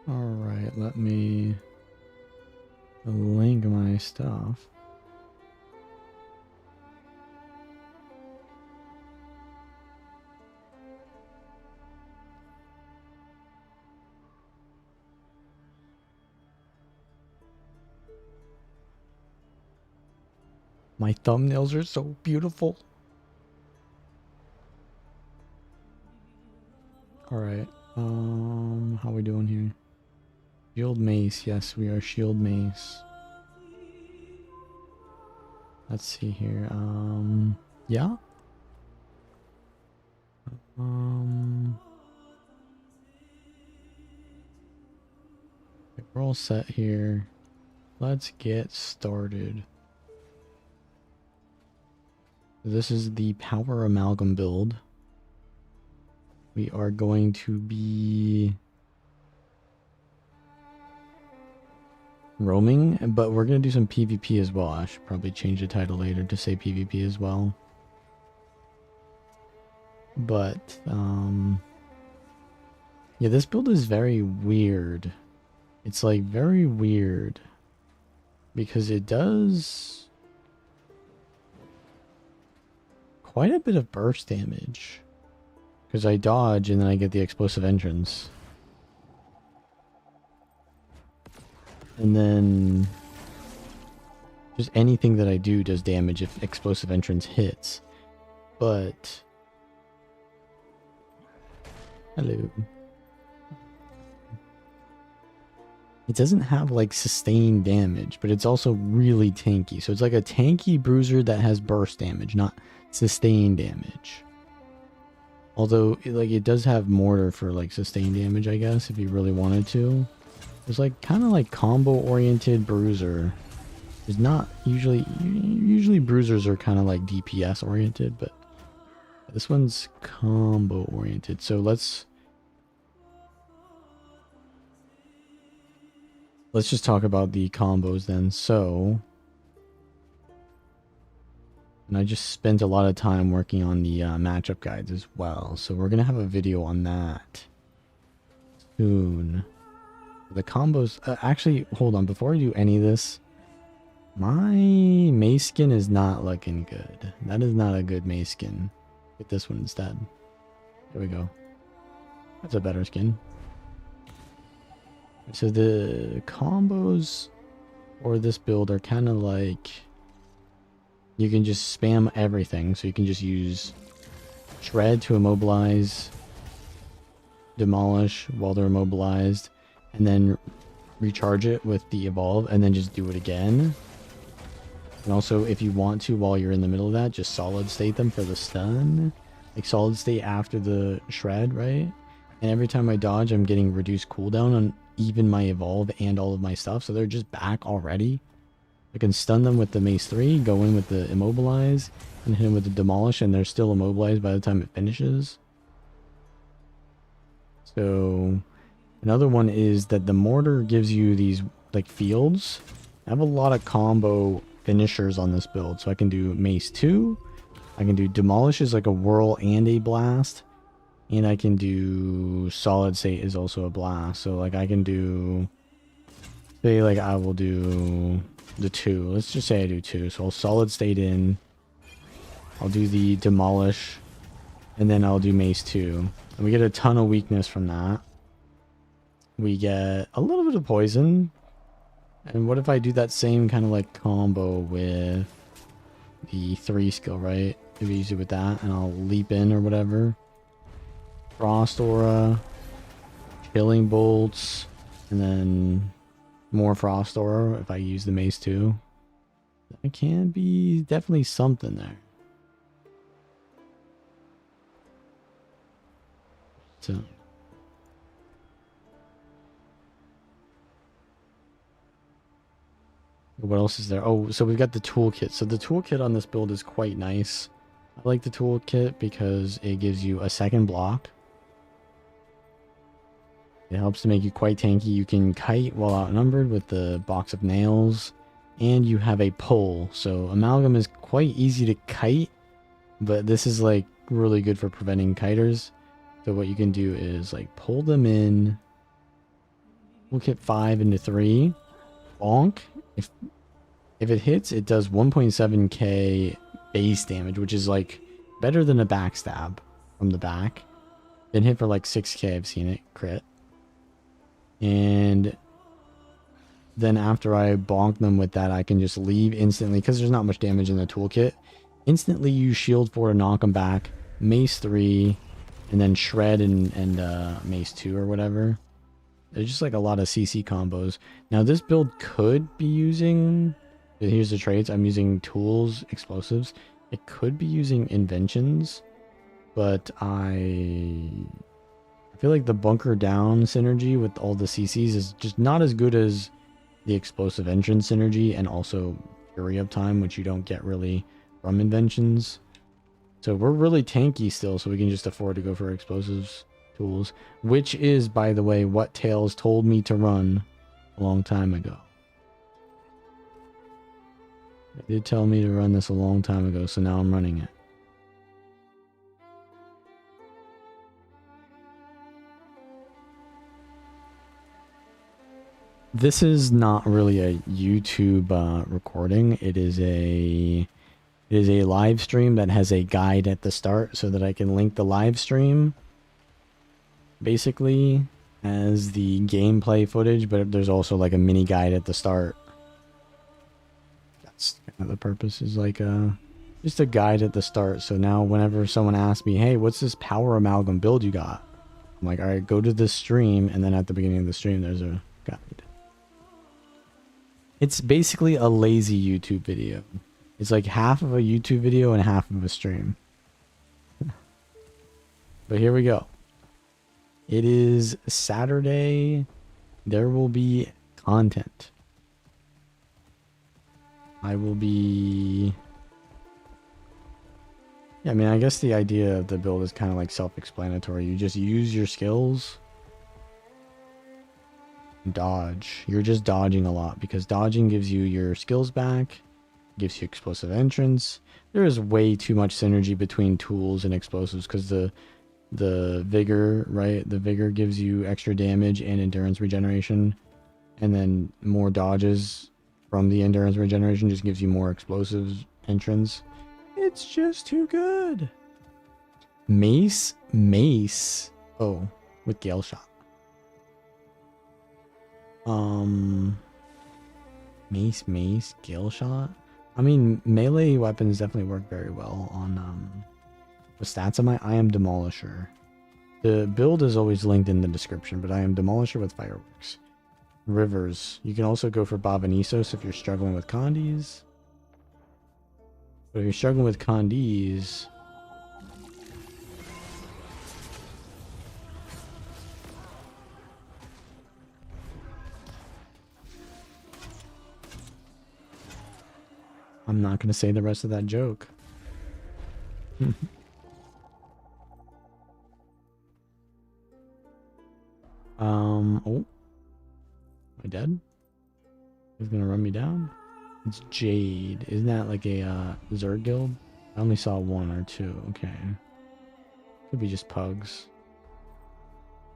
Alright, let me link my stuff. My thumbnails are so beautiful. Alright, how we doing here? Shield mace, yes, we are shield mace. Let's see here, yeah? We're all set here. Let's get started. This is the Power Amalgam build. We are going to be roaming, but we're going to do some PvP as well. I should probably change the title later to say PvP as well. But, yeah, this build is very weird. It's like very weird because it does quite a bit of burst damage. Because I dodge and then I get the explosive entrance. And then just anything that I do does damage if explosive entrance hits. But hello. It doesn't have like sustained damage, but it's also really tanky. So it's like a tanky bruiser that has burst damage, not sustained damage. Although it does have mortar for like sustained damage, I guess, if you really wanted to. It's like kind of like combo oriented bruiser. It's not usually bruisers are kind of like DPS oriented, but this one's combo oriented. So let's just talk about the combos then. So, and I just spent a lot of time working on the matchup guides as well. So we're going to have a video on that soon. The combos, actually, hold on. Before I do any of this, my mace skin is not looking good. That is not a good mace skin. Get this one instead. There we go. That's a better skin. So the combos for this build are kind of like you can just spam everything. So you can just use shred to immobilize, demolish while they're immobilized, and then recharge it with the evolve, and then just do it again. And also, if you want to, while you're in the middle of that, just solid state them for the stun. Like solid state after the shred, right? And every time I dodge, I'm getting reduced cooldown on even my evolve and all of my stuff. So they're just back already. I can stun them with the mace 3, go in with the immobilize, and hit them with the demolish, and they're still immobilized by the time it finishes. So another one is that the mortar gives you these like fields. I have a lot of combo finishers on this build. So I can do mace 2. I can do demolish is like a whirl and a blast. And I can do solid state is also a blast. So like I can do, say like I will do the 2. Let's just say I do 2. So I'll solid state in. I'll do the demolish. And then I'll do mace 2. And we get a ton of weakness from that. We get a little bit of poison. And what if I do that same kind of like combo with the 3 skill, right? If we use it with that and I'll leap in or whatever. Frost aura, chilling bolts, and then more frost aura if I use the mace 2. That can be definitely something there. So what else is there? Oh, so we've got the toolkit. So the toolkit on this build is quite nice. I like the toolkit because it gives you a second block. It helps to make you quite tanky. You can kite while outnumbered with the box of nails. And you have a pole. So Amalgam is quite easy to kite. But this is like really good for preventing kiters. So what you can do is like pull them in. Toolkit 5 into 3. Bonk. If it hits, it does 1.7k base damage, which is like better than a backstab from the back. Been hit for like 6k, I've seen it crit. And then after I bonk them with that, I can just leave instantly because there's not much damage in the toolkit. Instantly use shield 4 to knock them back, mace 3, and then shred and mace 2 or whatever. There's just like a lot of CC combos. Now this build could be using, here's the traits. I'm using tools, explosives. It could be using inventions, but I feel like the bunker down synergy with all the CCs is just not as good as the explosive entrance synergy and also fury uptime, which you don't get really from inventions. So we're really tanky still, so we can just afford to go for explosives tools, which is, by the way, what Tails told me to run a long time ago. They did tell me to run this a long time ago, so now I'm running it. This is not really a YouTube recording. It is a live stream that has a guide at the start so that I can link the live stream basically as the gameplay footage, but there's also like a mini guide at the start. That's kind of the purpose, is like just a guide at the start. So now whenever someone asks me, hey, what's this Power Amalgam build you got? I'm like, all right, go to this stream, and then at the beginning of the stream there's a guide. It's basically a lazy YouTube video. It's like half of a YouTube video and half of a stream. But here we go. It is Saturday. There will be content. I will be... Yeah, I mean, I guess the idea of the build is kind of like self-explanatory. You just use your skills. Dodge. You're just dodging a lot because dodging gives you your skills back, gives you explosive entrance. There is way too much synergy between tools and explosives because the vigor, right? The vigor gives you extra damage and endurance regeneration, and then more dodges from the endurance regeneration just gives you more explosives entrance. It's just too good. Mace. Oh, with Gale Shot. Mace, Gale Shot. I mean, melee weapons definitely work very well on the stats of my I Am Demolisher. The build is always linked in the description, but I Am Demolisher with fireworks. Rivers. You can also go for Bavanisos if you're struggling with Condis. But if you're struggling with Condis, I'm not going to say the rest of that joke. Oh. Am I dead? He's going to run me down? It's Jade. Isn't that like a Zerg guild? I only saw one or two. Okay. Could be just pugs.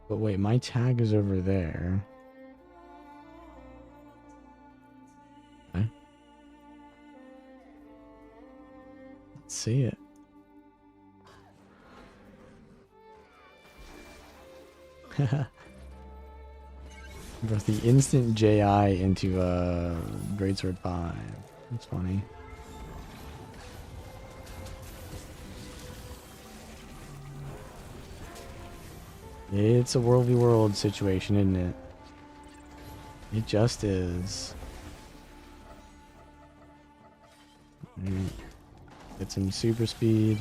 But wait, my tag is over there. Okay. Let's see it. Brought the instant JI into Greatsword 5. That's funny. It's a World v World situation, isn't it? It just is. Get some super speed.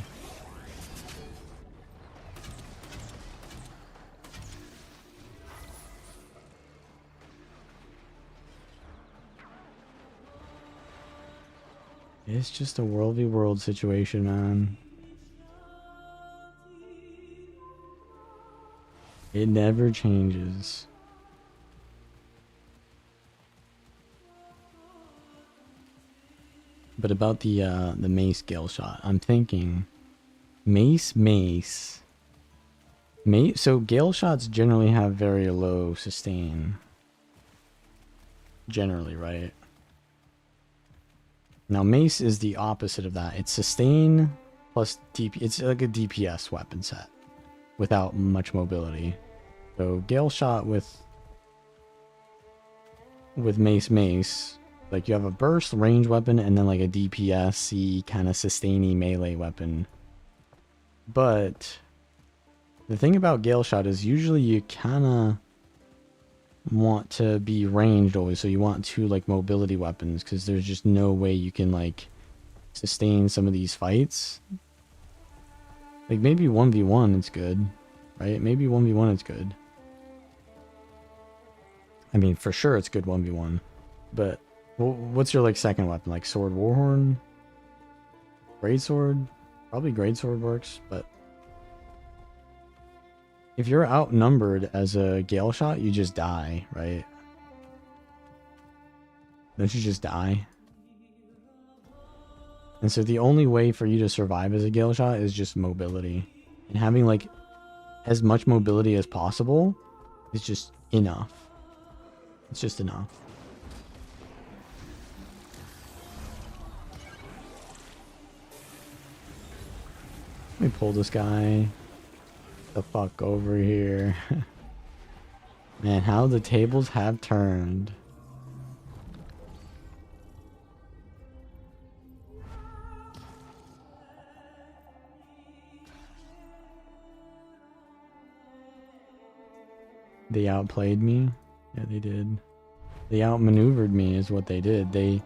It's just a World v World situation, man. It never changes. But about the mace Gale Shot, I'm thinking mace. So Gale Shots generally have very low sustain. generally, right? Now mace is the opposite of that. It's sustain plus DP. It's like a DPS weapon set without much mobility. So Gale Shot with mace, like you have a burst range weapon and then like a DPS-y kind of sustainy melee weapon. But the thing about Gale Shot is usually you kind of want to be ranged always, so you want two like mobility weapons because there's just no way you can like sustain some of these fights. Like maybe 1v1 it's good, right? Maybe 1v1 it's good. I mean, for sure it's good 1v1. But what's your like second weapon? Like sword, warhorn, greatsword? Probably greatsword works, but if you're outnumbered as a Gale Shot, you just die, right? Don't you just die? And so the only way for you to survive as a Gale Shot is just mobility. And having like as much mobility as possible is just enough. It's just enough. Let me pull this guy the fuck over here. Man, how the tables have turned. They outplayed me. Yeah, they did. They outmaneuvered me is what they did. They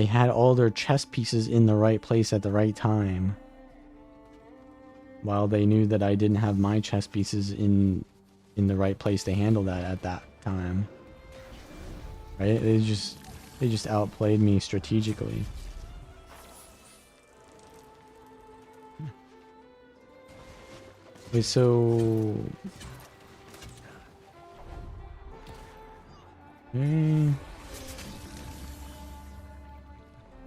had all their chess pieces in the right place at the right time. While they knew that I didn't have my chess pieces in the right place to handle that at that time. Right? They just outplayed me strategically. Okay, so okay.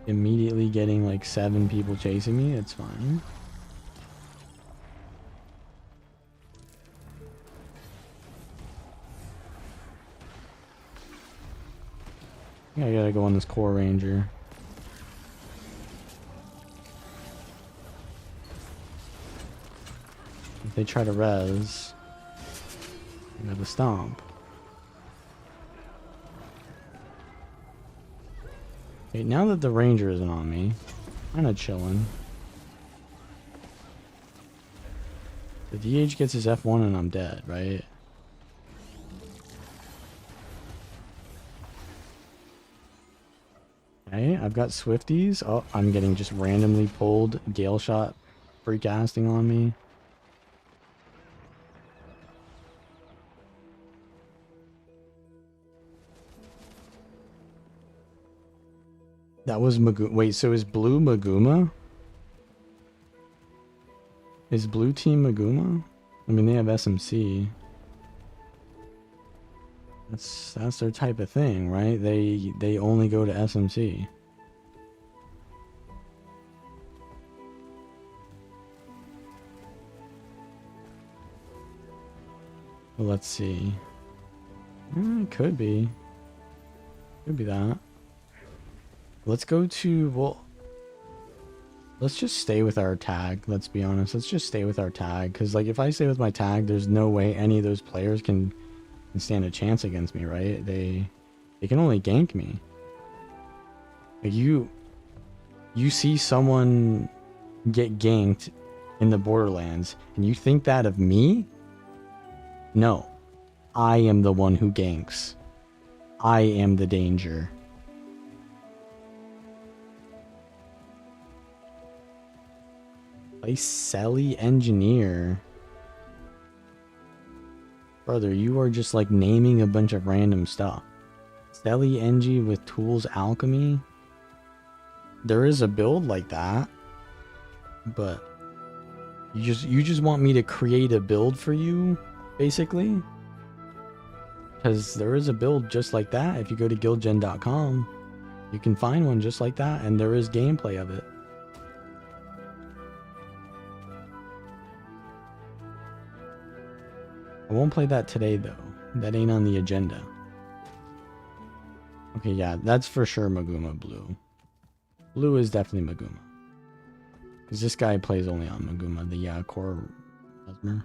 Immediately getting like 7 people chasing me, it's fine. I gotta go on this core ranger. If they try to res, I gotta stomp. Okay, now that the ranger isn't on me, kinda chilling. The DH gets his F1 and I'm dead, right? Okay, I've got Swifties. Oh, I'm getting just randomly pulled Gale Shot free casting on me. That was Maguma. Wait, so is blue Maguma? Is blue team Maguma? I mean, they have SMC. That's their type of thing, right? They only go to SMC. Well, let's see. It could be. Could be that. Let's go to, well, let's just stay with our tag. Let's be honest. Let's just stay with our tag. Because, like, if I stay with my tag, there's no way any of those players can stand a chance against me, right? They can only gank me. Like, you see someone get ganked in the Borderlands, and you think that of me? No. I am the one who ganks. I am the danger. Play Selly Engineer. Brother, you are just like naming a bunch of random stuff. Selly Engie with Tools Alchemy. There is a build like that, but you just want me to create a build for you, basically? Because there is a build just like that. If you go to guildgen.com, you can find one just like that, and there is gameplay of it. I won't play that today, though. That ain't on the agenda. Okay, yeah, that's for sure Maguma blue. Blue is definitely Maguma. Because this guy plays only on Maguma, the core Mesmer.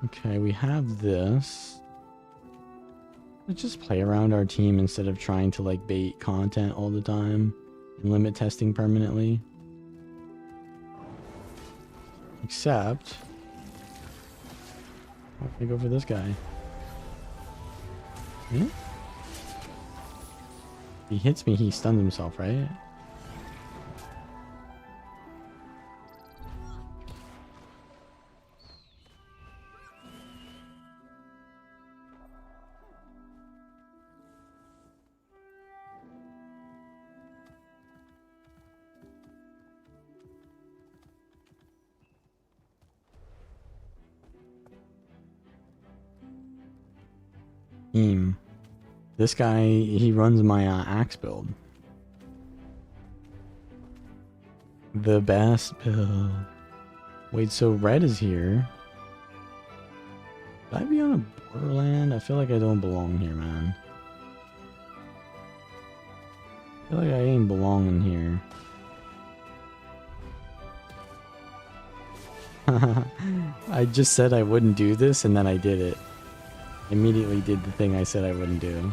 Okay, we have this. Let's just play around our team instead of trying to like bait content all the time and limit testing permanently. Except, I'm gonna go for this guy. Hmm? He hits me, he stuns himself, right? This guy, he runs my axe build. The best build. Wait, so red is here. Should I be on a borderland? I feel like I don't belong here, man. I feel like I ain't belonging here. I just said I wouldn't do this and then I did it. Immediately did the thing I said I wouldn't do.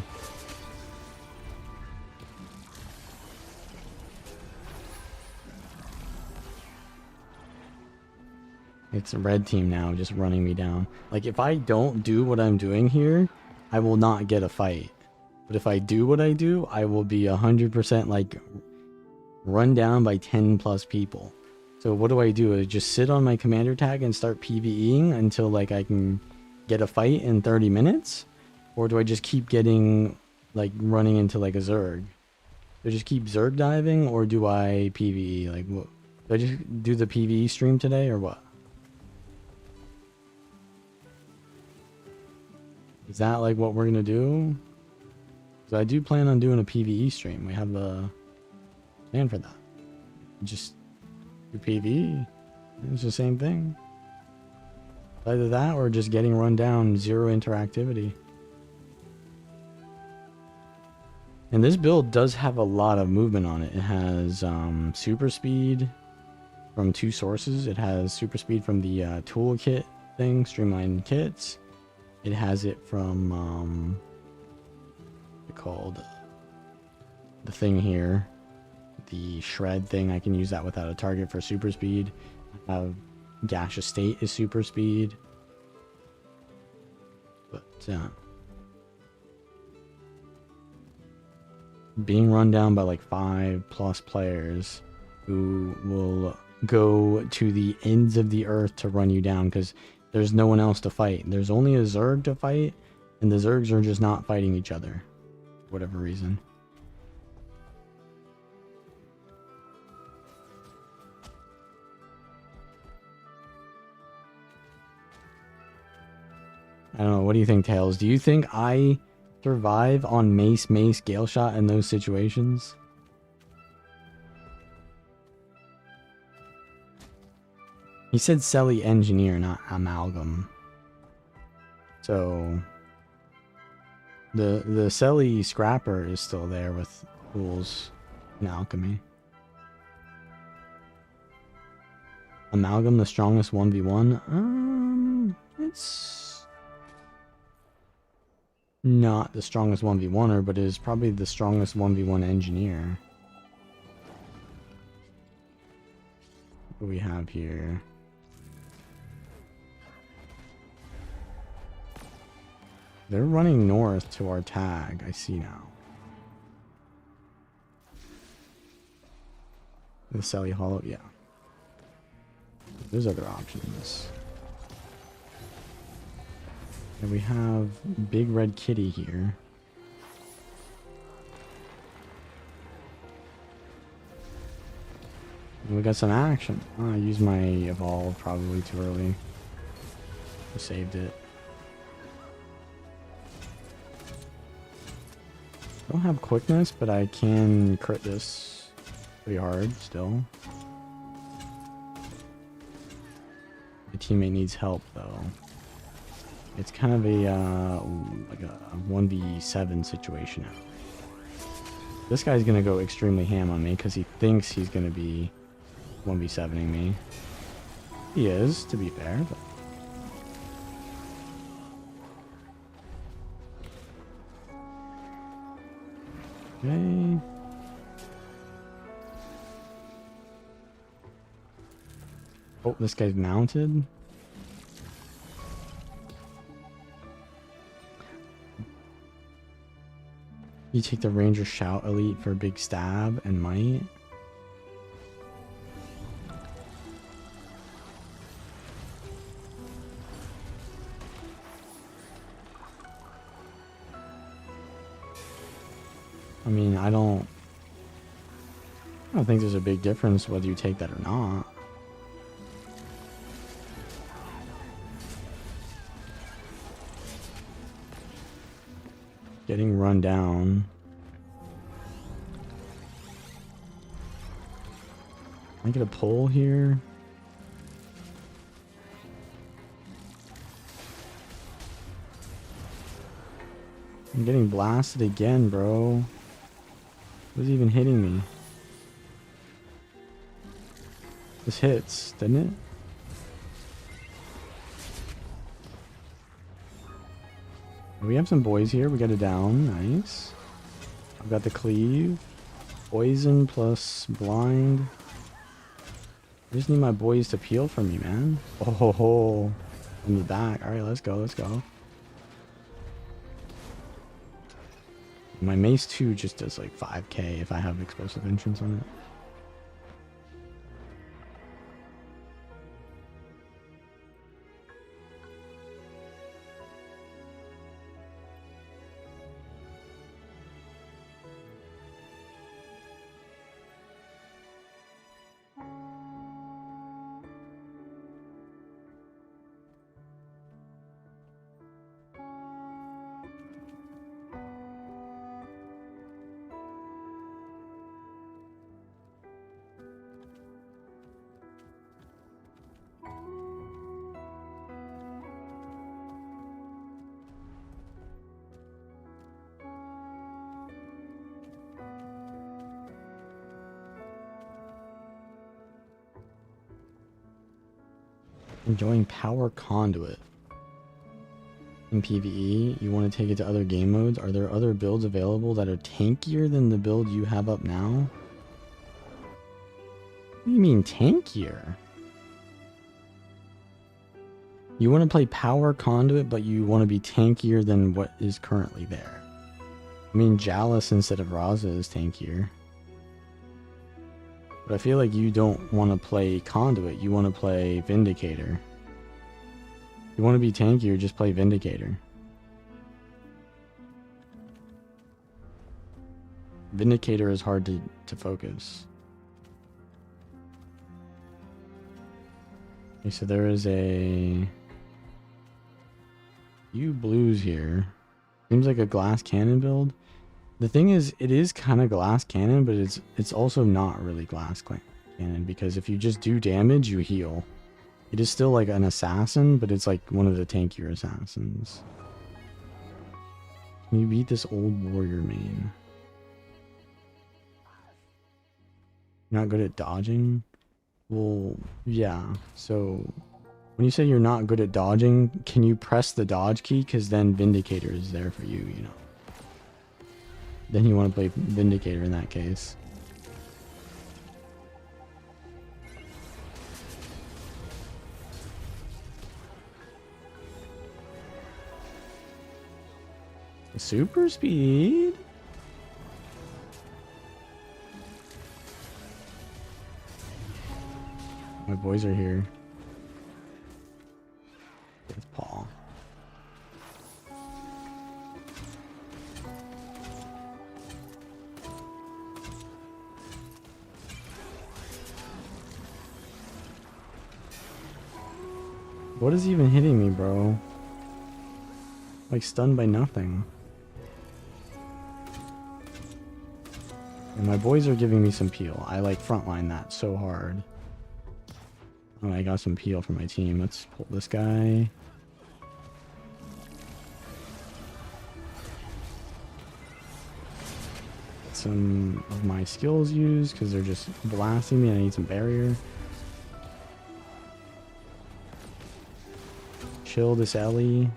It's a red team now just running me down. Like, if I don't do what I'm doing here, I will not get a fight. But if I do what I do, I will be 100% like run down by 10 plus people. So what do? I just sit on my commander tag and start PvEing until like I can get a fight in 30 minutes? Or do I just keep getting like running into like a Zerg? Do I just keep Zerg diving or do I PvE? Like, what? Do I just do the PvE stream today or what? Is that like what we're gonna do? Because I do plan on doing a PvE stream. We have a plan for that. Just do PvE. It's the same thing. Either that or just getting run down, zero interactivity. And this build does have a lot of movement on it. It has super speed from 2 sources. It has super speed from the toolkit thing, streamlined kits. It has it from what's it called? The thing here, the shred thing. I can use that without a target for super speed. I have gaseous state is super speed. But being run down by like 5+ players who will go to the ends of the earth to run you down because there's no one else to fight. There's only a Zerg to fight, and the Zergs are just not fighting each other for whatever reason. I don't know. What do you think, Tails? Do you think I survive on Mace, Gale Shot in those situations? He said Selly Engineer, not Amalgam. So the Selly Scrapper is still there with tools in alchemy. Amalgam, the strongest 1v1? It's not the strongest 1v1er, but it is probably the strongest 1v1 engineer. What do we have here? They're running north to our tag, I see now. The Selly Hollow, yeah. There's other options. And we have Big Red Kitty here. And we got some action. Oh, I used my evolve probably too early. I saved it. I don't have quickness, but I can crit this pretty hard still. My teammate needs help though. It's kind of a like a 1v7 situation now. This guy's gonna go extremely ham on me because he thinks he's gonna be 1v7ing me. He is, to be fair, but... Okay. Oh, this guy's mounted. You take the Ranger Shout Elite for big stab and might. I mean, I don't think there's a big difference whether you take that or not. Getting run down. Can I get a pull here? I'm getting blasted again, bro. What's even hitting me? This hits, didn't it? We have some boys here. We got a down. Nice. I've got the cleave. Poison plus blind. I just need my boys to peel for me, man. Oh ho ho. In the back. Alright, let's go. Let's go. My mace 2 just does like 5k if I have explosive entrance on it. Enjoying Power Conduit. In PvE, you want to take it to other game modes. Are there other builds available that are tankier than the build you have up now? What do you mean tankier? You want to play Power Conduit, but you want to be tankier than what is currently there. I mean, Jalis instead of Raza is tankier. But I feel like you don't want to play Conduit, you want to play Vindicator. If you want to be tankier, just play Vindicator. Vindicator is hard to focus. Okay, so there is a few blues here. Seems like a glass cannon build. The thing is, it is kind of glass cannon, but it's also not really glass cannon, because if you just do damage, you heal. It is still like an assassin, but it's like one of the tankier assassins. Can you beat this old warrior main? Not good at dodging? Well, yeah. So when you say you're not good at dodging, can you press the dodge key? Because then Vindicator is there for you, you know. Then you want to play Vindicator in that case. Super speed? My boys are here. It's Paul. What is even hitting me, bro? Like stunned by nothing. And my boys are giving me some peel. I like frontline that so hard. Oh, I got some peel for my team. Let's pull this guy. some of my skills used because they're just blasting me and I need some barrier. Chill this Ellie.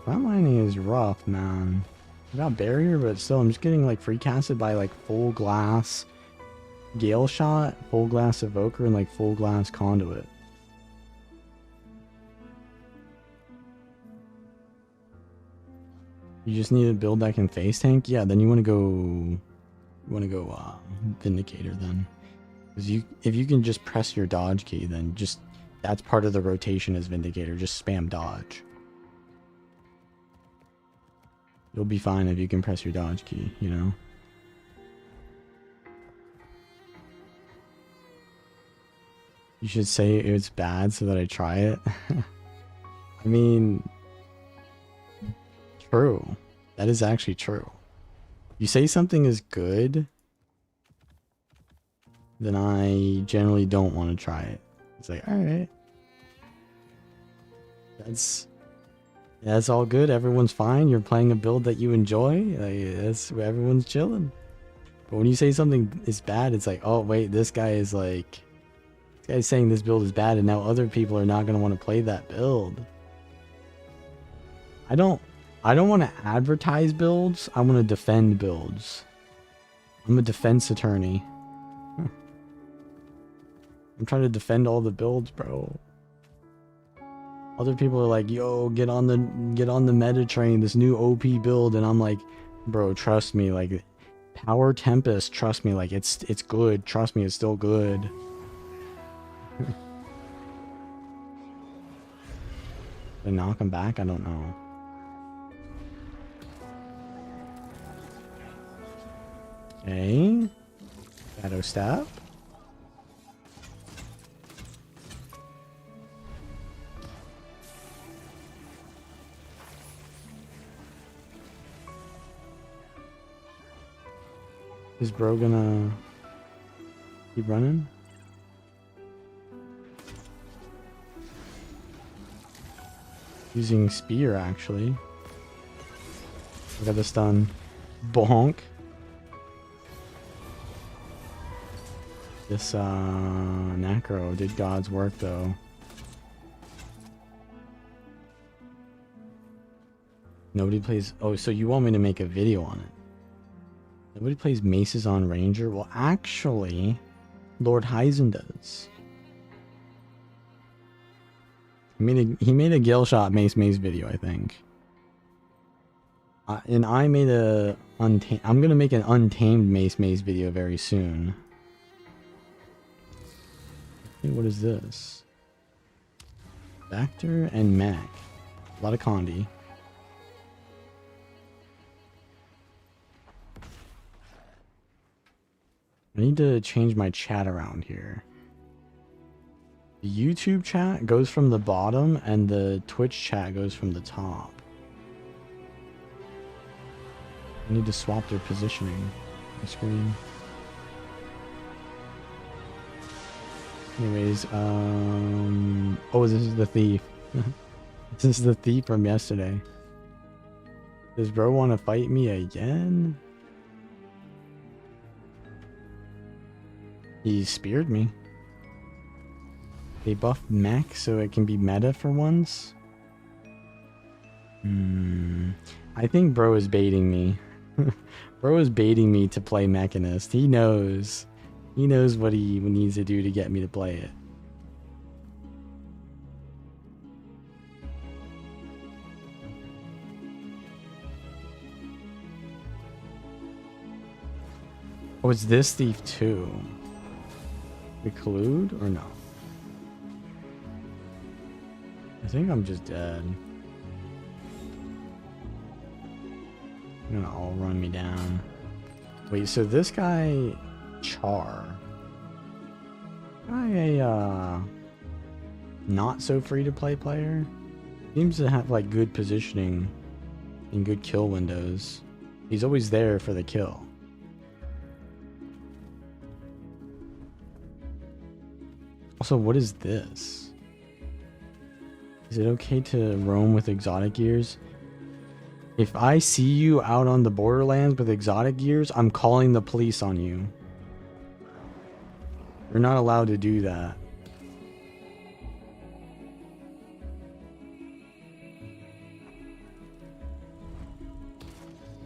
Frontlining is rough, man. I got barrier, but still I'm just getting like free casted by like full glass Gale Shot, full glass Evoker, and like full glass Conduit. You just need a build that can face tank? Yeah, then you want to go Vindicator then. Because if you can just press your dodge key, then just that's part of the rotation as Vindicator. Just spam dodge. You'll be fine if you can press your dodge key, you know? You should say it's bad so that I try it. I mean, true. That is actually true. You say something is good, then I generally don't want to try it. It's like, alright. That's all good. Everyone's fine. You're playing a build that you enjoy. Like, that's where everyone's chilling. But when you say something is bad, it's like, oh wait, this guy's saying this build is bad, and now other people are not going to want to play that build. I don't want to advertise builds. I want to defend builds. I'm a defense attorney. I'm trying to defend all the builds, bro. Other people are like, yo, get on the meta train, this new OP build, and I'm like, bro, trust me, like Power Tempest, trust me, like it's good. Trust me, it's still good. Did I knock him back? I don't know. Okay. Shadow Step. Is bro gonna keep running? Using spear, actually. Look at the stun. Bonk. This Necro did God's work, though. Nobody plays... Oh, so you want me to make a video on it? Nobody plays Maces on Ranger? Well, actually, Lord Heisen does. He made a Gale Shot Mace video, I think. And I made a Untamed... I'm gonna make an Untamed Mace video very soon. Hey, what is this? Vector and Mech. A lot of Condi. I need to change my chat around here. The YouTube chat goes from the bottom and the Twitch chat goes from the top. I need to swap their positioning on the screen. Anyways, oh, this is the thief. This is the thief from yesterday. Does bro want to fight me again? He speared me. They buffed mech so it can be meta for once. I think bro is baiting me. Bro is baiting me to play Mechanist. He knows. He knows what he needs to do to get me to play it. Oh, it's this thief too. Reclude or no? I think I'm just dead. You're gonna all run me down. Wait, so this guy, Char. A not so free to play player. Seems to have like good positioning and good kill windows. He's always there for the kill. Also, what is this? Is it okay to roam with exotic gears? If I see you out on the Borderlands with exotic gears, I'm calling the police on you. You're not allowed to do that.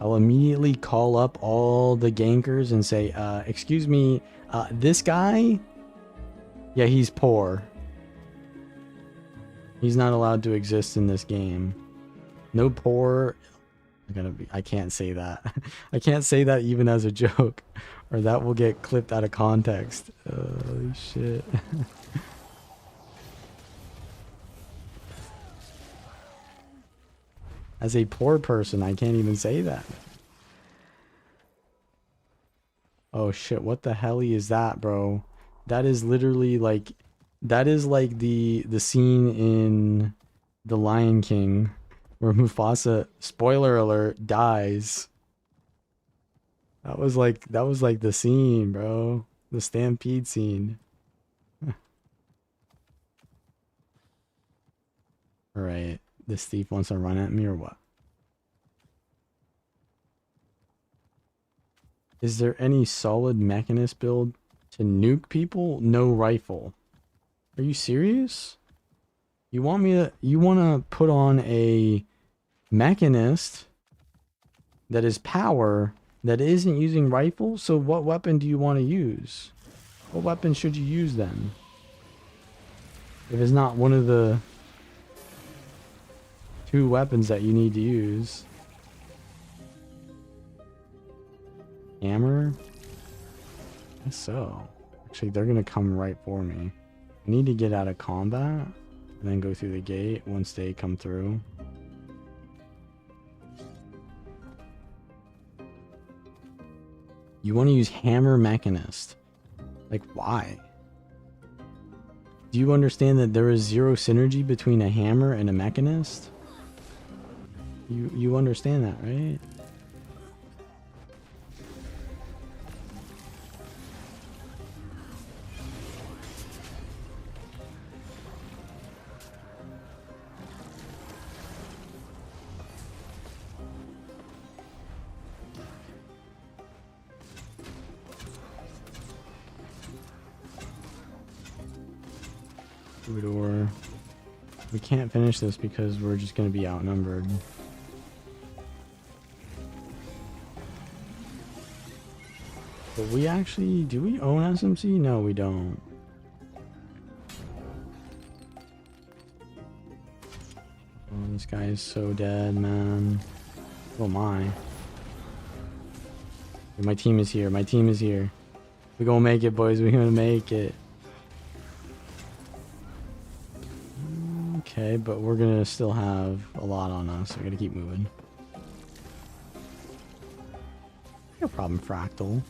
I'll immediately call up all the gankers and say, excuse me, this guy? Yeah, he's poor. He's not allowed to exist in this game. No poor... I can't say that. I can't say that even as a joke, or that will get clipped out of context. Holy shit. As a poor person, I can't even say that. Oh shit, what the hell is that, bro? That is literally like... That is like the scene in The Lion King where Mufasa, spoiler alert, dies. That was like the scene, bro. The stampede scene. Alright, this thief wants to run at me or what? Is there any solid mechanist build to nuke people? No rifle. Are you serious? You want to put on a mechanist that is power that isn't using rifles? So what weapon do you want to use? What weapon should you use then? If it's not one of the 2 weapons that you need to use. Hammer? I guess so. Actually, they're gonna come right for me. I need to get out of combat and then go through the gate once they come through. You want to use hammer mechanist. Like, why? Do you understand that there is 0 synergy between a hammer and a mechanist? You understand that, right? Or we can't finish this because we're just going to be outnumbered. But we actually, do we own SMC? No, we don't. Oh, this guy is so dead, man. Oh my. My team is here. My team is here. We're gonna make it, boys. We're gonna make it. Okay, but we're gonna still have a lot on us. So we gotta keep moving. No problem, Fractal.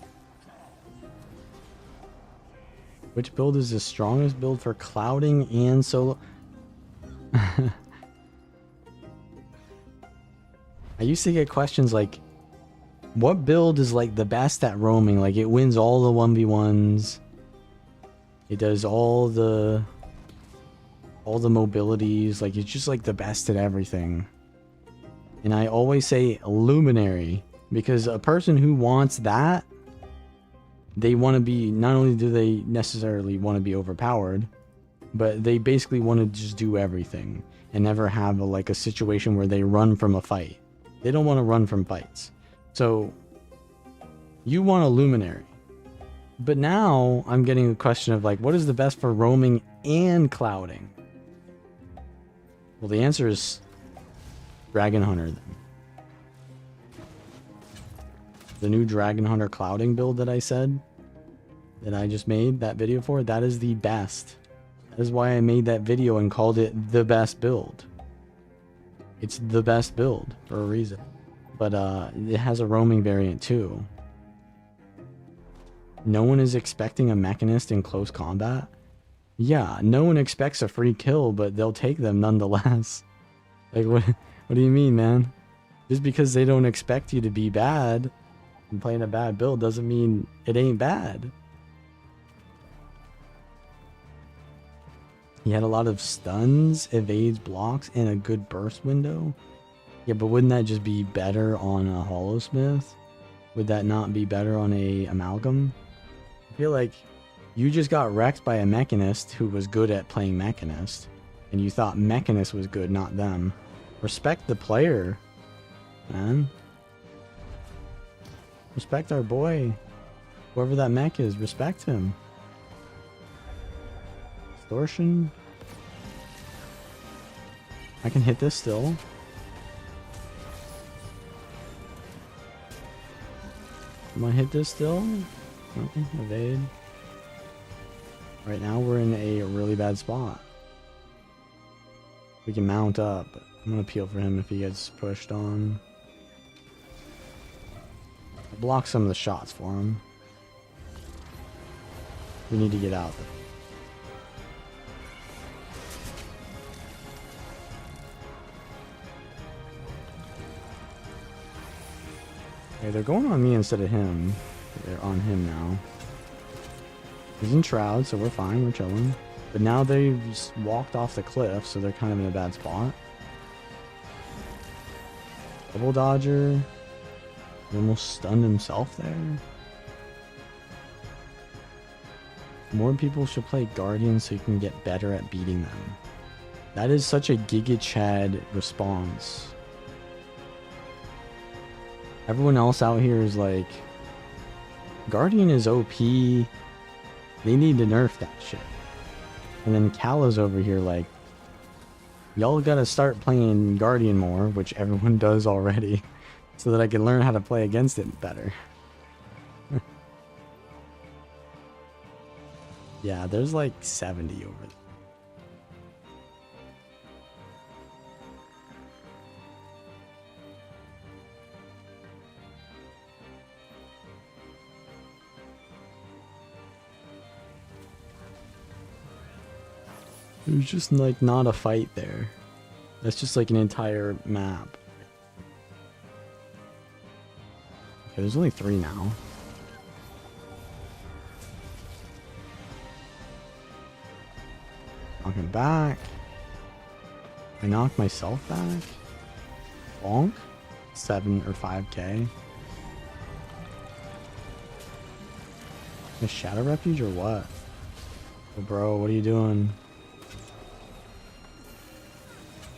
Which build is the strongest build for clouding and solo? I used to get questions like, what build is like the best at roaming? Like it wins all the 1v1s. It does all the mobilities. Like it's just like the best at everything. And I always say Luminary, because a person who wants that, they want to be, not only do they necessarily want to be overpowered, but they basically want to just do everything and never have like a situation where they run from a fight. They don't want to run from fights. So you want a Luminary. But now I'm getting a question of like, what is the best for roaming and clouding? Well, the answer is Dragon Hunter then. The new Dragon Hunter clouding build that I said, that I just made that video for, that is the best. That is why I made that video and called it the best build. It's the best build for a reason. But it has a roaming variant too. No one is expecting a mechanist in close combat. Yeah, no one expects a free kill, but they'll take them nonetheless. Like, what do you mean, man? Just because they don't expect you to be bad and playing a bad build doesn't mean it ain't bad. He had a lot of stuns, evades blocks, and a good burst window. Yeah, but wouldn't that just be better on a Holosmith? Would that not be better on a Amalgam? I feel like you just got wrecked by a Mechanist who was good at playing Mechanist, and you thought Mechanist was good, not them. Respect the player, man. Respect our boy. Whoever that mech is, respect him. Distortion. I can hit this still. Am I hit this still? Okay, evade. Right now we're in a really bad spot. We can mount up. I'm gonna peel for him if he gets pushed on. I'll block some of the shots for him. We need to get out though. Okay, they're going on me instead of him. They're on him now. He's in Shroud, so we're fine, we're chilling. But now they've just walked off the cliff, so they're kind of in a bad spot. Double dodger. He almost stunned himself there. More people should play Guardian so you can get better at beating them. That is such a Giga Chad response. Everyone else out here is like, Guardian is OP. They need to nerf that shit. And then Kala's over here like, y'all gotta start playing Guardian more, which everyone does already, so that I can learn how to play against it better. Yeah, there's like 70 over there. There's just like not a fight there. That's just like an entire map. Okay, there's only 3 now. Knock him back. I knocked myself back. Bonk. 7 or 5k. A Shadow Refuge or what? Oh, bro, what are you doing?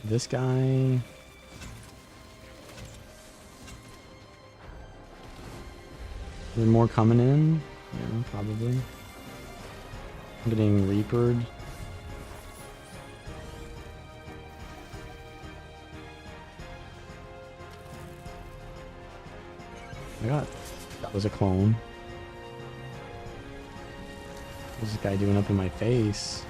This guy. Is there more coming in? Yeah, probably. I'm getting Reapered. That was a clone. What's this guy doing up in my face?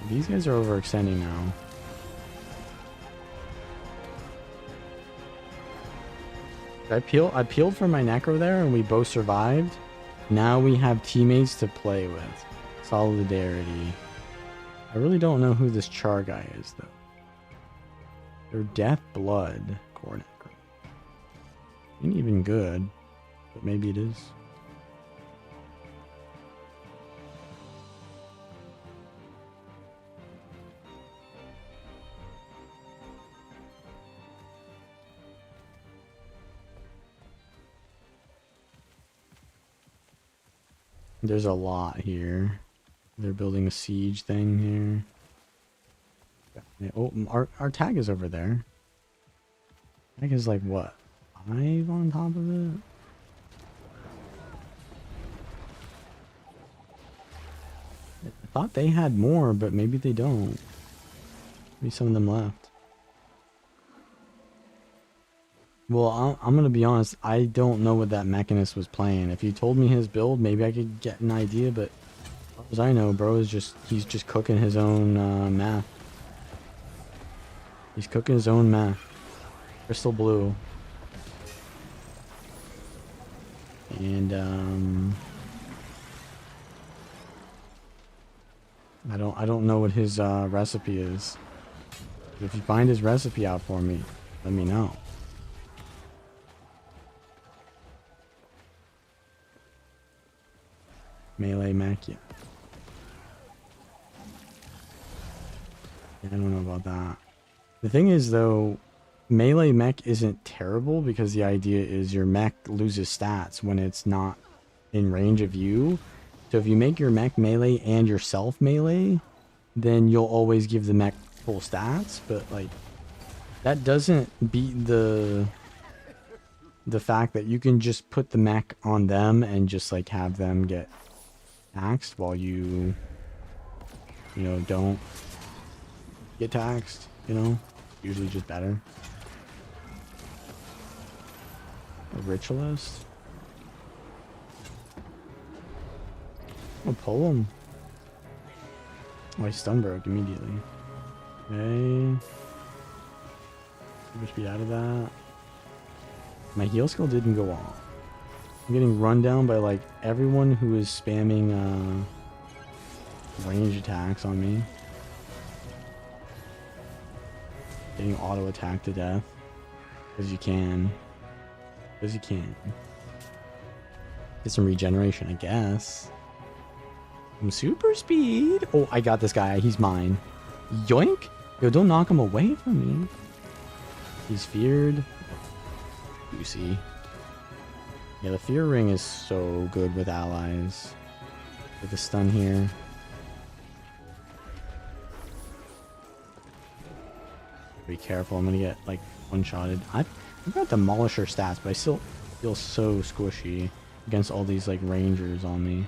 These guys are overextending now. I peeled for my Necro there and we both survived. Now we have teammates to play with. Solidarity. I really don't know who this Char guy is though. They're Death Blood Core Necro. Ain't even good, but maybe it is. There's a lot here. They're building a siege thing here. Oh, our tag is over there. Tag is like what? 5 on top of it? I thought they had more, but maybe they don't. Maybe some of them left. Well, I'm gonna be honest, I don't know what that Mechanist was playing. If you told me his build, maybe I could get an idea, but as far as I know, bro is he's just cooking his own math. He's cooking his own math. Crystal blue. And I don't know what his recipe is. If you find his recipe out for me, let me know. melee mech. Yeah. I don't know about that. The thing is, though, melee mech isn't terrible because the idea is your mech loses stats when it's not in range of you. So if you make your mech melee and yourself melee, then you'll always give the mech full stats. But, like, that doesn't beat the fact that you can just put the mech on them and just, like, have them get taxed while you know, don't get taxed, you know? Usually just better. A ritualist? I'll pull him. Oh, I stun broke immediately. Okay. Super speed out of that. My heal skill didn't go off. I'm getting run down by like everyone who is spamming range attacks on me. Getting auto attacked to death. Because you can. Because you can. Get some regeneration, I guess. Some super speed. Oh, I got this guy. He's mine. Yoink! Yo, don't knock him away from me. He's feared. Juicy. Yeah, the fear ring is so good with allies. With the stun here. Be careful, I'm gonna get like one-shotted. I've got Demolisher stats, but I still feel so squishy against all these like rangers on me.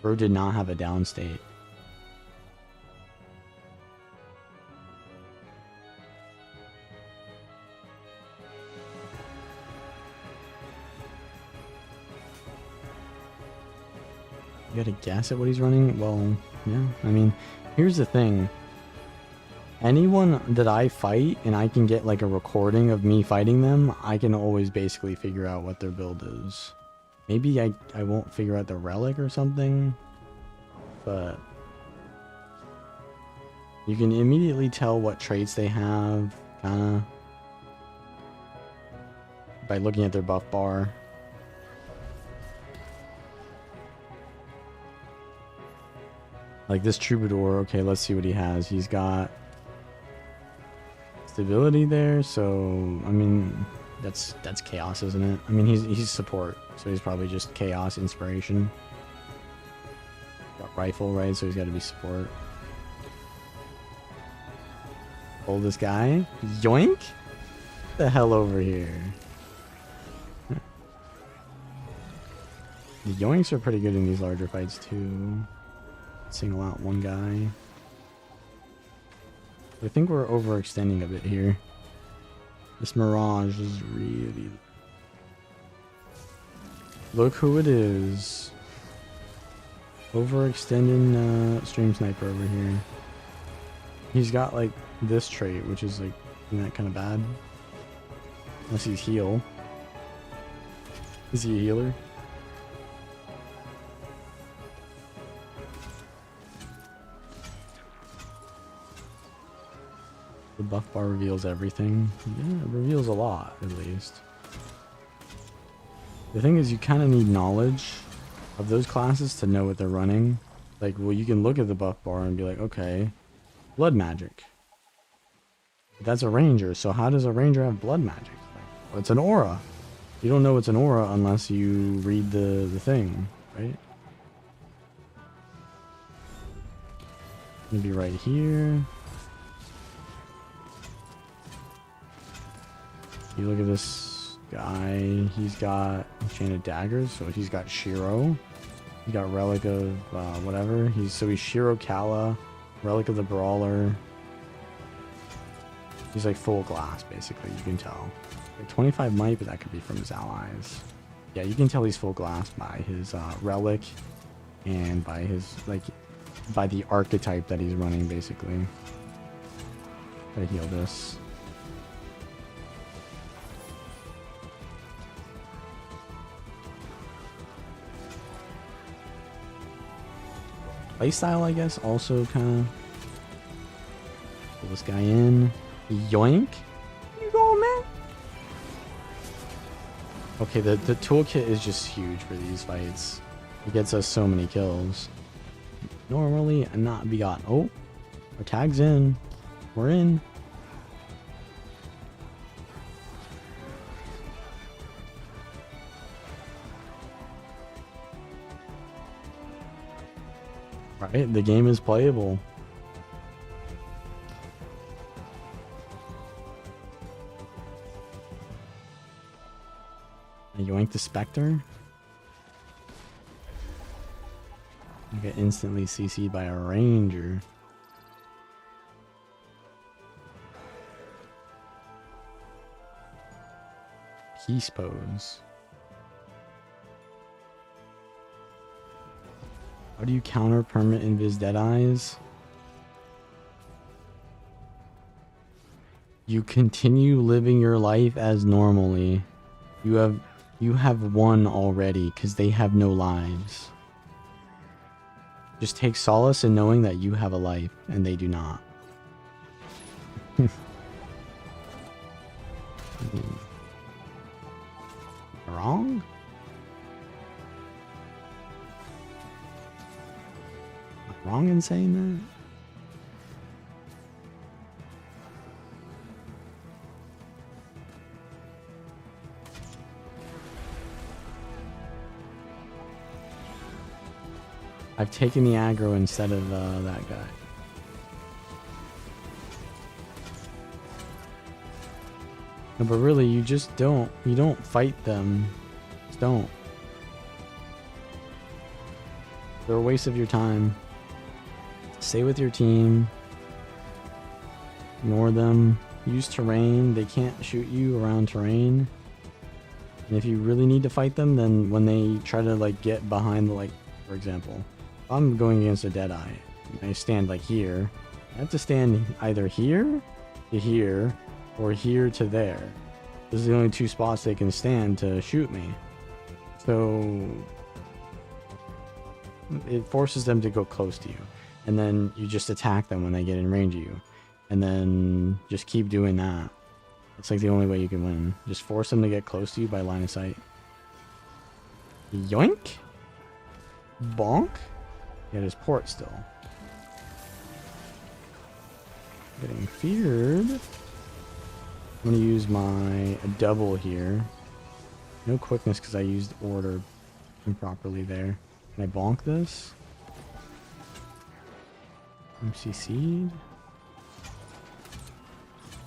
Bro did not have a down state. You gotta guess at what he's running? Well, yeah, I mean, here's the thing. Anyone that I fight and I can get like a recording of me fighting them, I can always basically figure out what their build is. Maybe I won't figure out the relic or something, but you can immediately tell what traits they have, kinda, by looking at their buff bar. Like this Troubadour, okay, let's see what he has. He's got stability there, so I mean that's chaos, isn't it? I mean he's support, so he's probably just chaos inspiration. Got rifle, right? So he's got to be support. Hold this guy. Yoink! The hell over here. The yoinks are pretty good in these larger fights too. Single out one guy. I think we're overextending a bit here. This Mirage is really... Look who it is. Overextending Stream Sniper over here. He's got like this trait, which is like, isn't that kind of bad? Unless he's heal. Is he a healer? The buff bar reveals everything. Yeah, it reveals a lot, at least. The thing is, you kind of need knowledge of those classes to know what they're running. Like, well, you can look at the buff bar and be like, okay, blood magic. That's a ranger, so how does a ranger have blood magic? Like, well, it's an aura. You don't know it's an aura unless you read the thing, right? Maybe right here. You look at this guy, he's got Enchanted Daggers, so he's got Shiro. He's got Relic of whatever. He's Shiro Kala, Relic of the Brawler. He's like full glass, basically, you can tell. Like 25 might, but that could be from his allies. Yeah, you can tell he's full glass by his Relic and by his, like, by the archetype that he's running, basically. Gotta heal this. Playstyle, I guess, also kind of pull this guy in. Yoink! You going, man? Okay, the toolkit is just huge for these fights. It gets us so many kills. Normally, not be gotten. Oh, our tag's in. We're in. Right, the game is playable. Yoink the Spectre. You get instantly CC'd by a ranger. Peace pose. How do you counter permanent invis deadeyes? You continue living your life as normally. You have won already because they have no lives. Just take solace in knowing that you have a life and they do not. Wrong? Am I wrong in saying that? I've taken the aggro instead of that guy. No, but really, you just don't. You don't fight them. Just don't. They're a waste of your time. Stay with your team. Ignore them. Use terrain. They can't shoot you around terrain. And if you really need to fight them, then when they try to like get behind the like, for example, if I'm going against a Deadeye, and I stand like here. I have to stand either here to here or here to there. This is the only two spots they can stand to shoot me. So it forces them to go close to you. And then you just attack them when they get in range of you. And then just keep doing that. It's like the only way you can win. Just force them to get close to you by line of sight. Yoink! Bonk! Yeah, there's port still. Getting feared. I'm gonna use my double here. No quickness because I used order improperly there. Can I bonk this? MCC'd.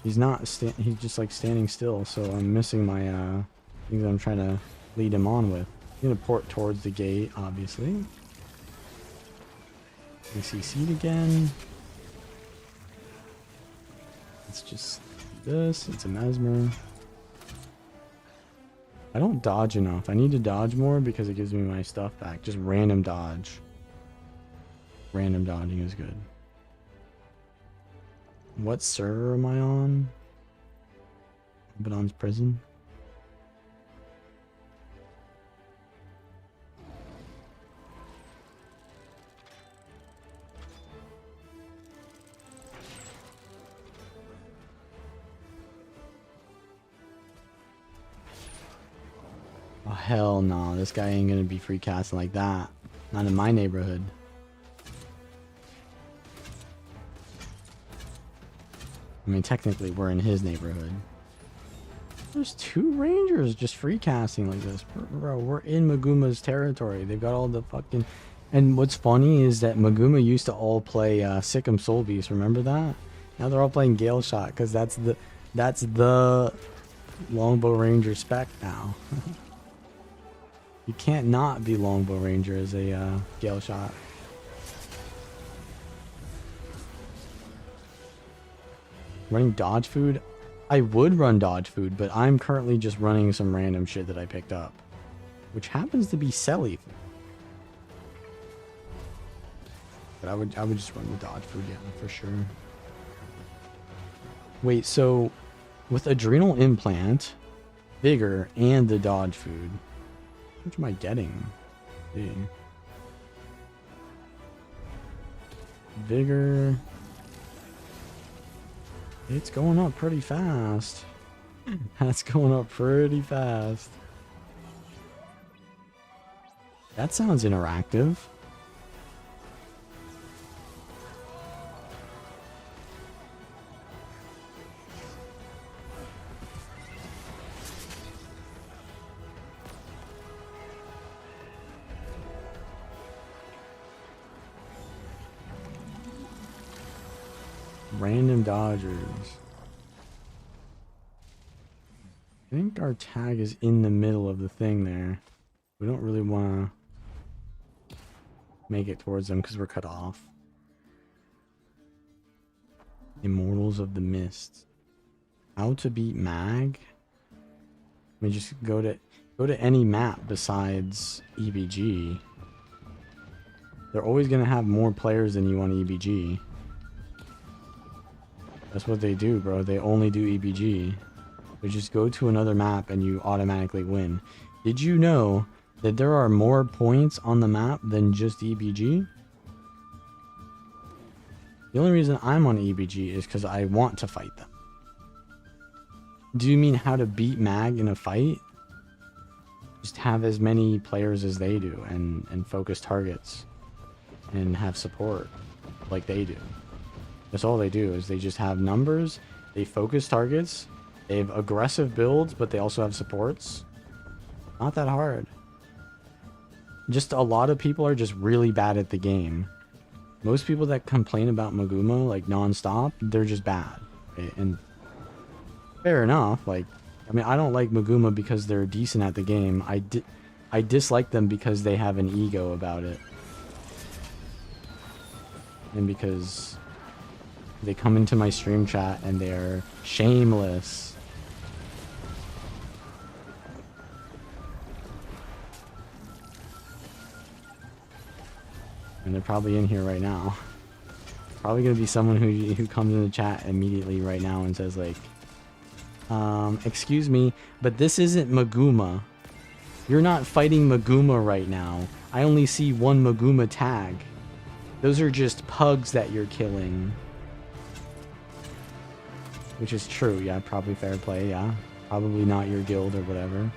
He's not he's just like standing still, so I'm missing my things I'm trying to lead him on with. I'm gonna port towards the gate, obviously. MCC'd again. Let's just do this. It's a mesmer. I don't dodge enough. I need to dodge more because it gives me my stuff back. Just random dodge. Random dodging is good. What server am I on? Abaddon's Prison. Oh hell no, this guy ain't gonna be free casting like that. Not in my neighborhood. I mean, technically, we're in his neighborhood. There's two rangers just free casting like this. Bro, we're in Maguma's territory. They've got all the fucking... And what's funny is that Maguma used to all play Sikkim Soul Beast. Remember that? Now they're all playing Gale Shot because that's the Longbow Ranger spec now. You can't not be Longbow Ranger as a Gale Shot. Running dodge food? I would run dodge food, but I'm currently just running some random shit that I picked up. Which happens to be Selly. But I would just run the dodge food, yeah, for sure. Wait, so with Adrenal Implant, Vigor, and the dodge food, how much am I getting? Dang. Vigor... It's going up pretty fast. That's going up pretty fast. That sounds interactive. Random dodgers. I think our tag is in the middle of the thing there. We don't really want to make it towards them because we're cut off. Immortals of the Mist. How to beat Mag? I mean, just go to any map besides EBG. They're always gonna have more players than you on EBG. That's what they do, bro. They only do EBG. So just go to another map and you automatically win. Did you know that there are more points on the map than just EBG? The only reason I'm on EBG is because I want to fight them. Do you mean how to beat Mag in a fight? Just have as many players as they do and focus targets and have support like they do. That's all they do, is they just have numbers, they focus targets, they have aggressive builds, but they also have supports. Not that hard. Just a lot of people are just really bad at the game. Most people that complain about Maguma like non-stop, they're just bad. Right? And fair enough, like, I mean, I don't like Maguma because they're decent at the game. I dislike them because they have an ego about it. And because they come into my stream chat and they're shameless. And they're probably in here right now. Probably gonna be someone who comes in the chat immediately right now and says like, excuse me, but this isn't Maguma. You're not fighting Maguma right now. I only see one Maguma tag. Those are just pugs that you're killing. Which is true, yeah, probably fair play, yeah. Probably not your guild or whatever.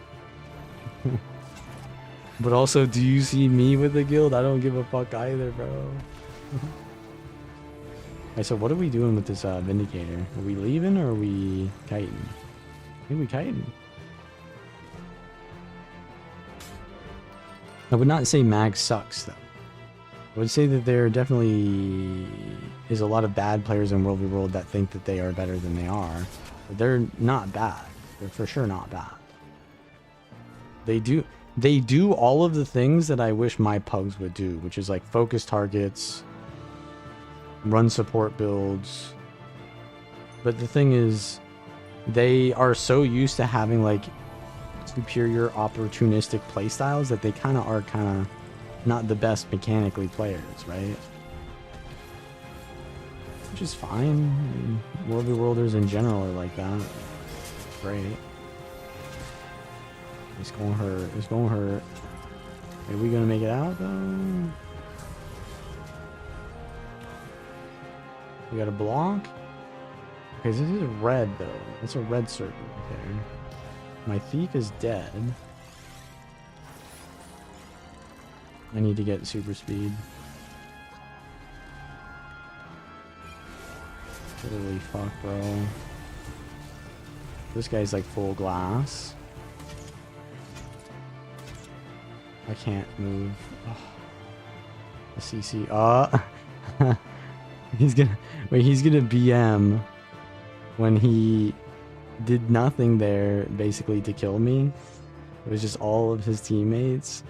But also, do you see me with the guild? I don't give a fuck either, bro. Alright, so what are we doing with this Vindicator? Are we leaving or are we kiting? I think we kiting. I would not say Mag sucks, though. I would say that there definitely is a lot of bad players in World v World that think that they are better than they are. But they're not bad. They're for sure not bad. They do all of the things that I wish my pugs would do, which is like focus targets, run support builds. But the thing is, they are so used to having like superior opportunistic playstyles that they kind of not the best mechanically players, right? Which is fine. I mean, World v Worlders in general are like that. Great. It's gonna hurt. It's gonna hurt. Are we gonna make it out though? We got a block? Okay, this is red though. It's a red circle right there. My thief is dead. I need to get super speed. Holy fuck, bro. This guy's like full glass. I can't move. Oh. The CC. He's gonna BM when he did nothing there basically to kill me. It was just all of his teammates.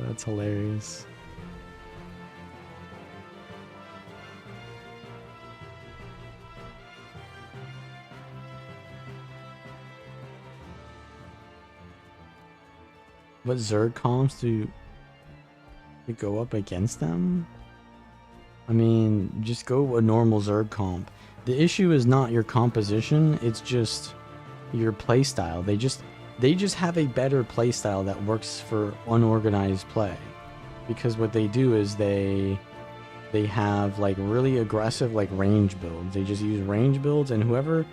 That's hilarious. What Zerg comps do you go up against them? I mean, just go a normal Zerg comp. The issue is not your composition, it's just your playstyle. They just have a better playstyle that works for unorganized play. Because what they do is they have like really aggressive like range builds. They just use range builds, and whoever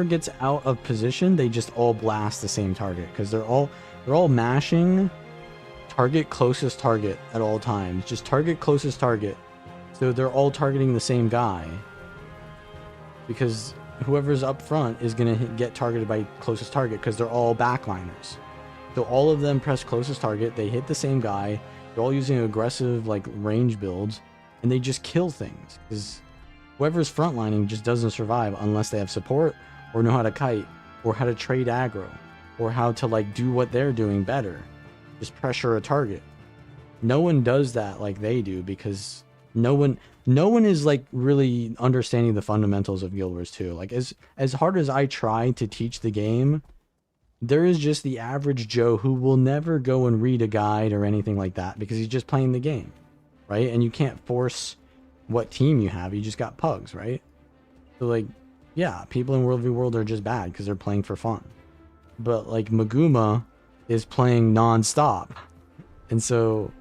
gets out of position, they just all blast the same target because they're all mashing target closest target at all times. Just target closest target. So they're all targeting the same guy. Because whoever's up front is going to get targeted by closest target because they're all backliners. So all of them press closest target. They hit the same guy. They're all using aggressive like range builds. And they just kill things. Because whoever's frontlining just doesn't survive unless they have support or know how to kite or how to trade aggro or how to like do what they're doing better. Just pressure a target. No one does that like they do because no one is like really understanding the fundamentals of Guild Wars 2. Like as hard as I try to teach the game, there is just the average Joe who will never go and read a guide or anything like that because he's just playing the game, right? And you can't force what team you have. You just got pugs, right? So like, yeah, people in World v World are just bad because they're playing for fun. But like Maguma is playing non-stop, and so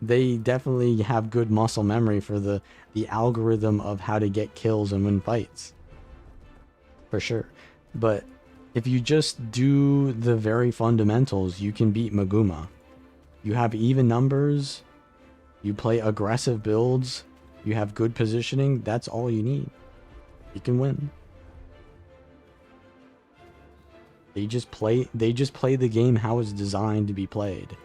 they definitely have good muscle memory for the algorithm of how to get kills and win fights, for sure. But if you just do the very fundamentals, you can beat Maguma. You have even numbers, you play aggressive builds, you have good positioning, that's all you need. You can win. They just play the game how it's designed to be played.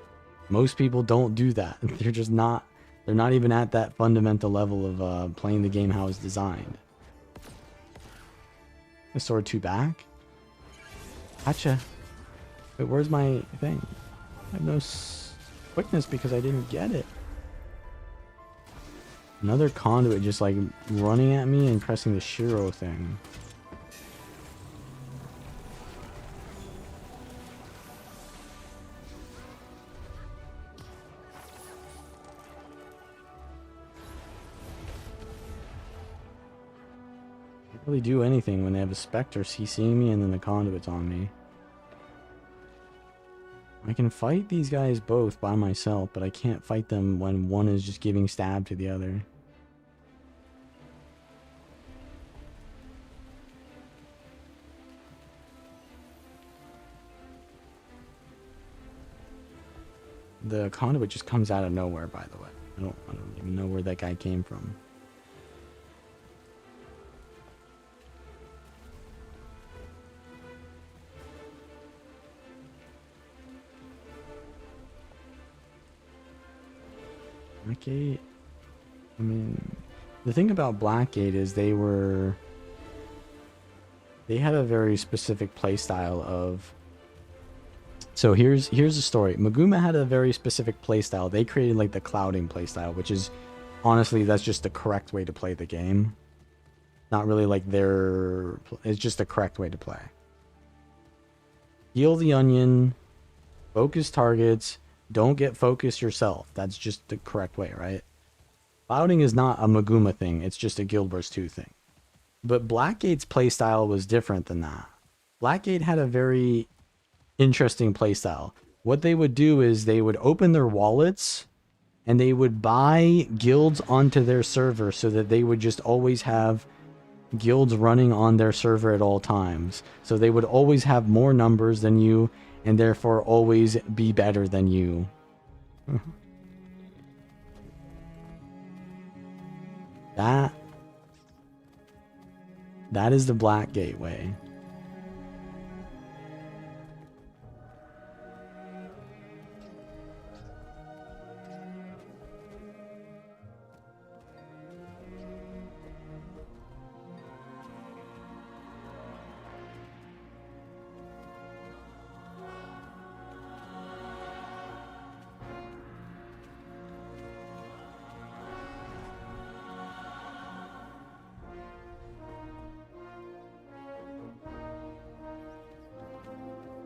Most people don't do that. They're not even at that fundamental level of playing the game how it's designed. A sword 2 back? Gotcha. Wait, where's my thing? I have no quickness because I didn't get it. Another conduit just like running at me and pressing the Shiro thing. Really do anything when they have a Spectre CCing me and then the conduit's on me. I can fight these guys both by myself, but I can't fight them when one is just giving stab to the other. The conduit just comes out of nowhere, by the way. I don't even know where that guy came from. Blackgate, I mean, the thing about Blackgate is they had a very specific playstyle of. So here's the story. Maguma had a very specific playstyle. They created like the clouding playstyle, which is honestly that's just the correct way to play the game. Not really like it's just the correct way to play. Heal the onion, focus targets. Don't get focused yourself. That's just the correct way, right? Clouding is not a Maguma thing. It's just a Guild Wars 2 thing. But Blackgate's playstyle was different than that. Blackgate had a very interesting playstyle. What they would do is they would open their wallets and they would buy guilds onto their server so that they would just always have guilds running on their server at all times. So they would always have more numbers than you and therefore always be better than you. That is the Blackgate way.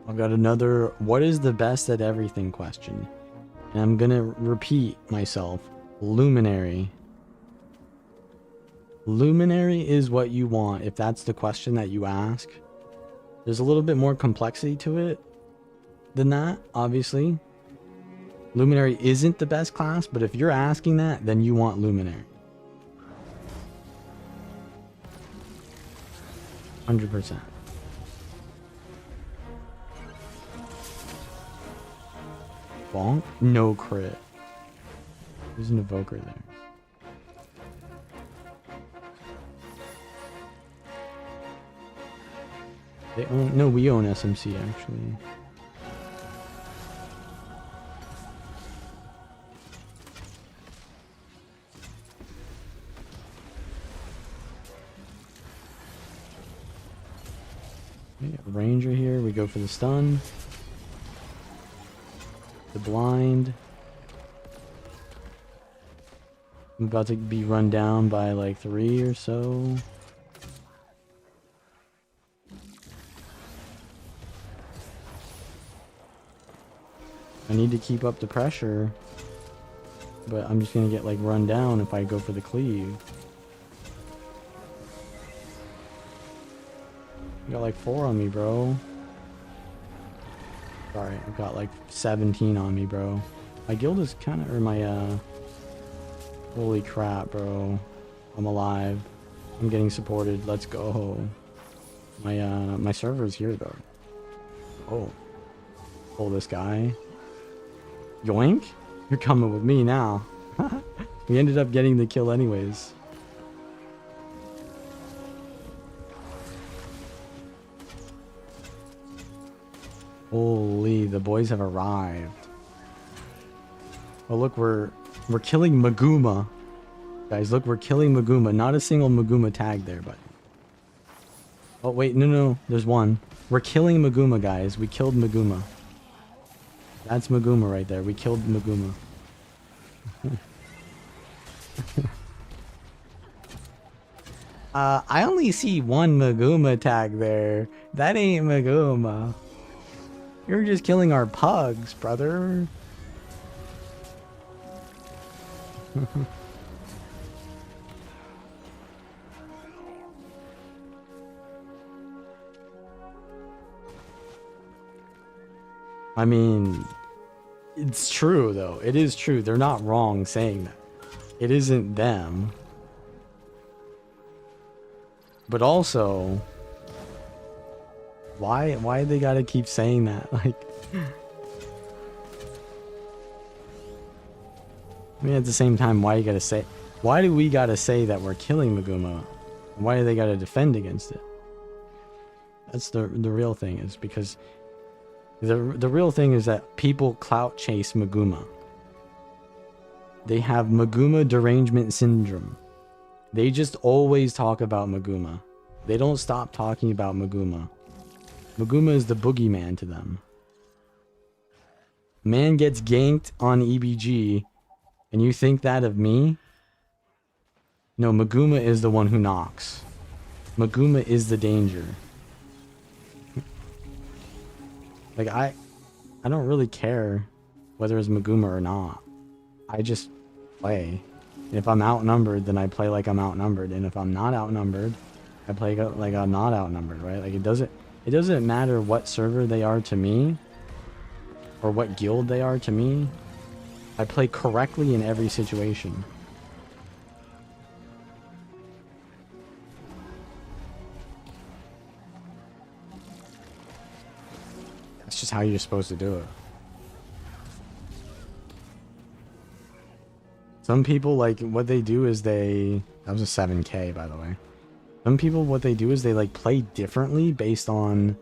I've got another what is the best at everything question. And I'm gonna repeat myself. Luminary. Luminary is what you want if that's the question that you ask. There's a little bit more complexity to it than that, obviously. Luminary isn't the best class, but if you're asking that, then you want Luminary. 100%. Bonk? No crit. There's an evoker there. They own, no, we own SMC actually. Okay, a ranger here, we go for the stun. The blind. I'm about to be run down by like 3 or so. I need to keep up the pressure, but I'm just gonna get like run down if I go for the cleave. You got like 4 on me, bro. Sorry, I've got like 17 on me, bro. My guild is kind of, or my, holy crap, bro. I'm alive. I'm getting supported. Let's go. My server's here, though. Oh. Pull this guy. Yoink? You're coming with me now. We ended up getting the kill anyways. Holy, the boys have arrived. Oh look, we're killing Maguma. Guys, look, we're killing Maguma. Not a single Maguma tag there, but... Oh wait, no, there's one. We're killing Maguma, guys. We killed Maguma. That's Maguma right there. We killed Maguma. I only see one Maguma tag there. That ain't Maguma. You're just killing our pugs, brother. I mean, it's true though. It is true. They're not wrong saying that. It isn't them. But also, why they gotta keep saying that? Like, I mean, at the same time, why do we gotta say that we're killing Maguma? Why do they gotta defend against it? That's the real thing, is because the real thing is that people clout chase Maguma. They have Maguma derangement syndrome. They just always talk about Maguma. They don't stop talking about Maguma. Maguma is the boogeyman to them. Man gets ganked on EBG, and you think that of me? No, Maguma is the one who knocks. Maguma is the danger. Like, I don't really care whether it's Maguma or not. I just play. And if I'm outnumbered, then I play like I'm outnumbered. And if I'm not outnumbered, I play like I'm not outnumbered, right? Like, it doesn't matter what server they are to me, or what guild they are to me. I play correctly in every situation. That's just how you're supposed to do it. Some people, like, what they do is that was a 7K, by the way. Some people, what they do is they, like, play differently based on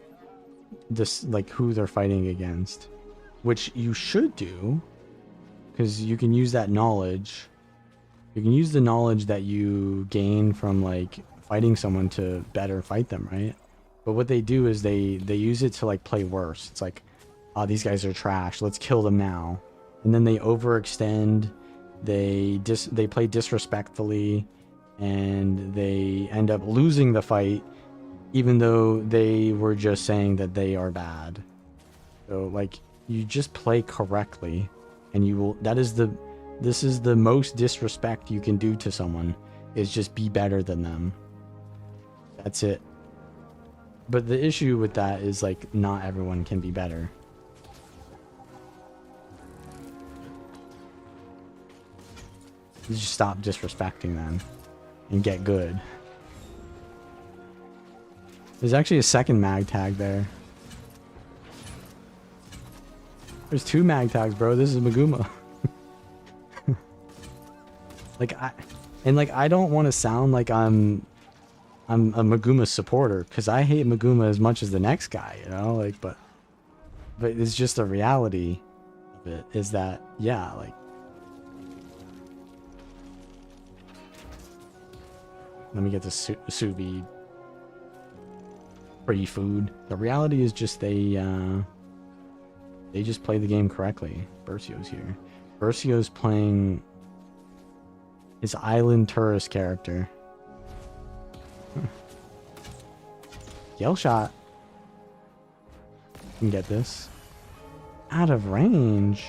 this, like, who they're fighting against. Which you should do, because you can use that knowledge. You can use the knowledge that you gain from, like, fighting someone to better fight them, right? But what they do is they use it to, like, play worse. It's like, oh, these guys are trash. Let's kill them now. And then they overextend. They play disrespectfully, and they end up losing the fight, even though they were just saying that they are bad. So, like, you just play correctly, and you will. This is the most disrespect you can do to someone, is just be better than them. That's it. But the issue with that is, like, not everyone can be better. You just stop disrespecting them and get good. There's actually a second mag tag there. There's 2 mag tags, bro. This is Maguma. Like I don't want to sound like I'm a Maguma supporter, because I hate Maguma as much as the next guy, you know, like, but it's just the reality of it is that, yeah, like, let me get the sous vide free food. The reality is just they just play the game correctly. Bercio's here. Bercio's playing his island tourist character. Yell shot. Can get this. Out of range.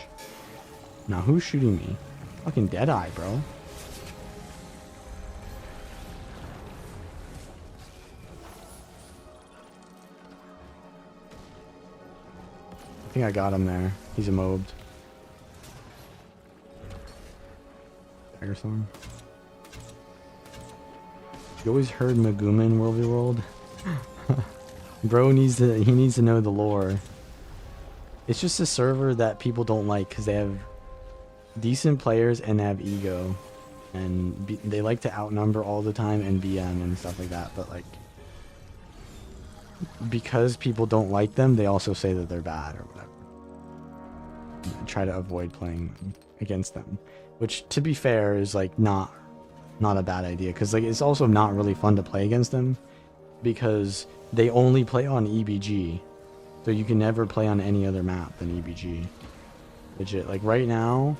Now who's shooting me? Fucking Deadeye, bro. I think I got him there. He's immobed. Tiger Storm. You always heard Maguma in World v World? Bro needs to know the lore. It's just a server that people don't like because they have decent players and they have ego, and they like to outnumber all the time and BM and stuff like that. But like, because people don't like them, they also say that they're bad or whatever. Try to avoid playing against them, which, to be fair, is like not a bad idea, because like it's also not really fun to play against them because they only play on EBG, so you can never play on any other map than EBG. Legit. Like right now,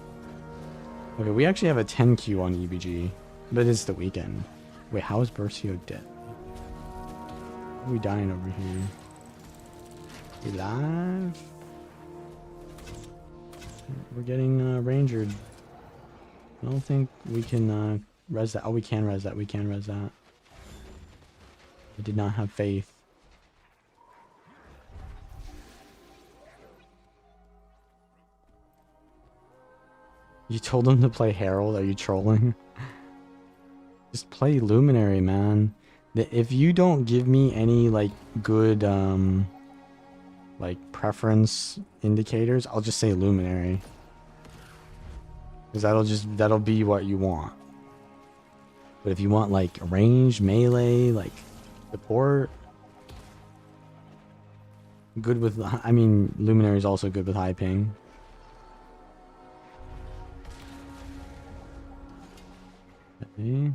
okay, we actually have a 10 queue on EBG, but it's the weekend. Wait, how is Bercio dead? Are we dying over here? We live? We're getting rangered. I don't think we can res that. Oh, we can res that. We can res that. I did not have faith. You told him to play Herald? Are you trolling? Just play Luminary, man. If you don't give me any like good like preference indicators, I'll just say Luminary, because that'll be what you want. But if you want like range, melee, like support, good with, I mean, Luminary is also good with high ping. Okay.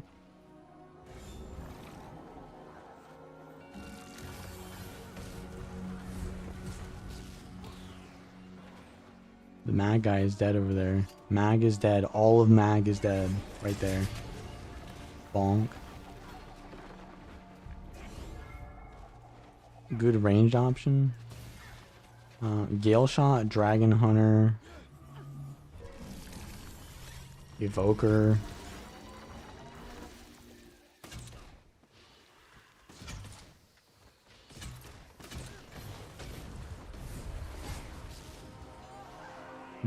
The mag guy is dead over there. Mag is dead. All of mag is dead. Right there. Bonk. Good ranged option. Gale Shot, Dragon Hunter. Evoker.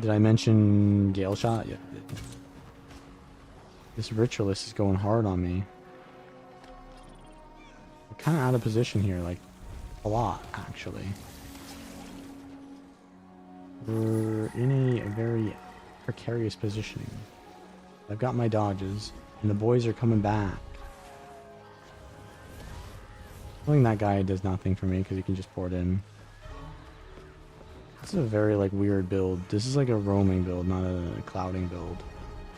Did I mention Gale Shot? Yeah. This Ritualist is going hard on me. I'm kind of out of position here, like a lot, actually. We're in a very precarious positioning. I've got my dodges, and the boys are coming back. I think that guy does nothing for me because he can just pour it in. This is a very like weird build. This is like a roaming build, not a clouding build.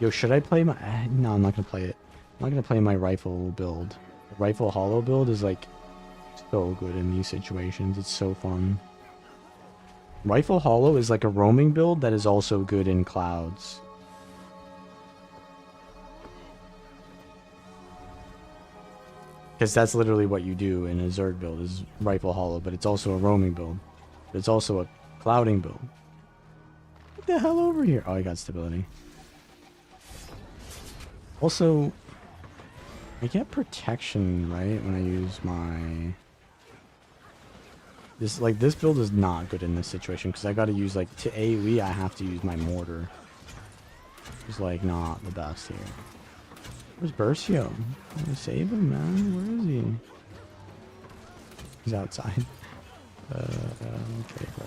Yo, should I play my... No, I'm not going to play it. I'm not going to play my rifle build. The rifle hollow build is like so good in these situations. It's so fun. Rifle hollow is like a roaming build that is also good in clouds. Because that's literally what you do in a Zerg build, is rifle hollow, but it's also a roaming build. But it's also a clouding build. What the hell over here? Oh, I got stability. Also, I get protection, right, when I use my... This build is not good in this situation, because I gotta use, like, to AoE, I have to use my mortar. It's, like, not the best here. Where's Bercio? Can I save him, man? Where is he? He's outside. Okay, bro.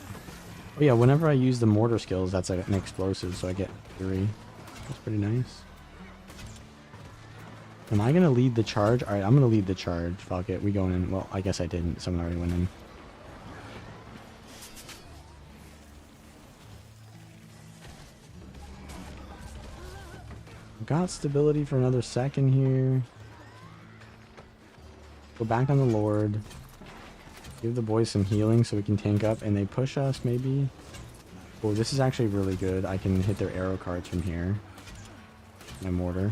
Oh yeah, whenever I use the mortar skills, that's like an explosive, so I get 3. That's pretty nice. Am I gonna lead the charge? Alright, I'm gonna lead the charge. Fuck it, we going in. Well, I guess I didn't. Someone already went in. Got stability for another second here. Go back on the Lord. Give the boys some healing so we can tank up and they push us maybe. Oh, this is actually really good. I can hit their arrow cards from here. My mortar.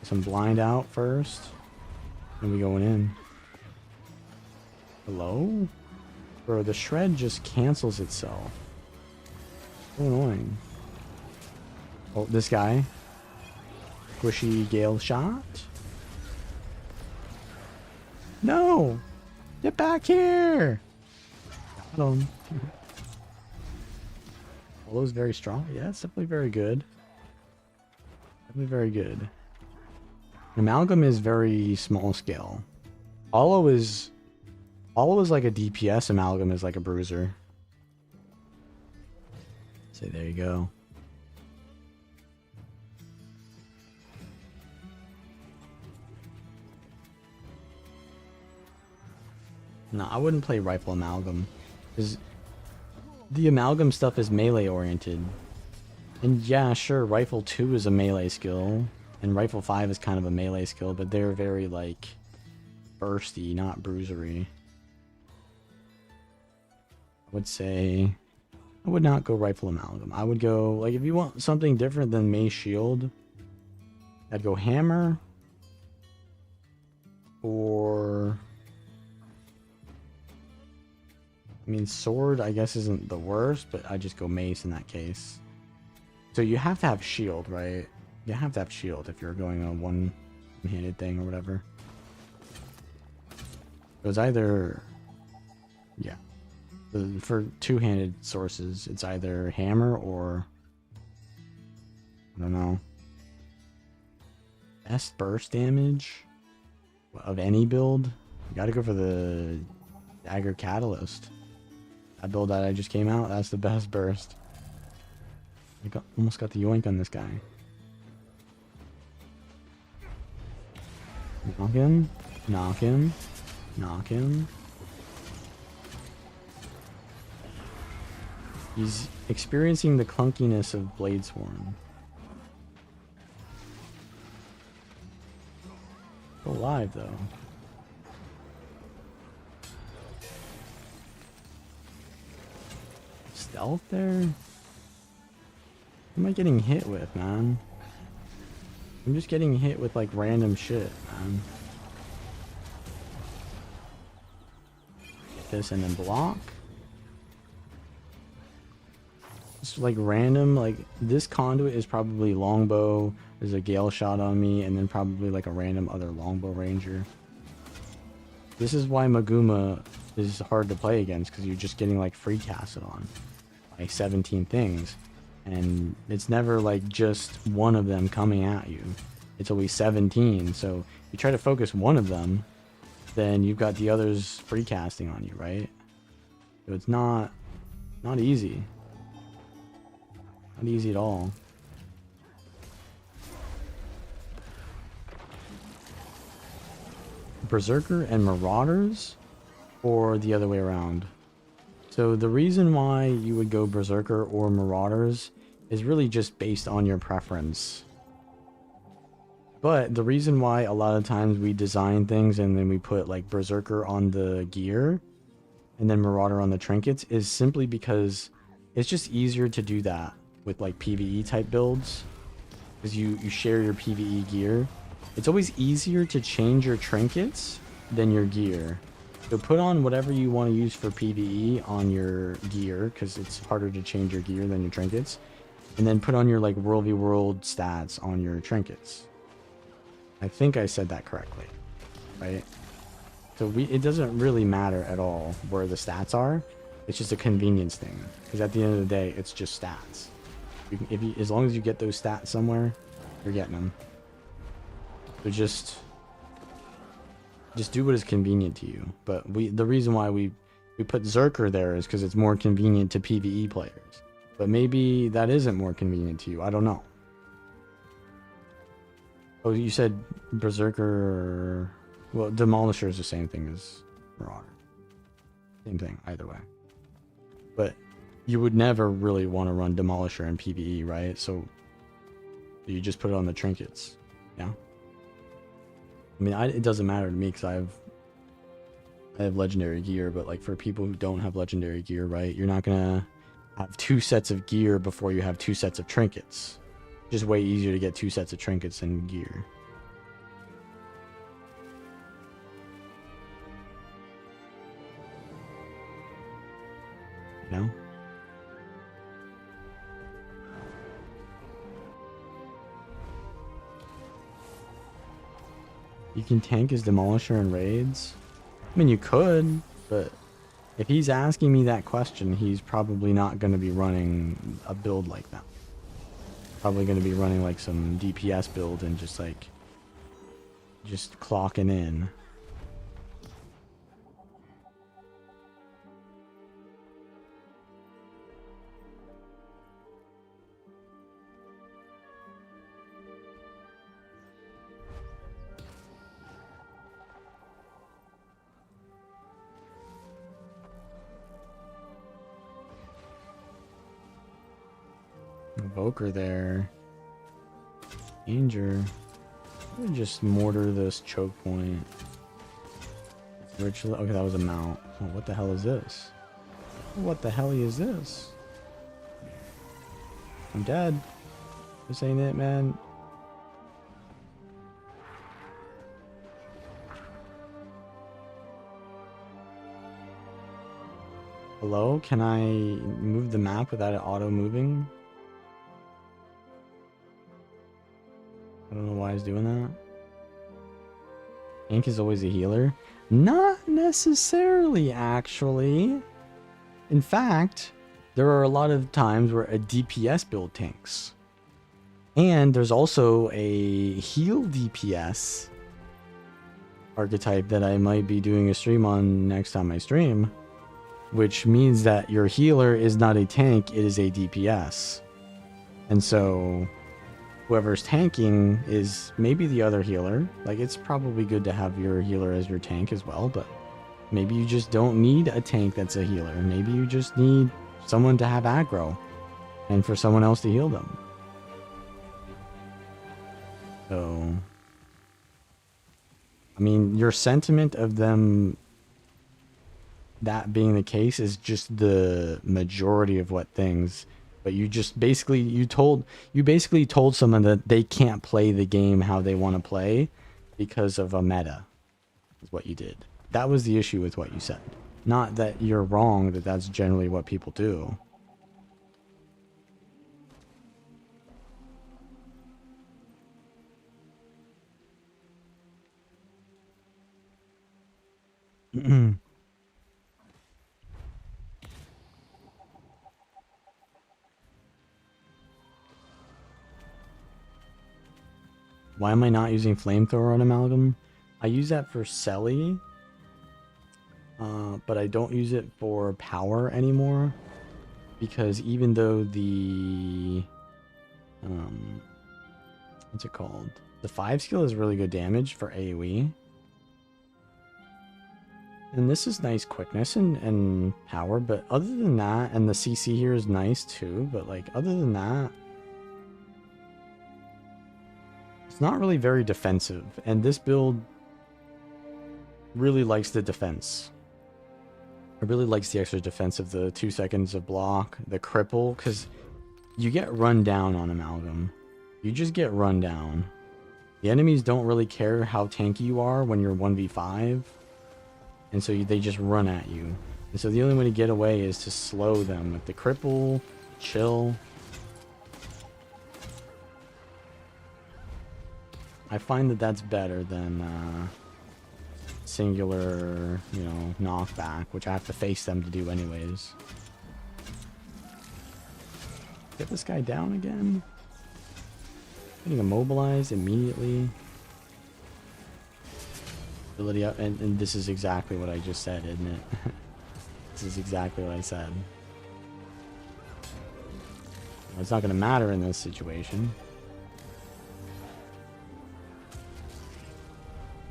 Some blind out first. And we going in. Hello? Bro, the shred just cancels itself. So annoying. Oh, this guy. Squishy Gale shot. No! Get back here! Got him. Holo's very strong. Yeah, it's definitely very good. Definitely very good. Amalgam is very small scale. Holo is like a DPS. Amalgam is like a bruiser. So there you go. No, I wouldn't play Rifle Amalgam. Because the Amalgam stuff is melee oriented. And yeah, sure, Rifle 2 is a melee skill. And Rifle 5 is kind of a melee skill, but they're very, like, bursty, not bruisery. I would say... I would not go Rifle Amalgam. I would go, like, if you want something different than Mace Shield, I'd go Hammer. Or... I mean, Sword, I guess, isn't the worst, but I just go Mace in that case. So you have to have Shield, right? You have to have Shield if you're going on one-handed thing or whatever. It was either... Yeah. For two-handed sources, it's either Hammer or... I don't know. Best burst damage of any build? You gotta go for the Dagger Catalyst. That build that I just came out, that's the best burst. I almost got the yoink on this guy. Knock him. Knock him. Knock him. He's experiencing the clunkiness of Bladesworn. Still alive though. Stealth there? What am I getting hit with, man? I'm just getting hit with like random shit, man. Get this and then block. Just like random, like this conduit is probably longbow. There's a gale shot on me, and then probably like a random other longbow ranger. This is why Maguma is hard to play against, because you're just getting like free casted on like 17 things, and it's never like just one of them coming at you. It's always 17. So if you try to focus one of them, then you've got the others free casting on you, right? So it's not easy. Not easy at all. Berserker and Marauders, or the other way around? So the reason why you would go Berserker or Marauders is really just based on your preference. But the reason why a lot of times we design things and then we put like Berserker on the gear and then Marauder on the trinkets is simply because it's just easier to do that with like PvE type builds, because you share your PvE gear. It's always easier to change your trinkets than your gear. So put on whatever you want to use for PvE on your gear, because it's harder to change your gear than your trinkets. And then put on your like World v World stats on your trinkets. I think I said that correctly, right? So it doesn't really matter at all where the stats are. It's just a convenience thing, because at the end of the day, it's just stats. As long as you get those stats somewhere, you're getting them. So just do what is convenient to you. But the reason why we we put Zerker there is because it's more convenient to PvE players. But maybe that isn't more convenient to you. I don't know. Oh, you said Berserker... Well, Demolisher is the same thing as Marauder. Same thing, either way. But you would never really want to run Demolisher in PvE, right? So you just put it on the trinkets. Yeah? I mean, it doesn't matter to me because I have legendary gear, but like for people who don't have legendary gear, right? You're not gonna have 2 sets of gear before you have 2 sets of trinkets. Just way easier to get 2 sets of trinkets than gear. You know? You can tank his Demolisher in raids? I mean, you could, but if he's asking me that question, he's probably not going to be running a build like that. Probably going to be running like some DPS build and just clocking in. Evoker there. Danger. I'm gonna just mortar this choke point. Ritual. Okay, that was a mount. Oh, what the hell is this? What the hell is this? I'm dead. This ain't it, man. Hello? Can I move the map without it auto moving? I don't know why he's doing that. Ink is always a healer. Not necessarily, actually. In fact, there are a lot of times where a DPS build tanks. And there's also a heal DPS archetype that I might be doing a stream on next time I stream. Which means that your healer is not a tank, it is a DPS. And so whoever's tanking is maybe the other healer. Like, it's probably good to have your healer as your tank as well, but maybe you just don't need a tank that's a healer. Maybe you just need someone to have aggro and for someone else to heal them. So, I mean, your sentiment of them that being the case is just the majority of what things... But you just basically you basically told someone that they can't play the game how they want to play because of a meta. Is what you did. That was the issue with what you said. Not that you're wrong, that that's generally what people do. Why am I not using flamethrower on Amalgam? I use that for Selly, but I don't use it for power anymore, because even though the what's it called? The 5 skill is really good damage for AoE. And this is nice quickness and power, but other than that, and the CC here is nice too, but like other than that, it's not really very defensive, and this build really likes the defense. It really likes the extra defense of the 2 seconds of block, the cripple, because you get run down on Amalgam. You just get run down. The enemies don't really care how tanky you are when you're 1v5, and so they just run at you. And so the only way to get away is to slow them with the cripple, chill. I find that that's better than singular, you know, knockback, which I have to face them to do anyways. Get this guy down again. Getting immobilized immediately. Ability up, and this is exactly what I just said, isn't it? This is exactly what I said. It's not going to matter in this situation.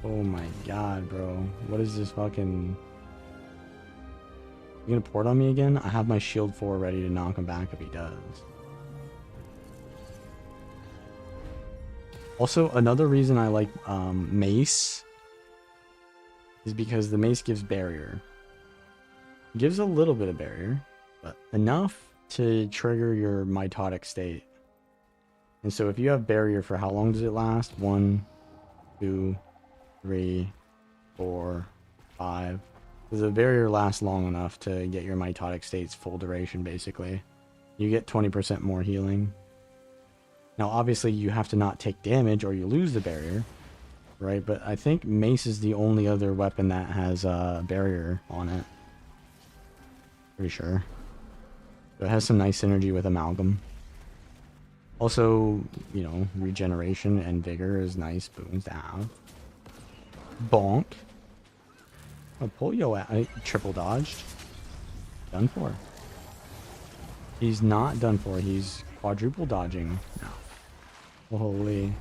Oh my god, bro. What is this fucking... You gonna port on me again? I have my shield 4 ready to knock him back if he does. Also, another reason I like mace is because the mace gives barrier. It gives a little bit of barrier, but enough to trigger your mitotic state. And so if you have barrier for how long does it last? 1, 2, 3, 4, 5. Does the barrier last long enough to get your mitotic states full duration, basically? You get 20% more healing. Now, obviously, you have to not take damage or you lose the barrier, right? But I think mace is the only other weapon that has a barrier on it. Pretty sure. So it has some nice synergy with Amalgam. Also, you know, regeneration and vigor is nice boons to have. Bonk. Oh, pull yo out. I triple dodged. Done for. He's not done for. He's quadruple dodging now. Holy.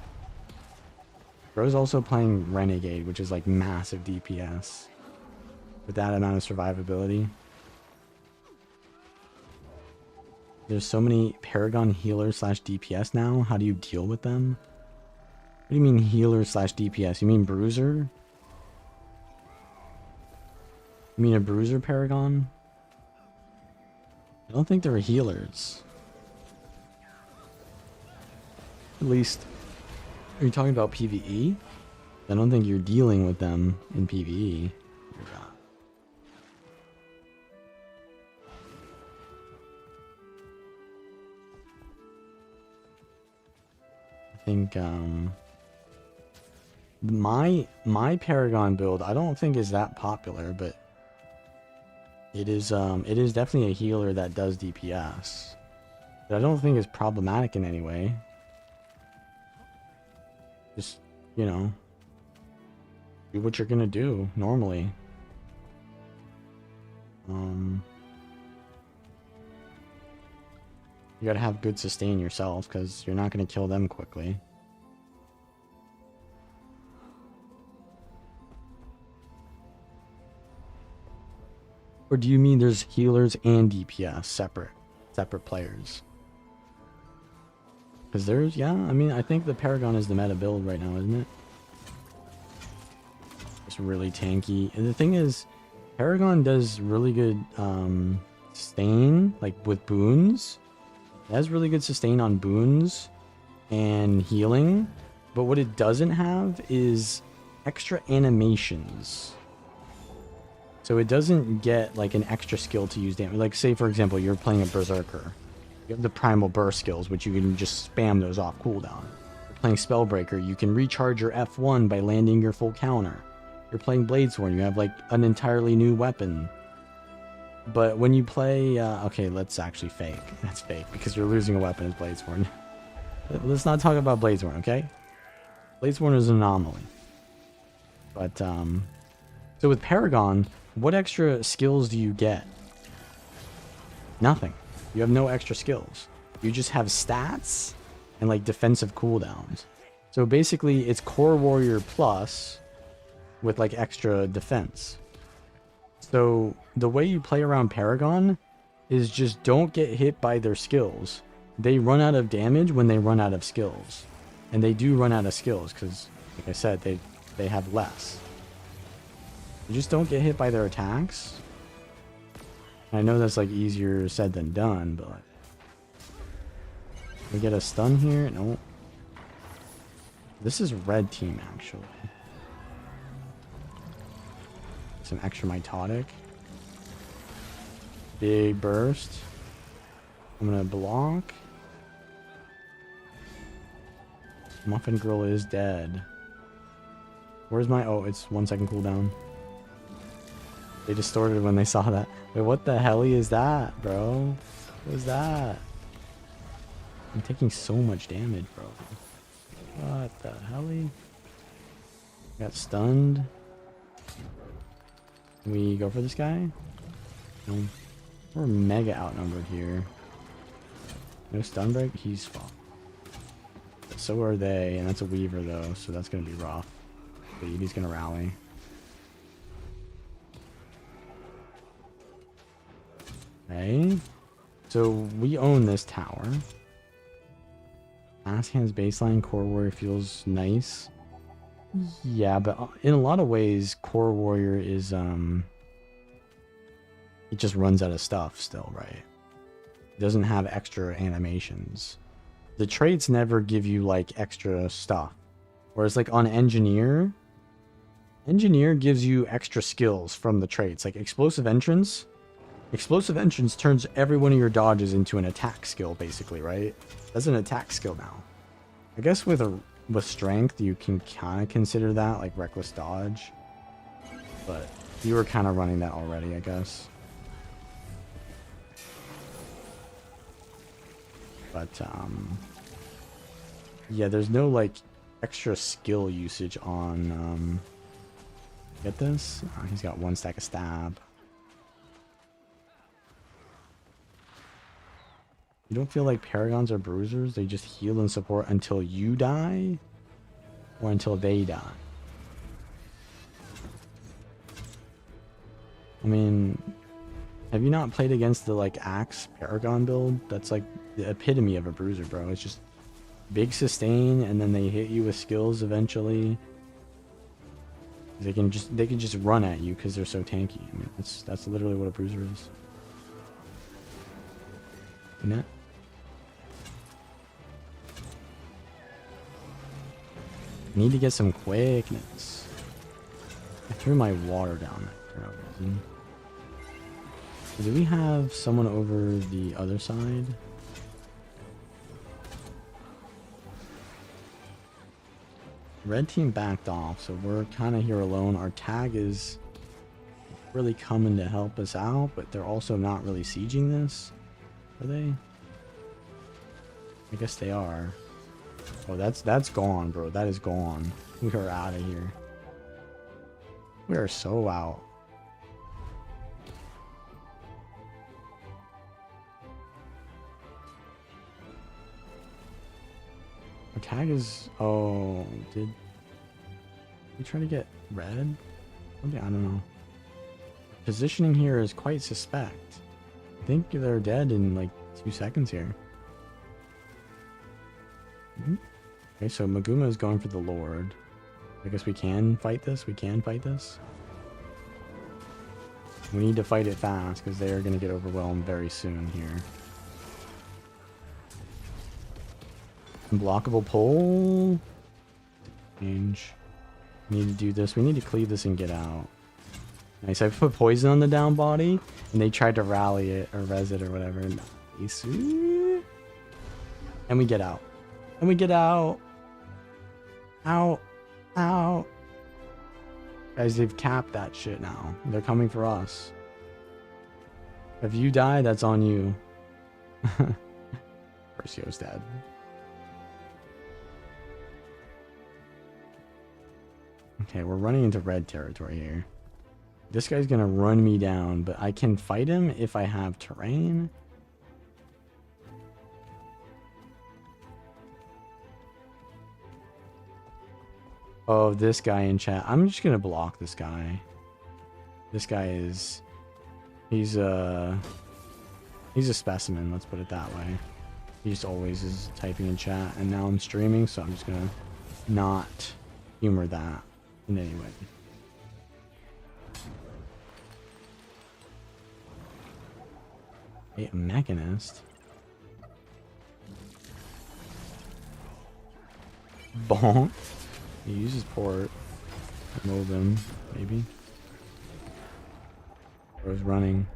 Bro's also playing Renegade, which is like massive DPS. With that amount of survivability. There's so many Paragon healers slash DPS now. How do you deal with them? What do you mean healer slash DPS? You mean bruiser? You mean a bruiser Paragon? I don't think they're healers. At least, are you talking about PvE? I don't think you're dealing with them in PvE. I think my Paragon build I don't think is that popular, but it is definitely a healer that does DPS. But I don't think it's problematic in any way. Just, you know, do what you're gonna do normally. You gotta have good sustain yourself, because you're not gonna kill them quickly. Or do you mean there's healers and DPS separate players? Because there's, yeah, I mean, I think the Paragon is the meta build right now, isn't it? It's really tanky. And the thing is, Paragon does really good sustain, like with boons. It has really good sustain on boons and healing. But what it doesn't have is extra animations. So it doesn't get like an extra skill to use damage. Like say for example, you're playing a Berserker. You have the Primal Burst skills, which you can just spam those off cooldown. You're playing Spellbreaker, you can recharge your F1 by landing your full counter. You're playing Bladesworn, you have like an entirely new weapon. But when you play, okay, let's actually fake. That's fake, because you're losing a weapon as Bladesworn. Let's not talk about Bladesworn, okay? Bladesworn is an anomaly. But, so with Paragon, what extra skills do you get? Nothing. You have no extra skills. You just have stats and like defensive cooldowns. So basically it's Core Warrior Plus with like extra defense. So the way you play around Paragon is just don't get hit by their skills. They run out of damage when they run out of skills. And they do run out of skills because, like I said, they have less. You just don't get hit by their attacks. I know that's like easier said than done, but we get a stun here. No, this is red team actually. Some extra mitotic. Big burst. I'm gonna block. Muffin Girl is dead. Where's my... Oh, it's 1 second cooldown. They distorted when they saw that. Wait, what the hell is that, bro? What is that? I'm taking so much damage, bro. What the hell? Got stunned. Can we go for this guy? No. We're mega outnumbered here. No stun break? He's fucked. So are they, and that's a Weaver though, so that's gonna be rough. But he's gonna rally. Okay. So we own this tower. Last Hand's baseline Core Warrior feels nice. Yeah, but in a lot of ways, Core Warrior is it just runs out of stuff still, right? It doesn't have extra animations. The traits never give you like extra stuff. Whereas like on Engineer gives you extra skills from the traits, like Explosive Entrance. Explosive Entrance turns every one of your dodges into an attack skill, basically, right? That's an attack skill now. I guess with Strength, you can kind of consider that like Reckless Dodge. But you were kind of running that already, I guess. But, yeah, there's no, like, extra skill usage on, get this? Oh, he's got 1 stack of stab. You don't feel like Paragons or Bruisers? They just heal and support until you die? Or until they die? I mean, have you not played against the, like, Axe Paragon build? That's, like, the epitome of a Bruiser, bro. It's just big sustain, and then they hit you with skills eventually. They can just run at you because they're so tanky. I mean, that's literally what a Bruiser is. Isn't it? I need to get some quickness. I threw my water down there for no reason. Do we have someone over the other side? Red team backed off, so we're kind of here alone. Our tag is really coming to help us out, but they're also not really sieging this. Are they? I guess they are. Oh, that's gone, bro. That is gone. We are out of here. We are so out. Our tag is... Oh, did we try to get red? Okay, I don't know. Positioning here is quite suspect. I think they're dead in like 2 seconds here. Okay, so Maguma is going for the Lord. I guess we can fight this. We can fight this. We need to fight it fast because they are going to get overwhelmed very soon here. Unblockable pull. Change. We need to do this. We need to cleave this and get out. Nice. I put poison on the down body and they tried to rally it or res it or whatever. Nice. And we get out. And we get out. Out. Out. Guys, they've capped that shit now. They're coming for us. If you die, that's on you. Perseo's dead. Okay, we're running into red territory here. This guy's gonna run me down, but I can fight him if I have terrain. Oh, this guy in chat. I'm just gonna block this guy. This guy is... He's a specimen, let's put it that way. He just always is typing in chat, and now I'm streaming, so I'm just gonna not humor that in any way. A mechanist? Bonk. He uses port. Mold him, maybe. Bro's running.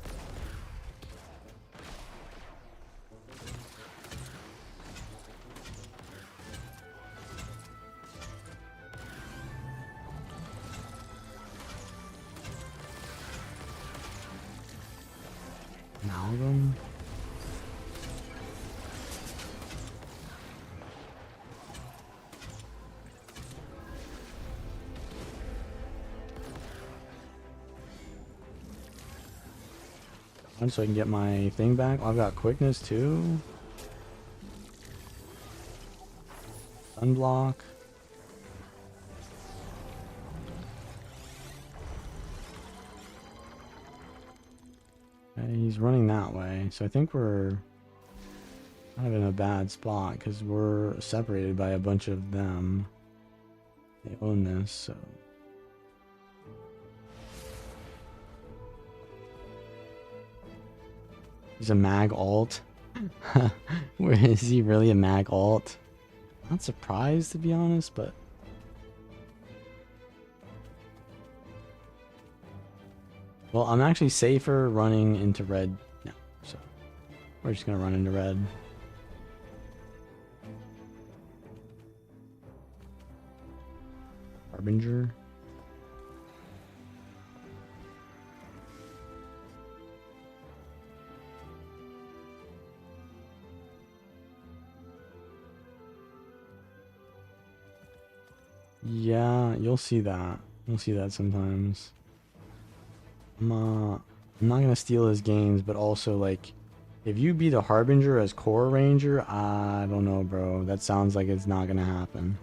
Amalgam. So I can get my thing back. Oh, I've got quickness too. Unblock. Okay, he's running that way. So I think we're kind of in a bad spot because we're separated by a bunch of them. They own this, so. He's a mag alt. Where is he really a mag alt? Not surprised to be honest, but well, I'm actually safer running into red now, so we're just gonna run into red. Harbinger. Yeah, you'll see that. You'll see that sometimes. I'm not gonna steal his games, but also like, if you beat a Harbinger as core ranger, I don't know, bro. That sounds like it's not gonna happen.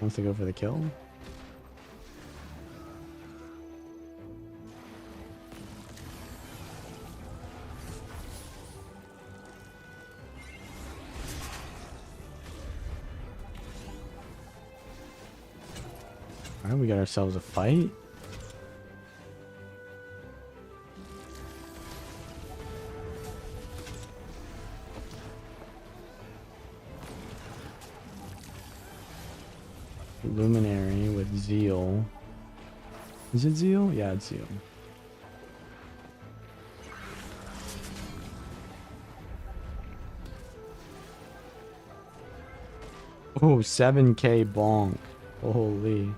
Wants to go for the kill. Alright, we got ourselves a fight. Luminary with Zeal. Is it Zeal? Yeah, it's Zeal. Oh, 7k bonk. Holy.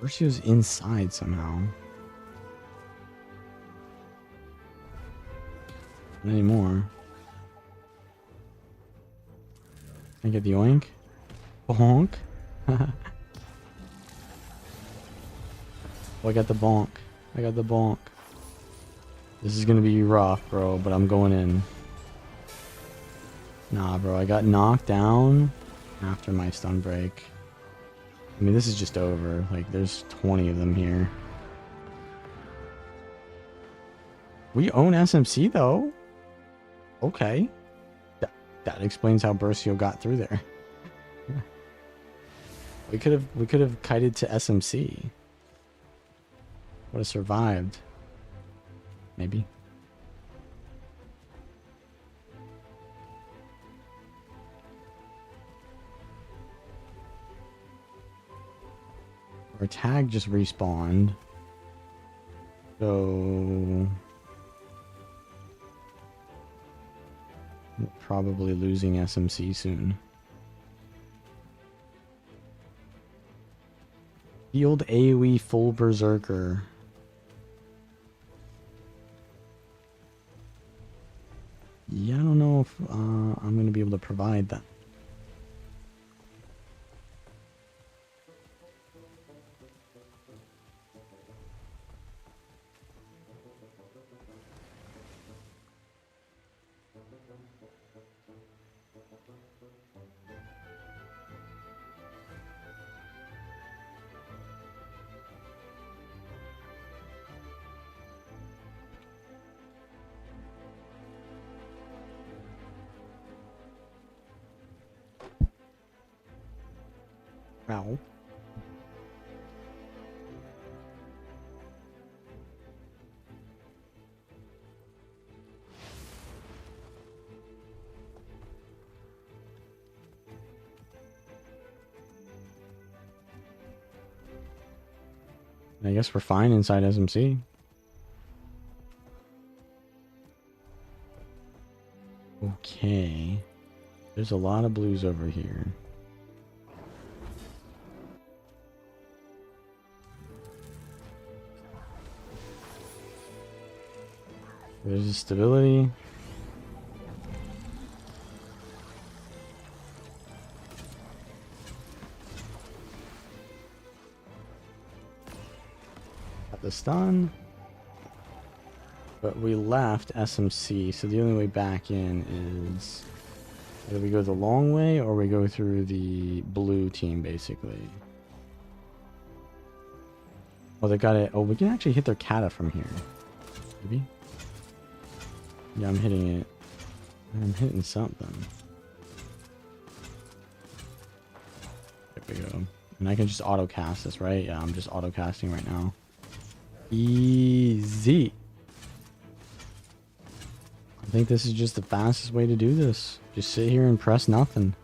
Versio's inside somehow. Not anymore. Can I get the oink? Bonk? Oh, I got the bonk. I got the bonk. This is gonna be rough, bro, but I'm going in. Nah, bro, I got knocked down after my stun break. I mean, this is just over. Like, there's 20 of them here. We own SMC, though. Okay. That explains how Versio got through there. We could have kited to SMC. Would have survived. Maybe. Our tag just respawned. So we're probably losing SMC soon. Field AoE full berserker. Yeah, I don't know if I'm going to be able to provide that. Ow. I guess we're fine inside SMC. Okay. There's a lot of blues over here. There's the stability. Got the stun. But we left SMC, so the only way back in is either we go the long way or we go through the blue team, basically. Oh, they got it. Oh, we can actually hit their kata from here. Maybe? Yeah, I'm hitting it. I'm hitting something. There we go. And I can just auto cast this, right? Yeah, I'm just auto casting right now. Easy. I think this is just the fastest way to do this. Just sit here and press nothing.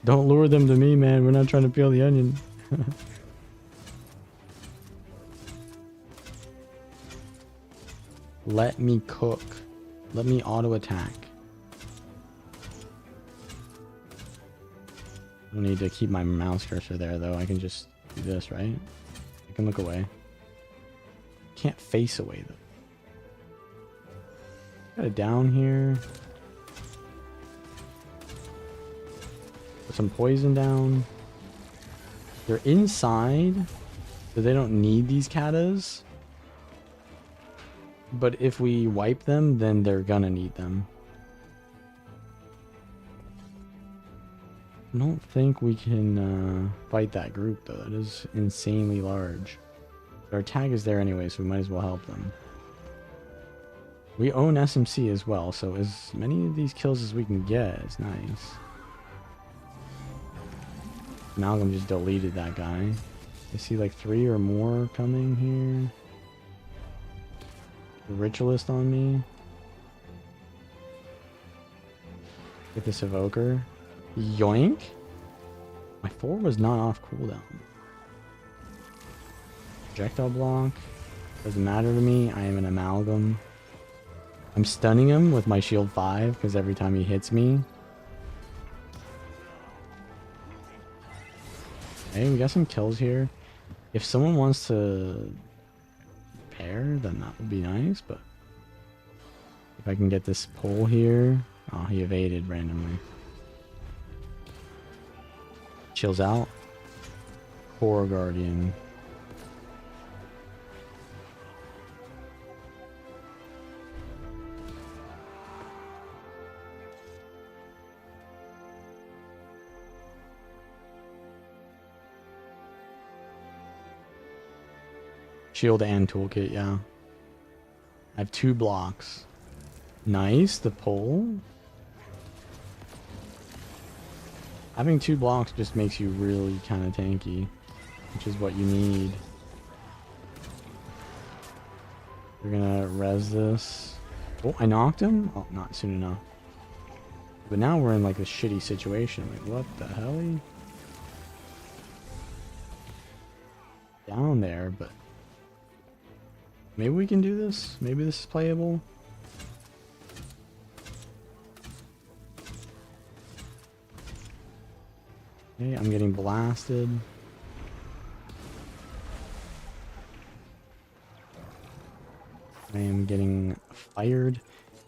Don't lure them to me, man. We're not trying to peel the onion. Let me cook. Let me auto attack. I don't need to keep my mouse cursor there, though. I can just do this, right? I can look away. Can't face away, though. Got it down here. Put some poison down. They're inside, so they don't need these katas. But if we wipe them, then they're gonna need them. I don't think we can fight that group, though. That is insanely large. Our tag is there anyway, so we might as well help them. We own SMC as well, so as many of these kills as we can get is nice. Amalgam just deleted that guy. I see like 3 or more coming here. Ritualist on me. Get this evoker. Yoink! My 4 was not off cooldown. Projectile block. Doesn't matter to me. I am an amalgam. I'm stunning him with my shield 5 because every time he hits me. Hey, we got some kills here. If someone wants to pair, then that would be nice, but if I can get this pull here. Oh, he evaded randomly. Chills out. Core Guardian. Shield and toolkit, yeah. I have 2 blocks. Nice, the pull. Having 2 blocks just makes you really kind of tanky, which is what you need. We're gonna res this. Oh, I knocked him? Oh, not soon enough. But now we're in like a shitty situation. Like, what the hell? Down there, but maybe we can do this. Maybe this is playable. Okay, I'm getting blasted. I am getting fired.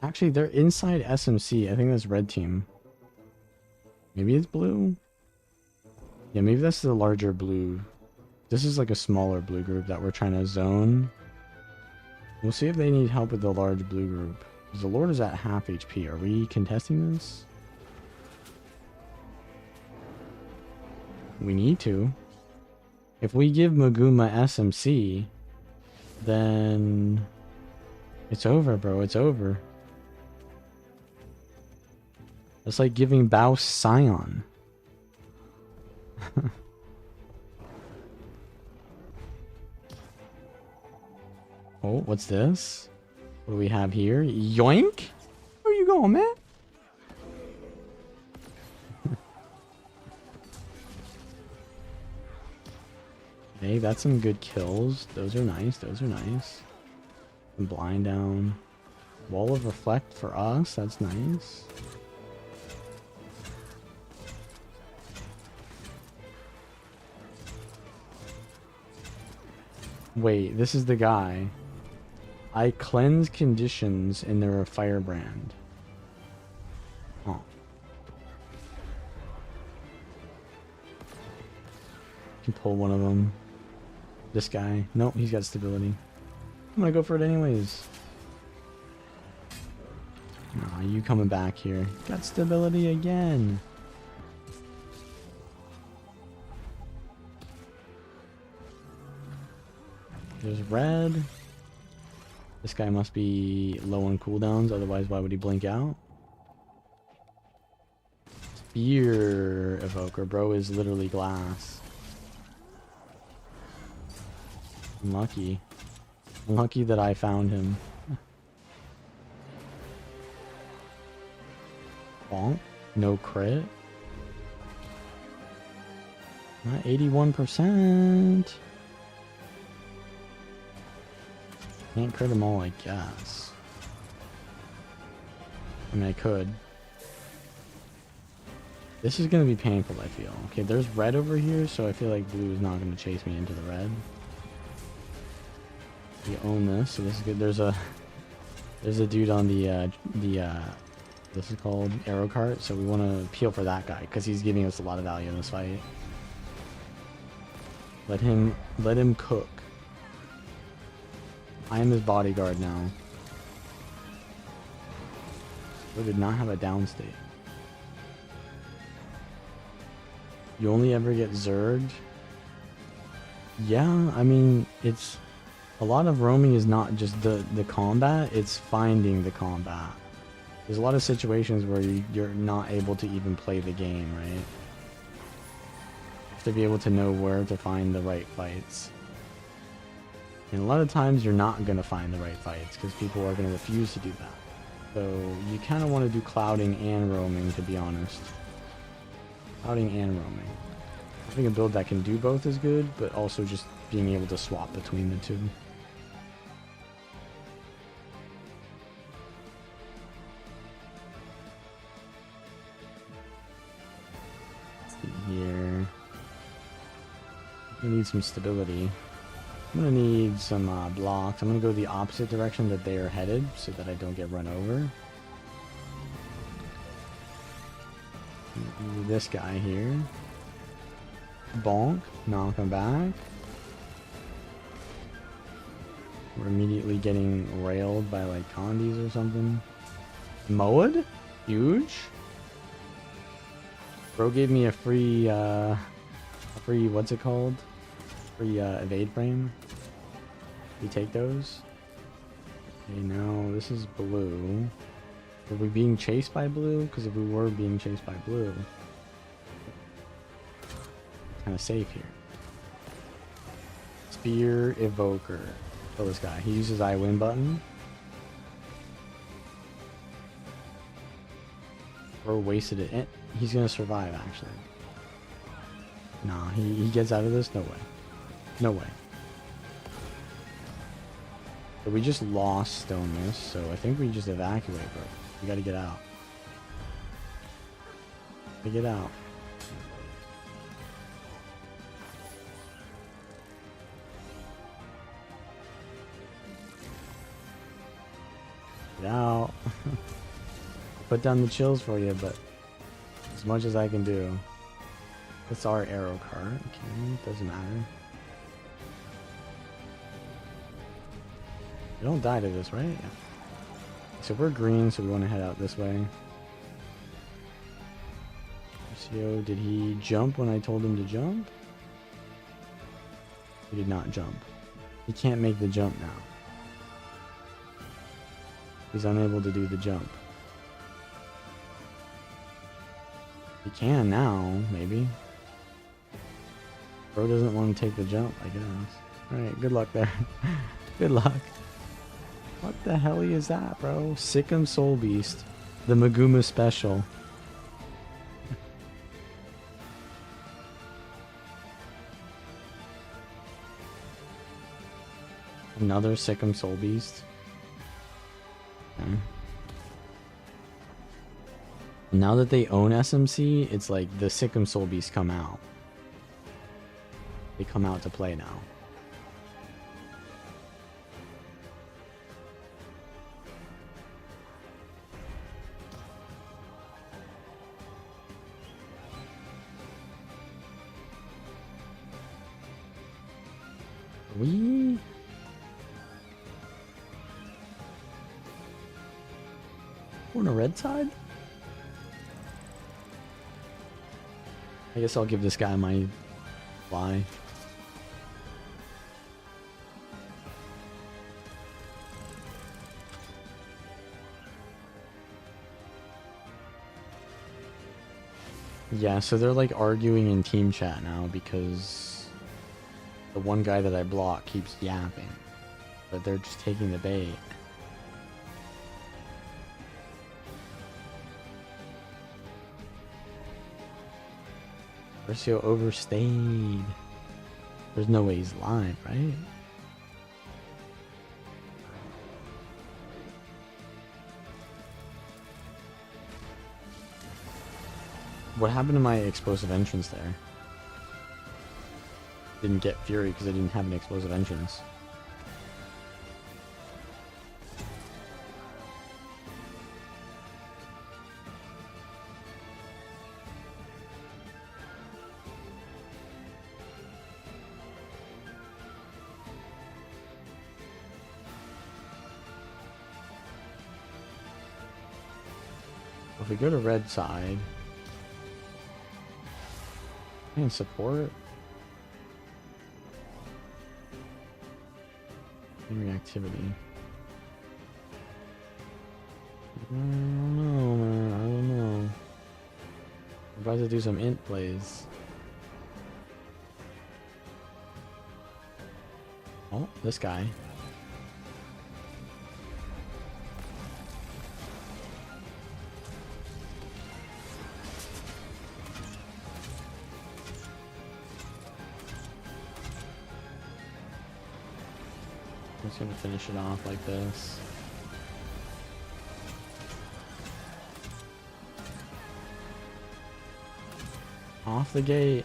Actually, they're inside SMC. I think that's red team. Maybe it's blue? Yeah, maybe that's the larger blue. This is like a smaller blue group that we're trying to zone. We'll see if they need help with the large blue group. Because the Lord is at half HP. Are we contesting this? We need to. If we give Maguma SMC, then it's over, bro. It's over. It's like giving Bao Scion. Oh, what's this? What do we have here? Yoink! Where you going, man? Hey, that's some good kills. Those are nice. Those are nice. Some blind down. Wall of reflect for us. That's nice. Wait, this is the guy. I cleanse conditions and they're a firebrand. Oh. Can pull one of them. This guy. Nope, he's got stability. I'm gonna go for it anyways. Nah, you coming back here. Got stability again. There's red. This guy must be low on cooldowns, otherwise why would he blink out? Spear evoker, bro, is literally glass. Unlucky. Lucky that I found him. Bonk. No crit. Not 81%. Can't crit them all, I guess. I mean, I could. This is gonna be painful, I feel. Okay, there's red over here, so I feel like blue is not gonna chase me into the red. We own this, so this is good. There's a dude on the this is called arrow cart, so we want to peel for that guy because he's giving us a lot of value in this fight. Let him cook. I am his bodyguard now. We did not have a down state. You only ever get zerged. Yeah, I mean, it's a lot of roaming is not just the combat, it's finding the combat. There's a lot of situations where you're not able to even play the game, right? You have to be able to know where to find the right fights. And a lot of times you're not going to find the right fights because people are going to refuse to do that. So you kind of want to do clouding and roaming, to be honest. Clouding and roaming. I think a build that can do both is good, but also just being able to swap between the two. Here. I need some stability. I'm gonna need some blocks. I'm gonna go the opposite direction that they are headed so that I don't get run over. This guy here. Bonk. Knock him back. We're immediately getting railed by like condies or something. Moed? Huge. Bro gave me a free, what's it called? Free, evade frame. We take those. Okay, now this is blue. Are we being chased by blue? Because if we were being chased by blue, kind of safe here. Spear evoker. Oh, this guy. He uses I win button. Bro wasted it. And he's gonna survive, actually. Nah, he gets out of this? No way. No way. But we just lost stone this, so I think we just evacuate, bro. We gotta get out. Get out. Get out. Put down the chills for you, but as much as I can do. It's our arrow cart. Okay, doesn't matter. You don't die to this, right? Yeah. So we're green, so we want to head out this way. RCO, did he jump when I told him to jump? He did not jump. He can't make the jump now. He's unable to do the jump. He can now, maybe. Bro doesn't want to take the jump, I guess. Alright, good luck there. Good luck. What the hell is that, bro? Sikkim Soul Beast. The Maguma special. Another Sikkim Soul Beast. Okay. Now that they own SMC, it's like the Sikkim Soul Beasts come out. They come out to play now. We're on a red side? I guess I'll give this guy my fly. Yeah, so they're like arguing in team chat now because the one guy that I block keeps yapping. But they're just taking the bait. Versio overstayed. There's no way he's live, right? What happened to my explosive entrance there? Didn't get Fury because I didn't have an explosive entrance. If we go to red side and support and reactivity. I don't know, man. I don't know. I'm about to do some int plays. Oh, this guy. I'm just gonna finish it off like this. Off the gate.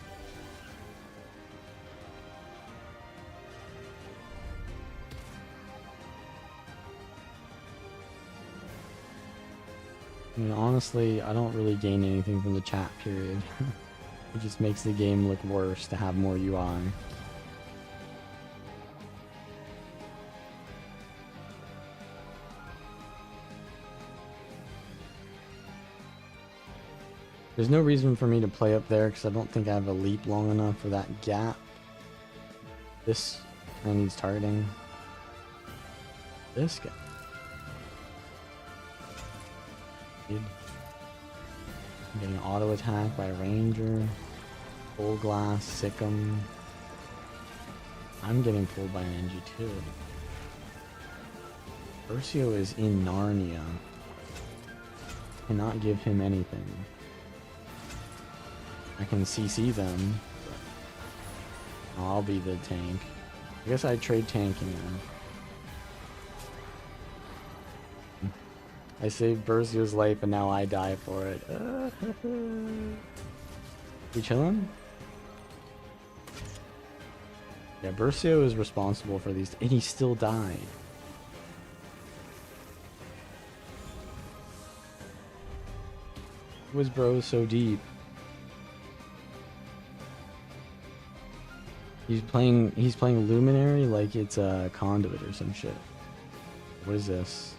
I mean, honestly, I don't really gain anything from the chat period. It just makes the game look worse to have more UI. There's no reason for me to play up there because I don't think I have a leap long enough for that gap. This guy needs targeting. This guy. Dude. I'm getting auto attack by a ranger. Full glass, Sikkim. I'm getting pulled by an NG2. Versio is in Narnia. Cannot give him anything. I can CC them. I'll be the tank. I guess I'd trade tanking now. I saved Bersio's life and now I die for it. We chillin'? Yeah, Bersio is responsible for these, and he still died. Was bro so deep? He's playing Luminary like it's a conduit or some shit. What is this?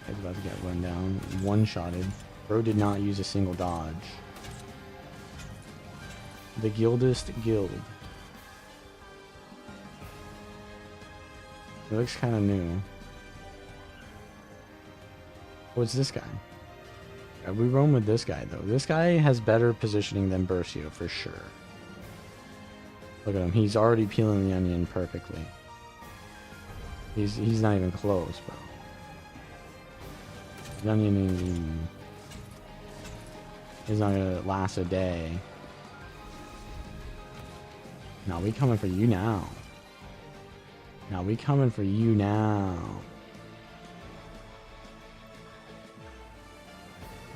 Guy's about to get run down. One-shotted. Bro did not use a single dodge. The Guildest Guild. It looks kind of new. What's this guy? We roam with this guy though. This guy has better positioning than Bersio for sure. Look at him. He's already peeling the onion perfectly. He's not even close, bro. The onion is not gonna last a day. No, we coming for you now. Now we coming for you now.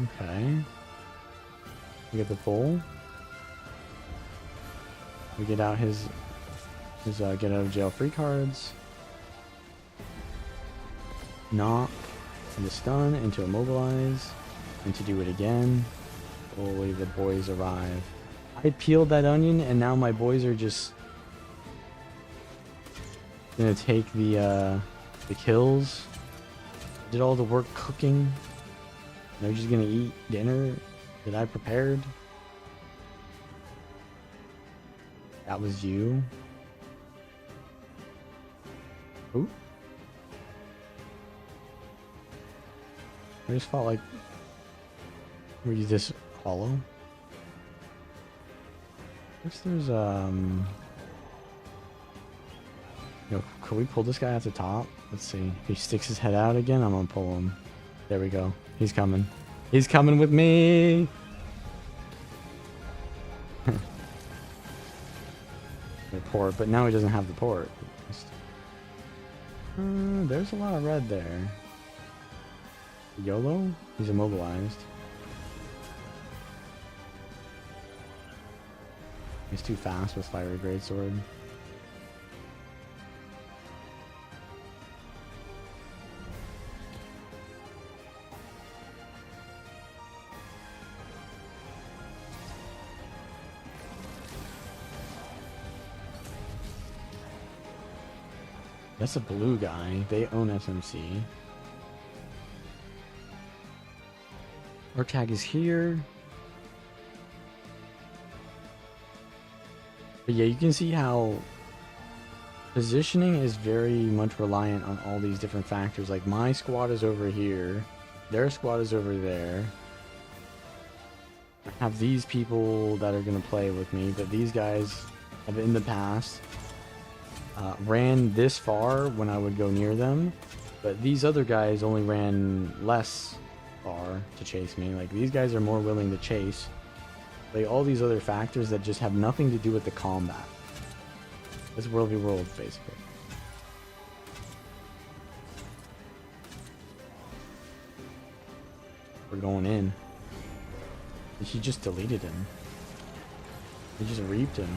Okay. We get the bull. We get out his get out of jail free cards. Knock into stun, into immobilize, and to do it again. Slowly the boys arrive. I peeled that onion and now my boys are just gonna take the kills. Did all the work cooking. They're just gonna eat dinner that I prepared. That was you. Ooh. I just felt like were you this hollow? If there's Yo, can we pull this guy at the top? Let's see. If he sticks his head out again, I'm gonna pull him. There we go. He's coming. He's coming with me! The port, but now he doesn't have the port. There's a lot of red there. YOLO? He's immobilized. He's too fast with Fiery Greatsword. That's a blue guy. They own SMC. Our tag is here. But yeah, you can see how positioning is very much reliant on all these different factors. Like my squad is over here. Their squad is over there. I have these people that are going to play with me, but these guys have in the past ran this far when I would go near them, but these other guys only ran less far to chase me. Like these guys are more willing to chase. Like all these other factors that just have nothing to do with the combat. It's World v World basically. We're going in. He just deleted him. He just reaped him.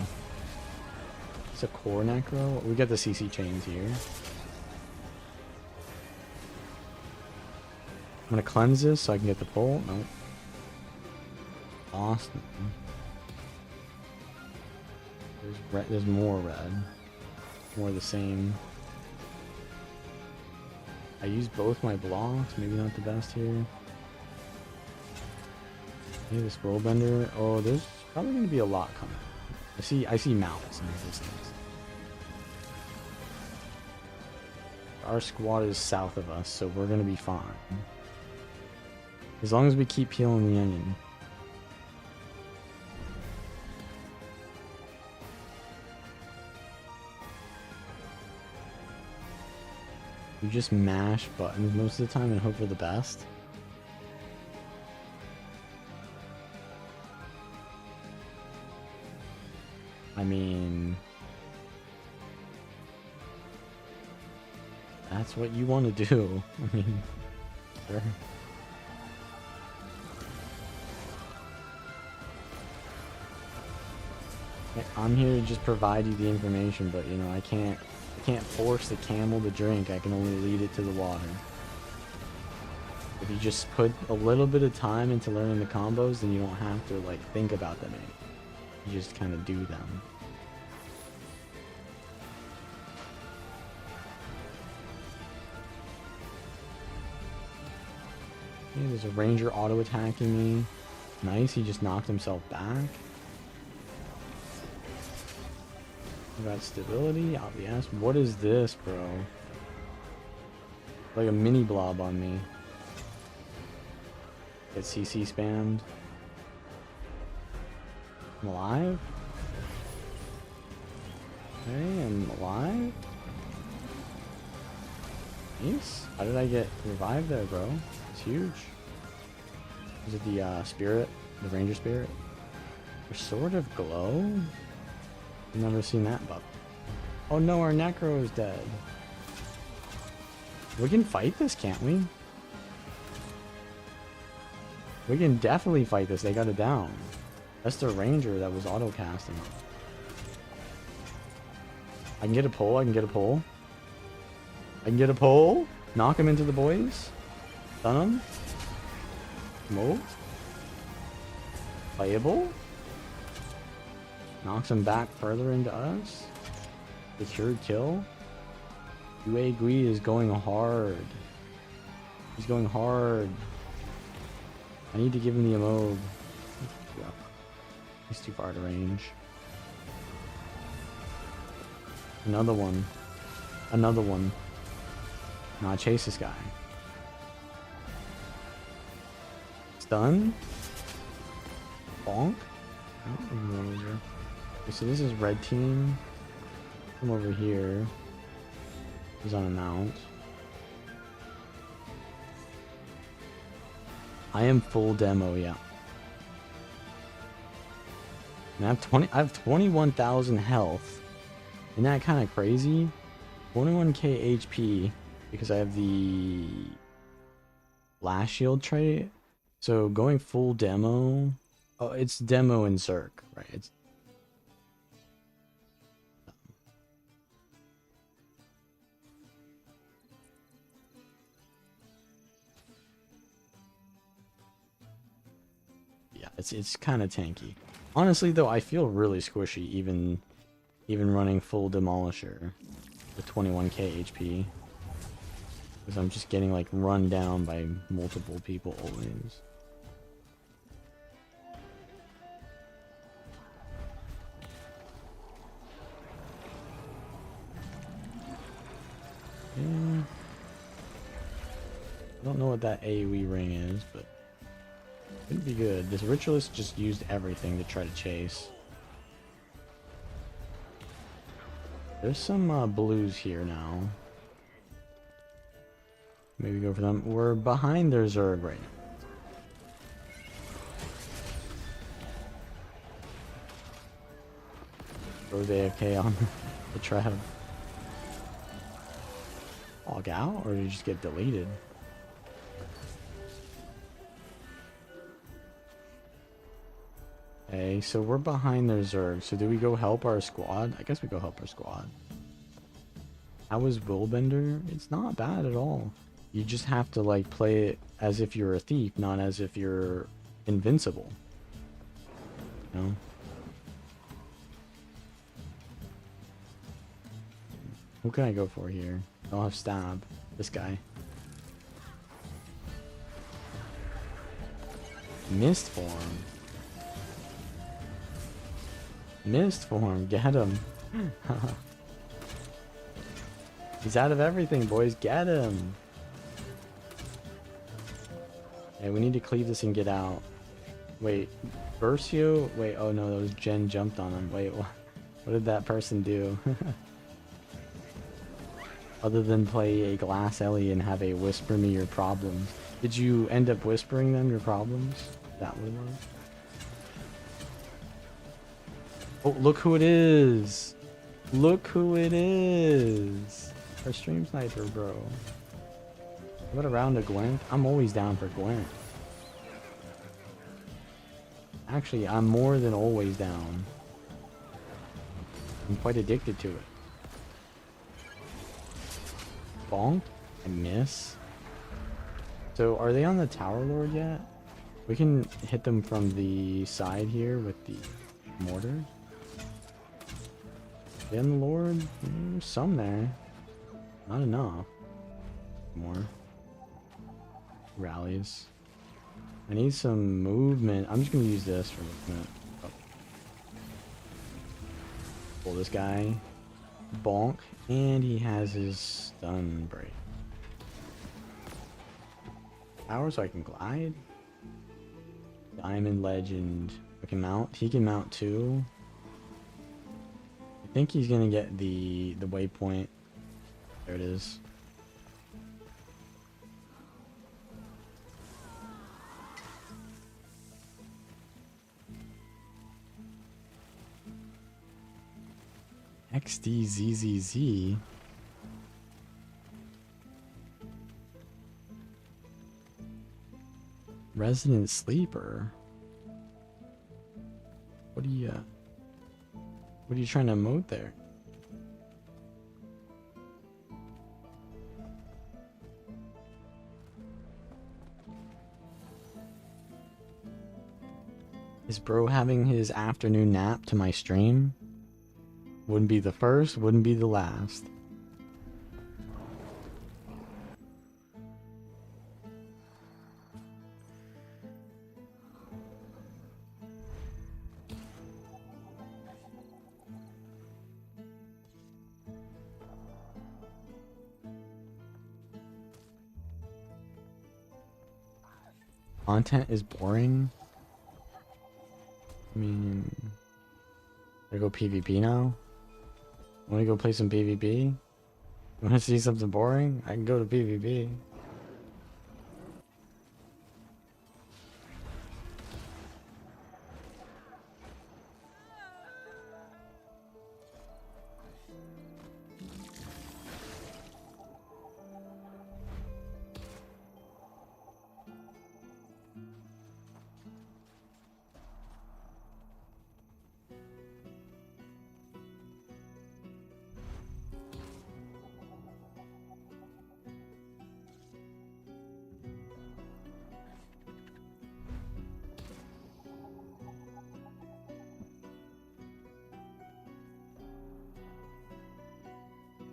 It's a core necro. We got the CC chains here. I'm gonna cleanse this so I can get the pull. Nope. Awesome. There's red. There's more red. More of the same. I used both my blocks. Maybe not the best here. Maybe this roll bender. Oh, there's probably gonna be a lot coming. I see mouths in existence. Our squad is south of us, so we're gonna be fine. As long as we keep peeling the onion. You just mash buttons most of the time and hope for the best. I mean, that's what you want to do. I mean, sure. I'm here to just provide you the information, but you know, I can't force the camel to drink. I can only lead it to the water. If you just put a little bit of time into learning the combos, then you don't have to like think about them anymore. You just kind of do them. Okay, there's a ranger auto attacking me. Nice, he just knocked himself back. Got stability, obvious. What is this, bro? Like a mini blob on me. Get CC spammed. I'm alive? Okay, I'm alive. Nice. How did I get revived there, bro? It's huge. Is it the spirit? The ranger spirit? Restorative glow? I've never seen that buff. Oh no, our Necro is dead. We can fight this, can't we? We can definitely fight this. They got it down. That's the Ranger that was auto-casting. I can get a pull. I can get a pull. I can get a pull. Knock him into the boys. Stun him. Move. Playable. Knocks him back further into us. Secured kill. WvW is going hard. He's going hard. I need to give him the Amalgam. He's too far to range. Another one. Another one. Nah, chase this guy. Stun. Bonk. Oh, okay, so this is red team. Come over here. He's on a mount. I am full demo, yeah. And I have 21,000 health. Isn't that kind of crazy? 21k HP because I have the blast shield trait. So going full demo. Oh, it's demo and Zerg, right? It's it's kind of tanky. Honestly, though, I feel really squishy even running full Demolisher with 21k HP. Because I'm just getting, like, run down by multiple people always. Yeah. I don't know what that AoE ring is, but it'd be good. This Ritualist just used everything to try to chase. There's some blues here now. Maybe go for them. We're behind their Zerg right now. Throw the AFK on the trap. Log out, or did you just get deleted? Okay, so we're behind their Zerg. So do we go help our squad? I guess we go help our squad. How was Willbender? It's not bad at all. You just have to like play it as if you're a thief, not as if you're invincible. You know? Who can I go for here? I'll have stab. This guy. Mist form. Mist form, get him. He's out of everything, boys. Get him. Hey, we need to cleave this and get out. Wait, Versio? Wait, oh no, that was Jen jumped on him. Wait, what did that person do? Other than play a Glass Ellie and have a whisper me your problems. Did you end up whispering them your problems? Is that what it was? Oh, look who it is! Look who it is! Our stream sniper, bro. What a round of Gwent? I'm always down for Gwent. Actually, I'm more than always down. I'm quite addicted to it. Bonk? I miss. So, are they on the Tower Lord yet? We can hit them from the side here with the mortar. Then the Lord? Some there. Not enough. More. Rallies. I need some movement. I'm just gonna use this for movement. Oh. Pull this guy. Bonk. And he has his stun break. Power so I can glide. Diamond Legend. I can mount. He can mount too. I think he's gonna get the waypoint. There it is. XDZZZ. Resident Sleeper. What are you trying to emote there? Is bro having his afternoon nap to my stream? Wouldn't be the first, wouldn't be the last. Content is boring. I mean, I go PvP now. Want to go play some PvP? Want to see something boring? I can go to PvP.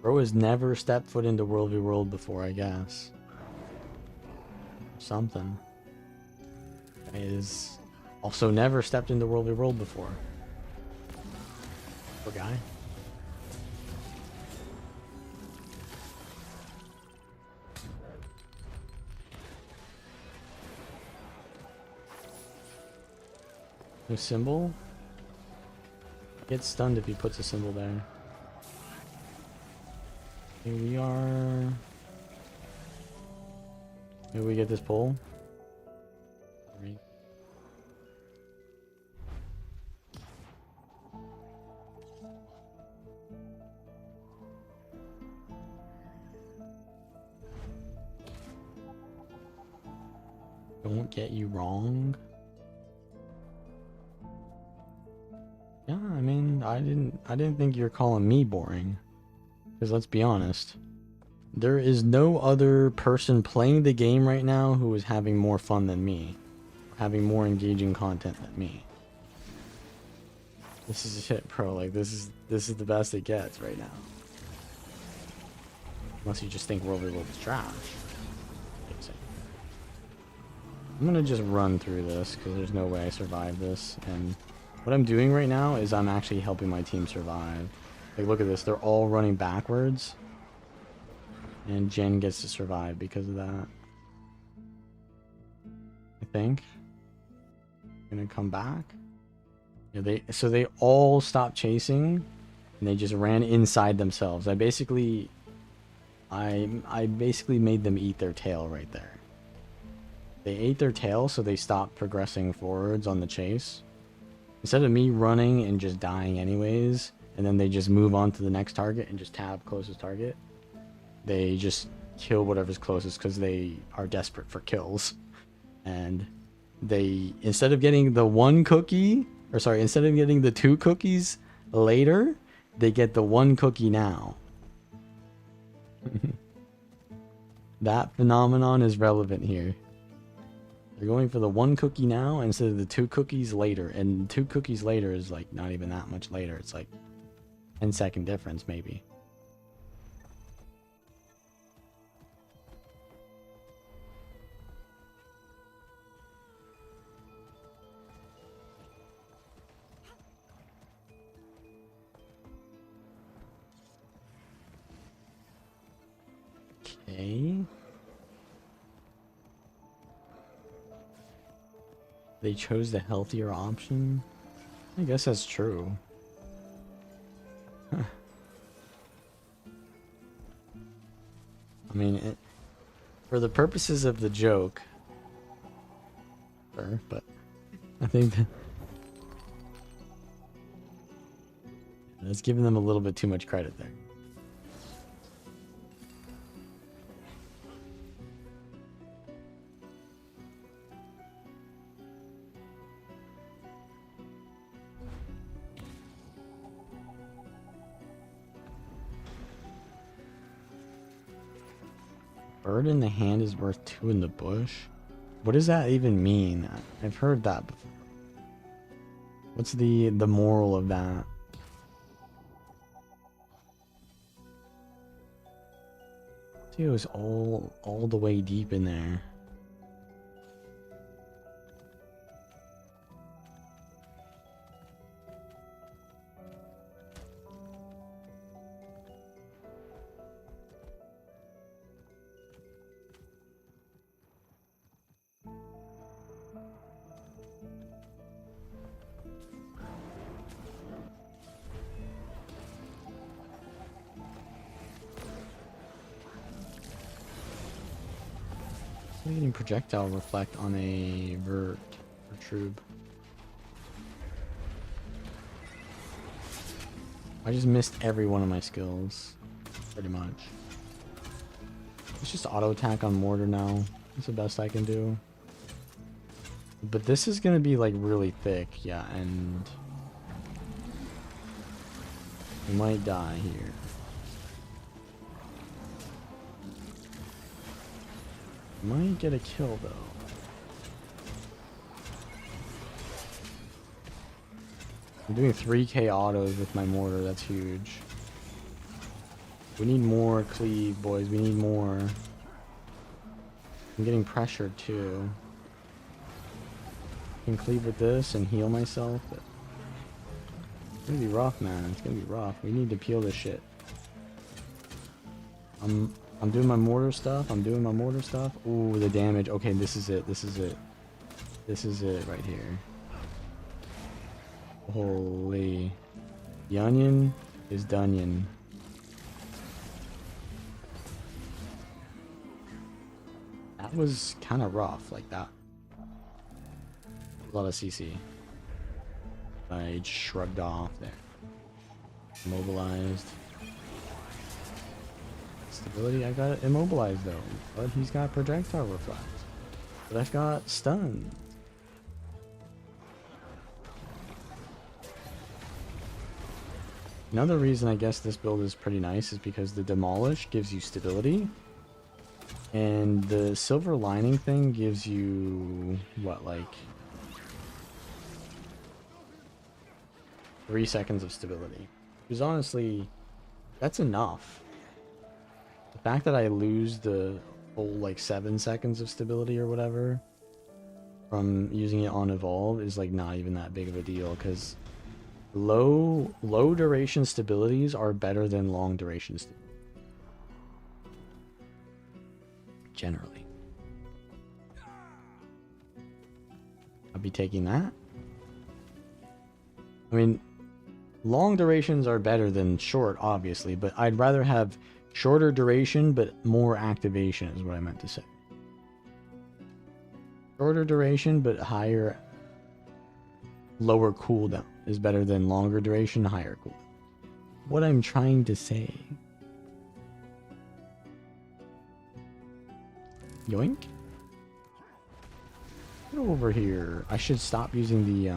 Bro has never stepped foot into WvW World before, I guess. Something. Guy is also never stepped into WvW World before. Poor guy. No symbol? Gets stunned if he puts a symbol there. Here we are. Maybe we get this pull. Don't get you wrong. Yeah, I mean, I didn't think you were calling me boring. Because let's be honest, there is no other person playing the game right now who is having more fun than me, having more engaging content than me. This is shit, bro. Like this is the best it gets right now. Unless you just think WvW World is trash. I'm gonna just run through this because there's no way I survive this. And what I'm doing right now is I'm actually helping my team survive. Like, look at this. They're all running backwards. And Jen gets to survive because of that. I think. Gonna come back. Yeah, so they all stopped chasing. And they just ran inside themselves. I basically made them eat their tail right there. They ate their tail, so they stopped progressing forwards on the chase. Instead of me running and just dying anyways, and then they just move on to the next target and just tab closest target, they just kill whatever's closest because they are desperate for kills. And they, instead of getting the one cookie, or sorry, instead of getting the 2 cookies later, they get the 1 cookie now. That phenomenon is relevant here. They're going for the 1 cookie now instead of the 2 cookies later. And 2 cookies later is like not even that much later. It's like 10-second difference maybe. Okay. They chose the healthier option. I guess that's true. Huh. I mean, for the purposes of the joke, sure, but I think that That's giving them a little bit too much credit there. Bird in the hand is worth 2 in the bush? What does that even mean? I've heard that before. What's the moral of that? See, it was all the way deep in there. Getting projectile reflect on a vertube. I just missed every one of my skills, pretty much. It's just auto attack on mortar now. That's the best I can do. But this is gonna be like really thick, yeah, and we might die here. Might get a kill though. I'm doing 3k autos with my mortar, that's huge. We need more cleave, boys, we need more. I'm getting pressured too. I can cleave with this and heal myself, but it's gonna be rough, man. It's gonna be rough. We need to peel this shit. I'm doing my mortar stuff. Ooh, the damage. Okay, this is it. This is it right here. Holy. The onion is dunion. That was kind of rough, like that. A lot of CC. I shrugged off there. Immobilized. Stability, I got immobilized though, but he's got projectile reflect. But I've got stun. Another reason I guess this build is pretty nice is because the demolish gives you stability, and the silver lining thing gives you what, like 3 seconds of stability. Because honestly, that's enough. The fact that I lose the whole like 7 seconds of stability or whatever from using it on evolve is like not even that big of a deal, because low duration stabilities are better than long duration generally. I'll be taking that. I mean, long durations are better than short, obviously, but I'd rather have shorter duration, but more activation is what I meant to say. Shorter duration, but lower cooldown is better than longer duration, higher cooldown. What I'm trying to say. Yoink. Get over here. I should stop using the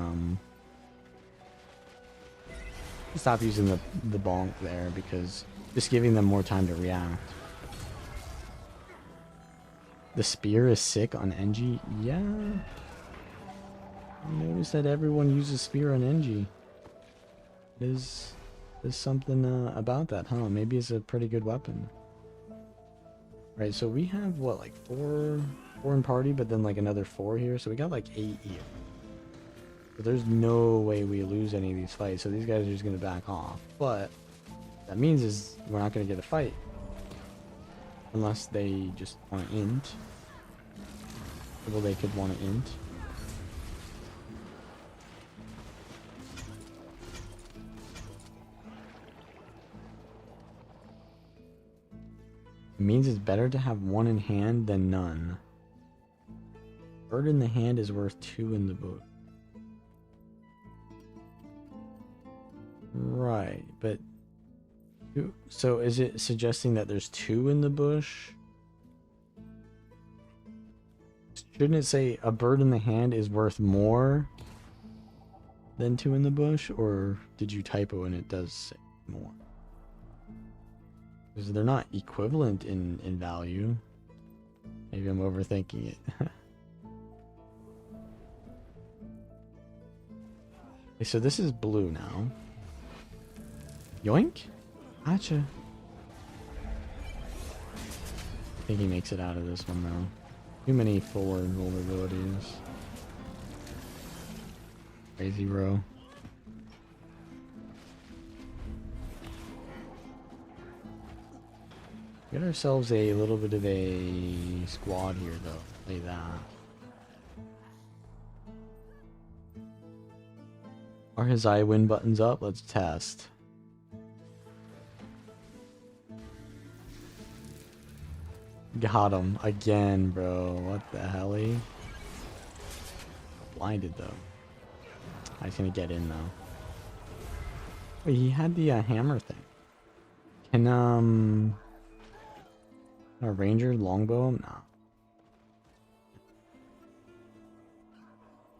bonk there, because just giving them more time to react. The spear is sick on NG. Yeah. I noticed that everyone uses spear on NG. There's something about that, huh? Maybe it's a pretty good weapon. Right, so we have what, like four in party, but then like another 4 here, so we got like 8 here. But there's no way we lose any of these fights, so these guys are just gonna back off. But that means is we're not gonna get a fight unless they just want to int. Well, they could want to int. It means it's better to have 1 in hand than none. Bird in the hand is worth 2 in the book. Right. Right, but so is it suggesting that there's two in the bush? Shouldn't it say a bird in the hand is worth more than two in the bush? Or did you typo and it does say more? Because they're not equivalent in value. Maybe I'm overthinking it. Okay, so this is blue now. Yoink? Gotcha. I think he makes it out of this one though. Too many forward vulnerabilities. Crazy bro. Get ourselves a little bit of a squad here though. Play that. Are his I win buttons up? Let's test. Got him again, bro. What the hell? Blinded though. He's gonna get in though. Wait, he had the hammer thing. Can a ranger longbow him? No.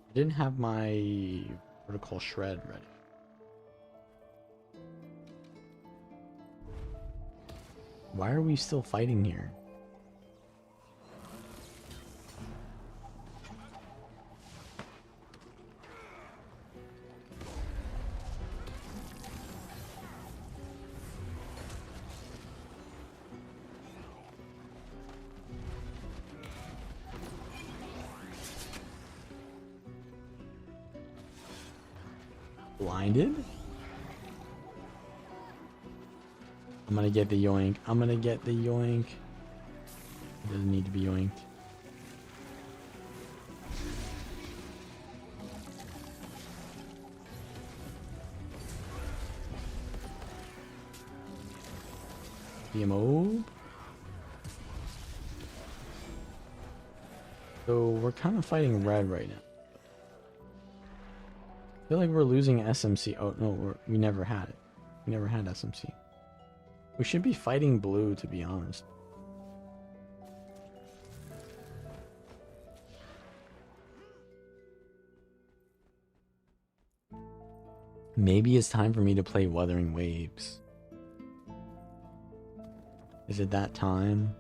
I didn't have my vertical shred ready. Why are we still fighting here? Blinded? I'm gonna get the yoink. I'm gonna get the yoink. It doesn't need to be yoinked. BMO. So we're kind of fighting red right now. I feel like we're losing SMC. Oh no, we never had it. We never had SMC. We should be fighting blue, to be honest. Maybe it's time for me to play Wuthering Waves. Is it that time?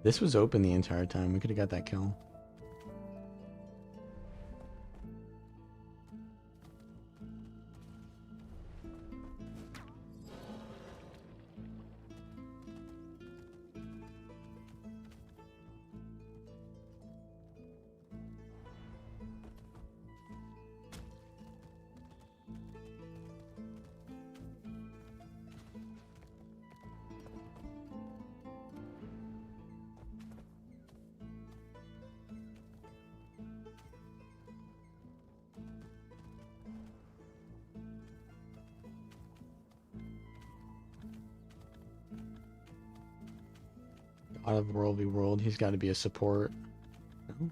This was open the entire time. We could have got that kill. Out of World v World, he's got to be a support. No?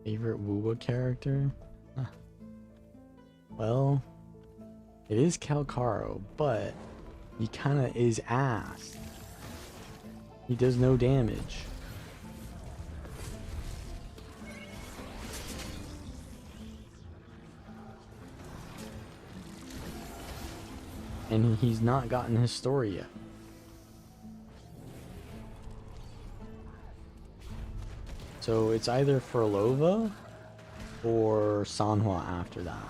Favorite WuWa character? Huh. Well, it is Calcaro, but he kind of is ass. He does no damage. And he's not gotten his story yet. So it's either Furlova or Sanhua after that.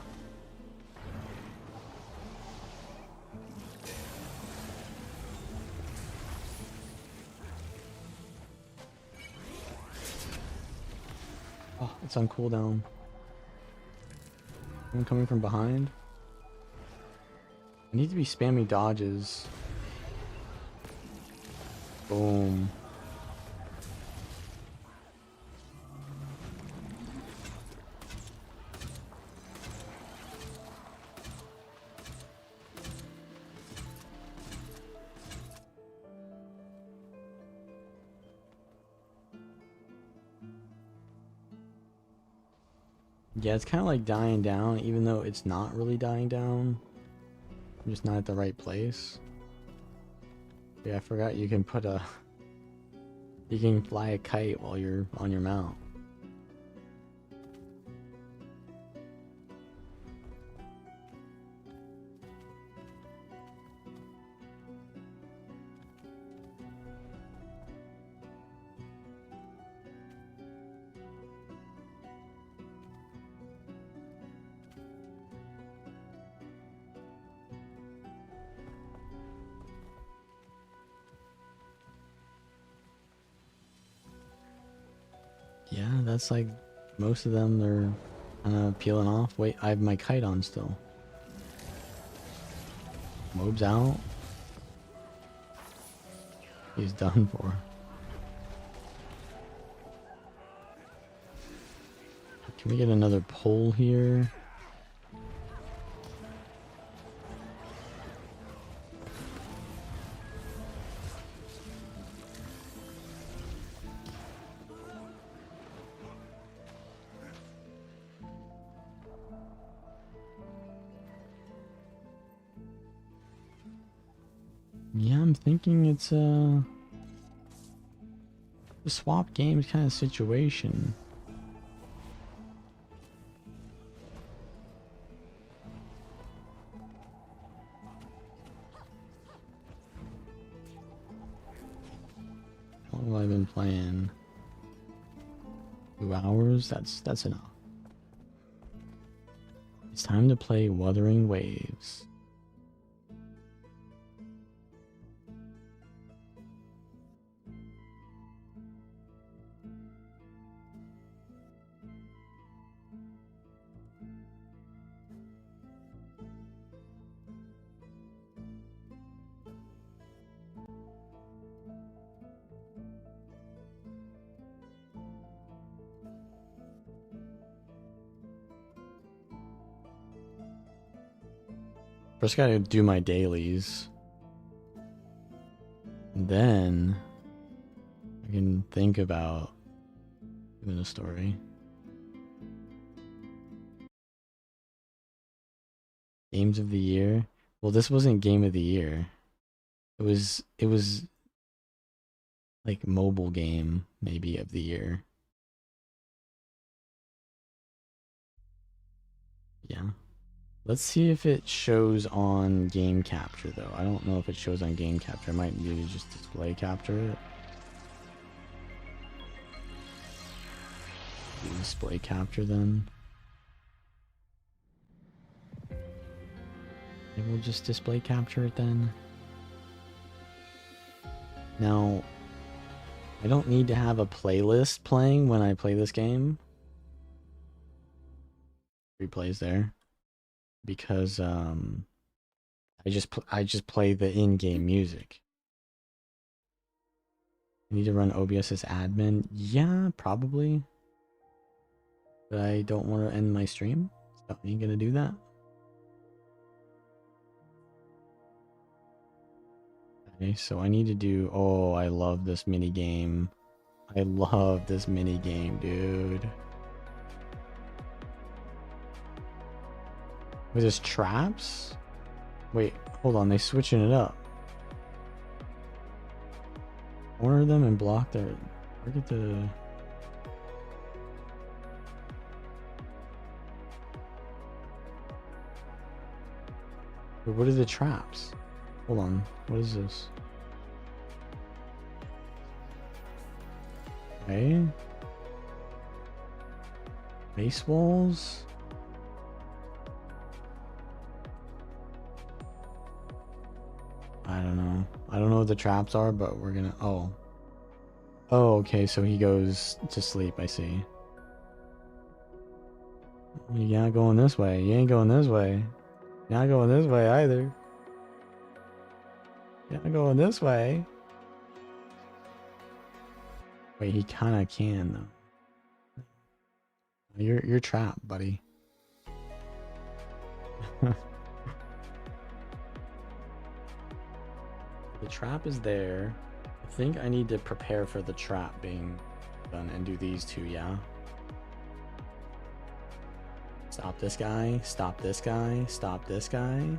Oh, it's on cooldown. I'm coming from behind. I need to be spamming dodges. Boom. Yeah, it's kind of like dying down, even though it's not really dying down. I'm just not at the right place. Yeah, I forgot you can put a... You can fly a kite while you're on your mount. Yeah, that's like most of them. They're kind of peeling off. Wait, I have my kite on still. Mobe's out. He's done for. Can we get another pole here? Yeah, I'm thinking it's a swap games kind of situation. How long have I been playing? 2 hours? That's enough. It's time to play Wuthering Waves. First gotta do my dailies. And then I can think about doing a story. Games of the year. Well, this wasn't game of the year. It was like mobile game maybe of the year. Yeah. Let's see if it shows on game capture though. I don't know if it shows on game capture. I might need to just display capture it. Display capture then. Maybe we'll just display capture it then. Now, I don't need to have a playlist playing when I play this game. Replays there. Because I just play the in-game music. I need to run OBS as admin. Yeah, probably. But I don't want to end my stream, so I ain't gonna do that. Okay, so I need to do... Oh, I love this mini game. I love this mini game, dude. Was this traps? Wait, hold on, they switching it up. Corner them and block their... Target the... Wait, what are the traps? Hold on, what is this? Okay. Base walls? I don't know. I don't know what the traps are, but we're gonna... Oh. Oh, okay, so he goes to sleep, I see. You're not going this way. You ain't going this way. You're not going this way either. You're not going this way. Wait, he kinda can, though. You're trapped, buddy. The trap is there. I think I need to prepare for the trap being done and do these two, yeah? Stop this guy. Stop this guy. Stop this guy.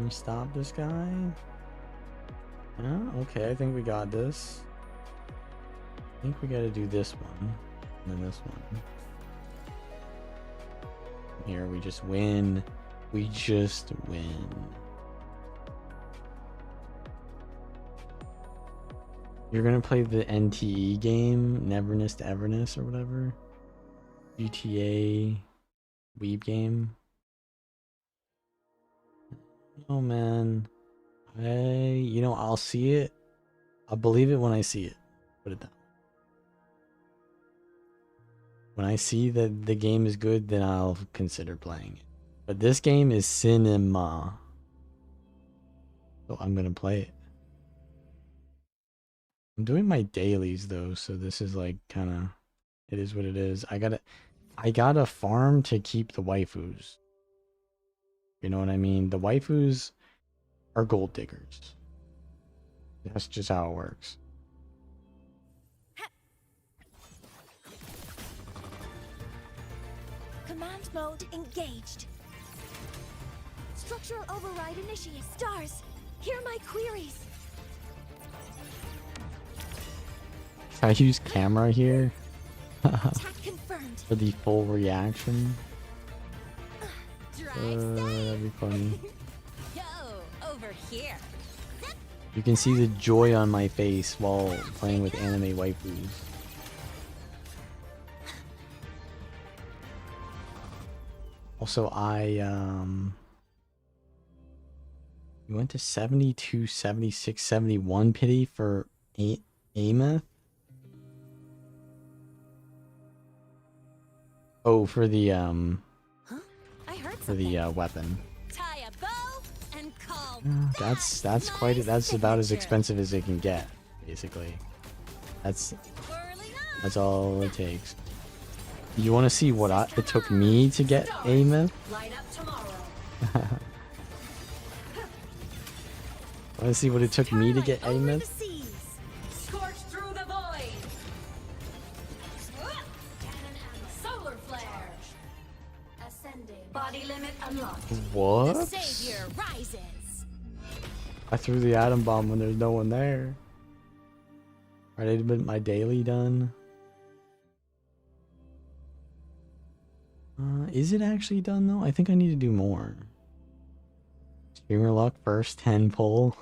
Stop this guy. Yeah, okay, I think we got this. I think we gotta do this one. And then this one. Here, we just win. We just win. You're gonna play the NTE game, Neverness to Everness or whatever. GTA Weeb game. Oh man. You know, I'll see it. I'll believe it when I see it. Put it down. When I see that the game is good, then I'll consider playing it. But this game is cinema. So I'm gonna play it. I'm doing my dailies though, so this is like kinda, it is what it is. I gotta farm to keep the waifus. You know what I mean? The waifus are gold diggers. That's just how it works. Command mode engaged. Structural override initiated. Stars, hear my queries. Can I use camera here? Attack confirmed. For the full reaction? That'd be funny. Yo, over here. You can see the joy on my face while playing with anime waifus. Also, we went to 72, 76, 71 pity for AEMEATH. Oh, for the weapon. Tie a bow and call. That's quite. That's about as expensive as it can get, basically. That's all it takes. You want to see what it took me to get AEMEATH? Want to see what it took me to get AEMEATH? What? I threw the atom bomb when there's no one there. Alright, I've been my daily done. Is it actually done though? I think I need to do more. Streamer luck first 10 pull.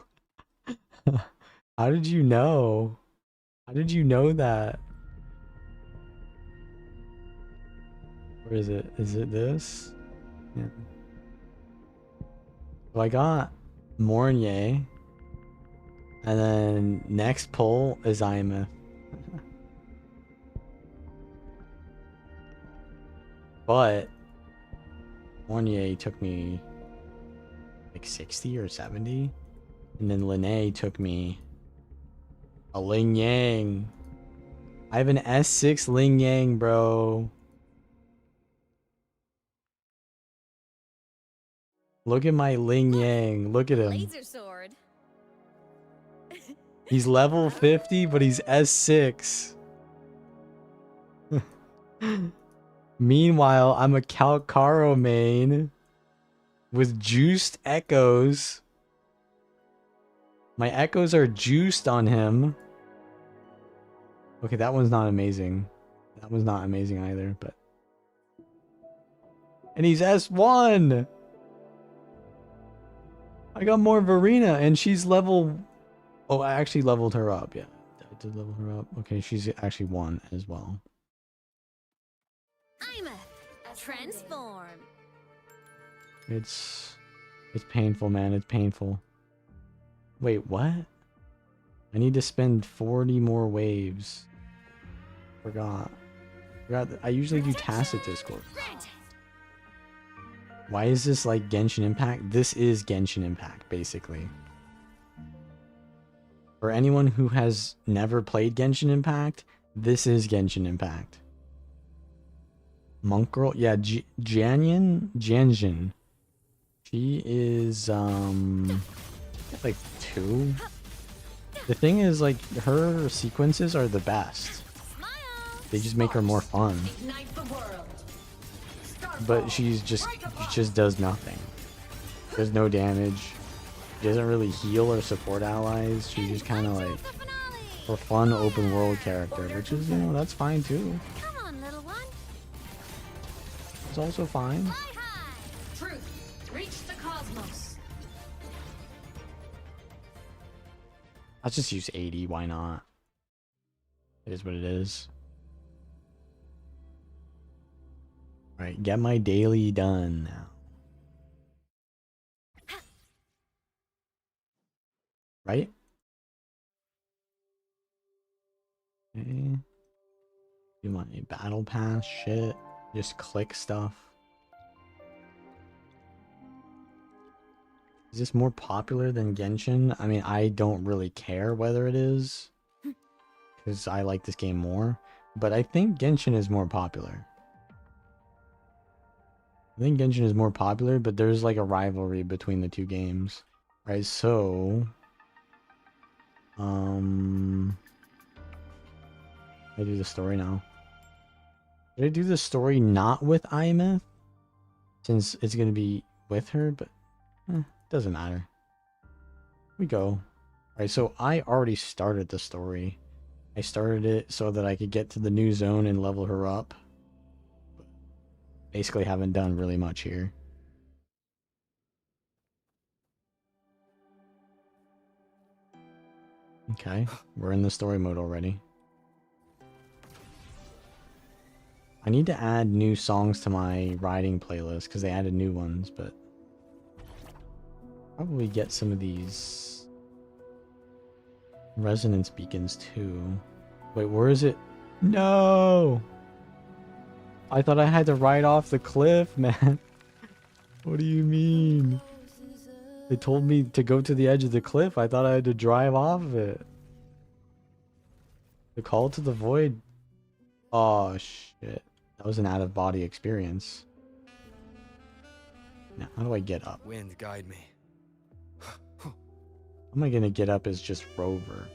How did you know? How did you know that? Where is it? Is it this? Yeah. So I got Mornier. And then next pull is AEMEATH. But Mornier took me like 60 or 70. And then Linnae took me a Ling Yang. I have an S6 Ling Yang, bro. Look at my Ling Yang. Look at him. Laser sword. He's level 50, but he's S6. Meanwhile, I'm a Calcaro main with juiced echoes. My echoes are juiced on him. Okay, that one's not amazing. That one's not amazing either, but... And he's S1! I got more Verena, and she's level... Oh, I actually leveled her up, yeah. I did level her up. Okay, she's actually 1 as well. AEMEATH, transform. It's painful, man. It's painful. Wait, what? I need to spend 40 more waves. Forgot that I usually do Tacit Discord. Why is this like Genshin Impact? This is Genshin Impact, basically. For anyone who has never played Genshin Impact, this is Genshin Impact. Monk Girl? Yeah, Janjin. She is, like 2. The thing is, like, her sequences are the best. They just make her more fun. but she just does nothing. There's no damage. She doesn't really heal or support allies. She's just kind of like a fun open world character, which is, you know, that's fine too. Come on, little one. It's also fine. Fly high. Truth. Reach the cosmos. Let's just use 80. Why not? It is what it is. Alright, get my daily done now. Right? Okay. Do my battle pass shit. Just click stuff. Is this more popular than Genshin? I mean, I don't really care whether it is, because I like this game more. But I think Genshin is more popular. I think Genshin is more popular, but there's like a rivalry between the two games. Right, so... I do the story now. Did I do the story not with AEMEATH? Since it's gonna be with her, but doesn't matter. We go. Alright, so I already started the story. I started it so that I could get to the new zone and level her up. But basically haven't done really much here. Okay, we're in the story mode already. I need to add new songs to my riding playlist because they added new ones, but probably get some of these resonance beacons too. Wait, where is it? No! I thought I had to ride off the cliff, man. What do you mean? They told me to go to the edge of the cliff. I thought I had to drive off of it. The call to the void. Oh, shit. That was an out-of-body experience. Now, how do I get up? Wind, guide me. How am I gonna get up as just Rover?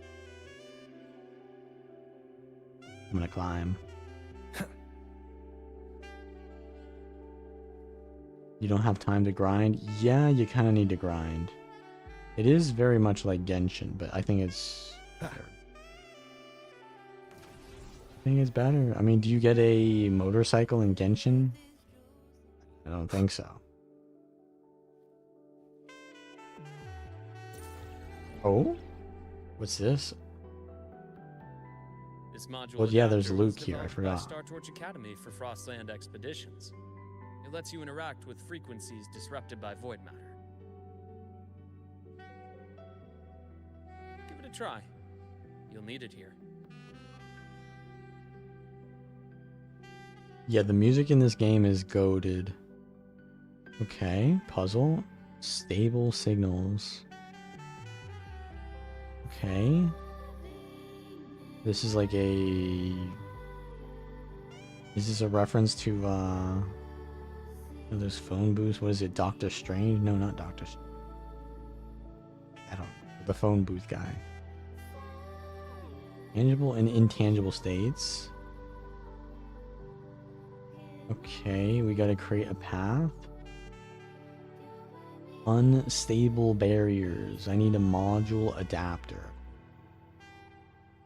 I'm gonna climb. You don't have time to grind? Yeah, you kind of need to grind. It is very much like Genshin, but I think it's better. I think it's better. I mean, do you get a motorcycle in Genshin? I don't think so. Oh? What's this? This module Well, yeah, there's adapter was Luke here. I developed by forgot. Star Torch Academy for Frostland expeditions. It lets you interact with frequencies disrupted by void matter. Give it a try. You'll need it here. Yeah, the music in this game is goated. Okay, puzzle. Stable signals. Okay. This is like a... Is this a reference to, those phone booths? What is it, Doctor Strange? No, not Doctor Strange. I don't know. The phone booth guy. Tangible and intangible states. Okay, we gotta create a path. Unstable barriers. I need a module adapter.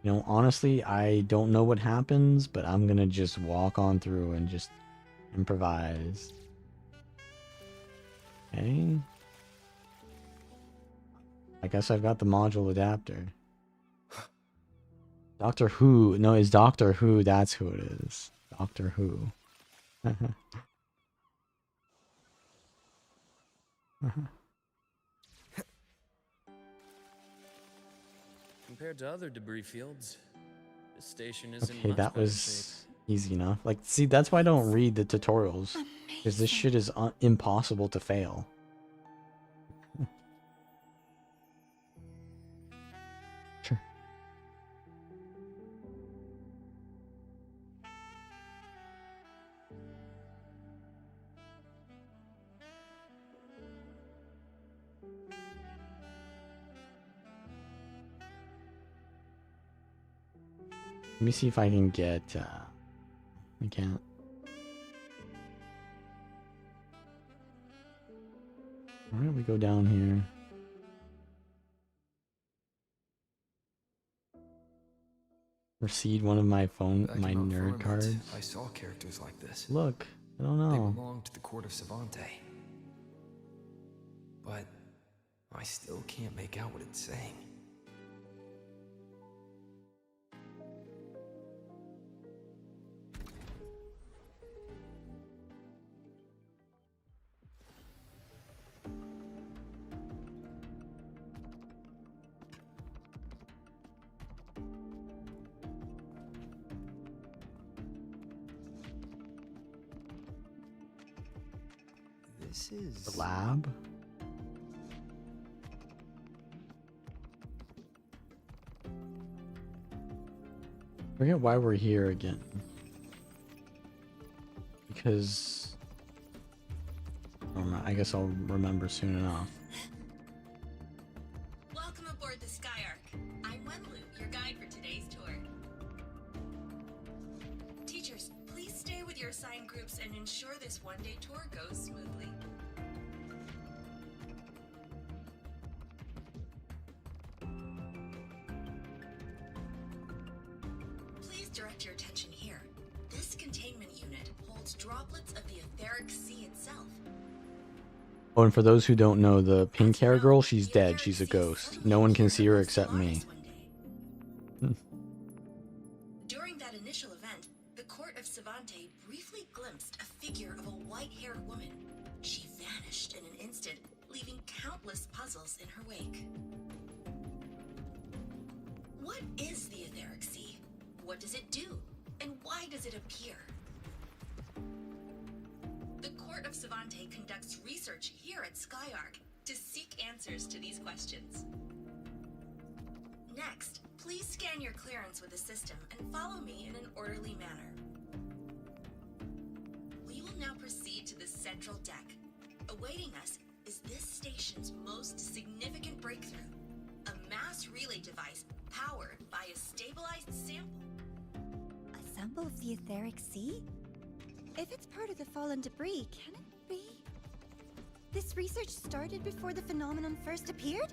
You know, honestly, I don't know what happens, but I'm gonna just walk on through and just improvise. Okay. I guess I've got the module adapter. Doctor Who. No, it's Doctor Who. That's who it is. Doctor Who. Compared to other debris fields, this station is in Okay, much that better was easy enough. Like, see, that's why I don't read the tutorials. Because this shit is impossible to fail. Sure. Let me see if I can get, I can't. Why don't we go down here? Recede one of my Back my in nerd Mount cards. I saw characters like this. Look, I don't They know. belong to the court of Savante. But I still can't make out what it's saying. This is The lab? Forget why we're here again. Because I guess I'll remember soon enough. Welcome aboard the Skyark. I'm Wenlu, your guide for today's tour. Teachers, please stay with your assigned groups and ensure this one-day tour goes smoothly. Please direct your attention here. This containment unit holds droplets of the etheric sea itself. Oh, and for those who don't know, the pink hair girl, she's dead. She's a ghost. No one can see her except me. During that initial event, the court of Savante briefly glimpsed a figure of a white-haired woman. She vanished in an instant, leaving countless puzzles in her wake. What is the etheric sea? What does it do? And why does it appear? The court of Savante conducts research here at Skyark to seek answers to these questions. Next, please scan your clearance with the system and follow me in an orderly manner. We will now proceed to the central deck. Awaiting us is this station's most significant breakthrough, a mass relay device powered by a stabilized sample. A sample of the etheric sea? If it's part of the fallen debris, can it be? This research started before the phenomenon first appeared?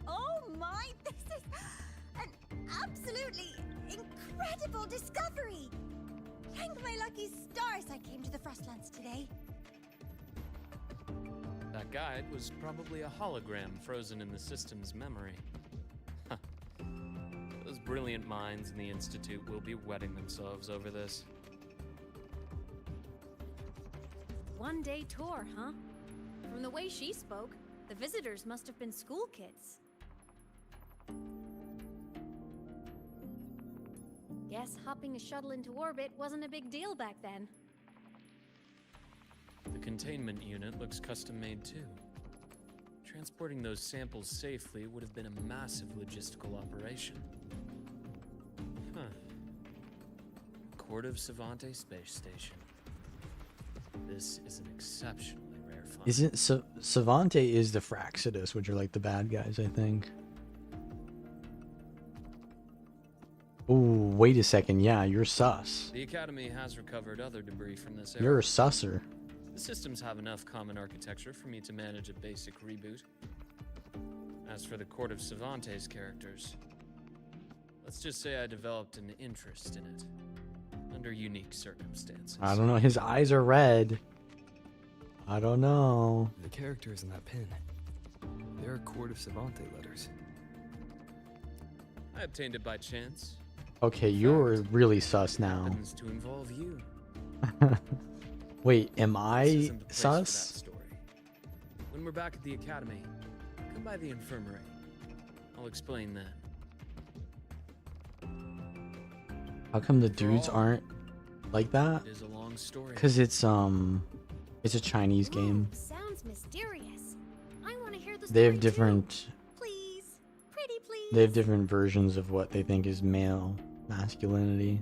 Oh my, this is an absolutely incredible discovery! Thank my lucky stars I came to the Frostlands today. That guide was probably a hologram frozen in the system's memory. Huh. Those brilliant minds in the Institute will be wetting themselves over this. One-day tour, huh? From the way she spoke, the visitors must have been school kids. Guess hopping a shuttle into orbit wasn't a big deal back then. The containment unit looks custom-made too. Transporting those samples safely would have been a massive logistical operation. Huh. Court of Savante Space Station. This is an exceptionally rare find. Isn't Savante is the Fraxidus, which are like the bad guys, I think. Ooh, wait a second. Yeah, you're sus. The Academy has recovered other debris from this area. You're a susser. The systems have enough common architecture for me to manage a basic reboot. As for the Court of Savante's characters, let's just say I developed an interest in it, under unique circumstances. I don't know. His eyes are red. I don't know. the characters in that pin. They're Court of Savante letters. I obtained it by chance. Okay, you're really sus now. Happens to involve you. Wait, am This I isn't the place for that sus? story. When we're back at the Academy, come by the infirmary. I'll explain then. How come the dudes aren't like that? It is a long story. Because it's a Chinese game. Ooh, sounds mysterious. I want to hear the story They have too. different Please, pretty please. they have different versions of what they think is male masculinity.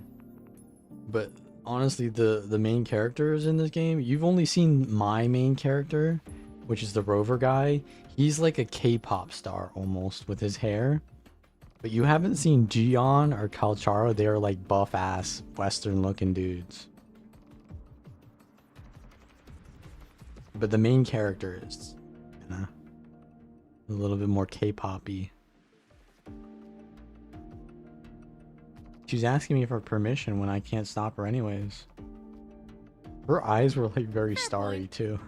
But honestly, the main characters in this game, you've only seen my main character, which is the rover guy. He's like a K-pop star almost with his hair. But you haven't seen Gion or Calcharo. They are like buff ass Western looking dudes. But the main character is a little bit more K-poppy. She's asking me for permission when I can't stop her anyways. Her eyes were like very starry too.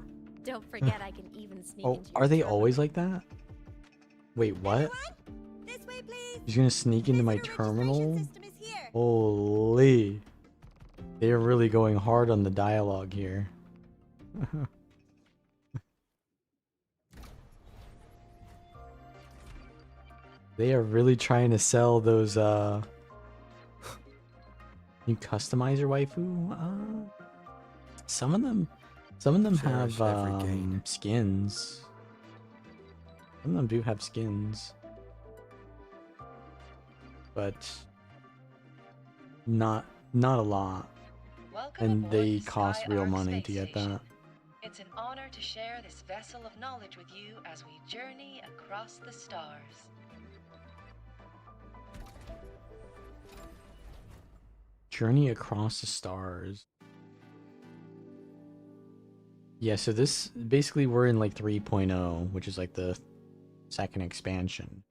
Don't forget I can even sneak Oh, into are your they terminal. always like that? Wait, what? This way, please. She's gonna sneak into my Visitor registration terminal? system is here. Holy. They are really going hard on the dialogue here. They are really trying to sell those, you customize your waifu? Some of them Cherish have, every gain. skins. Some of them do have skins. But not a lot. Welcome And aboard they the cost real Skyark money Space to get Station. that. It's an honor to share this vessel of knowledge with you as we journey across the stars. Journey across the stars. Yeah, so this basically we're in like 3.0, which is like the second expansion.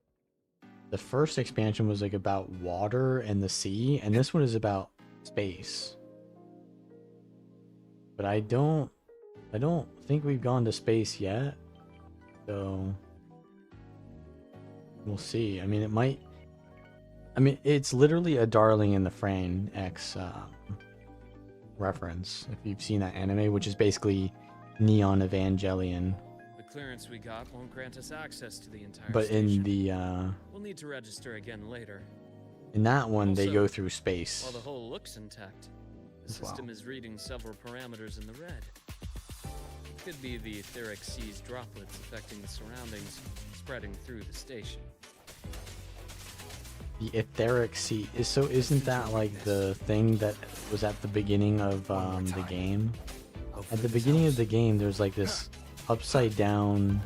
The first expansion was like about water and the sea, and this one is about space. But I don't think we've gone to space yet. So we'll see. I mean, it might. I mean, it's literally a Darling in the Frame X reference. If you've seen that anime, which is basically Neon Evangelion. The clearance we got won't grant us access to the entire But station. in the We'll need to register again later. in that one, they Also, go through space. While the hull looks intact, the As well. system is reading several parameters in the red. It could be the etheric sea's droplets affecting the surroundings, spreading through the station. The etheric sea is so. Isn't that like the thing that was at the beginning of the game? At the beginning of the game, there's like this upside down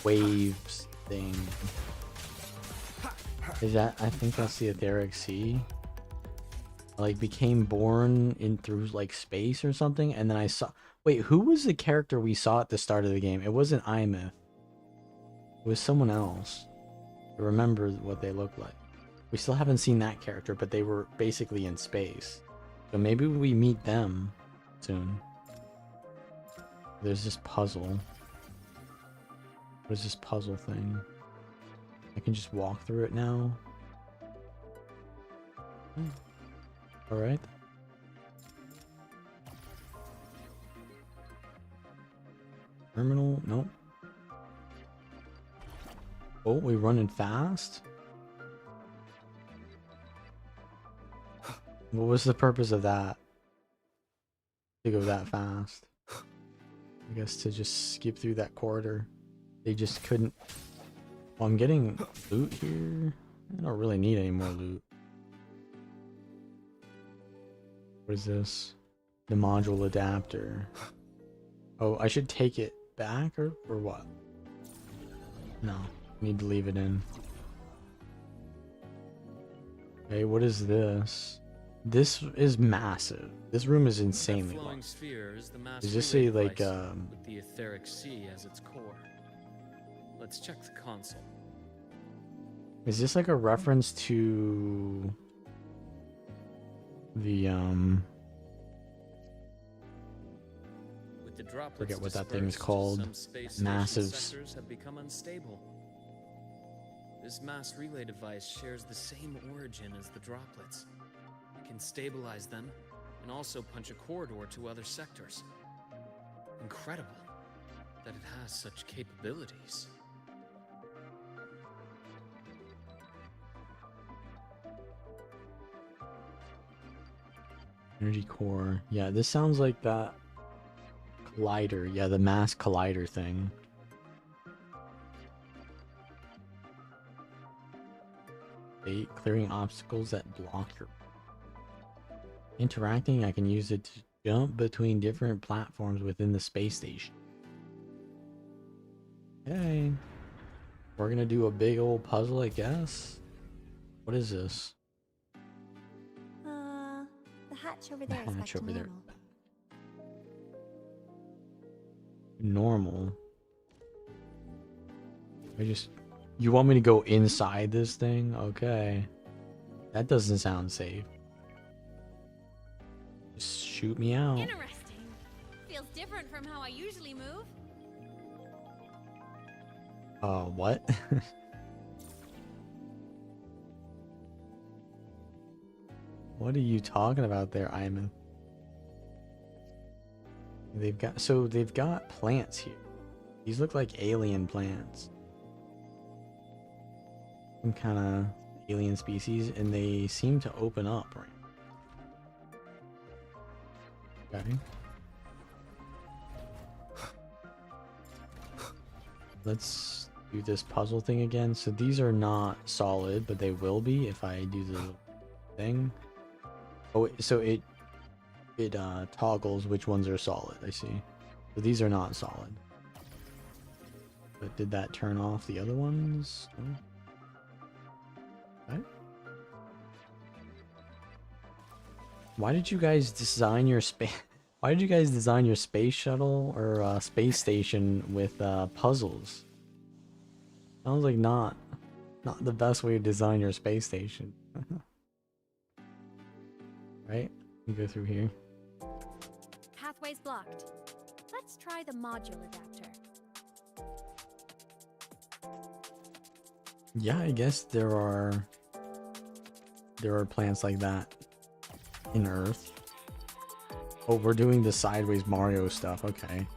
waves thing. Is that? I think that's the etheric sea. Like became born in through like space or something, and then I saw. Wait, who was the character we saw at the start of the game? It wasn't AEMEATH. It was someone else. I remember what they looked like. We still haven't seen that character, but they were basically in space. So maybe we meet them soon. There's this puzzle. What is this puzzle thing? I can just walk through it now. Alright. Terminal? Nope. Oh, we running fast? What was the purpose of that? To go that fast? I guess to just skip through that corridor. They just couldn't. Well, I'm getting loot here. I don't really need any more loot. What is this? The module adapter. Oh, I should take it back or what? No, need to leave it in. Okay, what is this? This is massive. This room is insanely That flowing long. sphere is the mass Is this relay a like device with the etheric sea as its core. Let's check the console. is this like a reference to the With the droplets forget what that thing is dispersed, called. some space station Massive sectors have become unstable. This mass relay device shares the same origin as the droplets. It can stabilize them and also punch a corridor to other sectors. Incredible that it has such capabilities. energy core. Yeah, this sounds like that collider. Yeah, the mass collider thing. Clearing obstacles that block your interacting. I can use it to jump between different platforms within the space station. Okay, we're gonna do a big old puzzle, I guess. What is this? The hatch over The there is back hatch to over there. normal. Normal. You want me to go inside this thing? Okay. That doesn't sound safe. Just shoot me out. Interesting. Feels different from how I usually move. What? What are you talking about there, AEMEATH? They've got plants here. These look like alien plants. Some kind of alien species, and they seem to open up right now. Okay. Let's do this puzzle thing again. So these are not solid, but they will be if I do the thing. Oh, so it toggles which ones are solid. I see. So these are not solid. But did that turn off the other ones? No? Okay. Why did you guys design your space? Why did you guys design your space shuttle or space station with puzzles? Sounds like not the best way to design your space station. Right? You go through here. Pathway's blocked. Let's try the module adapter. Yeah, I guess there are plants like that in Earth. Oh, we're doing the sideways Mario stuff. Okay.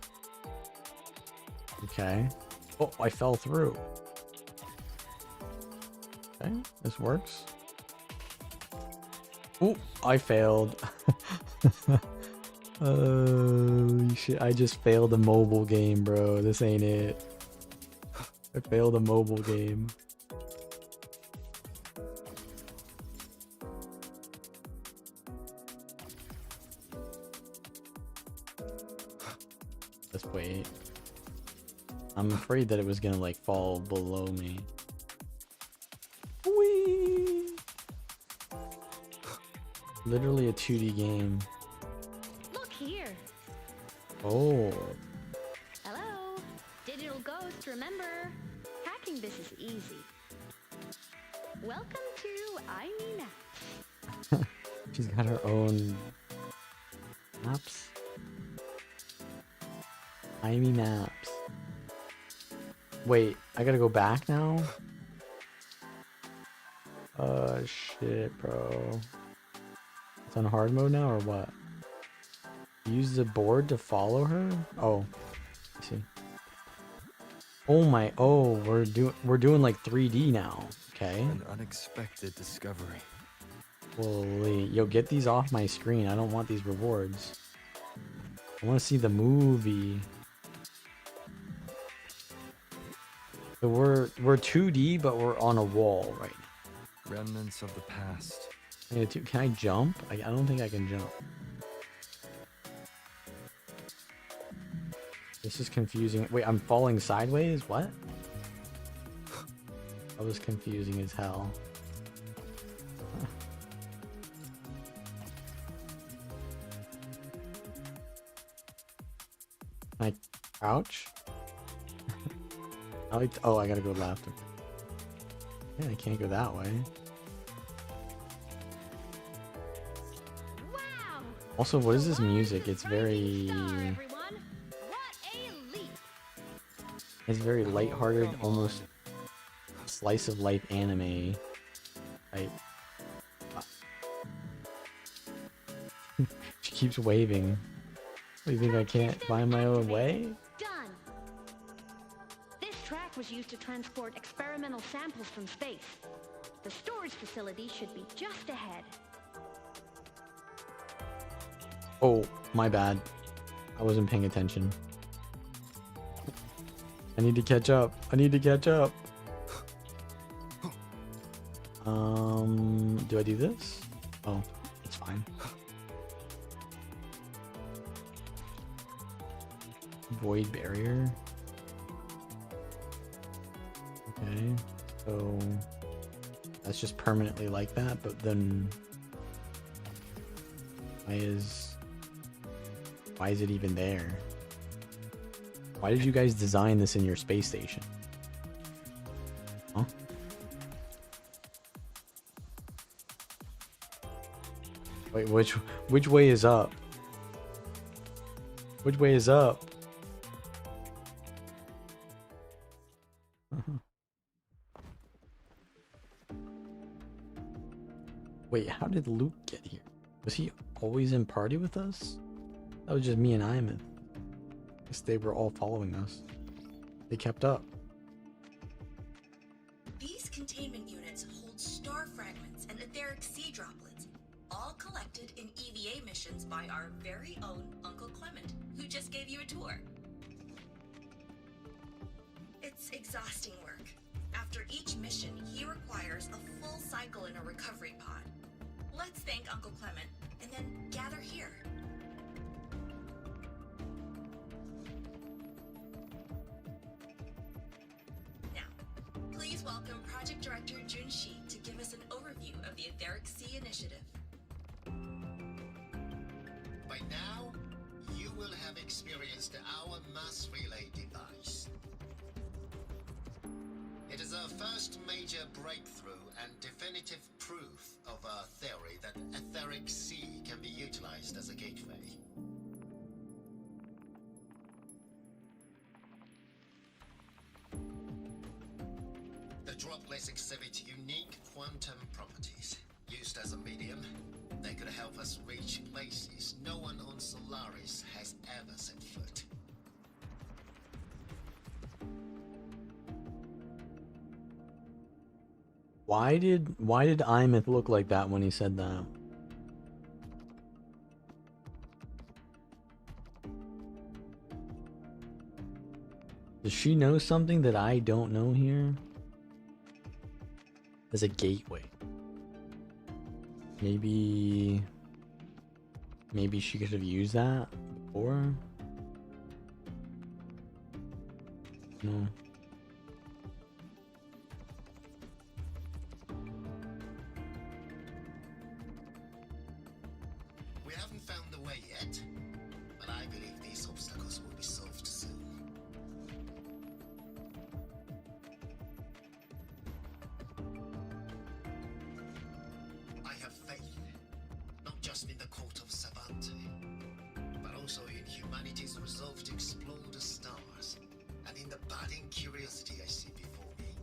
Okay. Oh, I fell through. Okay, this works. Oh, I failed. Oh shit, I just failed a mobile game, bro. This ain't it. I failed a mobile game. Let's wait. I'm afraid that it was gonna like fall below me. Whee! Literally a 2D game. Look here. Oh. Hello. Digital ghost, remember? Hacking this is easy. Welcome to AEMEATH. She's got her own maps. AEMEATH. Wait, I gotta go back now? Shit, bro. It's on hard mode now or what? Use the board to follow her? Oh, I see. Oh my, oh, we're doing like 3D now. Okay. An unexpected discovery. Holy, yo, get these off my screen. I don't want these rewards. I want to see the movie. So we're 2D, but we're on a wall right now. Remnants of the past. Yeah, can I jump? I don't think I can jump. This is confusing. Wait, I'm falling sideways? What? That was confusing as hell. Can I crouch? Oh, I gotta go left. Yeah, I can't go that way. Wow. Also, what is this music? It's very... Everyone. What a leap. It's very lighthearted, almost slice of life anime. Right? She keeps waving. What, do you think I can't find my own way? Done. This track was used to transport experimental samples from space. The storage facility should be just ahead. Oh, my bad. I wasn't paying attention. I need to catch up. I need to catch up. Do I do this? Oh, it's fine. Void barrier. Okay, so that's just permanently like that, but then why is it even there? Why did you guys design this in your space station? Wait, which way is up? Which way is up? Wait, how did Luke get here? Was he always in party with us? That was just me and AEMEATH. Guess they were all following us. They kept up. These containment units hold star fragments and etheric sea droplets, all collected in EVA missions by our very own Uncle Clement, who just gave you a tour. It's exhausting work. After each mission, he requires a full cycle in a recovery pod. Let's thank Uncle Clement, and then gather here. Now, please welcome Project Director Junshi to give us an overview of the Etheric Sea Initiative. By now, you will have experienced our mass relay device. It is our first major breakthrough and definitive proof of our theory that Etheric Sea can be utilized as a gateway. The droplets exhibit unique quantum properties. Used as a medium, they could help us reach places no one on Solaris has ever set foot. Why did AEMEATH look like that when he said that? Does she know something that I don't know here? As a gateway. Maybe she could have used that before? No. We haven't found the way yet, but I believe these obstacles will be solved soon. I have faith, not just in the court of Savante, but also in humanity's resolve to explore the stars, and in the budding curiosity I see before me.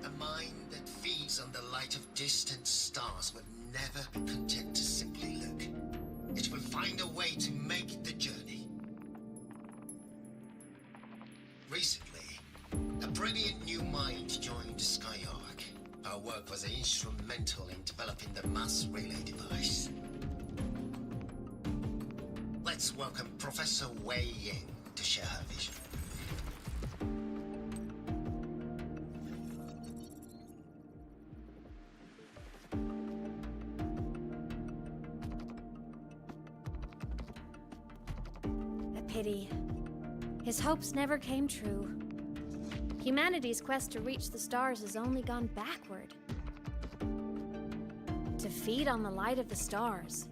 A mind that feeds on the light of distant stars will never be content to simply look. It will find a way to make the journey. Recently, a brilliant new mind joined Skyark. Our work was instrumental in developing the mass relay device. Let's welcome Professor Wei Ying to share her vision. A pity. His hopes never came true. Humanity's quest to reach the stars has only gone backward. To feed on the light of the stars.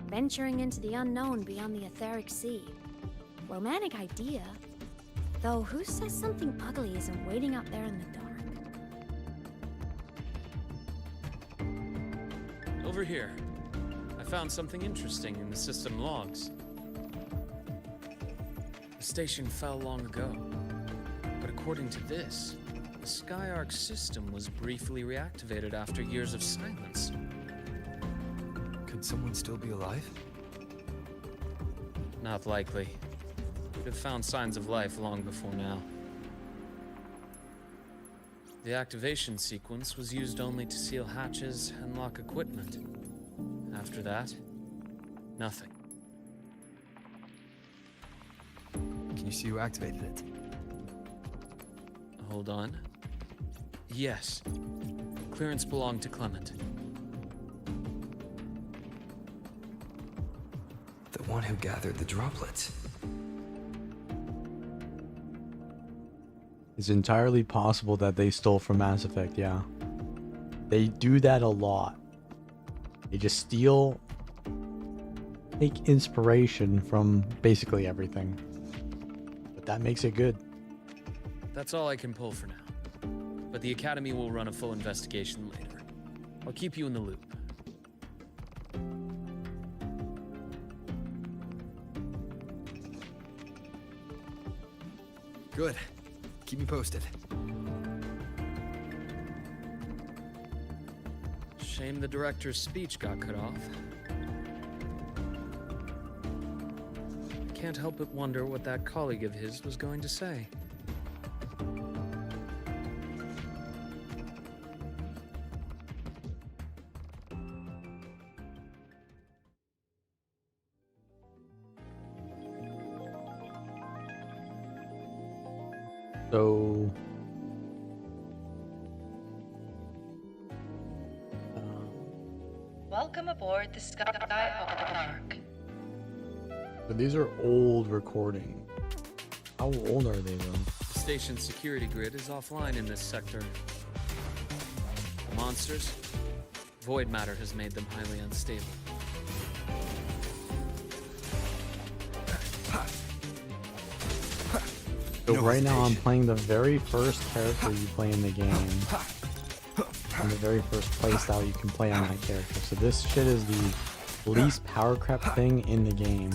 Venturing into the unknown beyond the etheric sea. Romantic idea. Though who says something ugly isn't waiting out there in the dark? Over here. I found something interesting in the system logs. The station fell long ago. But according to this, the Skyark system was briefly reactivated after years of silence. Could someone still be alive? Not likely. We'd have found signs of life long before now. The activation sequence was used only to seal hatches and lock equipment. After that, nothing. Can you see who activated it? Hold on. Yes. Clearance belonged to Clement. The one who gathered the droplets. It's entirely possible that they stole from Mass Effect, yeah. They do that a lot. They just steal, take inspiration from basically everything. But that makes it good. That's all I can pull for now. but the Academy will run a full investigation later. I'll keep you in the loop. Good. Keep me posted. Shame the director's speech got cut off. Can't help but wonder what that colleague of his was going to say. So, Welcome aboard the Skyhawk. but these are old recordings. How old are they though? The station's security grid is offline in this sector. The monsters? Void matter has made them highly unstable. So No right now I'm hesitation. playing the very first character you play in the game. And the very first playstyle you can play on that character. So this shit is the least power crept thing in the game.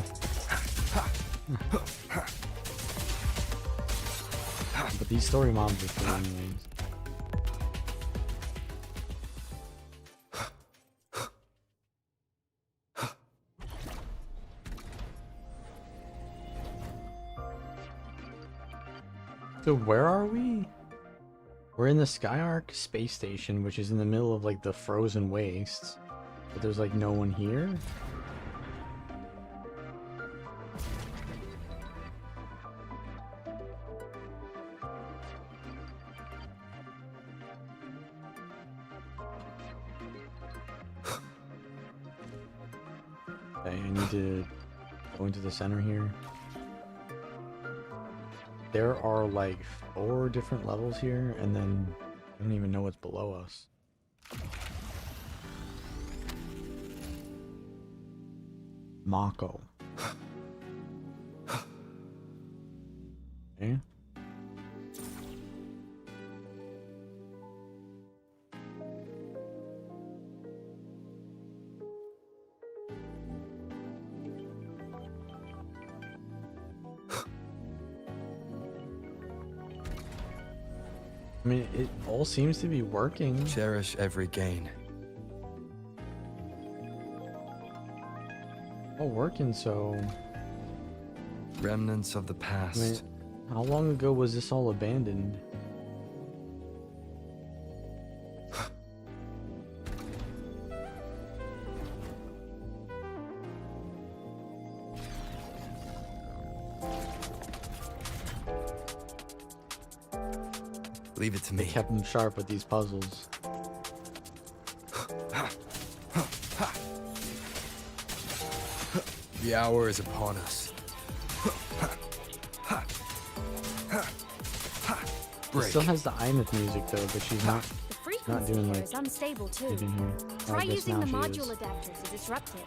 But these story mobs are cool anyways. So where are we? We're in the Skyark space station, which is in the middle of like the frozen wastes. But there's like no one here. Okay, I need to go into the center here. There are like 4 different levels here, and then I don't even know what's below us. Mako. Okay. I mean, it all seems to be working. Cherish every gain. All working, so... Remnants of the I past. mean, how long ago was this all abandoned? Leave it to They me. kept them sharp with these puzzles. The hour is upon us. It Break. still has the AEMEATH music though, but she's not The frequency doing, here like, is unstable too. in here. Oh, I Try guess using now the she module is. adapter to disrupt it.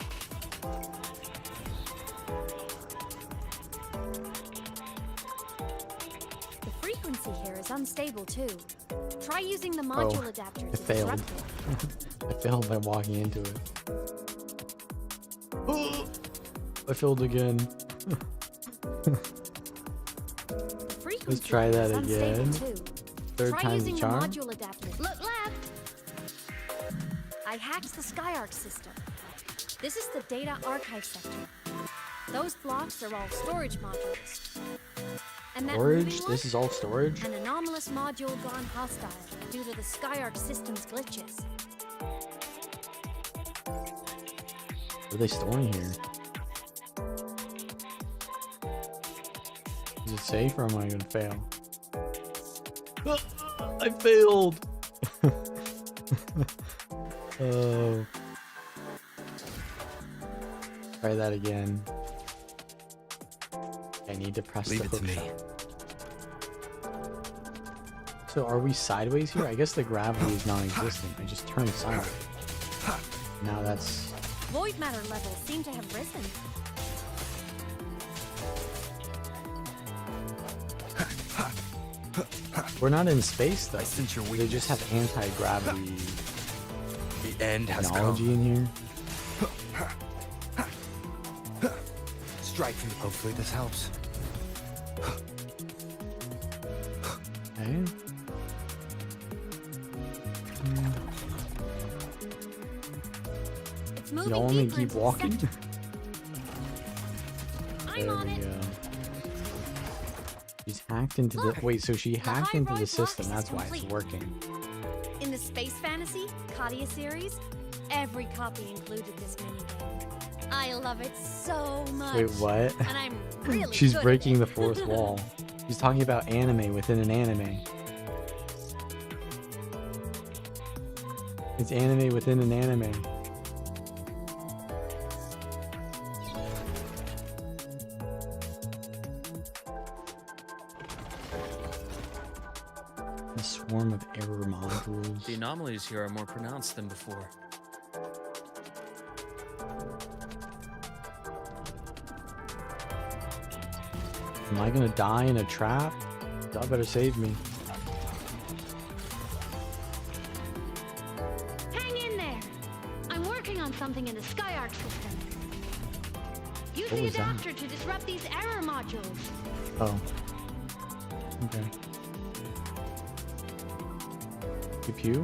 The frequency here is unstable too. Try using the module adapter it to failed. disrupt it. I failed by walking into it. I failed again. The frequency try here that is unstable again. too. Third Try time's using a the charm. module adapter. Look left! I hacked the Skyark system. This is the data archive sector. Those blocks are all storage modules. And that Storage? moving This one? is all storage? An anomalous module gone hostile due to the Skyark system's glitches. What are they storing here? Is it safe or am I gonna fail? I failed! Oh. Try that again. I need to press Leave the it to hook me. shot. So are we sideways here? I guess the gravity is non-existent. I just turned sideways. Now that's... Void matter levels seem to have risen. We're not in space though. I sense your They weakness. just have anti-gravity The end has technology come. in here. Strike from the... Hopefully this helps. Okay. It's moving Y'all want me to deeper keep into the walking? sector. I'm There on we it. go. She's hacked into the... Look, Wait, so she hacked high into the rise system. box That's is why it's complete. working. In the Space Fantasy Katia series, every copy included this minigame. I love it so much. Wait, what? And I'm really She's good at breaking it. the fourth wall. She's talking about anime within an anime. It's anime within an anime. A swarm of error modules. The anomalies here are more pronounced than before. Am I gonna die in a trap? Y'all better save me. Hang in there. I'm working on something in the Skyark system. Use What the was that? adapter to disrupt these error modules. Oh. Okay. Pew pew.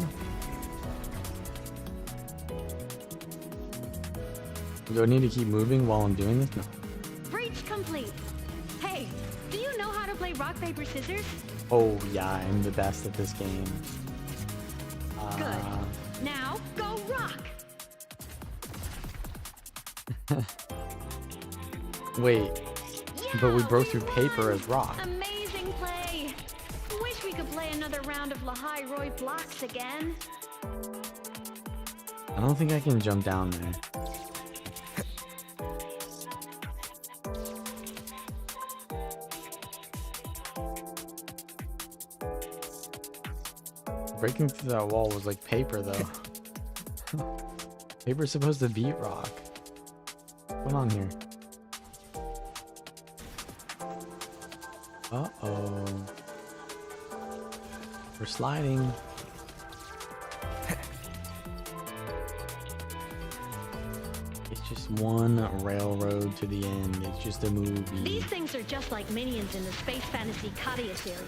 Do I need to keep moving while I'm doing this? No. Breach complete. Hey, do you know how to play rock, paper, scissors? Oh yeah, I'm the best at this game. Good. Now, go rock! Wait, but we Yeah, broke through paper won. as rock. Amazing play. Wish we could play another round of Lahai Roy blocks again. I don't think I can jump down there. Breaking through that wall was like paper though. Paper's supposed to beat rock. What's going on here? Uh-oh. We're sliding. It's just one railroad to the end. It's just a movie. These things are just like minions in the Space Fantasy Katia series.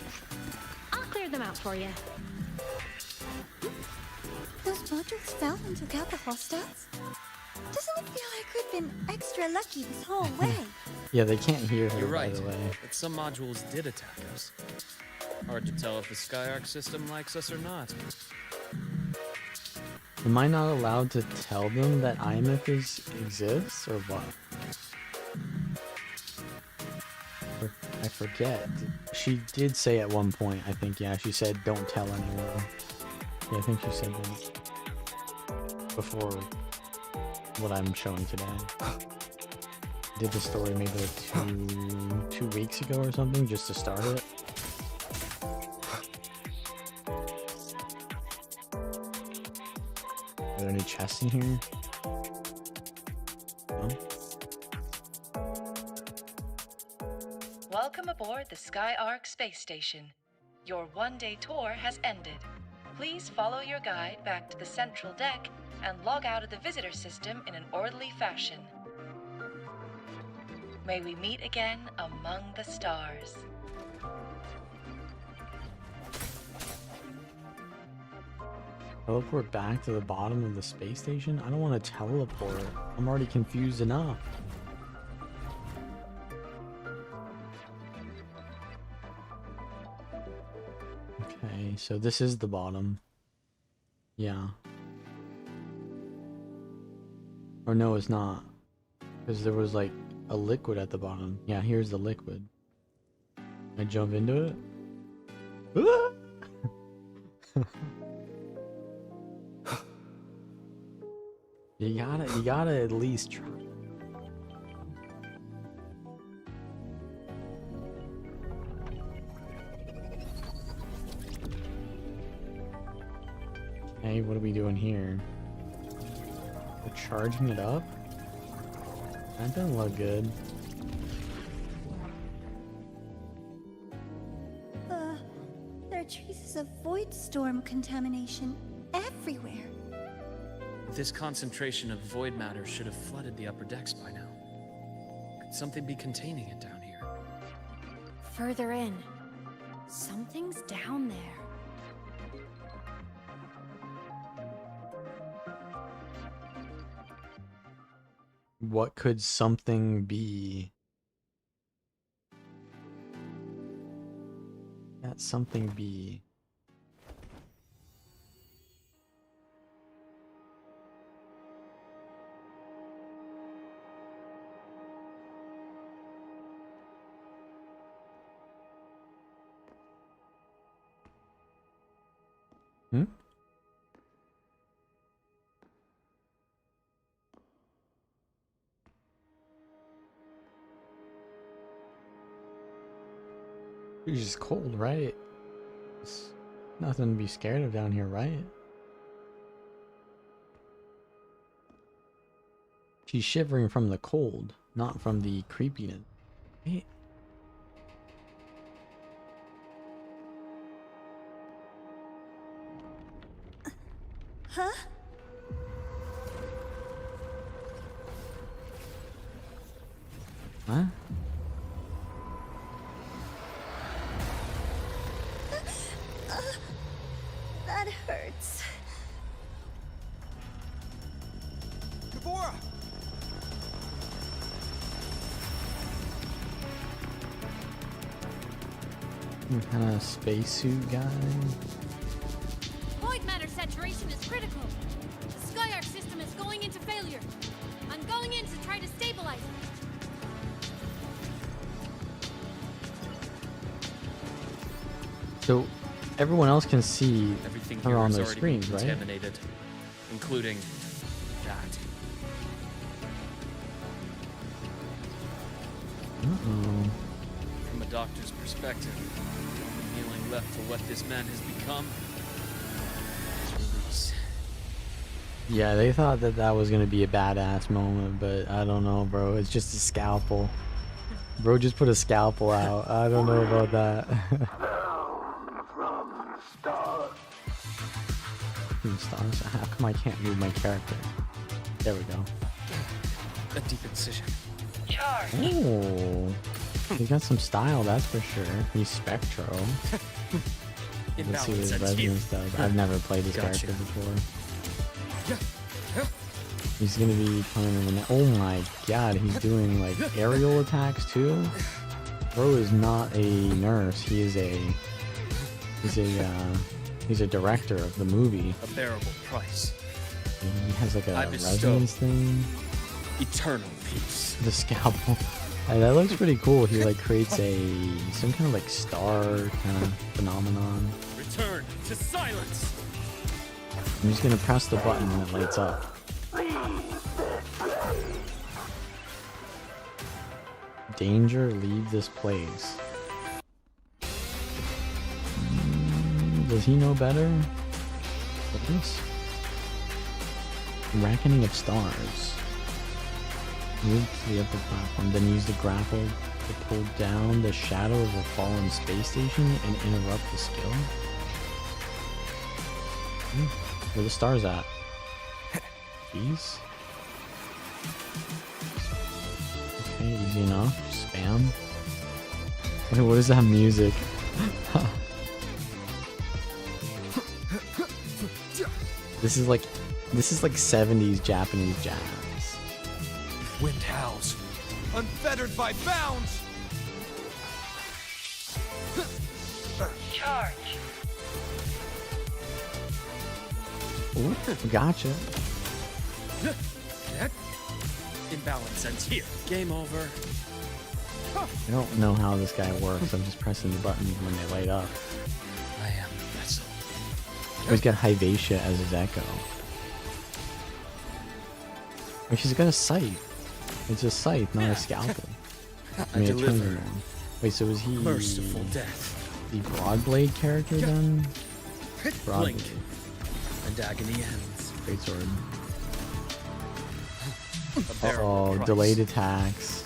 I'll clear them out for you. Those modules fell and took out the hostiles? Doesn't it feel like we've been extra lucky this whole way? Yeah, they can't hear her, You're by right, the way. but some modules did attack us. Hard to tell if the Skyark system likes us or not. Am I not allowed to tell them that AEMEATH exists, or what? I forget. She did say at one point, I think, yeah, she said, don't tell anyone. Yeah, I think she said that. Before what I'm showing today. Did the story maybe like two weeks ago or something, just to start it. Are there any chests in here? No? Welcome aboard the Skyark space station. Your one-day tour has ended. Please follow your guide back to the central deck and log out of the visitor system in an orderly fashion. May we meet again among the stars. Teleport back to the bottom of the space station? I don't want to teleport. I'm already confused enough. Okay, so this is the bottom. Yeah. Or no, it's not. Because there was like a liquid at the bottom. Yeah, here's the liquid. I jump into it. Ah! You gotta at least try. Hey, what are we doing here? We're charging it up? That doesn't look good. They're traces of void storm contamination everywhere. This concentration of void matter should have flooded the upper decks by now. Could something be containing it down here? Further in. Something's down there. What could something be? That something be. Hmm? It's just cold, right? It's nothing to be scared of down here, right? She's shivering from the cold, not from the creepiness. Right? Huh? Huh? That hurts. Deborah! Some kind of spacesuit guy. Void matter saturation is critical. The Skyark system is going into failure. I'm going in to try to stabilize it. So everyone else can see Everything her here on is their already screens, been right? contaminated, including that. Uh-oh. From a doctor's perspective, the healing left for what this man has become is release. Yeah, they thought that that was gonna be a badass moment, but I don't know, bro. It's just a scalpel. Bro just put a scalpel out. I don't know about that. From stars. How come I can't move my character? There we go. A deep incision. Oh, he's got some style, that's for sure. He's Spectro. Let's see what his resonance does. I've never played this Gotcha. character before. He's gonna be coming in the oh my god, he's doing like aerial attacks too. Bro is not a nurse, he's a director of the movie. A bearable price. He has like a I bestow resonance thing. Eternal peace. The scalpel. That looks pretty cool. He like creates some kind of like star kind of phenomenon. Return to silence. I'm just gonna press the button and it lights up. Danger, leave this place. Does he know better? What is? Reckoning of stars. Move to the upper platform, then use the grapple to pull down the shadow of a fallen space station and interrupt the skill. Where the stars at? Jeez. Okay, easy enough. Spam. Wait, what is that music? This is like 70s Japanese jazz. Wind howls, unfettered by bounds! Charge. Ooh, gotcha. Imbalance ends here. Game over. I don't know how this guy works. I'm just pressing the buttons when they light up. I am the vessel. Oh, he's got Hyvatia as his echo. Oh, she's got a scythe. It's a scythe, not a scalpel. I mean, it turns deliver. around. Wait, so is he Merciful death. the Broadblade character then? Blink. Broadblade. And agony ends. Great sword. A bearable Oh, price. delayed attacks.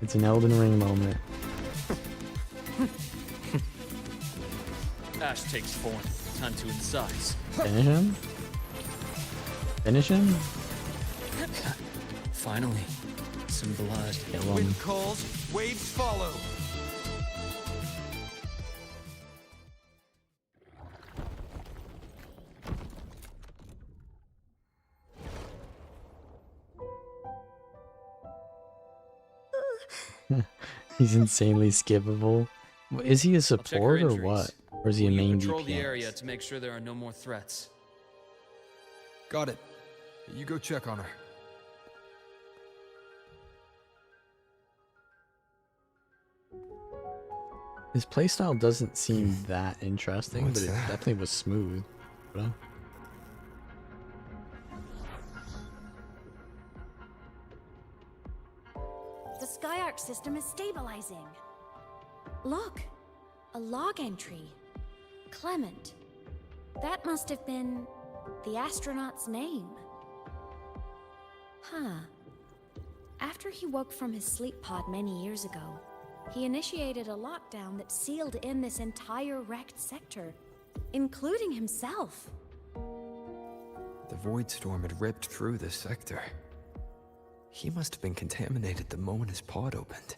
It's an Elden Ring moment. Ash takes form. Time to incise. Finish him? Finish him? Finally, some blood. Kill him. Wind calls, waves follow. He's insanely skippable. Is he a I'll check her support or injuries. what? Or is he a Will you main patrol the DPS? area to make sure there are no more threats. Got it. You go check on her. His playstyle doesn't seem that interesting, What's but it that? definitely was smooth. Bro. The Skyark system is stabilizing. Look, a log entry. Clement. That must have been the astronaut's name. Huh. After he woke from his sleep pod many years ago, he initiated a lockdown that sealed in this entire wrecked sector, including himself. The void storm had ripped through this sector. He must have been contaminated the moment his pod opened.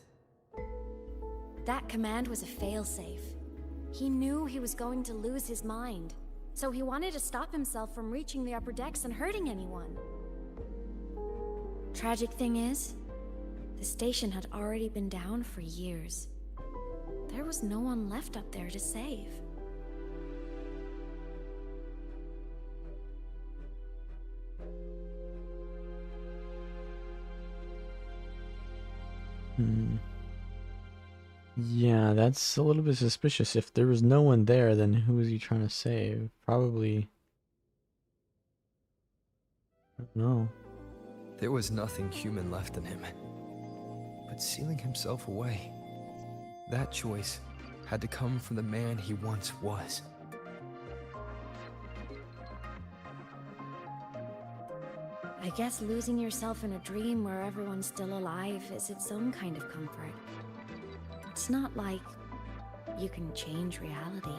That command was a failsafe. He knew he was going to lose his mind, so he wanted to stop himself from reaching the upper decks and hurting anyone. Tragic thing is, the station had already been down for years. There was no one left up there to save. Yeah, that's a little bit suspicious. If there was no one there, then who was he trying to save? Probably... I don't know. There was nothing human left in him. But sealing himself away, that choice had to come from the man he once was. I guess losing yourself in a dream where everyone's still alive is its own kind of comfort. It's not like you can change reality.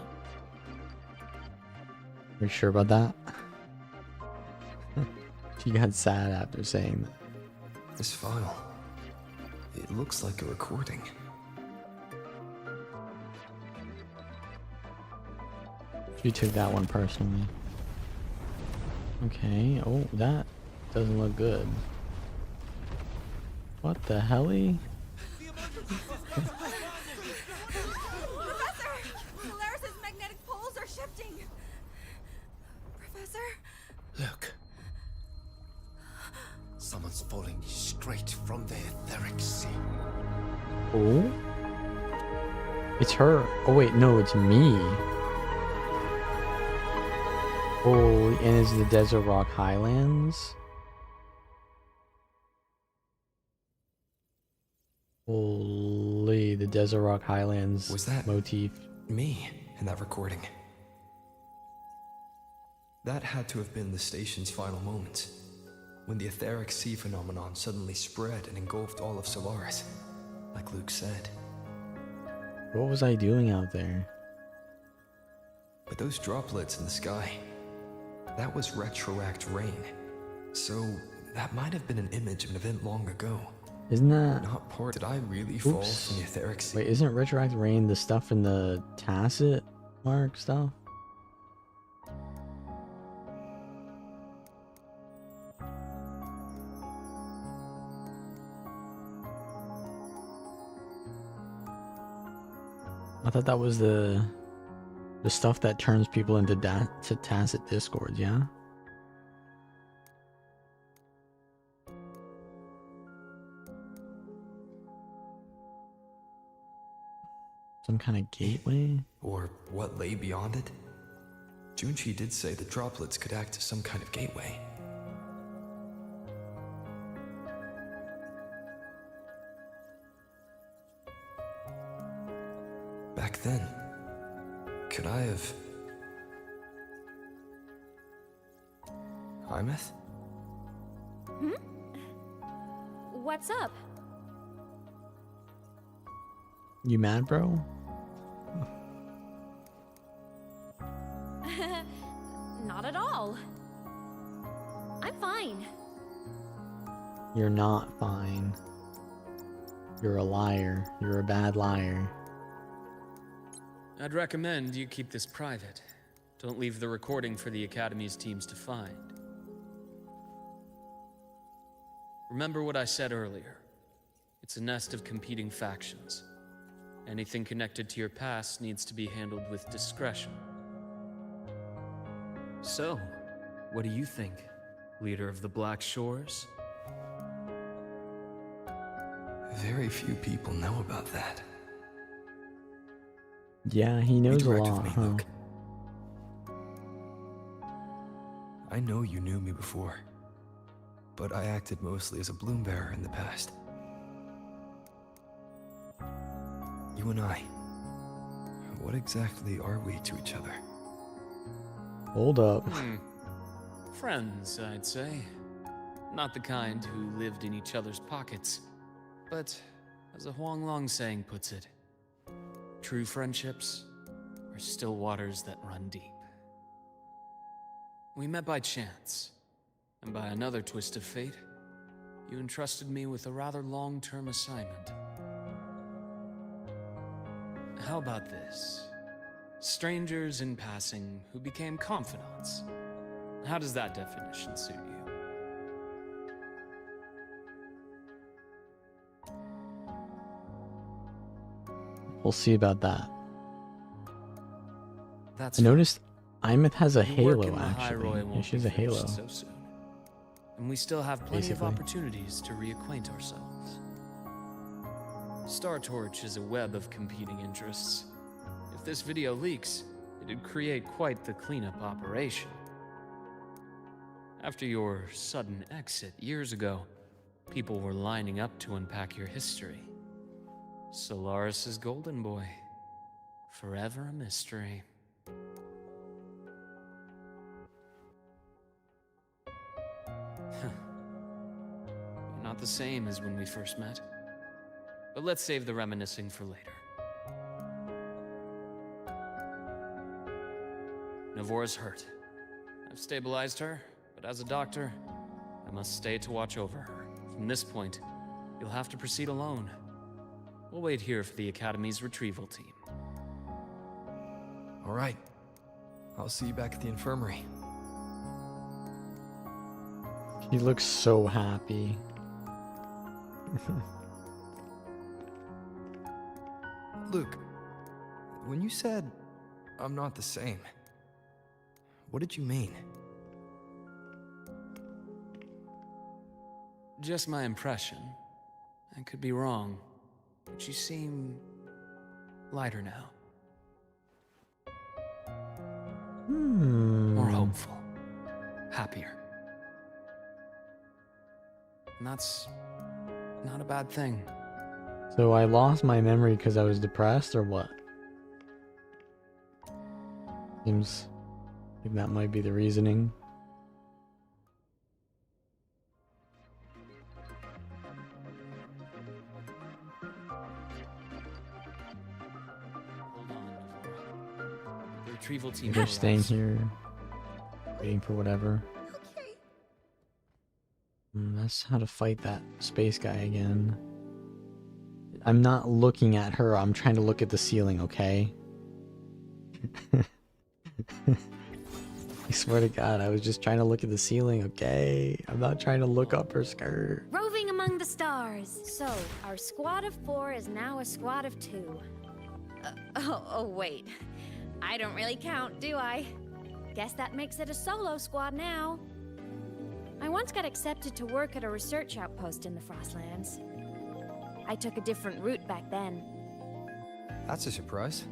Are you sure about that? She got sad after saying that. This file, it looks like a recording. She took that one personally. Okay, oh, that doesn't look good. What the helly? Professor! Solaris's magnetic poles are shifting! Professor? Look. Someone's falling straight from the etheric sea. Oh? It's her. Oh wait, no, it's me. Oh, and it's the Desert Rock Highlands. Holy, the Desert Rock Highlands Was that motif. me in that recording? That had to have been the station's final moments, when the etheric sea phenomenon suddenly spread and engulfed all of Solaris, like Luke said. What was I doing out there? But those droplets in the sky, that was retroact rain. So that might have been an image of an event long ago. Isn't that... Not part. Did I really fall Oops. from the etheric sea? Wait, isn't retroactive rain the stuff in the tacit mark stuff? I thought that was the stuff that turns people into tacit discords, yeah? Some kind of gateway? Or what lay beyond it? Junchi did say the droplets could act as some kind of gateway. Back then, could I have... AEMEATH? What's up? You mad, bro? Not at all. I'm fine. You're not fine. You're a liar. You're a bad liar. I'd recommend you keep this private. Don't leave the recording for the Academy's teams to find. Remember what I said earlier. It's a nest of competing factions. Anything connected to your past needs to be handled with discretion. So, what do you think, leader of the Black Shores? Very few people know about that. Yeah, he knows a Redirect lot, with me, huh? Luke. I know you knew me before, but I acted mostly as a bloom bearer in the past. You and I, what exactly are we to each other? Hold up. Friends, I'd say. Not the kind who lived in each other's pockets. But, as a Huanglong saying puts it, true friendships are still waters that run deep. We met by chance, and by another twist of fate, you entrusted me with a rather long-term assignment. How about this? Strangers in passing who became confidants. How does that definition suit you? We'll see about that. That's I noticed AEMEATH has a Your work halo, in the High actually. Roy Yeah, won't she has be a halo. finished so soon. And we still have plenty Basically. of opportunities to reacquaint ourselves. Star Torch is a web of competing interests. If this video leaks, it'd create quite the cleanup operation. After your sudden exit years ago, people were lining up to unpack your history. Solaris's golden boy. Forever a mystery. You're not the same as when we first met. But let's save the reminiscing for later. Navora's hurt. I've stabilized her, but as a doctor, I must stay to watch over her. From this point, you'll have to proceed alone. We'll wait here for the Academy's retrieval team. All right. I'll see you back at the infirmary. He looks so happy. Luke, when you said, I'm not the same, what did you mean? Just my impression. I could be wrong, but you seem lighter now. More hopeful. Happier. And that's not a bad thing. So I lost my memory because I was depressed, or what? Seems like that might be the reasoning. Hold on, Navora. The retrieval team They're will staying rise. here, waiting for whatever. Okay. That's how to fight that space guy again. I'm not looking at her, I'm trying to look at the ceiling, okay? I swear to God, I was just trying to look at the ceiling, okay? I'm not trying to look up her skirt. Roving among the stars. So, our squad of 4 is now a squad of 2. Oh, wait. I don't really count, do I? Guess that makes it a solo squad now. I once got accepted to work at a research outpost in the Frostlands. I took a different route back then. That's a surprise.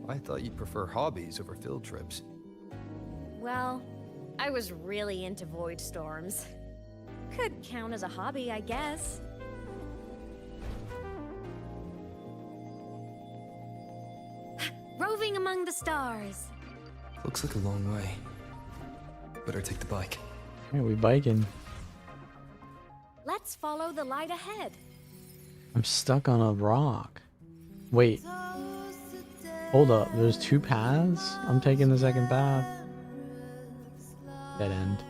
I thought you'd prefer hobbies over field trips. Well, I was really into void storms. Could count as a hobby, I guess. Roving among the stars. Looks like a long way. Better take the bike. Hey, we biking. Let's follow the light ahead. I'm stuck on a rock. Wait. Hold up, there's 2 paths? I'm taking the second path. Dead end.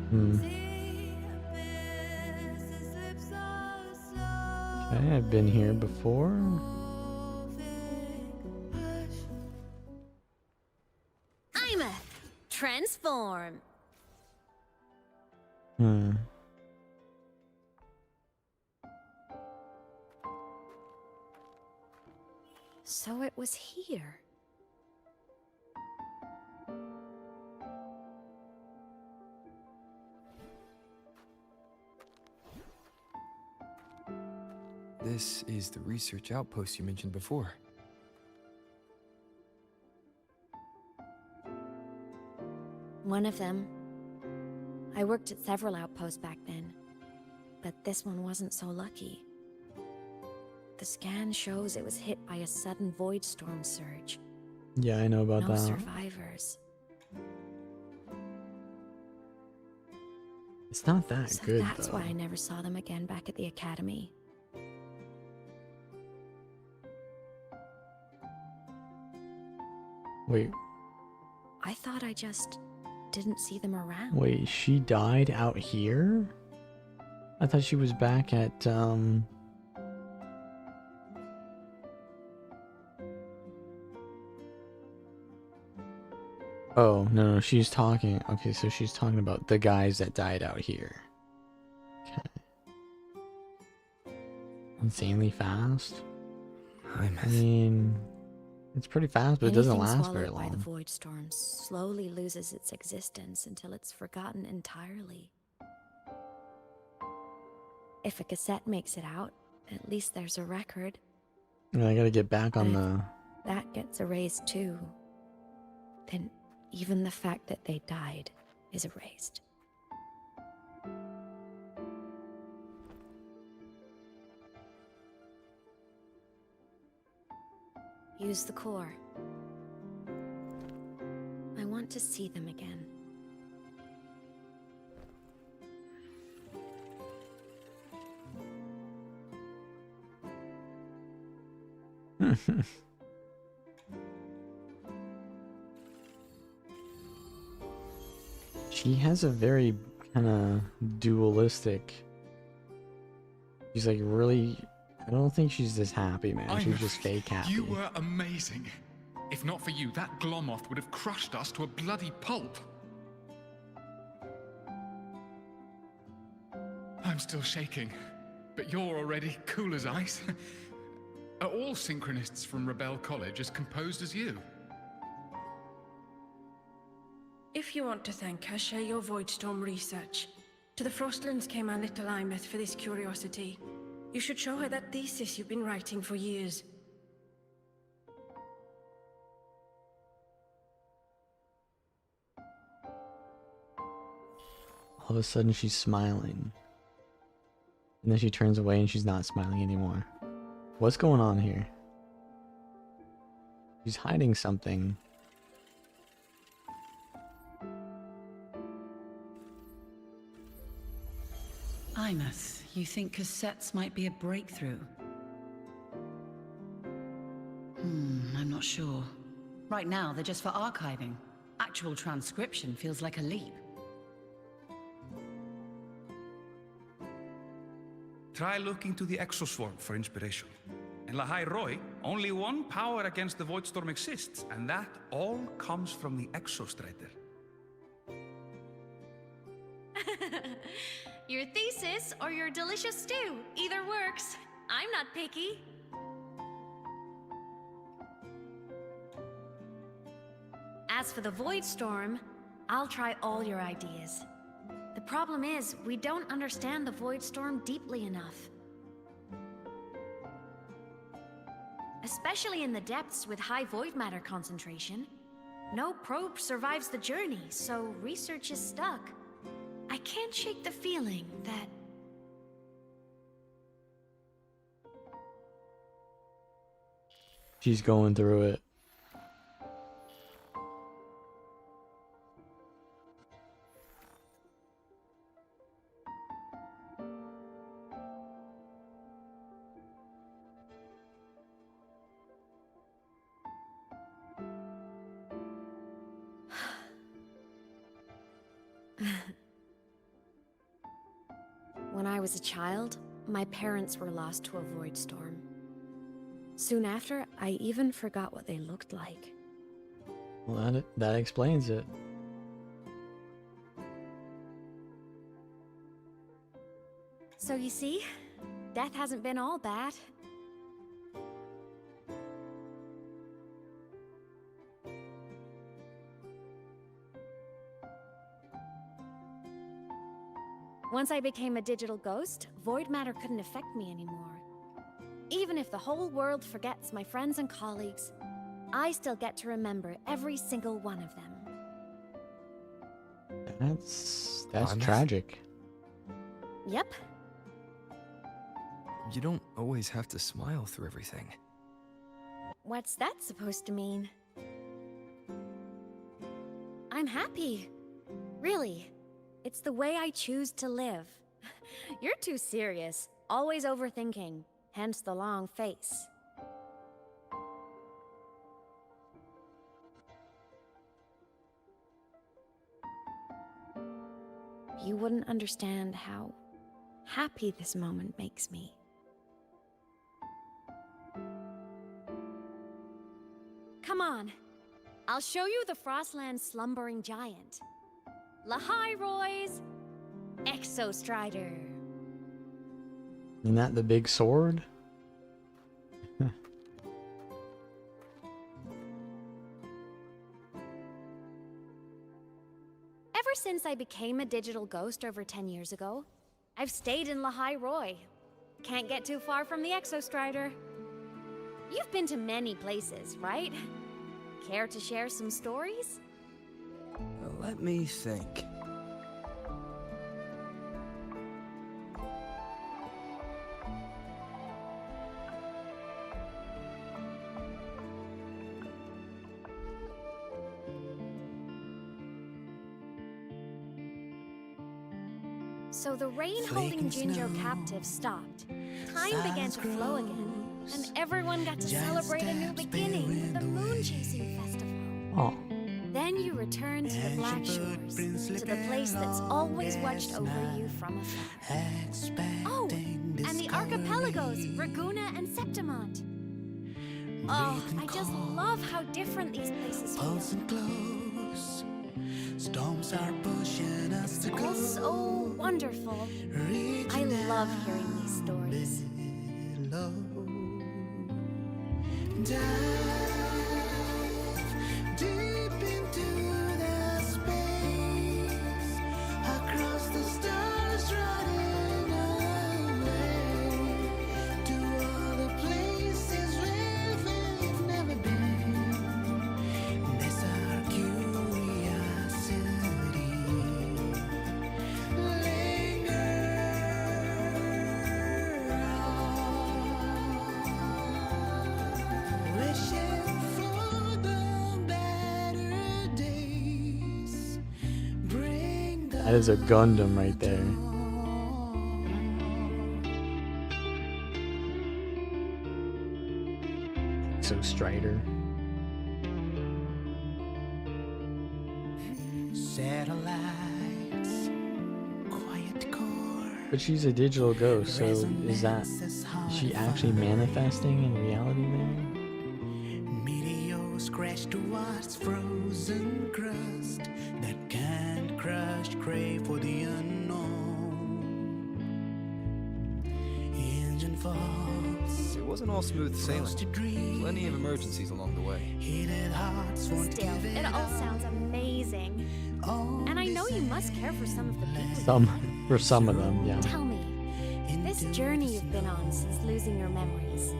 Hmm. Okay, I've been here before. AEMEATH, transform. Hmm. So it was here. This is the research outpost you mentioned before. One of them. I worked at several outposts back then, but this one wasn't so lucky. The scan shows it was hit by a sudden void storm surge. Yeah, I know about No that. survivors. It's not that So good that's though. why I never saw them again back at the academy. Wait, I thought I just didn't see them around. wait, she died out here? I thought she was back at Oh, no, she's talking. Okay, so she's talking about the guys that died out here. Okay. Insanely fast? I mean, it's pretty fast, but it doesn't Anything last very swallowed by the long. void storm slowly loses its existence until it's forgotten entirely. If a cassette makes it out, at least there's a record. And I gotta get back on But the... if that gets erased too, then even the fact that they died is erased. Use the core. I want to see them again. She has a very kind of dualistic... She's like really... I don't think she's this happy, man. She's just fake happy. You were amazing. If not for you, that Glomoth would have crushed us to a bloody pulp. I'm still shaking, but you're already cool as ice. Are all synchronists from Rebel College as composed as you? If you want to thank her, share your Voidstorm research. To the Frostlands came our little AEMEATH for this curiosity. You should show her that thesis you've been writing for years. All of a sudden she's smiling. And then she turns away and she's not smiling anymore. What's going on here? She's hiding something. AEMEATH, you think cassettes might be a breakthrough? I'm not sure. Right now, they're just for archiving. Actual transcription feels like a leap. Try looking to the exoswarm for inspiration. In Lahai Roy, only one power against the Voidstorm exists, and that all comes from the Exostrider. Your thesis or your delicious stew, either works. I'm not picky. As for the Void Storm, I'll try all your ideas. The problem is, we don't understand the Void Storm deeply enough. Especially in the depths with high void matter concentration. No probe survives the journey, so research is stuck. I can't shake the feeling that... She's going through it. When I was a child, my parents were lost to a void storm. Soon after, I even forgot what they looked like. Well, that explains it. So you see, death hasn't been all bad. Once I became a digital ghost, void matter couldn't affect me anymore. Even if the whole world forgets my friends and colleagues, I still get to remember every single one of them. That's AEMEATH? tragic. Yep. You don't always have to smile through everything. What's that supposed to mean? I'm happy. Really. It's the way I choose to live. You're too serious. Always overthinking. Hence the long face. You wouldn't understand how happy this moment makes me. Come on. I'll show you the Frostland slumbering giant. Lahai Roy's Exostrider. Isn't that the big sword? Ever since I became a digital ghost over 10 years ago, I've stayed in Lahai Roy. Can't get too far from the Exostrider. You've been to many places, right? Care to share some stories? Let me think. So the rain holding Jinjo captive stopped. Time began to flow again, and everyone got to celebrate a new beginning with the Moon Chasing Festival. Oh. Then you returned to the Black Shores, to the place that's always watched over you from afar. Oh, and the archipelagos, Raguna and Septimont. Oh, I just love how different these places feel. Storms are pushing us to All so wonderful. I love hearing these stories. Dive deep into the space, across the stars, running away to all the places where we've never been. That's our curiosity. Linger on, wishing for the better days. Bring the That is a Gundam right there. So Strider. satellites, quiet core. But she's a digital ghost, so is she actually manifesting in reality there? Meteors crash towards frozen crust that can't crush, crave for the unknown. Engine falls. It wasn't all smooth sailing. Plenty of emergencies along the way. Heated hearts won't Still, give it all sounds amazing. And I know you must care for some of the people. For some of them, yeah. Tell me, this journey you've been on since losing your memories,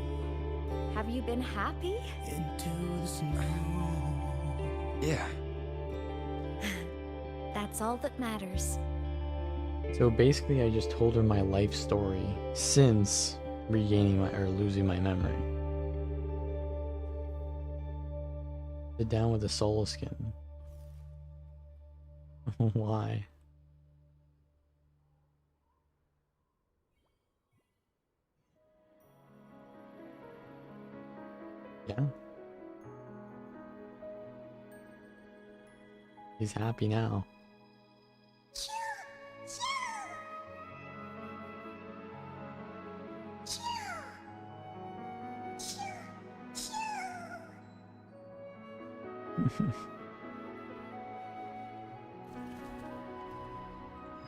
have you been happy? into the snow. Yeah. That's all that matters. So basically, I just told her my life story since regaining or losing my memory. Sit down with a soul skin. Why? Yeah. He's happy now.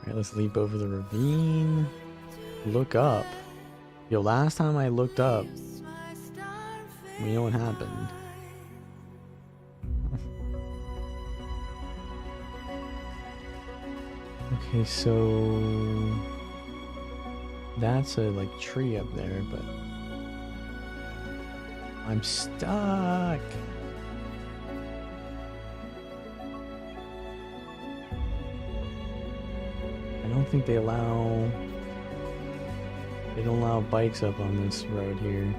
Alright, let's leap over the ravine. Look up. Yo, last time I looked up, we know what happened. Okay, so that's a like tree up there, but I'm stuck. I don't think they don't allow bikes up on this road here.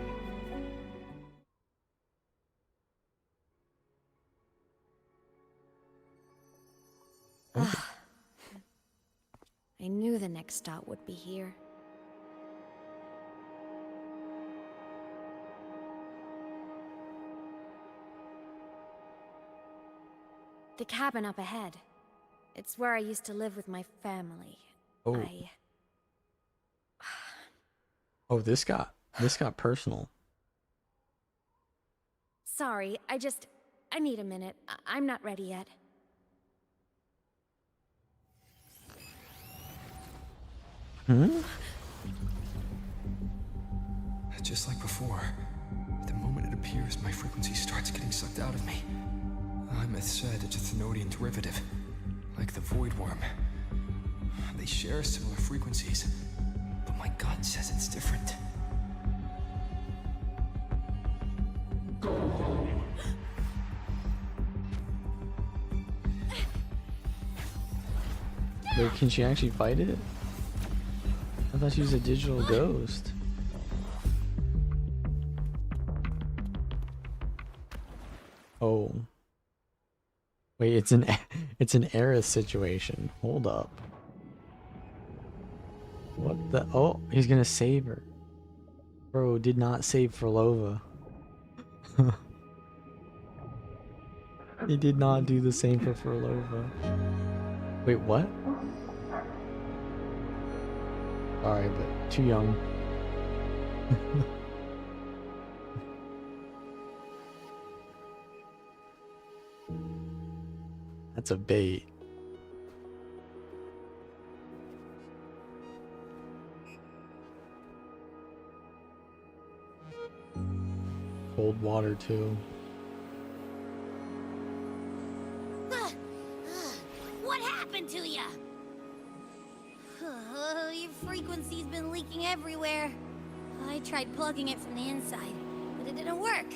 I knew the next stop would be here. The cabin up ahead. It's where I used to live with my family. Oh. Oh, this got personal. Sorry, I need a minute. I'm not ready yet. Hmm? Just like before, the moment it appears, my frequency starts getting sucked out of me. AEMEATH said it's a Thenodian derivative, like the Void Worm. They share similar frequencies, but my gut says it's different. Wait, can she actually fight it? I thought she was a digital ghost. Oh. Wait, it's an Aerith situation. Hold up. What the? Oh, he's gonna save her. Bro, did not save Frolova. He did not do the same for Frolova. Wait, what? Alright, but too young. That's a bait. Cold water too. What happened to ya? Your frequency's been leaking everywhere. I tried plugging it from the inside, but it didn't work.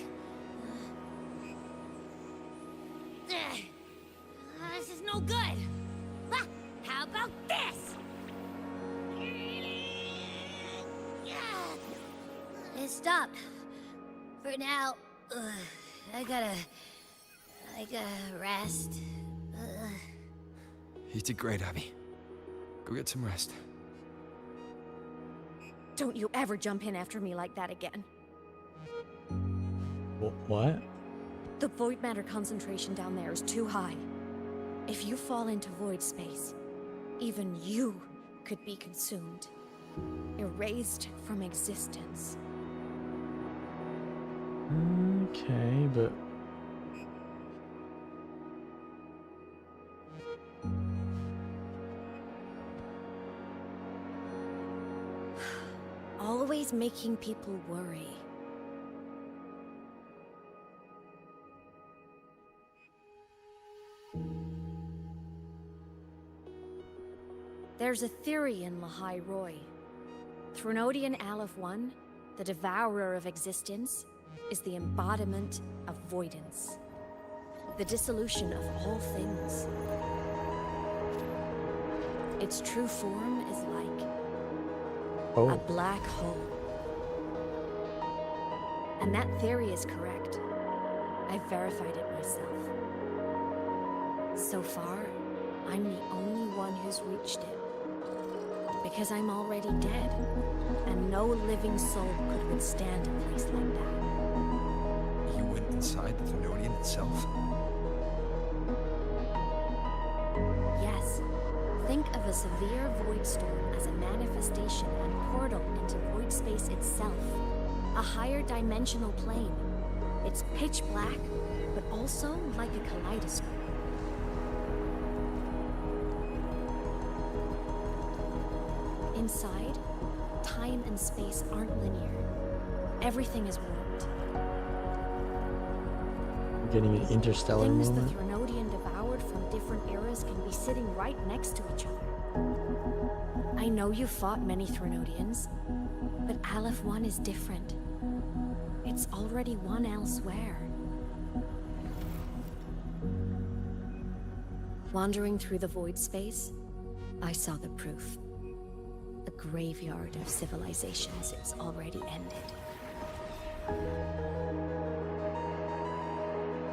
This is no good. How about this? It stopped. For now, I gotta rest. You did great, Abby. Go get some rest. Don't you ever jump in after me like that again. What? The void matter concentration down there is too high. If you fall into void space, even you could be consumed, erased from existence. Okay, but always making people worry. There's a theory in Lahai Roy. Threnodian Aleph 1, the devourer of existence, is the embodiment of voidance. The dissolution of all things. Its true form is like a black hole. And that theory is correct. I've verified it myself. So far, I'm the only one who's reached it. Because I'm already dead, and no living soul could withstand a place like that. You went inside the Thenodian itself? Yes. Think of a severe void storm as a manifestation and portal into void space itself. A higher dimensional plane. It's pitch black, but but also like a kaleidoscope. Inside, time and space aren't linear. Everything is warped. Getting an interstellar Things the moment. Threnodian devoured from different eras can be sitting right next to each other. I know you fought many Threnodians, but Aleph 1 is different. It's already one elsewhere. Wandering through the void space, I saw the proof. A graveyard of civilizations it's already ended.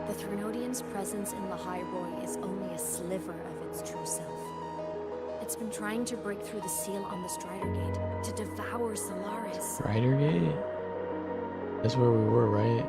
The Threnodian's presence in Lahai-Roi is only a sliver of its true self. It's been trying to break through the seal on the Strider Gate to devour Solaris. Strider Gate? That's where we were, right?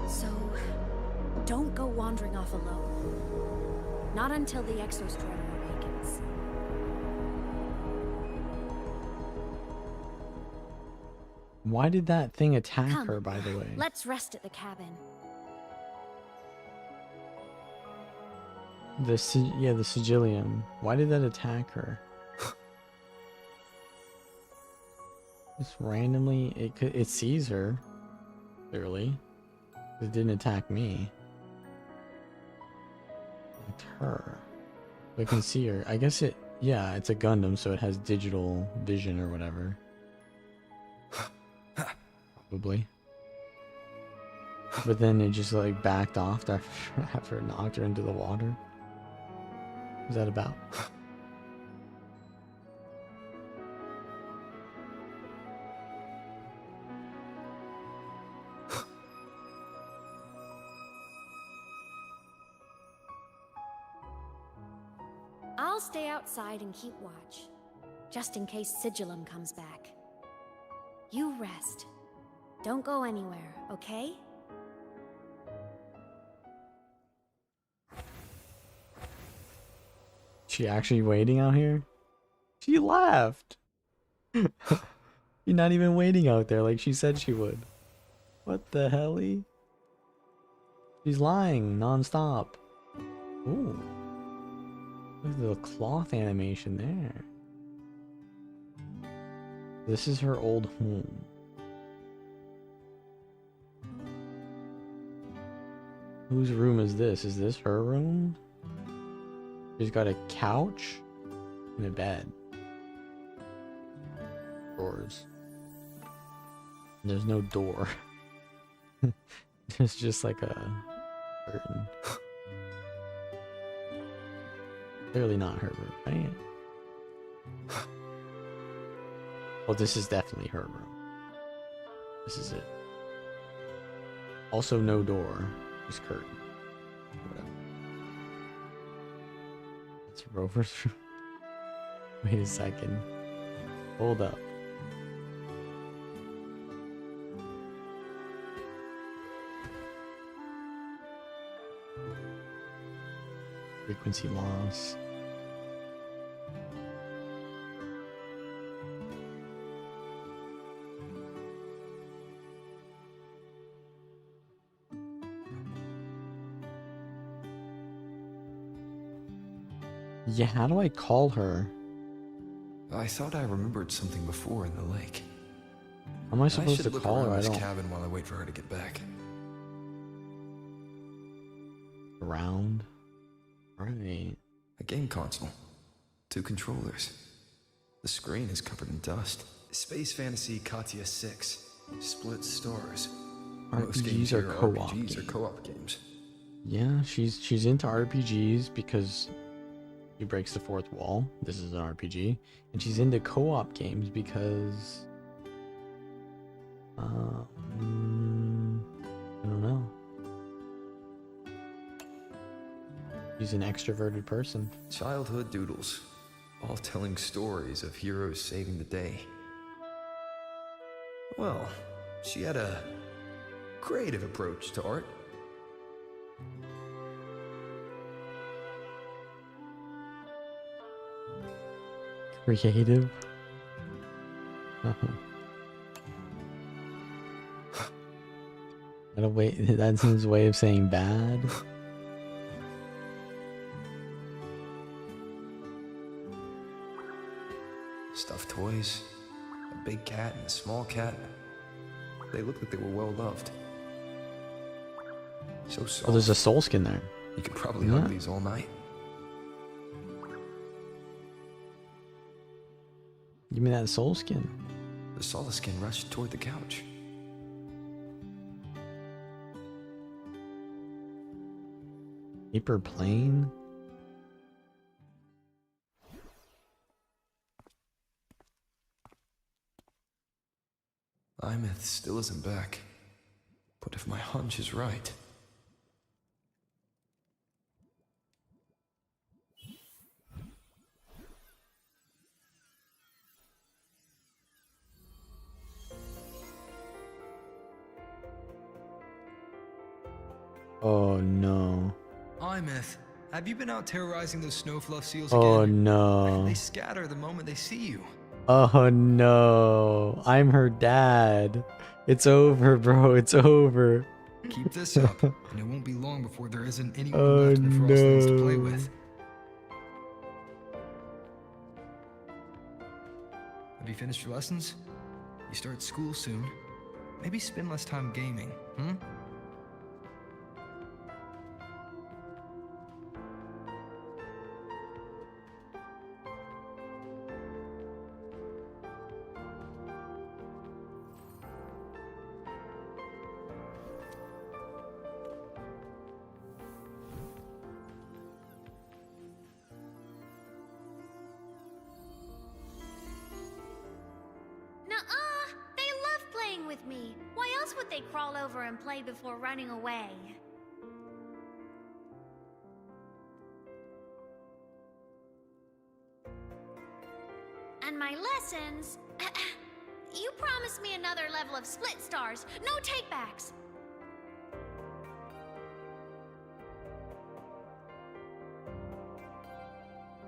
So, don't go wandering off alone. Not until the Exostrider awakens. Why did that thing attack Come, her, by the way? let's rest at the cabin. The Sigillium. Why did that attack her? Just randomly, it sees her. Clearly, it didn't attack me. It's her. We can see her. I guess yeah, it's a Gundam, so it has digital vision or whatever. Probably. But then it just like backed off after it knocked her into the water. What's that about? I'll stay outside and keep watch, just in case Sigillum comes back. You rest. Don't go anywhere, okay? She actually waiting out here? She left! You're not even waiting out there like she said she would. What the helly? She's lying non-stop. Ooh. Look at the cloth animation there. This is her old home. Whose room is this? Is this her room? She's got a couch and a bed. Drawers. And there's no door. It's just like a curtain. Clearly not her room, right? Well, this is definitely her room. This is it. Also no door. Just curtain. Whatever. It's Rover's room. Wait a second. Hold up. Frequency loss. Yeah, how do I call her? I thought I remembered something before in the lake. How am I supposed should to look call her? around I this don't. cabin while I wait for her to get back. Around? Right. A game console. 2 controllers. The screen is covered in dust. Space Fantasy Katya 6. Split stars. Most games RPGs are here co-op RPGs or games. co-op games. Yeah, she's into RPGs because she breaks the fourth wall. This is an RPG. And she's into co-op games because I don't know. She's an extroverted person. Childhood doodles. all telling stories of heroes saving the day. Well, she had a creative approach to art. Creative. That's his way of saying bad. Stuffed toys, a big cat and a small cat. They looked like they were well loved. So soft. Oh, there's a soul skin there. You could probably hug these all night. Give me that soul skin. The solid skin rushed toward the couch. Paper plane? AEMEATH still isn't back. But if my hunch is right... Oh no. AEMEATH, have you been out terrorizing those snowfluff seals Oh again? no. They scatter the moment they see you. Oh no. I'm her dad. It's over, bro. It's over. Keep this up, and it won't be long before there isn't anyone left in the Frostlands to play with. Have you finished your lessons? You start school soon. Maybe spend less time gaming, hmm? Nuh-uh! They love playing with me. Why else would they crawl over and play before running away? And my lessons... You promised me another level of split stars. No takebacks.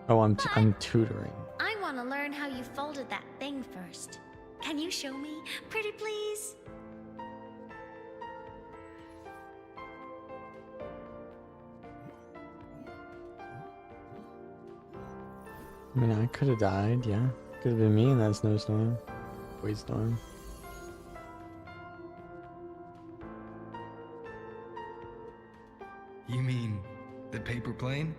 Oh, I'm tutoring. I want to learn how you folded that thing first. Can you show me, pretty please? I mean, I could have died, yeah. Could have been me in that snowstorm. Void storm. You mean the paper plane?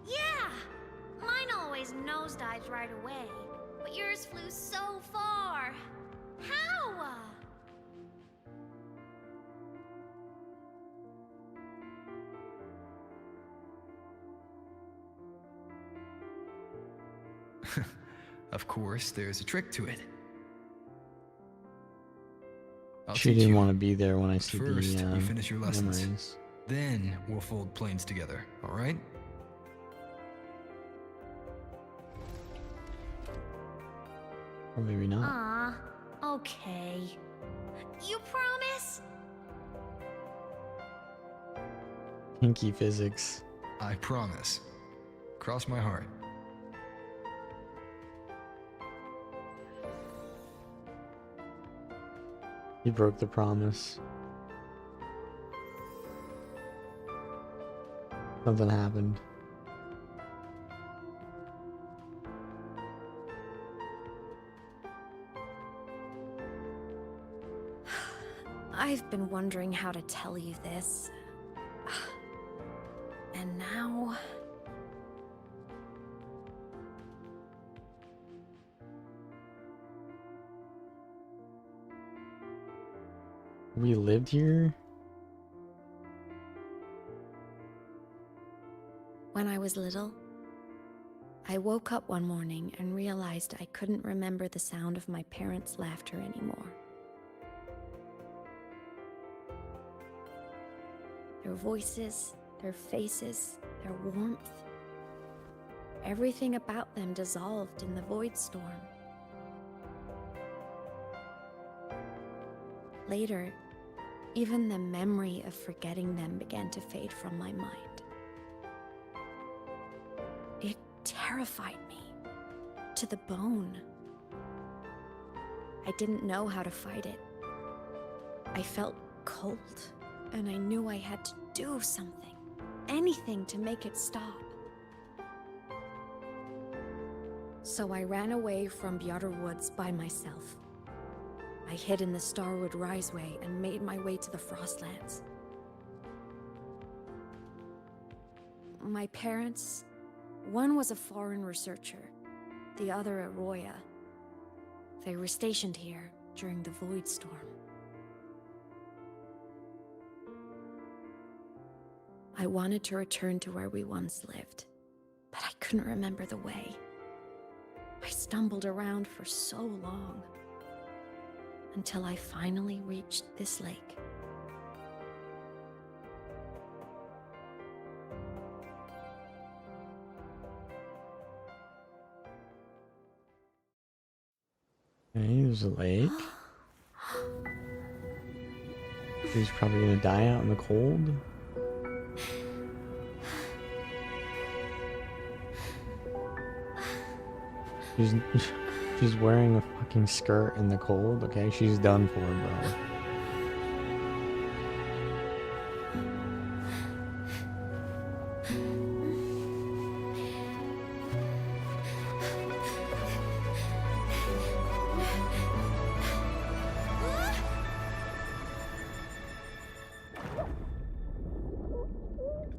Yeah! Mine always nosedives right away, but yours flew so far. How? Of course, there's a trick to it. She didn't want to be there when I see First, the you finish your lessons. memories. Then we'll fold planes together, all right? Or maybe not. Aw, okay. You promise? Pinky physics. I promise. Cross my heart. He broke the promise. Something happened. I've been wondering how to tell you this. And now... We lived here? When I was little, I woke up one morning and realized I couldn't remember the sound of my parents' laughter anymore. Their voices, their faces, their warmth, Everything about them dissolved in the void storm. Later, even the memory of forgetting them began to fade from my mind. It terrified me to the bone. I didn't know how to fight it. I felt cold, and I knew I had to do something, anything to make it stop. So I ran away from Bjorder Woods by myself. I hid in the Starwood Riseway and made my way to the Frostlands. My parents, one was a foreign researcher, the other a Roya. They were stationed here during the Void Storm. I wanted to return to where we once lived, but I couldn't remember the way. I stumbled around for so long, until I finally reached this lake. Okay, there's a lake. He's probably gonna die out in the cold. She's wearing a fucking skirt in the cold, okay? She's done for, bro.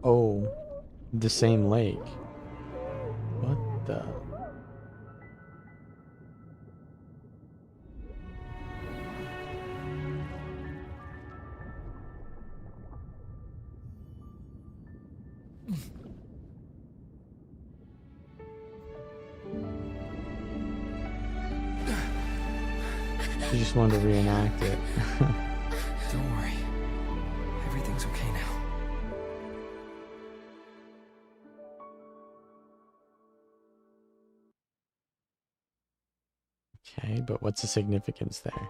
Oh, the same lake. What the? She just wanted to reenact it. Don't worry. Everything's okay now. Okay, but what's the significance there?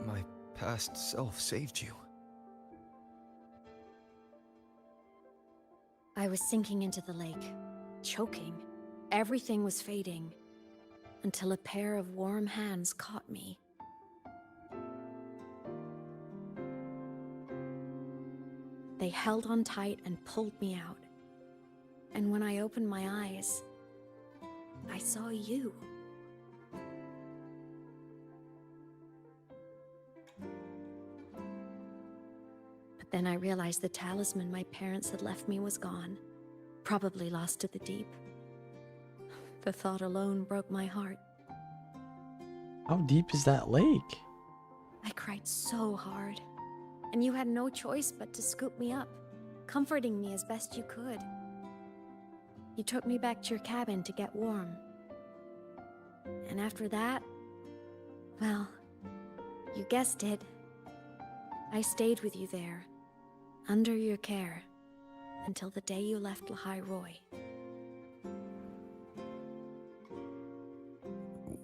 My past self saved you. I was sinking into the lake, choking. Everything was fading, until a pair of warm hands caught me. They held on tight and pulled me out. And when I opened my eyes, I saw you. But then I realized the talisman my parents had left me was gone, probably lost to the deep. The thought alone broke my heart. How deep is that lake? I cried so hard, and you had no choice but to scoop me up, comforting me as best you could. You took me back to your cabin to get warm. And after that, well, you guessed it. I stayed with you there, under your care, until the day you left Lahai Roy.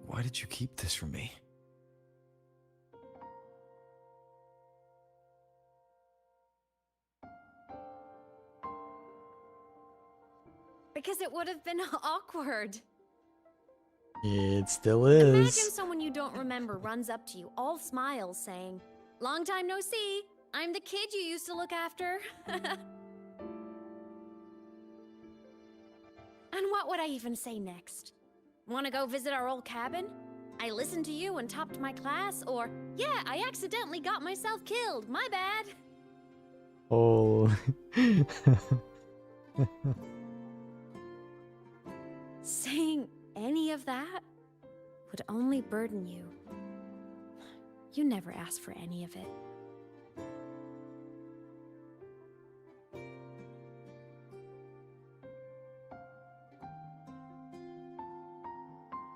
Why did you keep this from me? Because it would have been awkward. It still is. Imagine someone you don't remember runs up to you, all smiles, saying, "Long time no see. I'm the kid you used to look after." And what would I even say next? Want to go visit our old cabin? I listened to you and topped my class, or, yeah, I accidentally got myself killed. My bad. Oh. Saying any of that would only burden you. You never asked for any of it.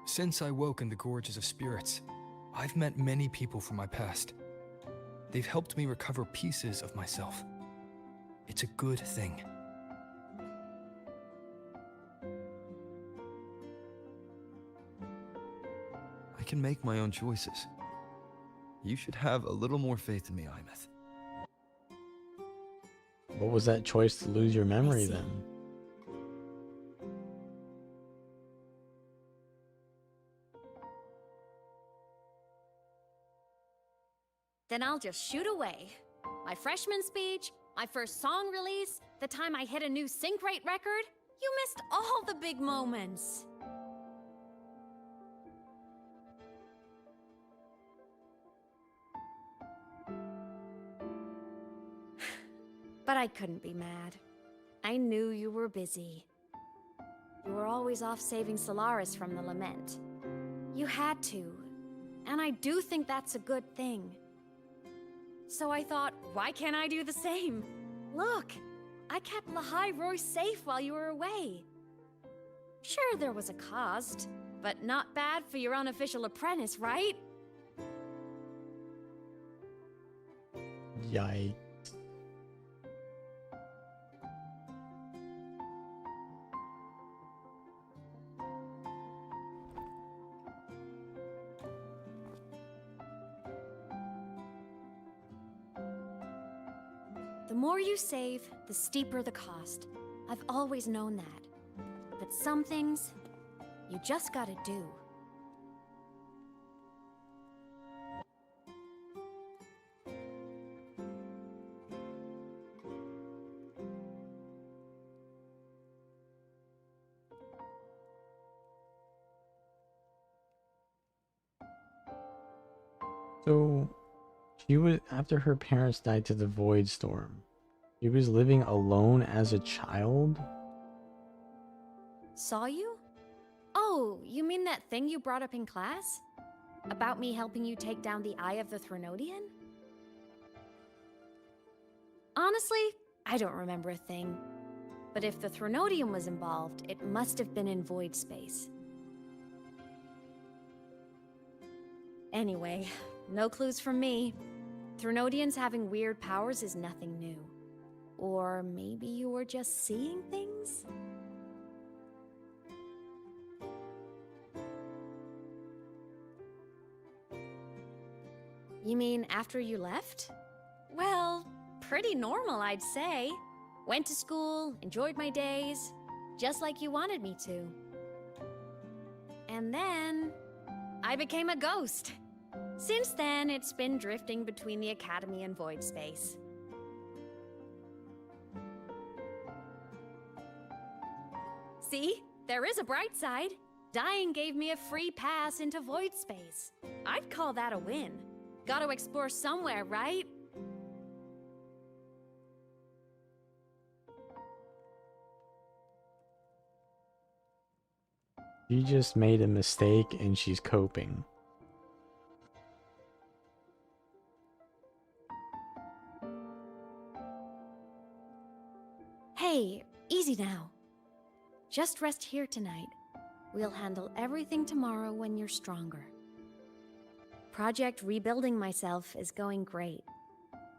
Since I woke in the Gorges of Spirits, I've met many people from my past. They've helped me recover pieces of myself. It's a good thing. I can make my own choices. You should have a little more faith in me, AEMEATH. What was that choice to lose your memory then? Then I'll just shoot away. My freshman speech, my first song release, the time I hit a new sync rate record. You missed all the big moments. But I couldn't be mad. I knew you were busy. You were always off saving Solaris from the lament. You had to, and I do think that's a good thing. So I thought, why can't I do the same? Look, I kept Lahai Roy safe while you were away. Sure, there was a cost, but not bad for your unofficial apprentice, right? Yikes. The more you save, the steeper the cost. I've always known that. But some things, you just gotta do. So, she was, after her parents died to the Void Storm, she was living alone as a child? Saw you? Oh, you mean that thing you brought up in class? About me helping you take down the Eye of the Threnodian? Honestly, I don't remember a thing. But if the Threnodian was involved, it must have been in void space. Anyway, no clues from me. Threnodians having weird powers is nothing new. Or maybe you were just seeing things? You mean after you left? Well, pretty normal, I'd say. Went to school, enjoyed my days, just like you wanted me to. And then, I became a ghost. Since then, it's been drifting between the Academy and void space. See? There is a bright side. Dying gave me a free pass into void space. I'd call that a win. Gotta explore somewhere, right? She just made a mistake and she's coping. Hey, easy now. Just rest here tonight. We'll handle everything tomorrow when you're stronger. Project Rebuilding Myself is going great.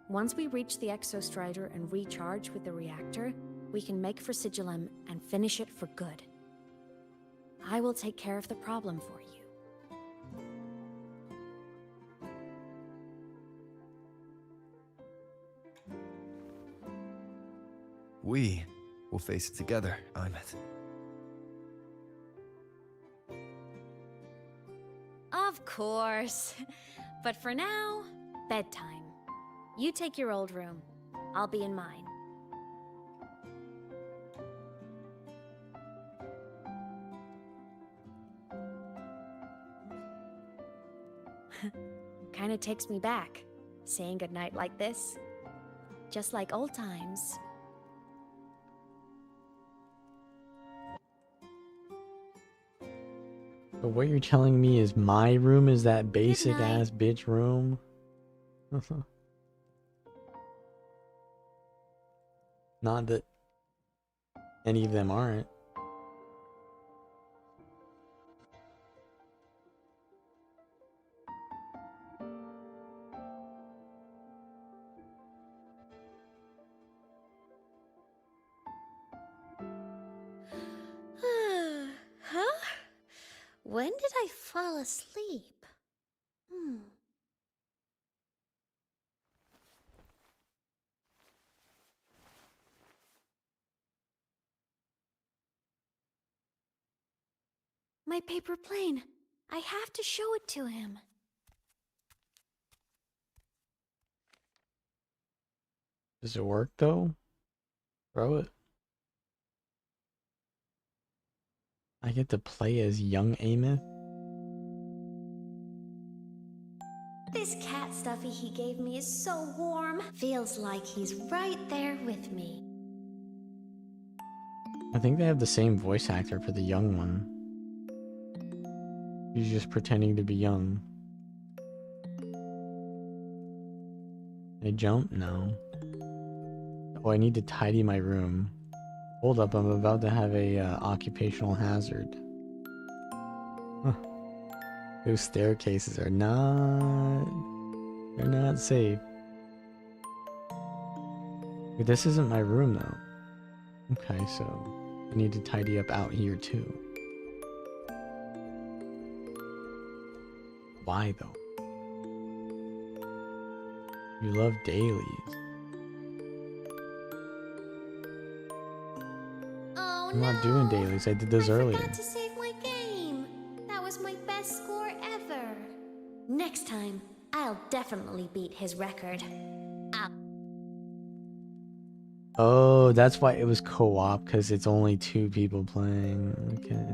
Once we reach the Exostrider and recharge with the reactor, we can make for Sigilum and finish it for good. I will take care of the problem for you. We will face it together, AEMEATH. Of course. But for now, bedtime. You take your old room. I'll be in mine. Kinda takes me back, saying goodnight like this. Just like old times. But what you're telling me is my room is that basic ass bitch room? Not that any of them aren't. When did I fall asleep? My paper plane. I have to show it to him. Does it work though? Throw it. I get to play as young AEMEATH? This cat stuffy he gave me is so warm. Feels like he's right there with me. I think they have the same voice actor for the young one. He's just pretending to be young. I jump? No. Oh, I need to tidy my room. Hold up, I'm about to have a occupational hazard. Huh. Those staircases are not... They're not safe. Wait, this isn't my room though. Okay, so I need to tidy up out here too. Why though? You love dailies. Oh I'm no! not doing dailies. I did those earlier. I forgot to save my game. That was my best score ever. Next time, I'll definitely beat his record. Oh, that's why it was co-op, because it's only 2 people playing. Okay.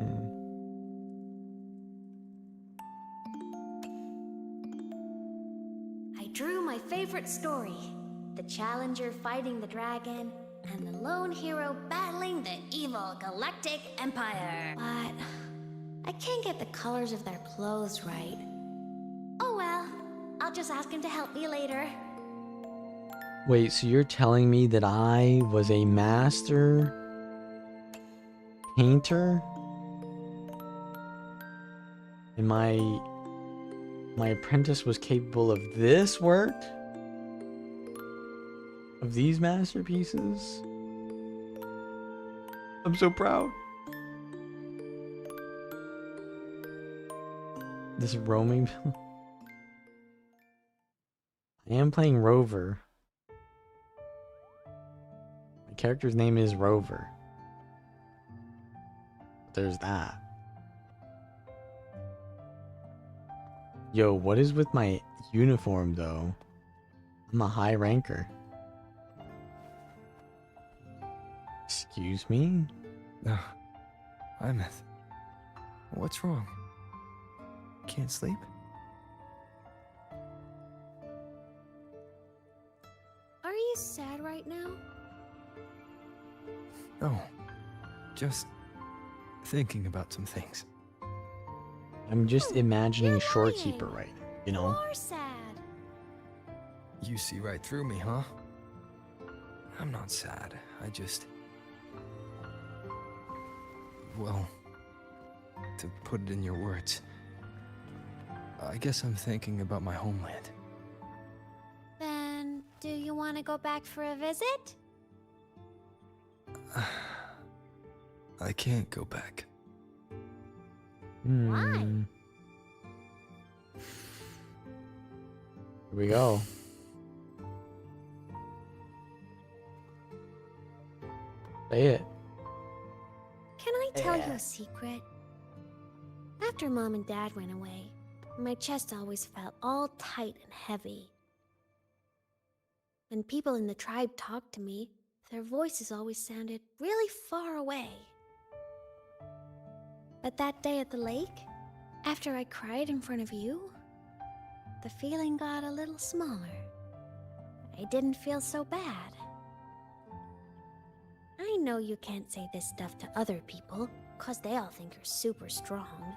I drew my favorite story. The challenger fighting the dragon, and the lone hero battling the evil galactic empire. But I can't get the colors of their clothes right. Oh well, I'll just ask him to help me later. Wait, so you're telling me that I was a master painter? And my apprentice was capable of this work? Of these masterpieces? I'm so proud. This roaming... I am playing Rover. My character's name is Rover. There's that. Yo, what is with my uniform though? I'm a high ranker. Excuse me? No. AEMEATH. What's wrong? Can't sleep? Are you sad right now? No. Just thinking about some things. I'm just imagining you're Shorekeeper lying. right now, you You know? are sad. You see right through me, huh? I'm not sad. I just... Well, to put it in your words, I guess I'm thinking about my homeland. Then, do you want to go back for a visit? I can't go back. Why? Here we go. Say it. Can I tell you a secret? After Mom and Dad went away, my chest always felt all tight and heavy. When people in the tribe talked to me, their voices always sounded really far away. But that day at the lake, after I cried in front of you, the feeling got a little smaller. I didn't feel so bad. I know you can't say this stuff to other people, 'cause they all think you're super strong.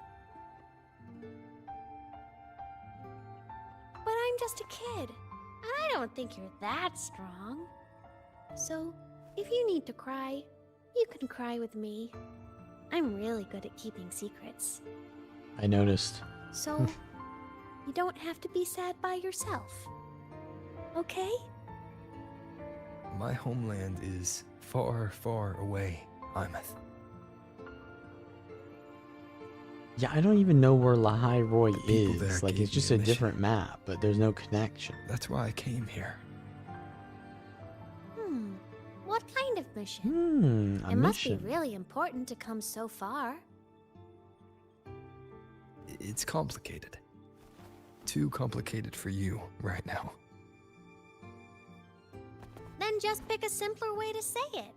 But I'm just a kid, and I don't think you're that strong. So, if you need to cry, you can cry with me. I'm really good at keeping secrets. I noticed. So, you don't have to be sad by yourself. Okay? My homeland is far, far away, AEMEATH. Yeah, I don't even know where Lahai Roy People there is. Like, gave it's just me a a mission. different map, but there's no connection. That's why I came here. What kind of mission? A It must be mission. really important to come so far. It's complicated. Too complicated for you right now. Then just pick a simpler way to say it.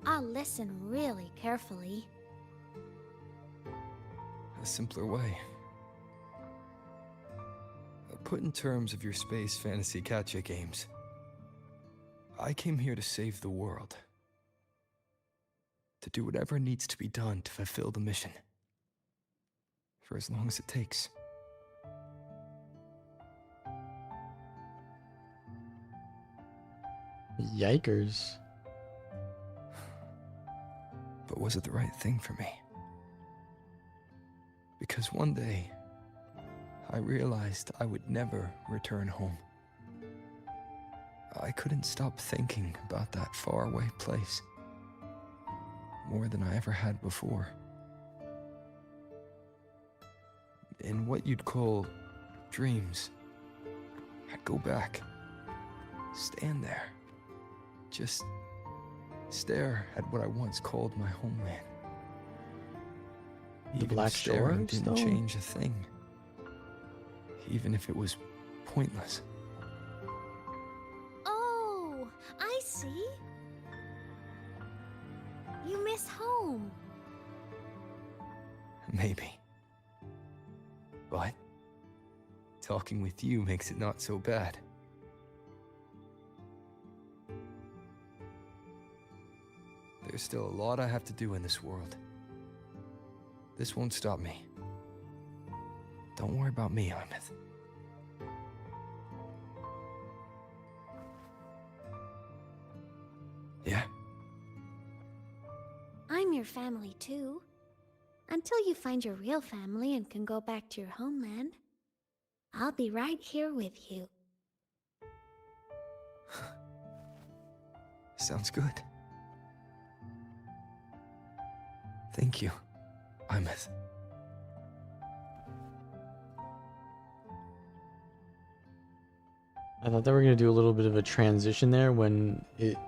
I'll listen really carefully. A simpler way. Put in terms of your space fantasy gacha games. I came here to save the world. To do whatever needs to be done to fulfill the mission. For as long as it takes. Yikers. But was it the right thing for me? Because one day, I realized I would never return home. I couldn't stop thinking about that faraway place. More than I ever had before. In what you'd call dreams, I'd go back, stand there, just stare at what I once called my homeland. The Even Black if staring Shores, didn't though? change a thing. Even if it was pointless. Oh, I see. You miss home. Maybe. But talking with you makes it not so bad. There's still a lot I have to do in this world. This won't stop me. Don't worry about me, AEMEATH. Yeah? I'm your family too. Until you find your real family and can go back to your homeland, I'll be right here with you. Sounds good. Thank you, AEMEATH. I thought they were going to do a little bit of a transition there when it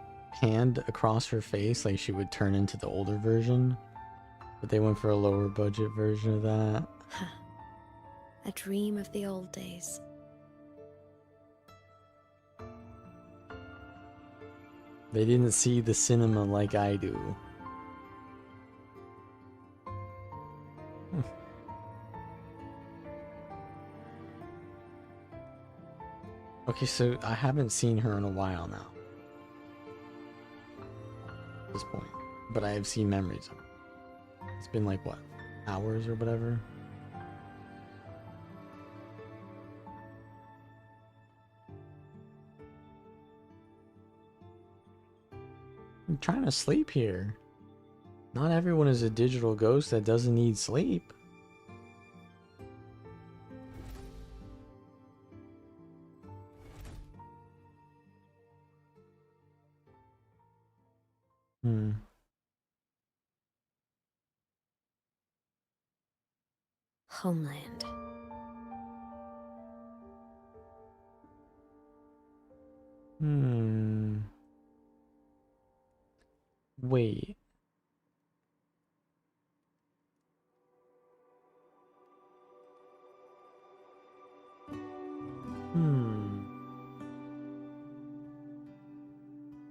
panned across her face, like she would turn into the older version. But they went for a lower budget version of that. A dream of the old days. They didn't see the cinema like I do. Okay, so I haven't seen her in a while now. At this point. But I have seen memories of her. It's been like, what, hours or whatever? I'm trying to sleep here. Not everyone is a digital ghost that doesn't need sleep. Homeland. Wait.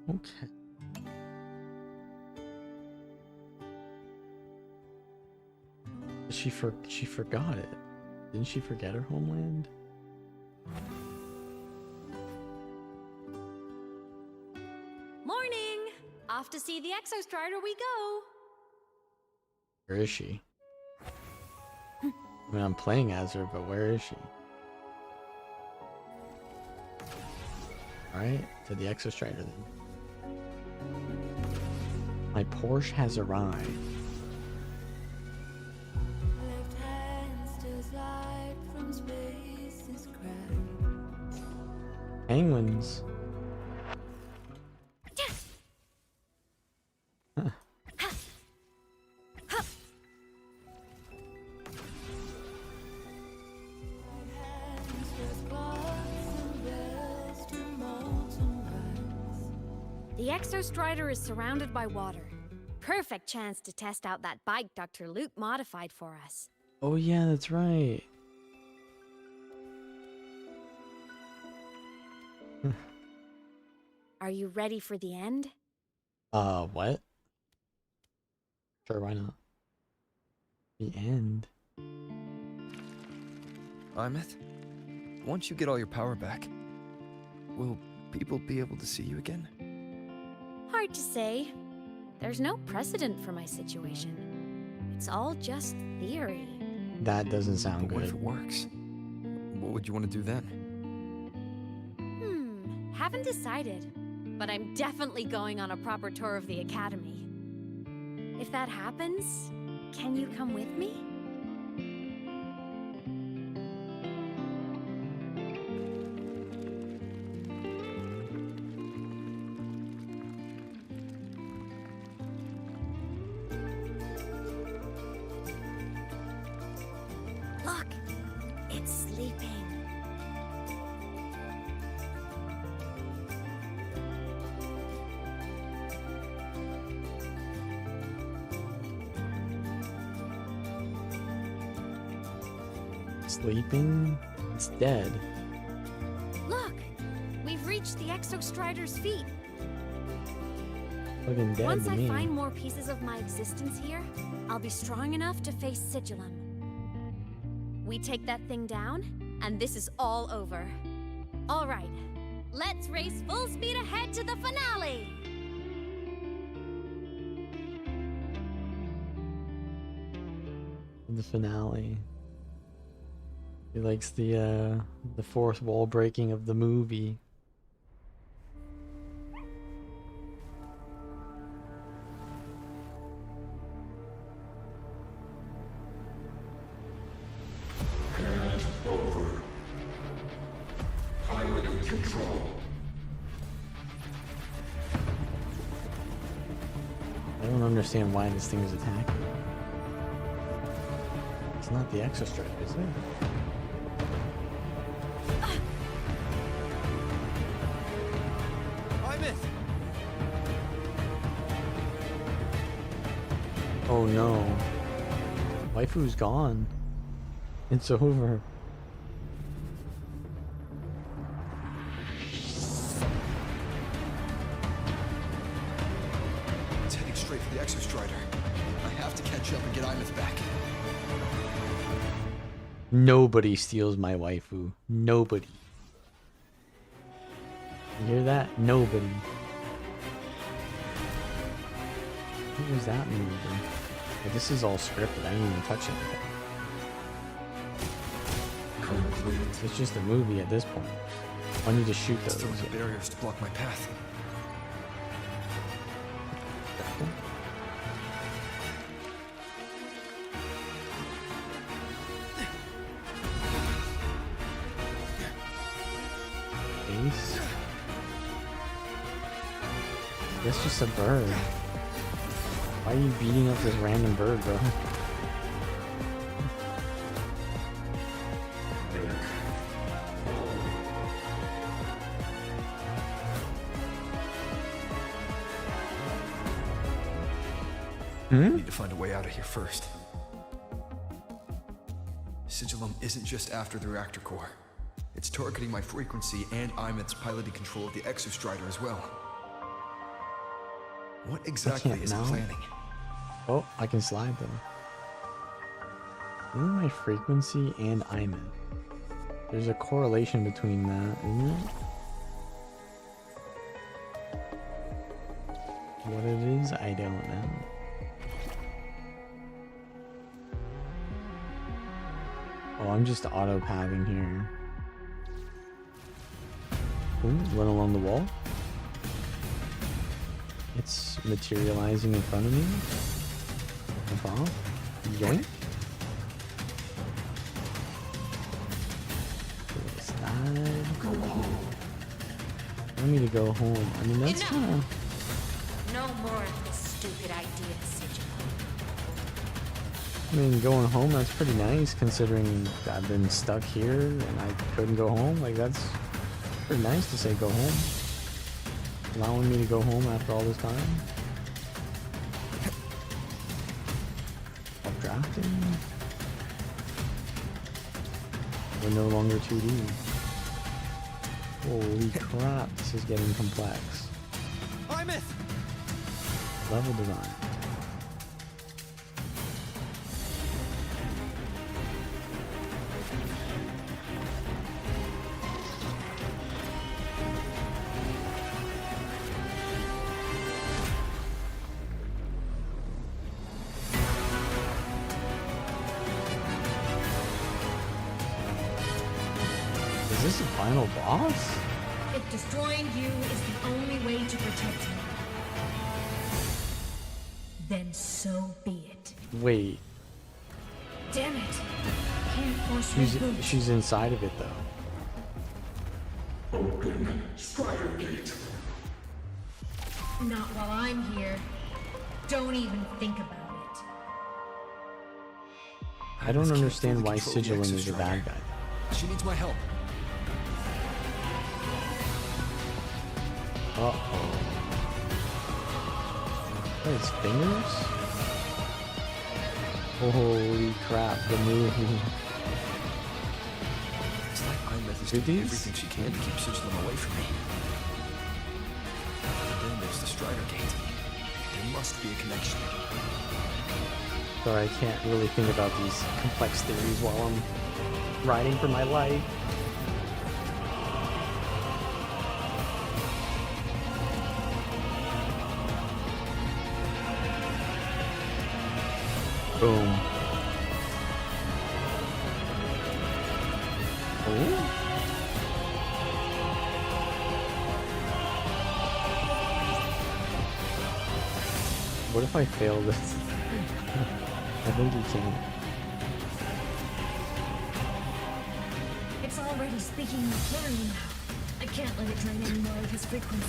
Okay. She forgot it. Didn't she forget her homeland? Morning! Off to see the Exostrider we go! Where is she? I mean, I'm playing as her, but where is she? Alright, to the Exostrider then. My Porsche has arrived. Penguins. Huh. The Exostrider is surrounded by water. Perfect chance to test out that bike Dr. Luke modified for us. Oh yeah, that's right. Are you ready for the end? What? Sure, why not? The end. AEMEATH, once you get all your power back, will people be able to see you again? Hard to say. There's no precedent for my situation. It's all just theory. That doesn't sound But what if good. it works? What would you want to do then? Haven't decided. But I'm definitely going on a proper tour of the Academy. If that happens, can you come with me? Look, it's sleeping. Sleeping? It's dead. Look, we've reached the Exostrider's feet. Looking dead Once to I me. find more pieces of my existence here, I'll be strong enough to face Sigillum. We take that thing down, and this is all over. All right, let's race full speed ahead to the finale! The finale. He likes the fourth wall breaking of the movie. Over. Pilot control. I don't understand why this thing is attacking. It's not the Exostrider, is it? AEMEATH! Oh no. Waifu's gone. It's over. It's heading straight for the Exostrider. I have to catch up and get AEMEATH back. Nobody steals my waifu. Nobody. You hear that? Nobody. What was that movie? Like, this is all scripted. I didn't even touch anything. It's just a movie at this point. I need to shoot those. Throwing up barriers to block my path. Ace? That's just a bird. Why are you beating up this random bird, bro? I need to find a way out of here first. Sigillum isn't just after the reactor core. It's targeting my frequency and AEMEATH's piloting control of the Exostrider as well. What exactly is it planning? Oh, I can slide them. Isn't my frequency and AEMEATH? There's a correlation between that, isn't it? What it is, I don't know. Oh, I'm just auto-pathing here. Ooh, run along the wall. It's materializing in front of me. Above. Yoink. Slide. Go home. I need to go home. I mean, that's kind of... No more of this stupid idea, Sigillum. I mean, going home, that's pretty nice, considering I've been stuck here and I couldn't go home. Like, that's pretty nice to say go home. allowing me to go home after all this time? While drafting? We're no longer 2D. Holy crap, this is getting complex. AEMEATH! Level design. Is this the final boss? If destroying you is the only way to protect me, then so be it. Wait, Damn it! Can't force your boot. she's inside of it though. Open Strider Gate. Not while I'm here. Don't even think about it. I don't understand why Sigilin is a bad guy. She needs my help. Uh-oh. What, his fingers? Holy crap, the movie. It's like AEMEATH is Do doing these? everything she can to keep Sigilin away from me. Then there's the Strider Gate. There must be a connection. Sorry, I can't really think about these complex theories while I'm riding for my life. Boom. Oh? What if I fail this? I think you can. It's already speaking clearly now. I can't let it drain any more of his frequency.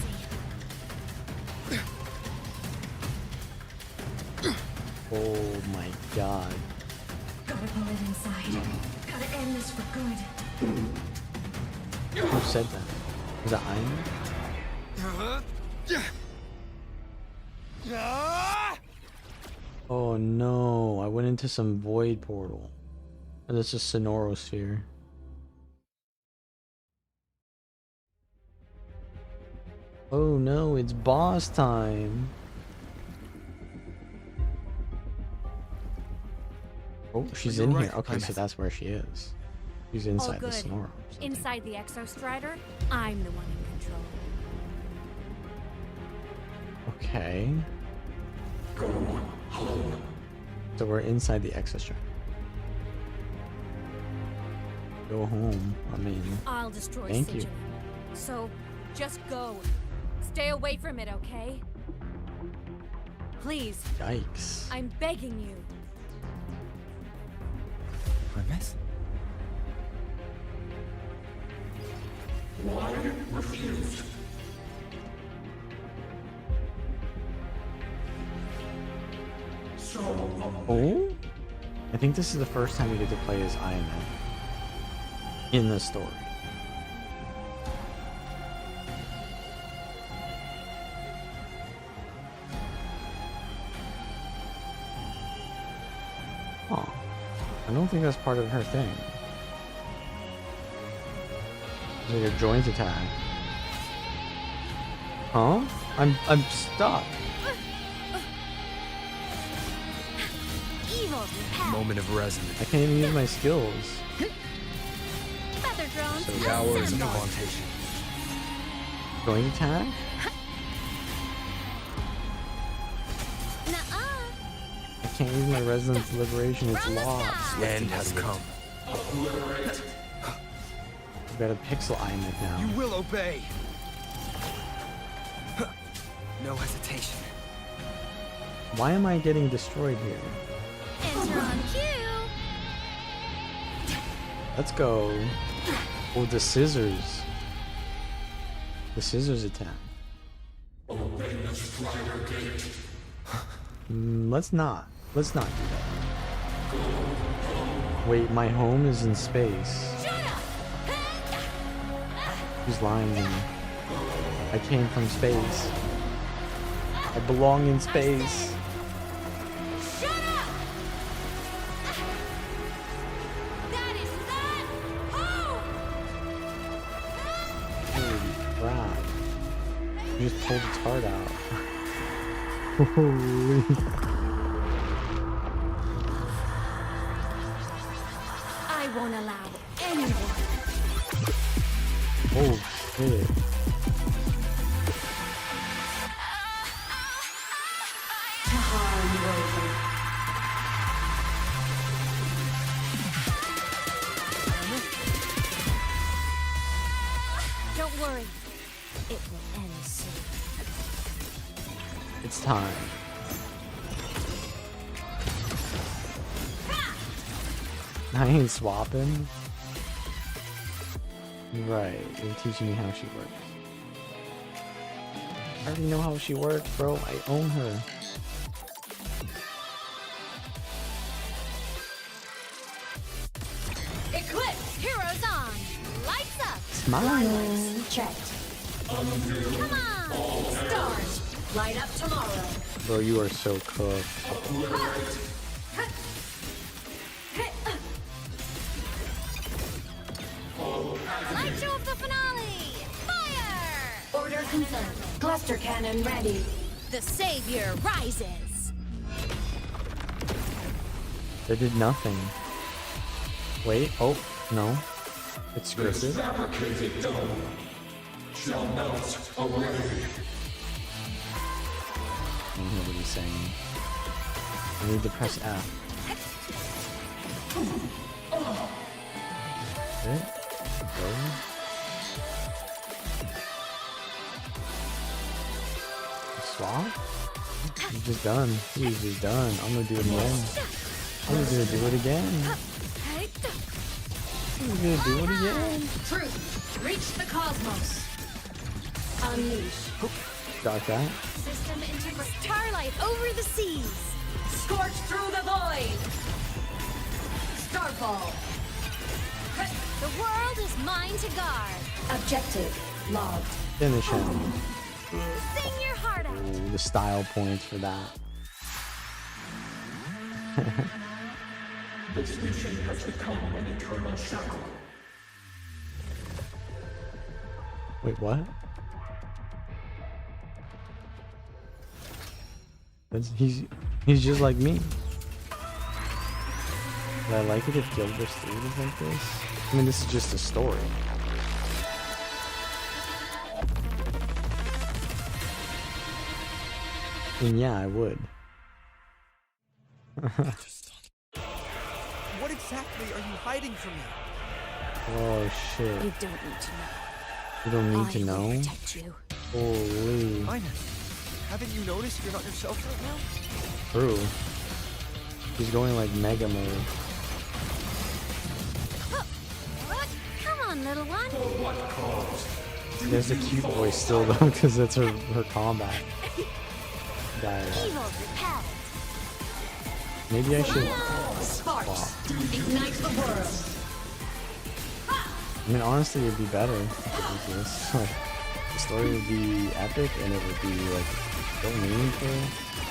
Oh my god. Gotta pull it inside. Gotta end this for good. Who said that? Was that Iron? Oh no, I went into some void portal. And this is Sonorosphere. Oh no, it's boss time. Oh, she's in here. Okay, so that's where she is. She's inside the Sonoro. Inside the Exostrider, I'm the one in control. Okay. Go home. So we're inside the Exostrider. Go home. I mean, I'll destroy thank you. Sigilin. So, just go. Stay away from it, okay? Please. Yikes. I'm begging you. AEMEATH? Why refused? So, Oh? I think this is the first time we get to play as AEMEATH in the story. Oh, I don't think that's part of her thing. It's like a joint attack. Huh? I'm stuck. Evil repel. Moment of resonance. I can't even use my skills. Feather drones. So Power is assemble. incantation. Joint attack? Nuh-uh. I can't use my resonance liberation, it's lost. The end has come. I've got a pixel AEMEATH now. You will obey. No hesitation. Why am I getting destroyed here? Enter on cue. Let's go. Oh, the scissors. The scissors attack. Let's not. Let's not do that. Wait, my home is in space. Who's lying to me? I came from space. I belong in space. Shut up! That is not home! Holy crap. You just pulled its heart out. Holy. I won't allow anyone. Oh shit. Don't worry. It will end soon. It's time. I ain't swapping. Right, you're teaching me how she works. I already know how she works, bro. I own her. Eclipse! Heroes on! Lights up! Smile! Checked. Come on! Stars! Light up tomorrow. Bro, you are so cooked. Light show of the finale! Fire! Order confirmed. Cluster cannon ready. The savior rises. They did nothing. Wait, oh, no. It's This scripted. fabricated dome shall melt away. I don't hear what he's saying. I need to press F. It? Really? Swap? He's just done. He's just done. I'm gonna do it again. I'm gonna do it again. I'm gonna do it again. Truth. Reach the cosmos. Unleash. Got that. System integrate. Starlight over the seas. Scorch through the void. Starfall. The world is mine to guard. Objective logged. Finish him. Sing your heart out. Ooh, the style points for that. This mission has become an eternal shackle. Wait, what? He's just like me. Would I like it if Gilbert Street was like this? I mean, this is just a story. And yeah, I would. What exactly are you hiding from me? Oh shit. You don't need to know. You don't need I to will know? protect you. Holy. Haven't you noticed you're not yourself right now? True. He's going like mega mode. Come on, little one. There's a cute voice still though, because that's her combat. Dialogue. Evil repelled. Maybe I should. Sparks. Ignite the world. I mean, honestly, it'd be better if it was this. Like, the story would be epic and it would be like so meaningful.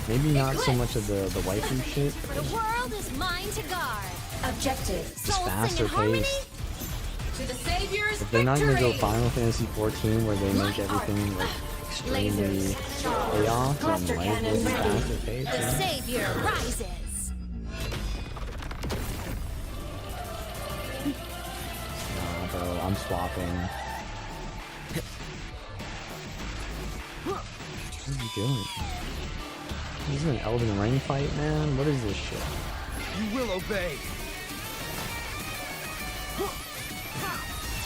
Maybe not so much of the waifu shit, The world is mine to guard. Objective. just faster paced. To the savior's If they're not gonna go victory. Final Fantasy 14 where they make everything like extremely chaos and like this is faster paced, The yeah. savior rises. Nah, bro, I'm swapping. What are you doing? This is an Elden Ring fight, man? What is this shit? You will obey.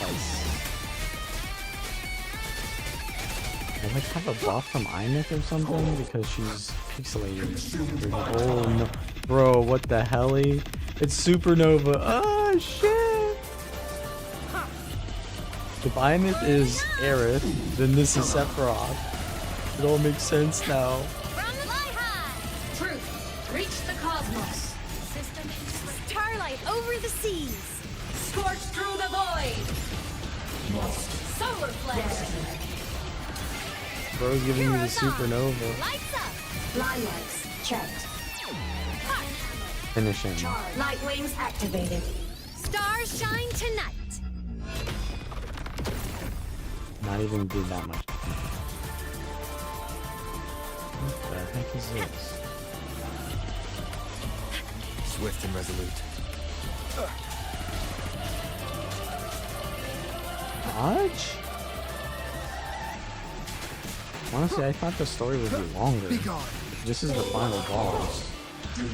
Nice. I like have a buff from AEMEATH or something because she's pixelated. Oh no. Bro, what the helly? It's supernova. Oh shit! If AEMEATH is Aerith, then this is Sephiroth. It all makes sense now. Truth. Reach the cosmos. System Starlight over the seas. Scorch through the void. Solar flare. Bro's giving me the supernova. Lights up! Line lights checked. Finish him. Light wings activated. Stars shine tonight! Not even did that much. What the heck is this? Swift and resolute. Dodge? Honestly, I thought the story would be longer. This is the final boss. And,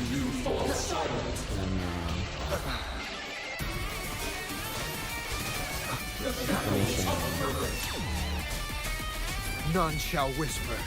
finish him. None shall whisper.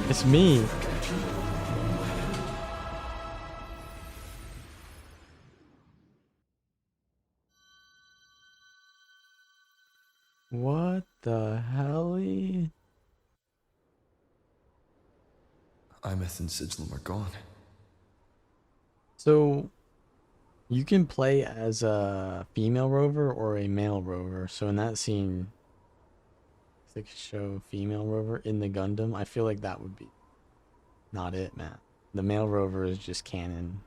It's me. What the hell? AEMEATH and Sigilum are gone. So you can play as a female rover or a male rover. So in that scene, they could show female rover in the Gundam. I feel like that would be not it, man. The male rover is just canon.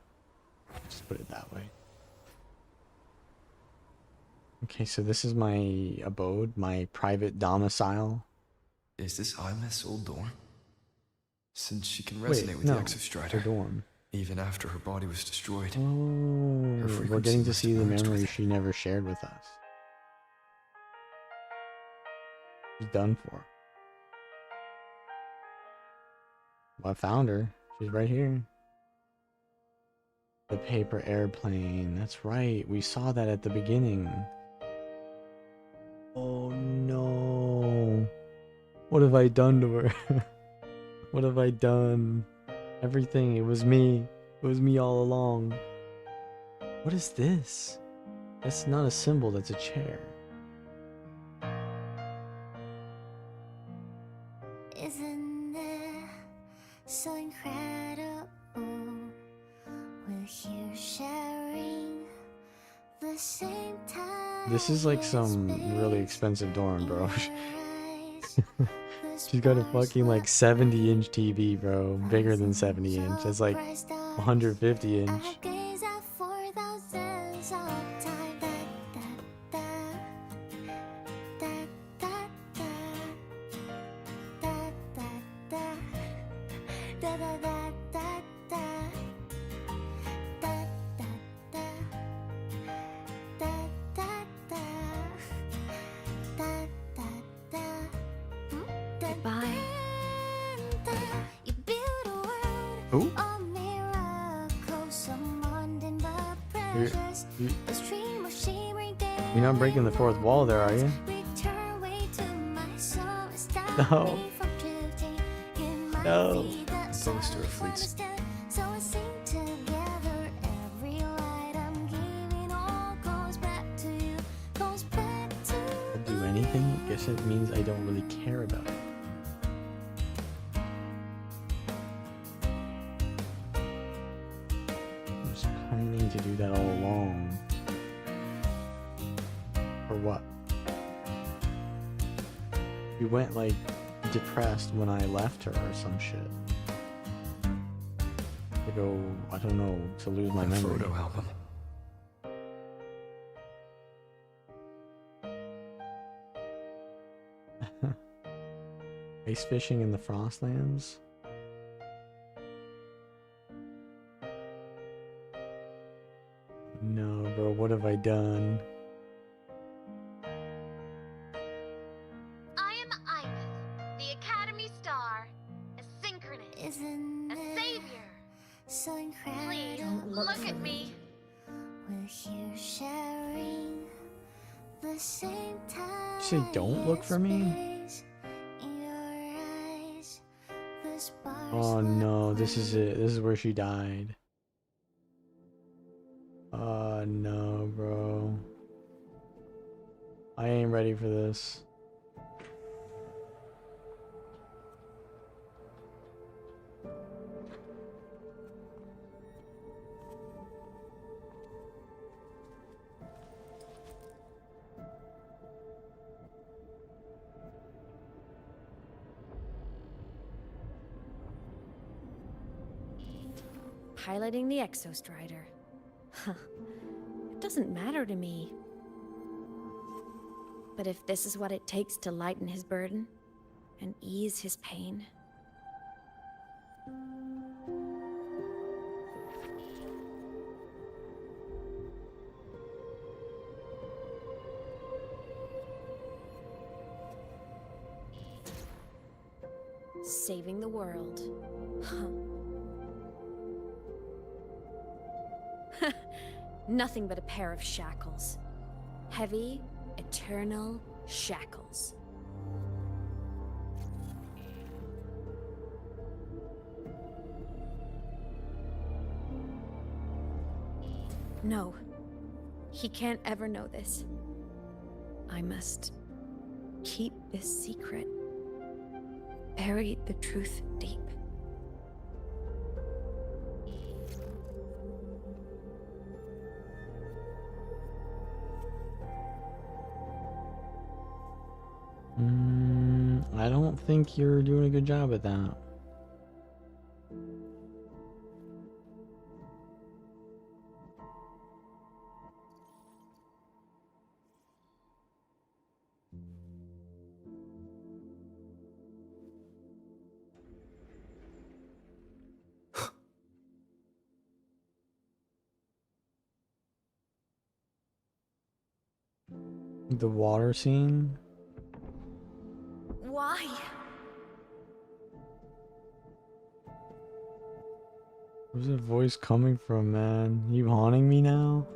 Just put it that way. Okay, so this is my abode, my private domicile. Is this AEMEATH's old dorm? Since she can Wait, resonate with no, the Exostrider, her dorm. even after her body was destroyed. Oh, we're frequency getting to must see have the merged with memories she never shared with us. She's done for. Well, I found her. She's right here. The paper airplane. That's right. We saw that at the beginning. Oh no. What have I done to her? What have I done? Everything. It was me. It was me all along. What is this? That's not a symbol. That's a chair. Isn't it so incredible? We're here sharing the same time. This is like some really expensive dorm, bro. She's got a fucking like 70-inch TV, bro. Bigger than 70-inch. It's like 150-inch. Who? You're not breaking the fourth wall there, are you? No. No. Tell us to her fleets. I'll do anything? I guess it means I don't really care about it. I was planning to do that all along. For what? You went like depressed when I left her or some shit. To go, I don't know, to lose my memory. Photo album. Ice fishing in the Frostlands? No, bro, what have I done? I am AEMEATH, the Academy Star, a synchronist, a savior. So incredible. Please, look at me. we're here sharing the same time. Say don't look for me? Oh no, this is it. This is where she died. Oh no, bro. I ain't ready for this. Piloting the Exostrider. Huh. It doesn't matter to me. But if this is what it takes to lighten his burden and ease his pain... Saving the world. Huh. Nothing but a pair of shackles. Heavy, eternal shackles. No. He can't ever know this. I must keep this secret. Bury the truth deep. I don't think you're doing a good job at that. The water scene? Why? Where's that voice coming from, man? You haunting me now?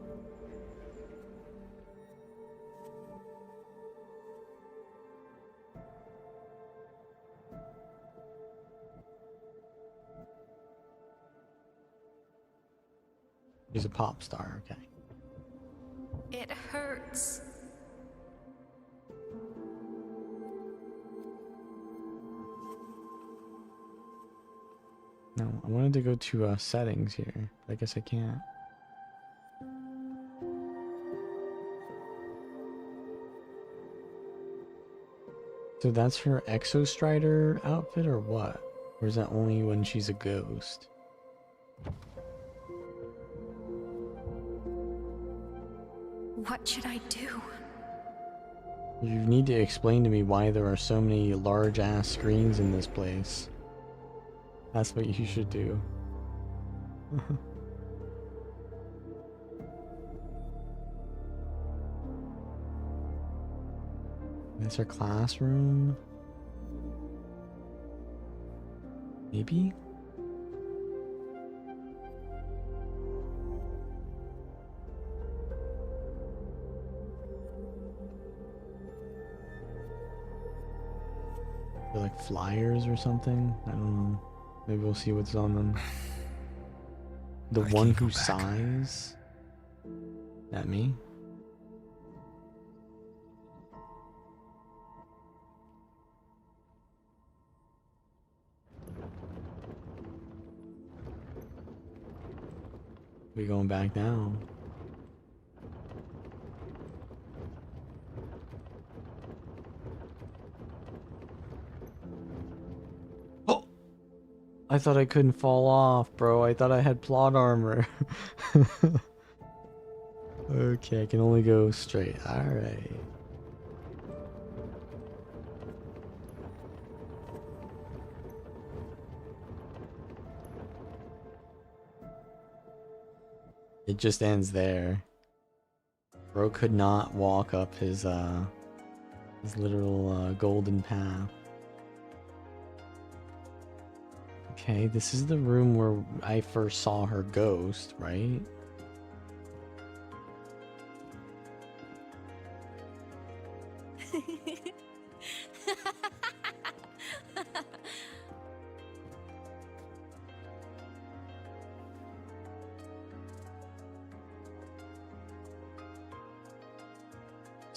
He's a pop star, okay. It hurts. No, I wanted to go to settings here. I guess I can't. So that's her Exostrider outfit or what? Or is that only when she's a ghost? What should I do? You need to explain to me why there are so many large ass screens in this place. That's what you should do. That's her classroom. Maybe? They're like flyers or something? I don't know. Maybe we'll see what's on them. The one who sighs? That me? We going back down. I thought I couldn't fall off, bro. I thought I had plot armor. Okay, I can only go straight. Alright. It just ends there. Bro could not walk up his literal golden path. Okay, this is the room where I first saw her ghost, right?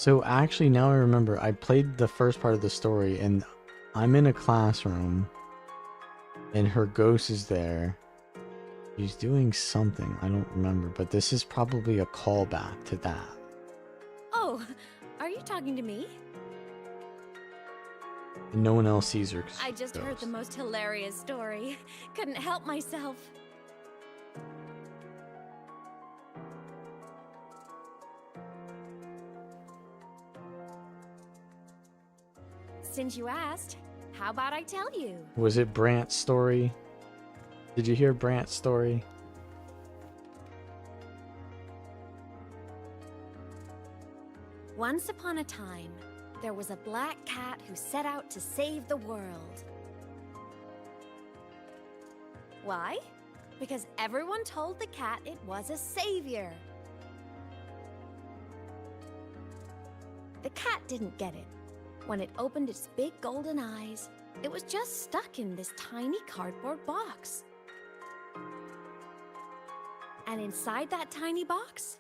So actually, now I remember, I played the first part of the story, and I'm in a classroom, and her ghost is there. She's doing something, I don't remember, but this is probably a callback to that. Oh, are you talking to me? And no one else sees her. I just heard the most hilarious story. Couldn't help myself. Since you asked, how about I tell you? Was it Brant's story? Did you hear Brant's story? Once upon a time, there was a black cat who set out to save the world. Why? Because everyone told the cat it was a savior. The cat didn't get it. When it opened its big golden eyes, it was just stuck in this tiny cardboard box. And inside that tiny box,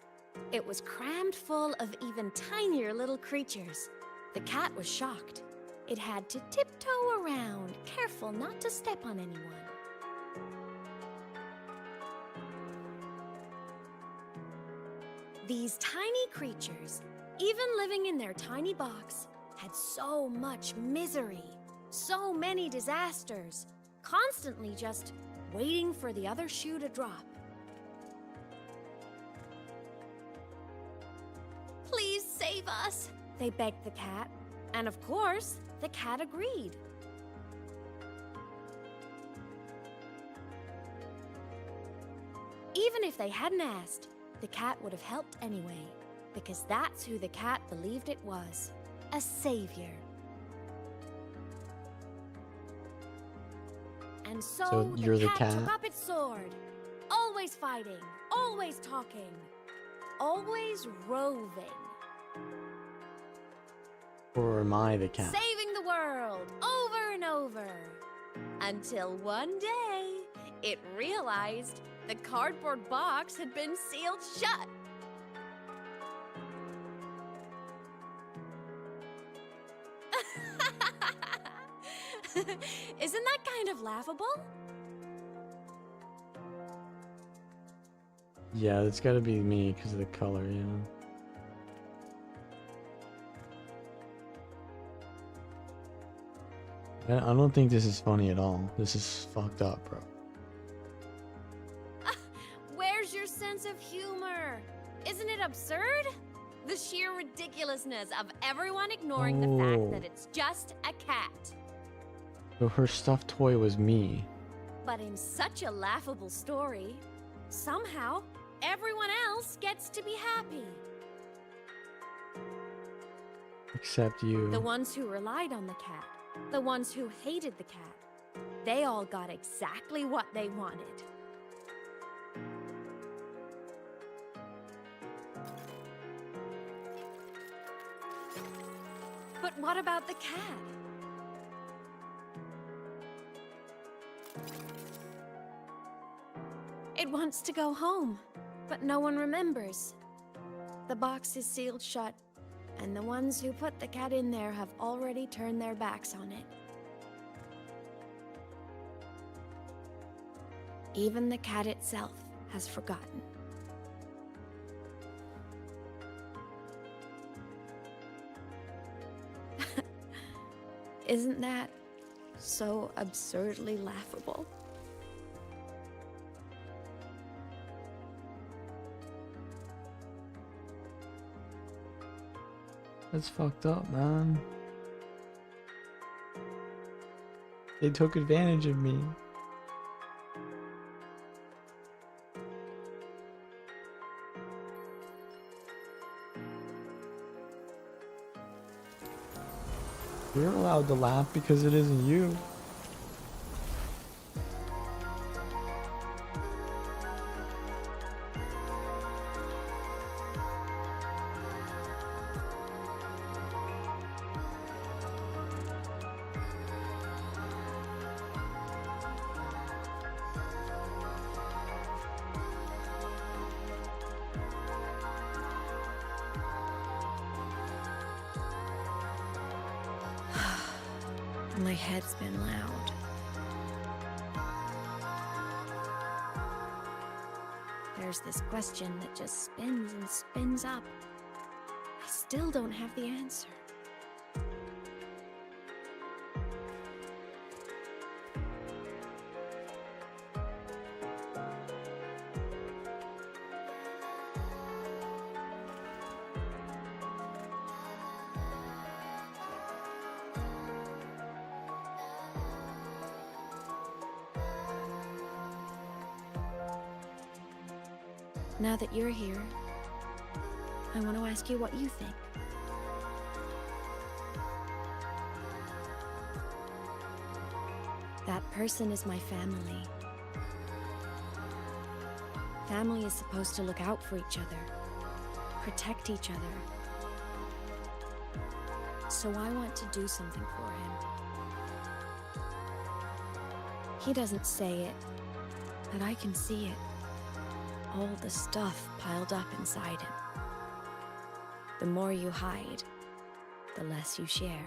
it was crammed full of even tinier little creatures. The cat was shocked. It had to tiptoe around, careful not to step on anyone. These tiny creatures, even living in their tiny box, had so much misery, so many disasters, constantly just waiting for the other shoe to drop. Please save us, they begged the cat. And of course, the cat agreed. Even if they hadn't asked, the cat would have helped anyway, because that's who the cat believed it was, a savior. And so you're the the cat took cat? up its sword, always fighting, always talking, always roving. Or am I the cat? Saving the world over and over. Until one day, it realized the cardboard box had been sealed shut. Isn't that kind of laughable? Yeah, it's gotta be me because of the color, you know. I don't think this is funny at all. This is fucked up, bro. Where's your sense of humor? Isn't it absurd? The sheer ridiculousness of everyone ignoring the fact that it's just a cat. So her stuffed toy was me. But in such a laughable story, somehow everyone else gets to be happy. Except you. The ones who relied on the cat, the ones who hated the cat, they all got exactly what they wanted. But what about the cat? It wants to go home, but no one remembers. The box is sealed shut, and the ones who put the cat in there have already turned their backs on it. Even the cat itself has forgotten. Isn't that so absurdly laughable? That's fucked up, man. They took advantage of me. You're allowed to laugh because it isn't you. My head's been loud. There's this question that just spins and spins up. I still don't have the answer. Now that you're here, I want to ask you what you think. That person is my family. Family is supposed to look out for each other, protect each other. So I want to do something for him. He doesn't say it, but I can see it. All the stuff piled up inside him. The more you hide, the less you share.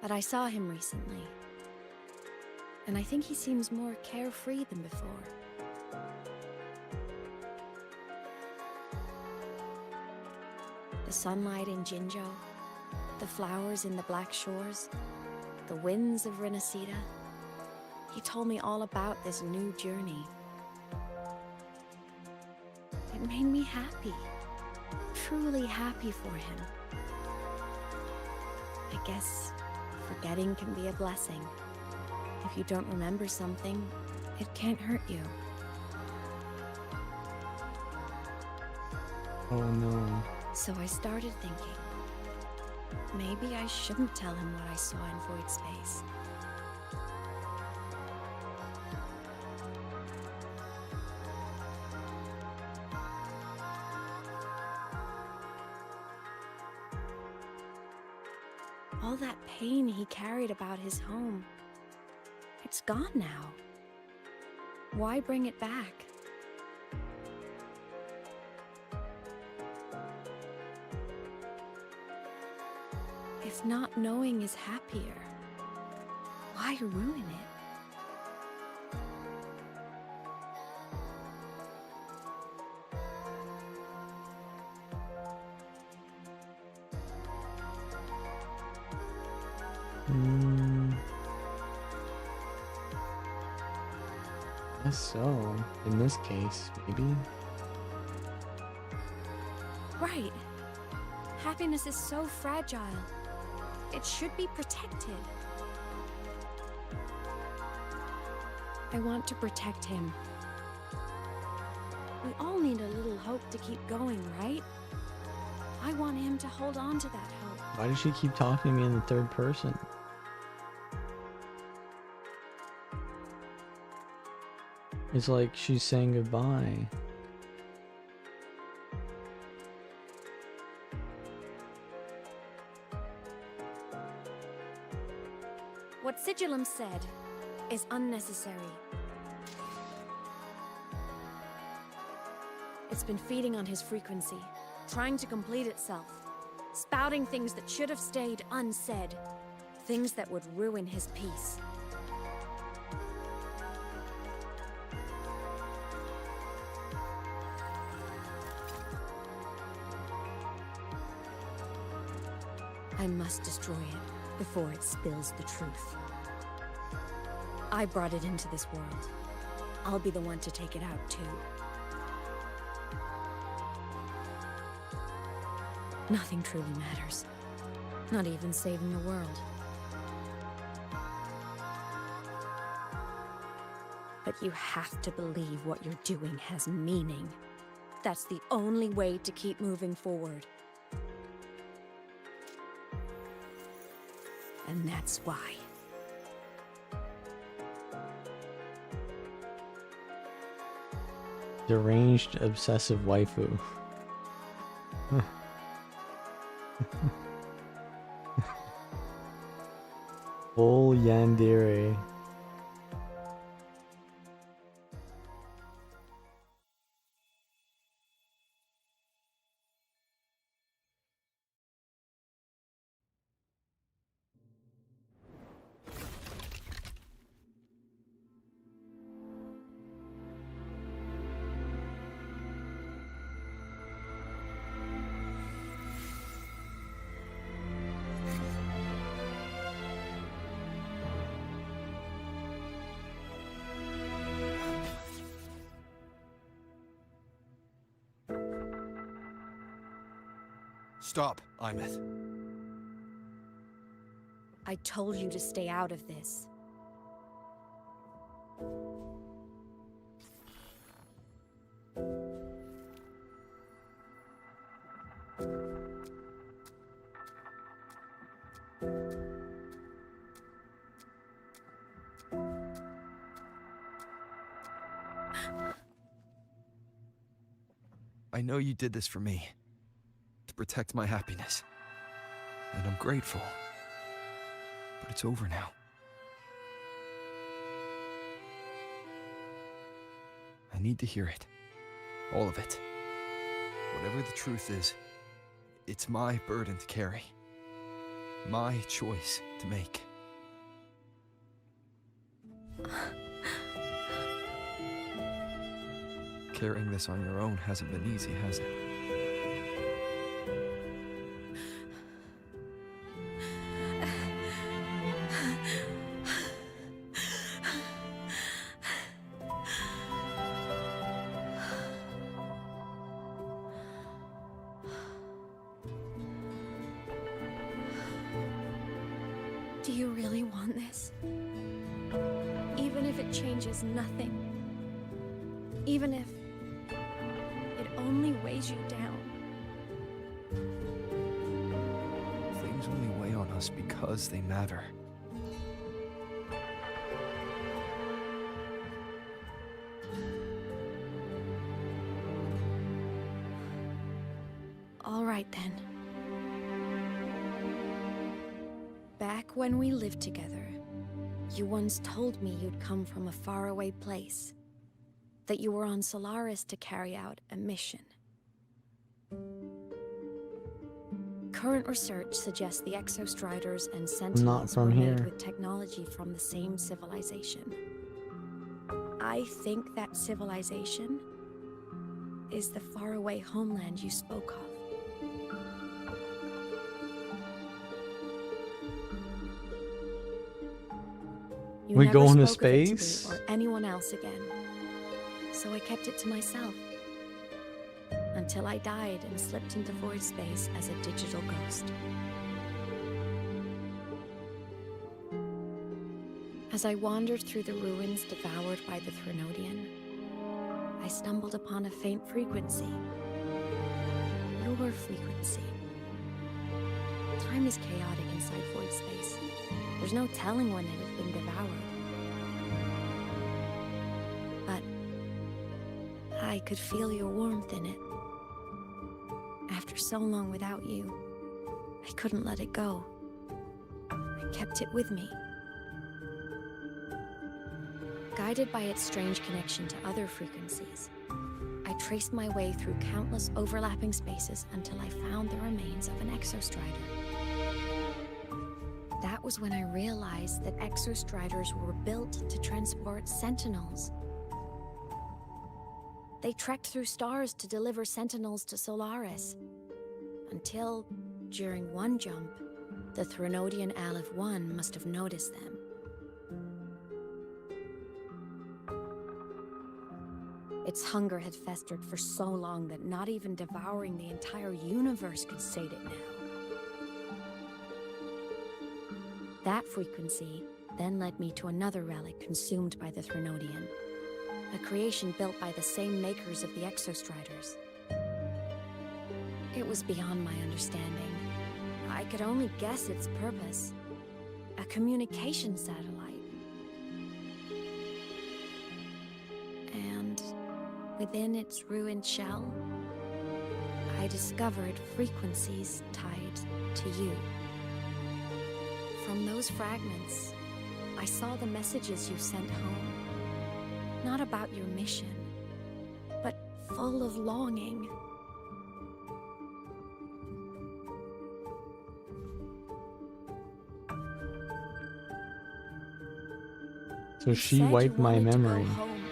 But I saw him recently, and I think he seems more carefree than before. The sunlight in Jinzhou, the flowers in the Black Shores, the winds of Renacida. He told me all about this new journey. It made me happy, truly happy for him. I guess forgetting can be a blessing. If you don't remember something, it can't hurt you. Oh no. So I started thinking, maybe I shouldn't tell him what I saw in Void Space. All that pain he carried about his home, it's gone now. Why bring it back? If not knowing is happier, why ruin it? Guess so. In this case, maybe. Right. Happiness is so fragile. It should be protected. I want to protect him. We all need a little hope to keep going, right? I want him to hold on to that hope. Why does she keep talking to me in the third person? It's like she's saying goodbye. What Sigillum said is unnecessary. It's been feeding on his frequency, trying to complete itself, spouting things that should have stayed unsaid, things that would ruin his peace. I must destroy it before it spills the truth. I brought it into this world. I'll be the one to take it out, too. Nothing truly matters. Not even saving the world. But you have to believe what you're doing has meaning. That's the only way to keep moving forward. And that's why. Deranged obsessive waifu. Full yandere. Stop, AEMEATH. I told you to stay out of this. I know you did this for me. To protect my happiness. And I'm grateful. But it's over now. I need to hear it. All of it. Whatever the truth is, it's my burden to carry. My choice to make. Carrying this on your own hasn't been easy, has it? Do you really want this? Even if it changes nothing? Even if it only weighs you down? Things only weigh on us because they matter. All right then. Back when we lived together, you once told me you'd come from a faraway place. That you were on Solaris to carry out a mission. Current research suggests the Exostriders and Sentinels were made with technology from the same civilization. I think that civilization is the faraway homeland you spoke of. You We never go into spoke of it to me space? or anyone else again. So I kept it to myself. Until I died and slipped into void space as a digital ghost. As I wandered through the ruins devoured by the Threnodian, I stumbled upon a faint frequency. Your frequency. Time is chaotic inside void space. There's no telling when it has been devoured. But I could feel your warmth in it. After so long without you, I couldn't let it go. I kept it with me. Guided by its strange connection to other frequencies, I traced my way through countless overlapping spaces until I found the remains of an Exostrider. That was when I realized that Exostriders were built to transport Sentinels. They trekked through stars to deliver Sentinels to Solaris. Until, during one jump, the Threnodian Aleph 1 must have noticed them. Its hunger had festered for so long that not even devouring the entire universe could sate it now. That frequency then led me to another relic consumed by the Threnodian, a creation built by the same makers of the Exostriders. It was beyond my understanding. I could only guess its purpose. A communication satellite. And within its ruined shell, I discovered frequencies tied to you. From those fragments, I saw the messages you sent home. Not about your mission, but full of longing. So she wiped my memory. Home,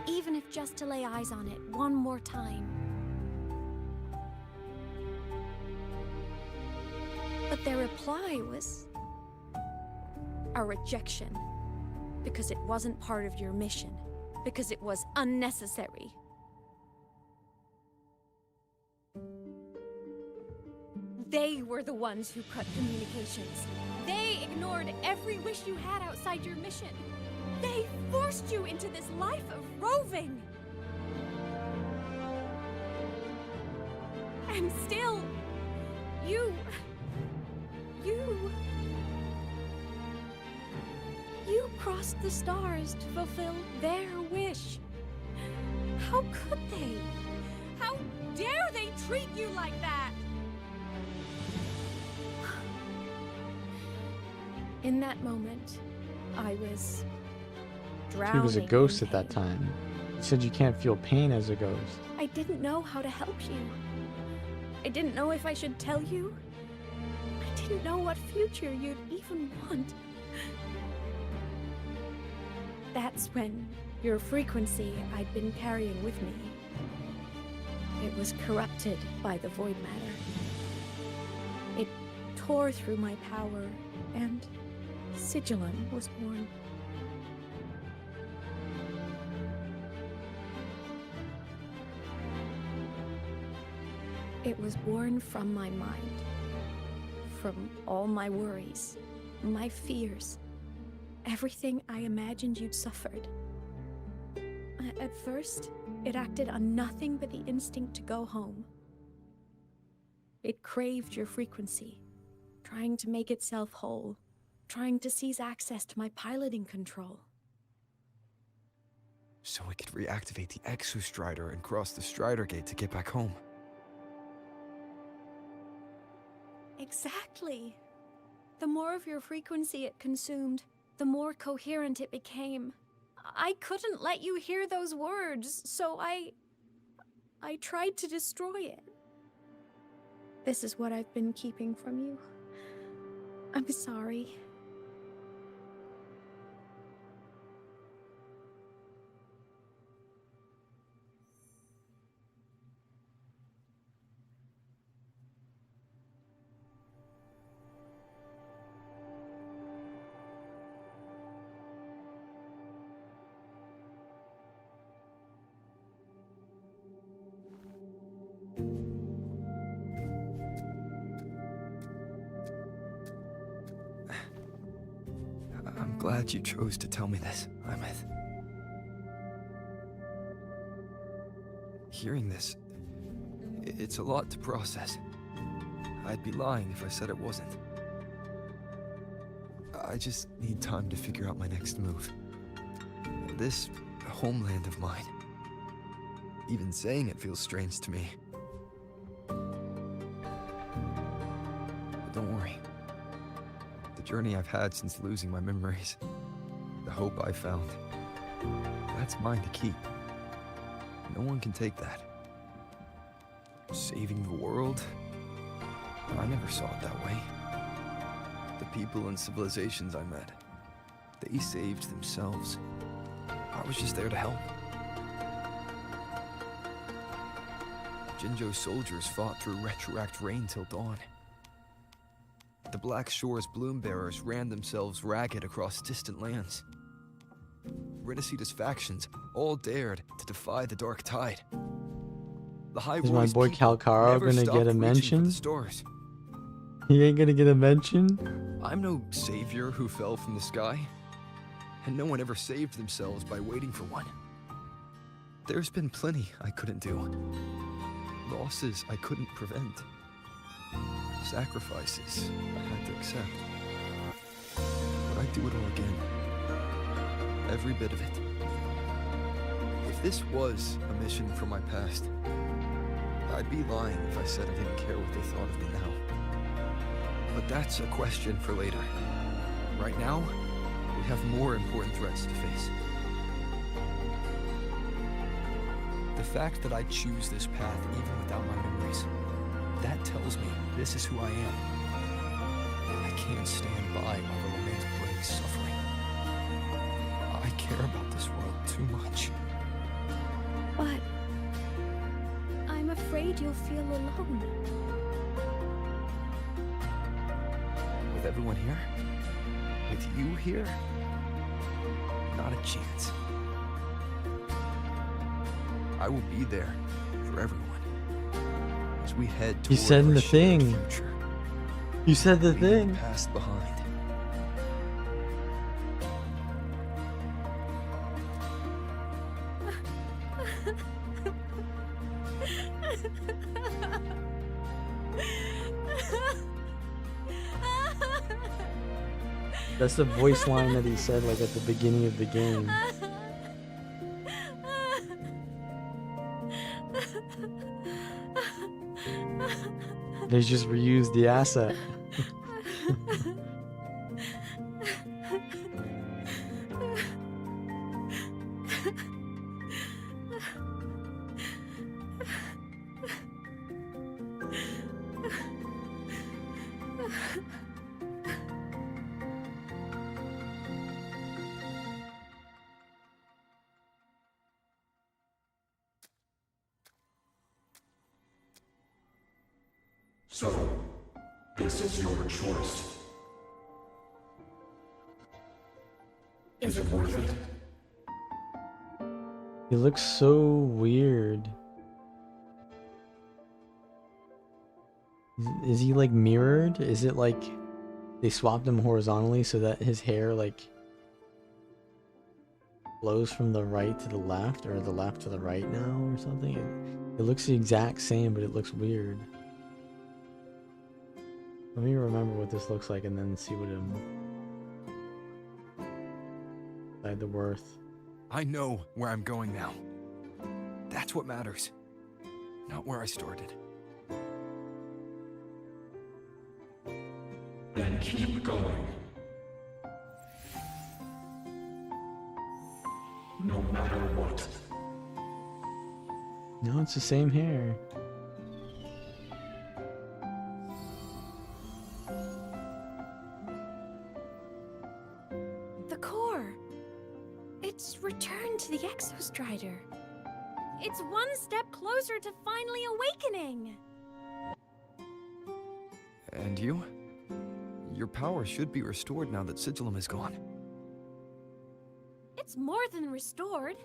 even if just to lay eyes on it one more time. But their reply was a rejection, because it wasn't part of your mission, because it was unnecessary. They were the ones who cut communications. They ignored every wish you had outside your mission. They forced you into this life of roving. And still, you crossed the stars to fulfill their wish. How could they? How dare they treat you like that? In that moment, I was drowning. She was a ghost at that time. You said you can't feel pain as a ghost. I didn't know how to help you. I didn't know if I should tell you. I didn't know what future you'd even want. That's when your frequency I'd been carrying with me. It was corrupted by the void matter. It tore through my power, and Sigilum was born. It was born from my mind, from all my worries, my fears, everything I imagined you'd suffered. At first, it acted on nothing but the instinct to go home. It craved your frequency, trying to make itself whole, trying to seize access to my piloting control. So I could reactivate the Exostrider and cross the Strider Gate to get back home. Exactly. The more of your frequency it consumed, the more coherent it became. I couldn't let you hear those words, so I tried to destroy it. This is what I've been keeping from you. I'm sorry. I'm glad you chose to tell me this, AEMEATH. Hearing this, it's a lot to process. I'd be lying if I said it wasn't. I just need time to figure out my next move. This homeland of mine, even saying it feels strange to me. But don't worry. The journey I've had since losing my memories, the hope I found, that's mine to keep. No one can take that. Saving the world? I never saw it that way. The people and civilizations I met, they saved themselves. I was just there to help. Jinjo's soldiers fought through retroact rain till dawn. The Black Shore's bloom bearers ran themselves ragged across distant lands. Renacita's factions all dared to defy the dark tide. The High Is my boy Calcaro gonna get a mention? He ain't gonna get a mention? I'm no savior who fell from the sky, and no one ever saved themselves by waiting for one. There's been plenty I couldn't do. Losses I couldn't prevent. Sacrifices I had to accept. But I'd do it all again. Every bit of it. If this was a mission from my past, I'd be lying if I said I didn't care what they thought of me now. But that's a question for later. Right now, we have more important threats to face. The fact that I choose this path even without my memories, that tells me this is who I am. I can't stand by while the remains bring suffering. I care about this world too much. But I'm afraid you'll feel alone. With everyone here? With you here? Not a chance. I will be there for everyone as we head toward He said in our the shared thing. future. You said the leaving thing. the past behind. That's the voice line that he said like at the beginning of the game. They just reused the asset. So, this is your choice. Is it worth it? He looks so weird. Is he like mirrored? Is it like they swapped him horizontally so that his hair like flows from the right to the left or the left to the right now or something? It looks the exact same, but it looks weird. Let me remember what this looks like and then see what decide the worth. I know where I'm going now. That's what matters. Not where I started. Then keep going. No matter what. No, it's the same hair. The core. It's returned to the Exostrider. It's one step closer to finally awakening. And you? Your power should be restored now that Sigillum is gone. It's more than restored.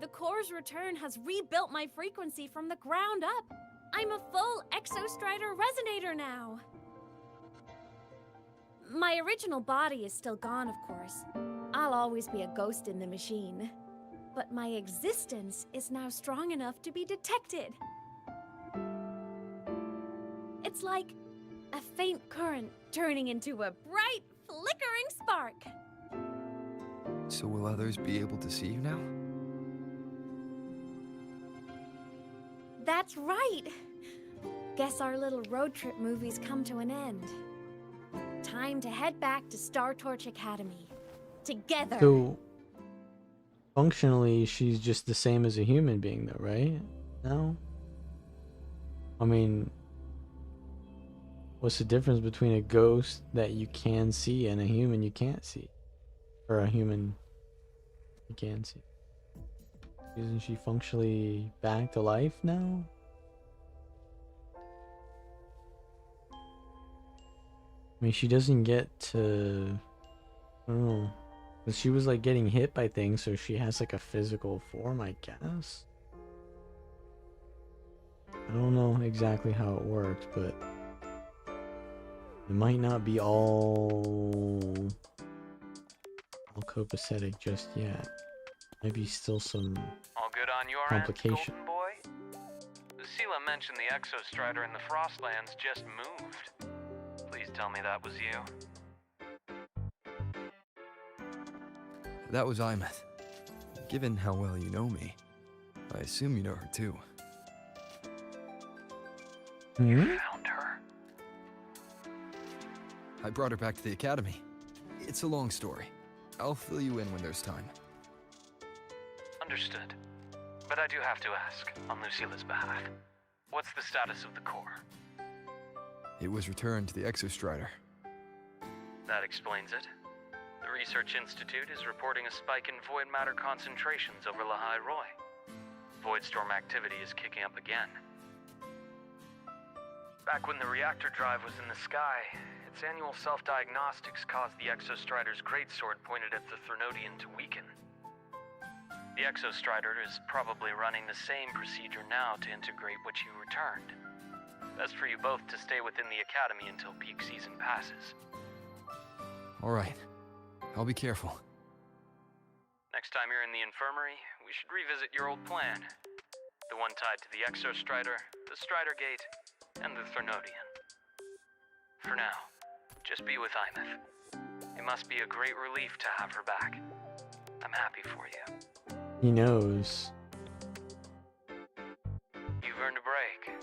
The core's return has rebuilt my frequency from the ground up. I'm a full Exostrider resonator now. My original body is still gone, of course. I'll always be a ghost in the machine. But my existence is now strong enough to be detected. It's like a faint current turning into a bright, flickering spark. So will others be able to see you now? That's right. Guess our little road trip movie's come to an end. Time to head back to Star Torch Academy. Together. So functionally, she's just the same as a human being, though, right? No? I mean, what's the difference between a ghost that you can see and a human you can't see? Or a human you can see? Isn't she functionally back to life now? I mean, she doesn't get to... I don't know. Because she was like getting hit by things, so she has like a physical form, I guess. I don't know exactly how it works, but it might not be all copacetic just yet. Maybe still some all good on your complication. end, Golden Boy? Sela mentioned the Exostrider in the Frostlands just moved. Please tell me that was you. That was AEMEATH. Given how well you know me, I assume you know her too. You found her? I brought her back to the academy. It's a long story. I'll fill you in when there's time. Understood. But I do have to ask, on Lucille's behalf, what's the status of the core? It was returned to the Exostrider. That explains it. The Research Institute is reporting a spike in void matter concentrations over Lahai Roy. Voidstorm activity is kicking up again. Back when the reactor drive was in the sky, its annual self-diagnostics caused the Exostrider's greatsword pointed at the Threnodian to weaken. The Exostrider is probably running the same procedure now to integrate what you returned. Best for you both to stay within the academy until peak season passes. Alright. I'll be careful. Next time you're in the infirmary, we should revisit your old plan. The one tied to the Exostrider, the Strider Gate, and the Threnodian. For now, just be with AEMEATH. It must be a great relief to have her back. I'm happy for you. He knows. You've earned a break.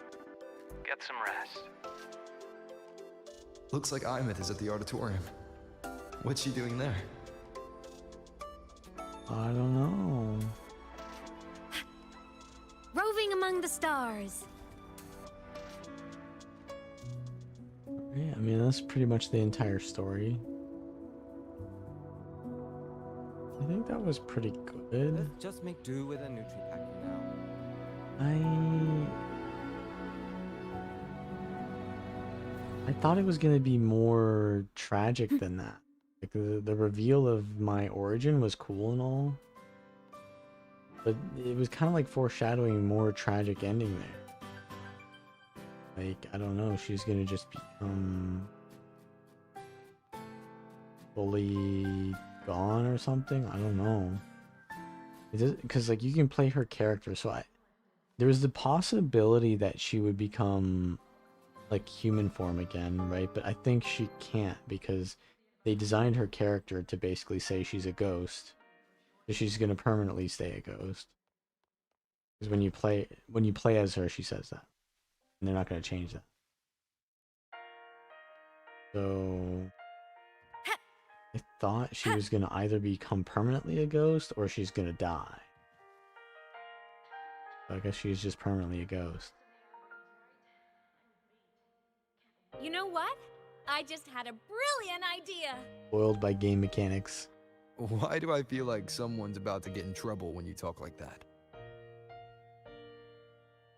Get some rest. Looks like AEMEATH is at the auditorium. What's she doing there? I don't know. Roving among the stars. Yeah, I mean, that's pretty much the entire story. I think that was pretty good. Let's just make do with a Nutri-Pack for now. I thought it was gonna be more tragic than that. Like the reveal of my origin was cool and all, but it was kind of like foreshadowing a more tragic ending there. Like, I don't know, she's gonna just become fully gone or something. I don't know. Because like you can play her character, so there was the possibility that she would become like human form again, right? But I think she can't because they designed her character to basically say she's a ghost. So she's gonna permanently stay a ghost. Because when you play as her, she says that. And they're not gonna change that. So I thought she was gonna either become permanently a ghost or she's gonna die. So I guess she's just permanently a ghost. You know what? I just had a brilliant idea. Spoiled by game mechanics. Why do I feel like someone's about to get in trouble when you talk like that?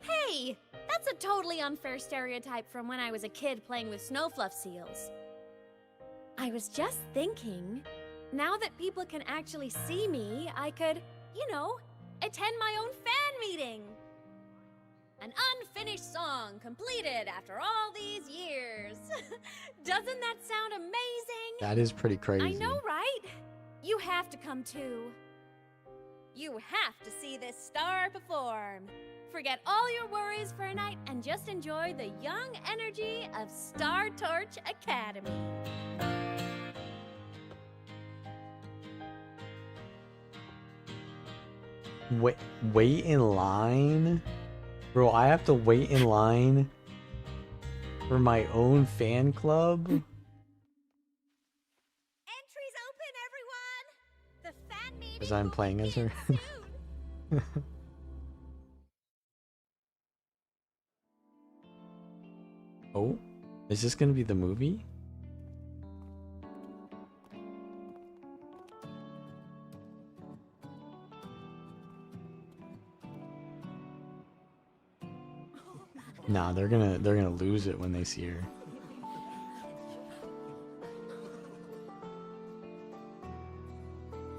Hey, that's a totally unfair stereotype from when I was a kid playing with snowfluff seals. I was just thinking, now that people can actually see me, I could, you know, attend my own fan meeting. An unfinished song completed after all these years. Doesn't that sound amazing? That is pretty crazy. I know, right? You have to come too. You have to see this star perform. Forget all your worries for a night and just enjoy the young energy of Star Torch Academy. Wait in line? Bro, I have to wait in line for my own fan club? Entries open, everyone! The fan meeting Because I'm playing as her. Oh, is this gonna be the movie? Nah, they're gonna lose it when they see her.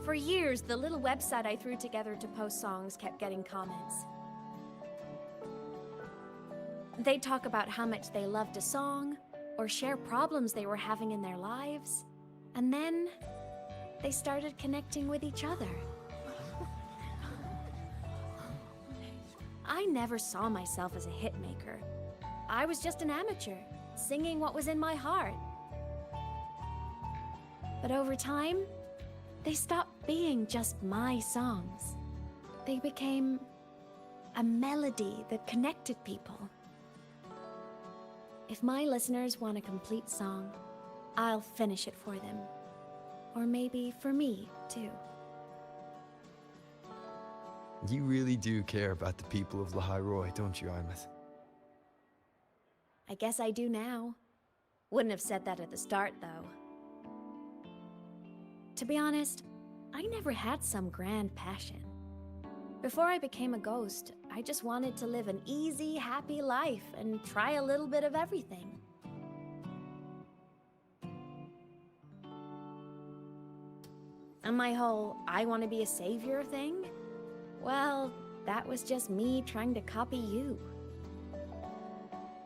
For years, the little website I threw together to post songs kept getting comments. They'd talk about how much they loved a song, or share problems they were having in their lives, and then they started connecting with each other. I never saw myself as a hit maker. I was just an amateur, singing what was in my heart. But over time, they stopped being just my songs. They became a melody that connected people. If my listeners want a complete song, I'll finish it for them. Or maybe for me, too. You really do care about the people of Lahai Roi, don't you, AEMEATH? I guess I do now. Wouldn't have said that at the start, though. To be honest, I never had some grand passion. Before I became a ghost, I just wanted to live an easy, happy life and try a little bit of everything. And my whole I want to be a savior thing? Well, that was just me trying to copy you.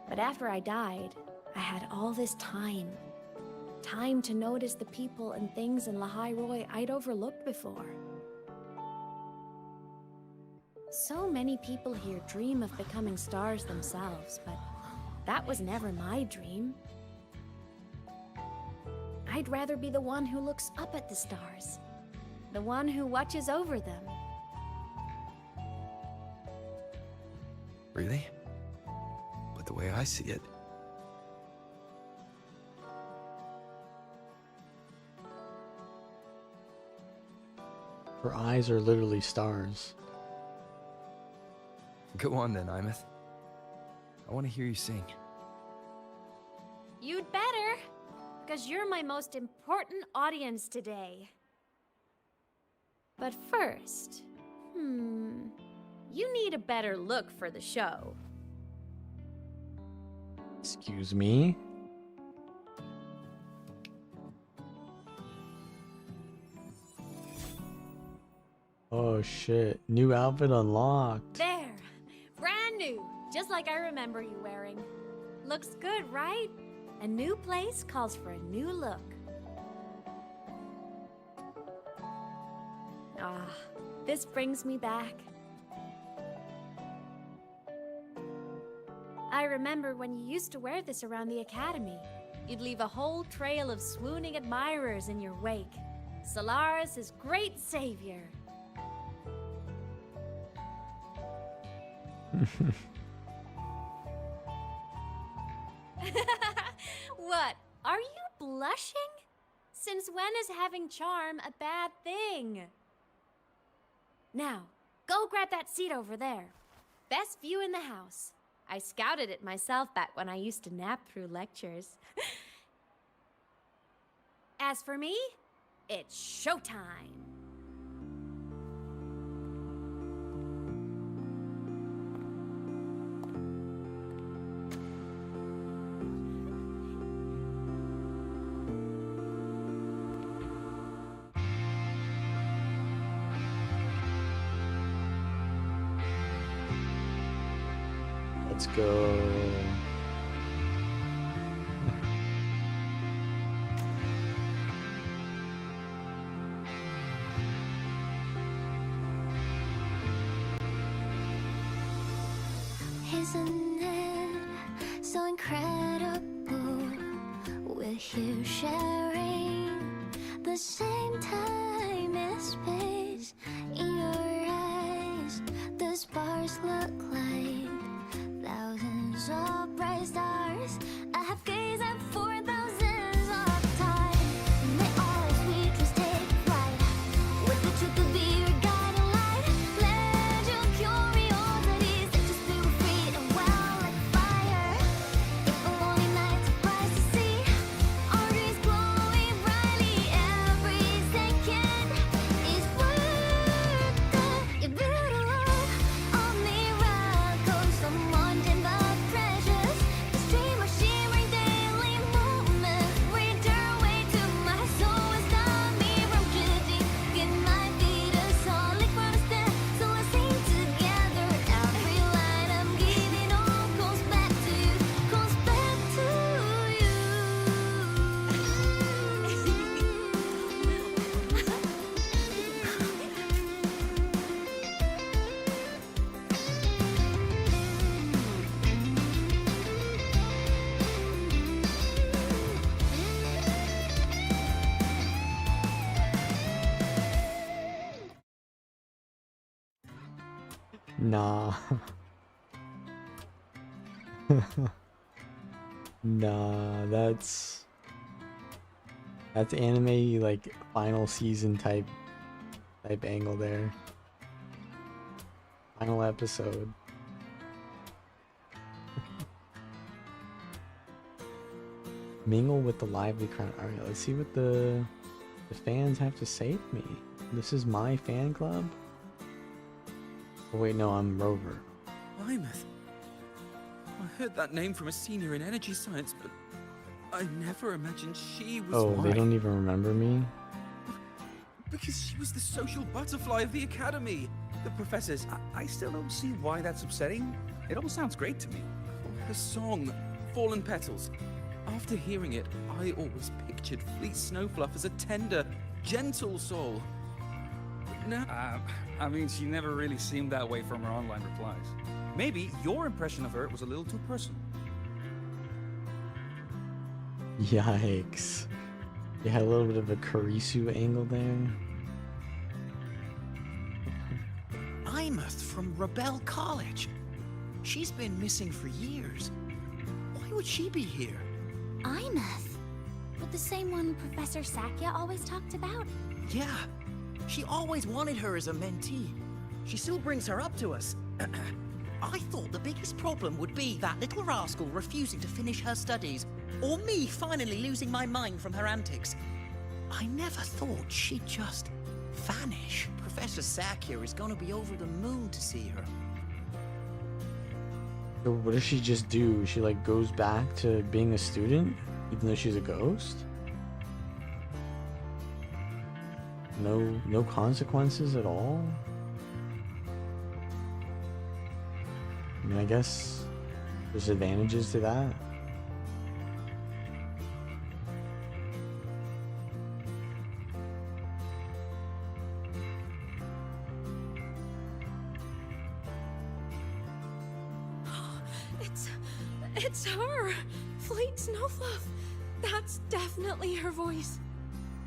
But after I died, I had all this time. Time to notice the people and things in Lahai Roi I'd overlooked before. So many people here dream of becoming stars themselves, but that was never my dream. I'd rather be the one who looks up at the stars, the one who watches over them. Really? But the way I see it, Her eyes are literally stars. go on then, AEMEATH. I want to hear you sing. You'd better, because you're my most important audience today. But first, you need a better look for the show. Excuse me? Oh shit, new outfit unlocked. There, brand new, just like I remember you wearing. Looks good, right? A new place calls for a new look. Ah, this brings me back. I remember when you used to wear this around the academy. You'd leave a whole trail of swooning admirers in your wake. Solaris' great savior. What? Are you blushing? Since when is having charm a bad thing? Now, go grab that seat over there. Best view in the house. I scouted it myself back when I used to nap through lectures. As for me, it's showtime. Let's go. Isn't it so incredible? We're here sharing the same time and space. In your eyes, the sparks look like thousands of bright stars. I have gazed at for thousands of time. May all sweet dreams take flight. With the truth to be your guiding light. Let your curiosity set your spirit free and well like fire. If a lonely night surprised to see our dreams glowing brightly, every second is worth it. You're beautiful, all miracles, someone in the treasures. The stream of shimmering daily moments return way to my soul and stop me from drifting. It might be the solid understand, so let's sing together. Every line I'm giving all comes back to you, comes back to you. Nah. Nah, that's anime like final season type angle there. Final episode. Mingle with the lively crowd. Alright, let's see what the fans have to say to me. This is my fan club? Oh wait, no, I'm Rover. AEMEATH. I heard that name from a senior in energy science, but I never imagined she was Oh, why. they don't even remember me? Because she was the social butterfly of the academy. The professors, I still don't see why that's upsetting. It all sounds great to me. Her song, Fallen Petals. After hearing it, I always pictured Fleet Snowfluff as a tender, gentle soul. But now... I mean, she never really seemed that way from her online replies. Maybe your impression of her was a little too personal. Yikes. You had a little bit of a Karisu angle there. AEMEATH from Rebel College. She's been missing for years. Why would she be here? AEMEATH? But the same one Professor Sakya always talked about? Yeah. She always wanted her as a mentee. She still brings her up to us. I thought the biggest problem would be that little rascal refusing to finish her studies, or me finally losing my mind from her antics. I never thought she'd just vanish. Professor Sakya is gonna be over the moon to see her. So what does she just do? She like goes back to being a student, even though she's a ghost? No consequences at all? I mean, I guess there's advantages to that. It's her! Fleet Snowfluff! That's definitely her voice.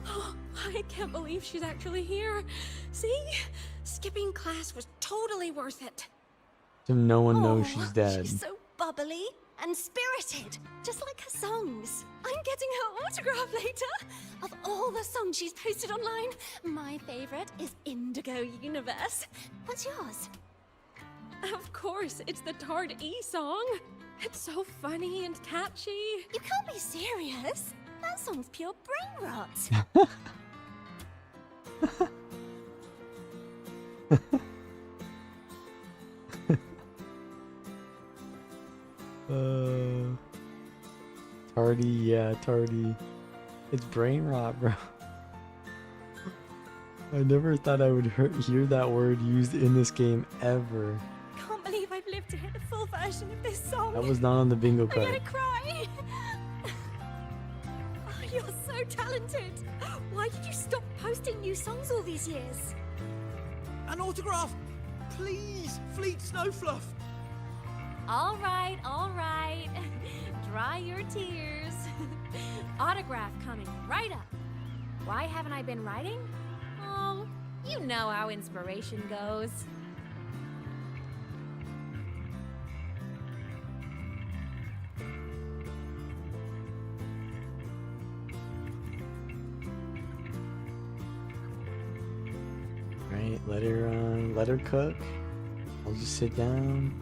Oh, I can't believe she's actually here. See? Skipping class was totally worth it. So no one knows she's dead. She's so bubbly and spirited, just like her songs. I'm getting her autograph later. Of all the songs she's posted online, my favorite is Indigo Universe. What's yours? Of course, it's the Tard E song. It's so funny and catchy. You can't be serious. That song's pure brain rot. Tardy, yeah, tardy. It's brain rot, bro. I never thought I would hear that word used in this game ever. Can't believe I've lived to hear the full version of this song. That was not on the bingo I'm card. gonna cry. Oh, you're so talented. Why did you stop posting new songs all these years? An autograph! Please, Fleet Snowfluff! All right. Dry your tears. Autograph coming right up. Why haven't I been writing? Oh, you know how inspiration goes. Right, let her cook. I'll just sit down.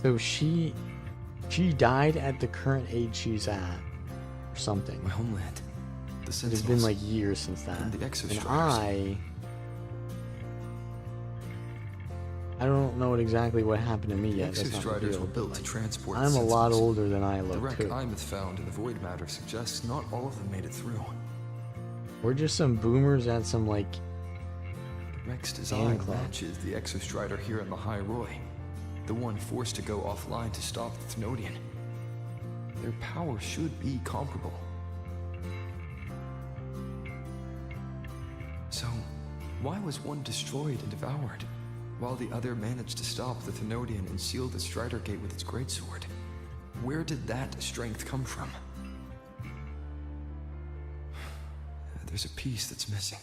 So she died at the current age she's at, or something. My homeland. The It's Sentinels. been like years since that. And the And Exostriders. I don't know exactly what happened to me The yet. That's not Exostriders were revealed, built but, to like, transport I'm a lot Sentinels. older than I The look wreck too. AEMEATH found in the void matter suggests not all of them made it through. We're just some boomers at some like The wreck's fan design club. matches the Exostrider here in the High Roy, the one forced to go offline to stop the Thnodian. Their power should be comparable. So, why was one destroyed and devoured, while the other managed to stop the Thnodian and seal the Strider Gate with its greatsword? Where did that strength come from? There's a piece that's missing.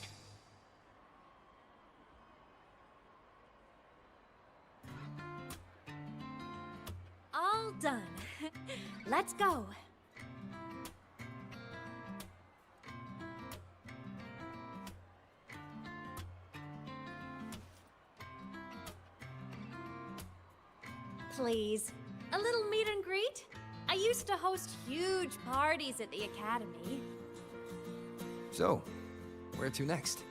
All done. Let's go. Please, a little meet and greet? I used to host huge parties at the academy. So, where to next?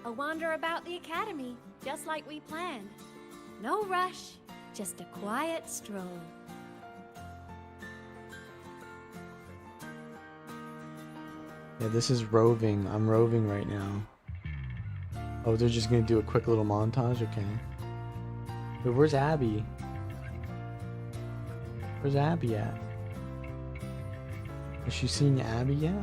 A wander about the academy, just like we planned. No rush, just a quiet stroll. Yeah, this is roving. I'm roving right now. Oh, they're just gonna do a quick little montage? Okay. But where's Abby? Where's Abby at? Has she seen Abby yet?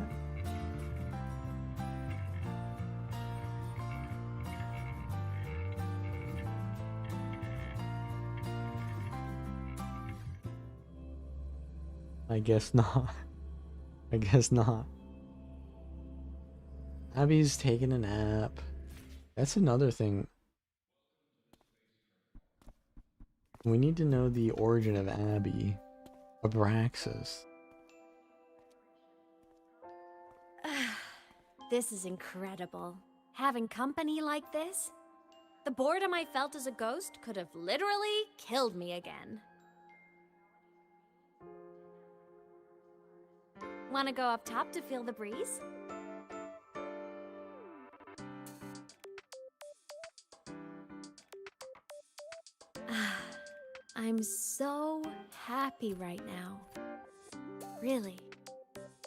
I guess not. I guess not. Abby's taking a nap. That's another thing. We need to know the origin of Abby. Abraxas. This is incredible. Having company like this? The boredom I felt as a ghost could have literally killed me again. Wanna go up top to feel the breeze? I'm so happy right now. Really.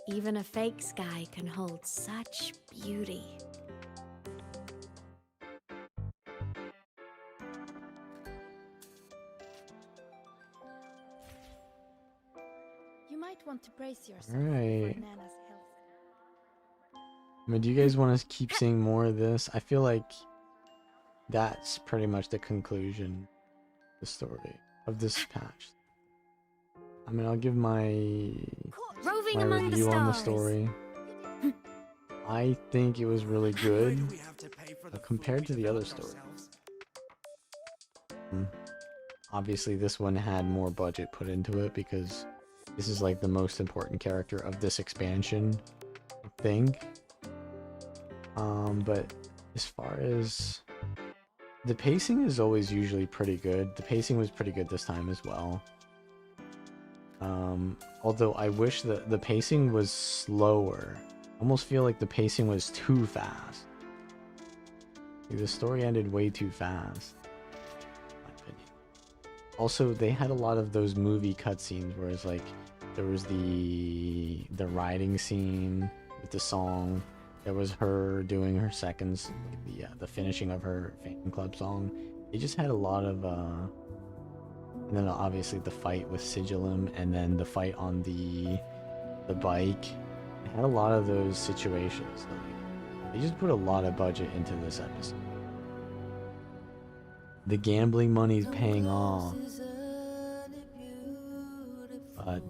Even a fake sky can hold such beauty. You might want to brace yourself Alright. for Nana's health. I mean, do you guys want to keep seeing more of this? I feel like that's pretty much the conclusion of the story of this patch. I mean, I'll give my review on the story. I think it was really good compared to the other story. Obviously, this one had more budget put into it because this is like the most important character of this expansion, I think. But as far as the pacing is always usually pretty good. The pacing was pretty good this time as well. Although I wish that the pacing was slower. I almost feel like the pacing was too fast. Like the story ended way too fast, in my opinion. Also, they had a lot of those movie cutscenes where it's like there was the riding scene with the song. There was her doing her seconds, the finishing of her fan club song. They just had a lot of and then obviously the fight with Sigillum, and then the fight on the bike. They had a lot of those situations. So they just put a lot of budget into this episode. The gambling money's paying off. But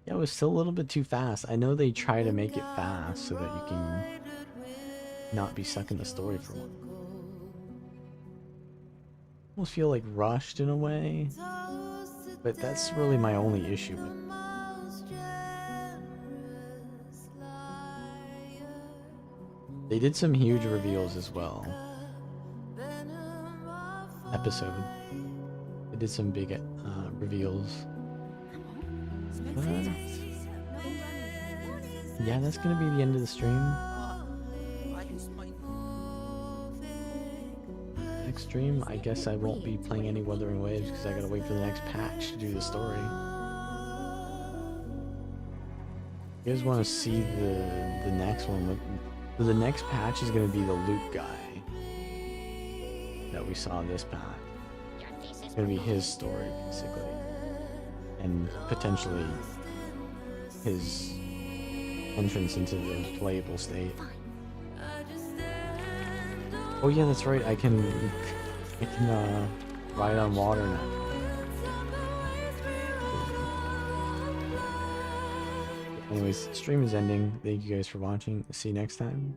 yeah, it was still a little bit too fast. I know they try to make it fast so that you can not be stuck in the story for long. Almost feel like rushed in a way, but that's really my only issue with it. They did some huge reveals as well. They did some big reveals. Yeah, that's gonna be the end of the stream. Next stream, I guess I won't be playing any Wuthering Waves because I gotta wait for the next patch to do the story. You guys want to see the next one? The next patch is gonna be the loot guy that we saw this patch. It's gonna be his story basically, and potentially his entrance into the playable state. Oh yeah, that's right. I can ride on water now. Anyways, stream is ending. Thank you guys for watching. See you next time.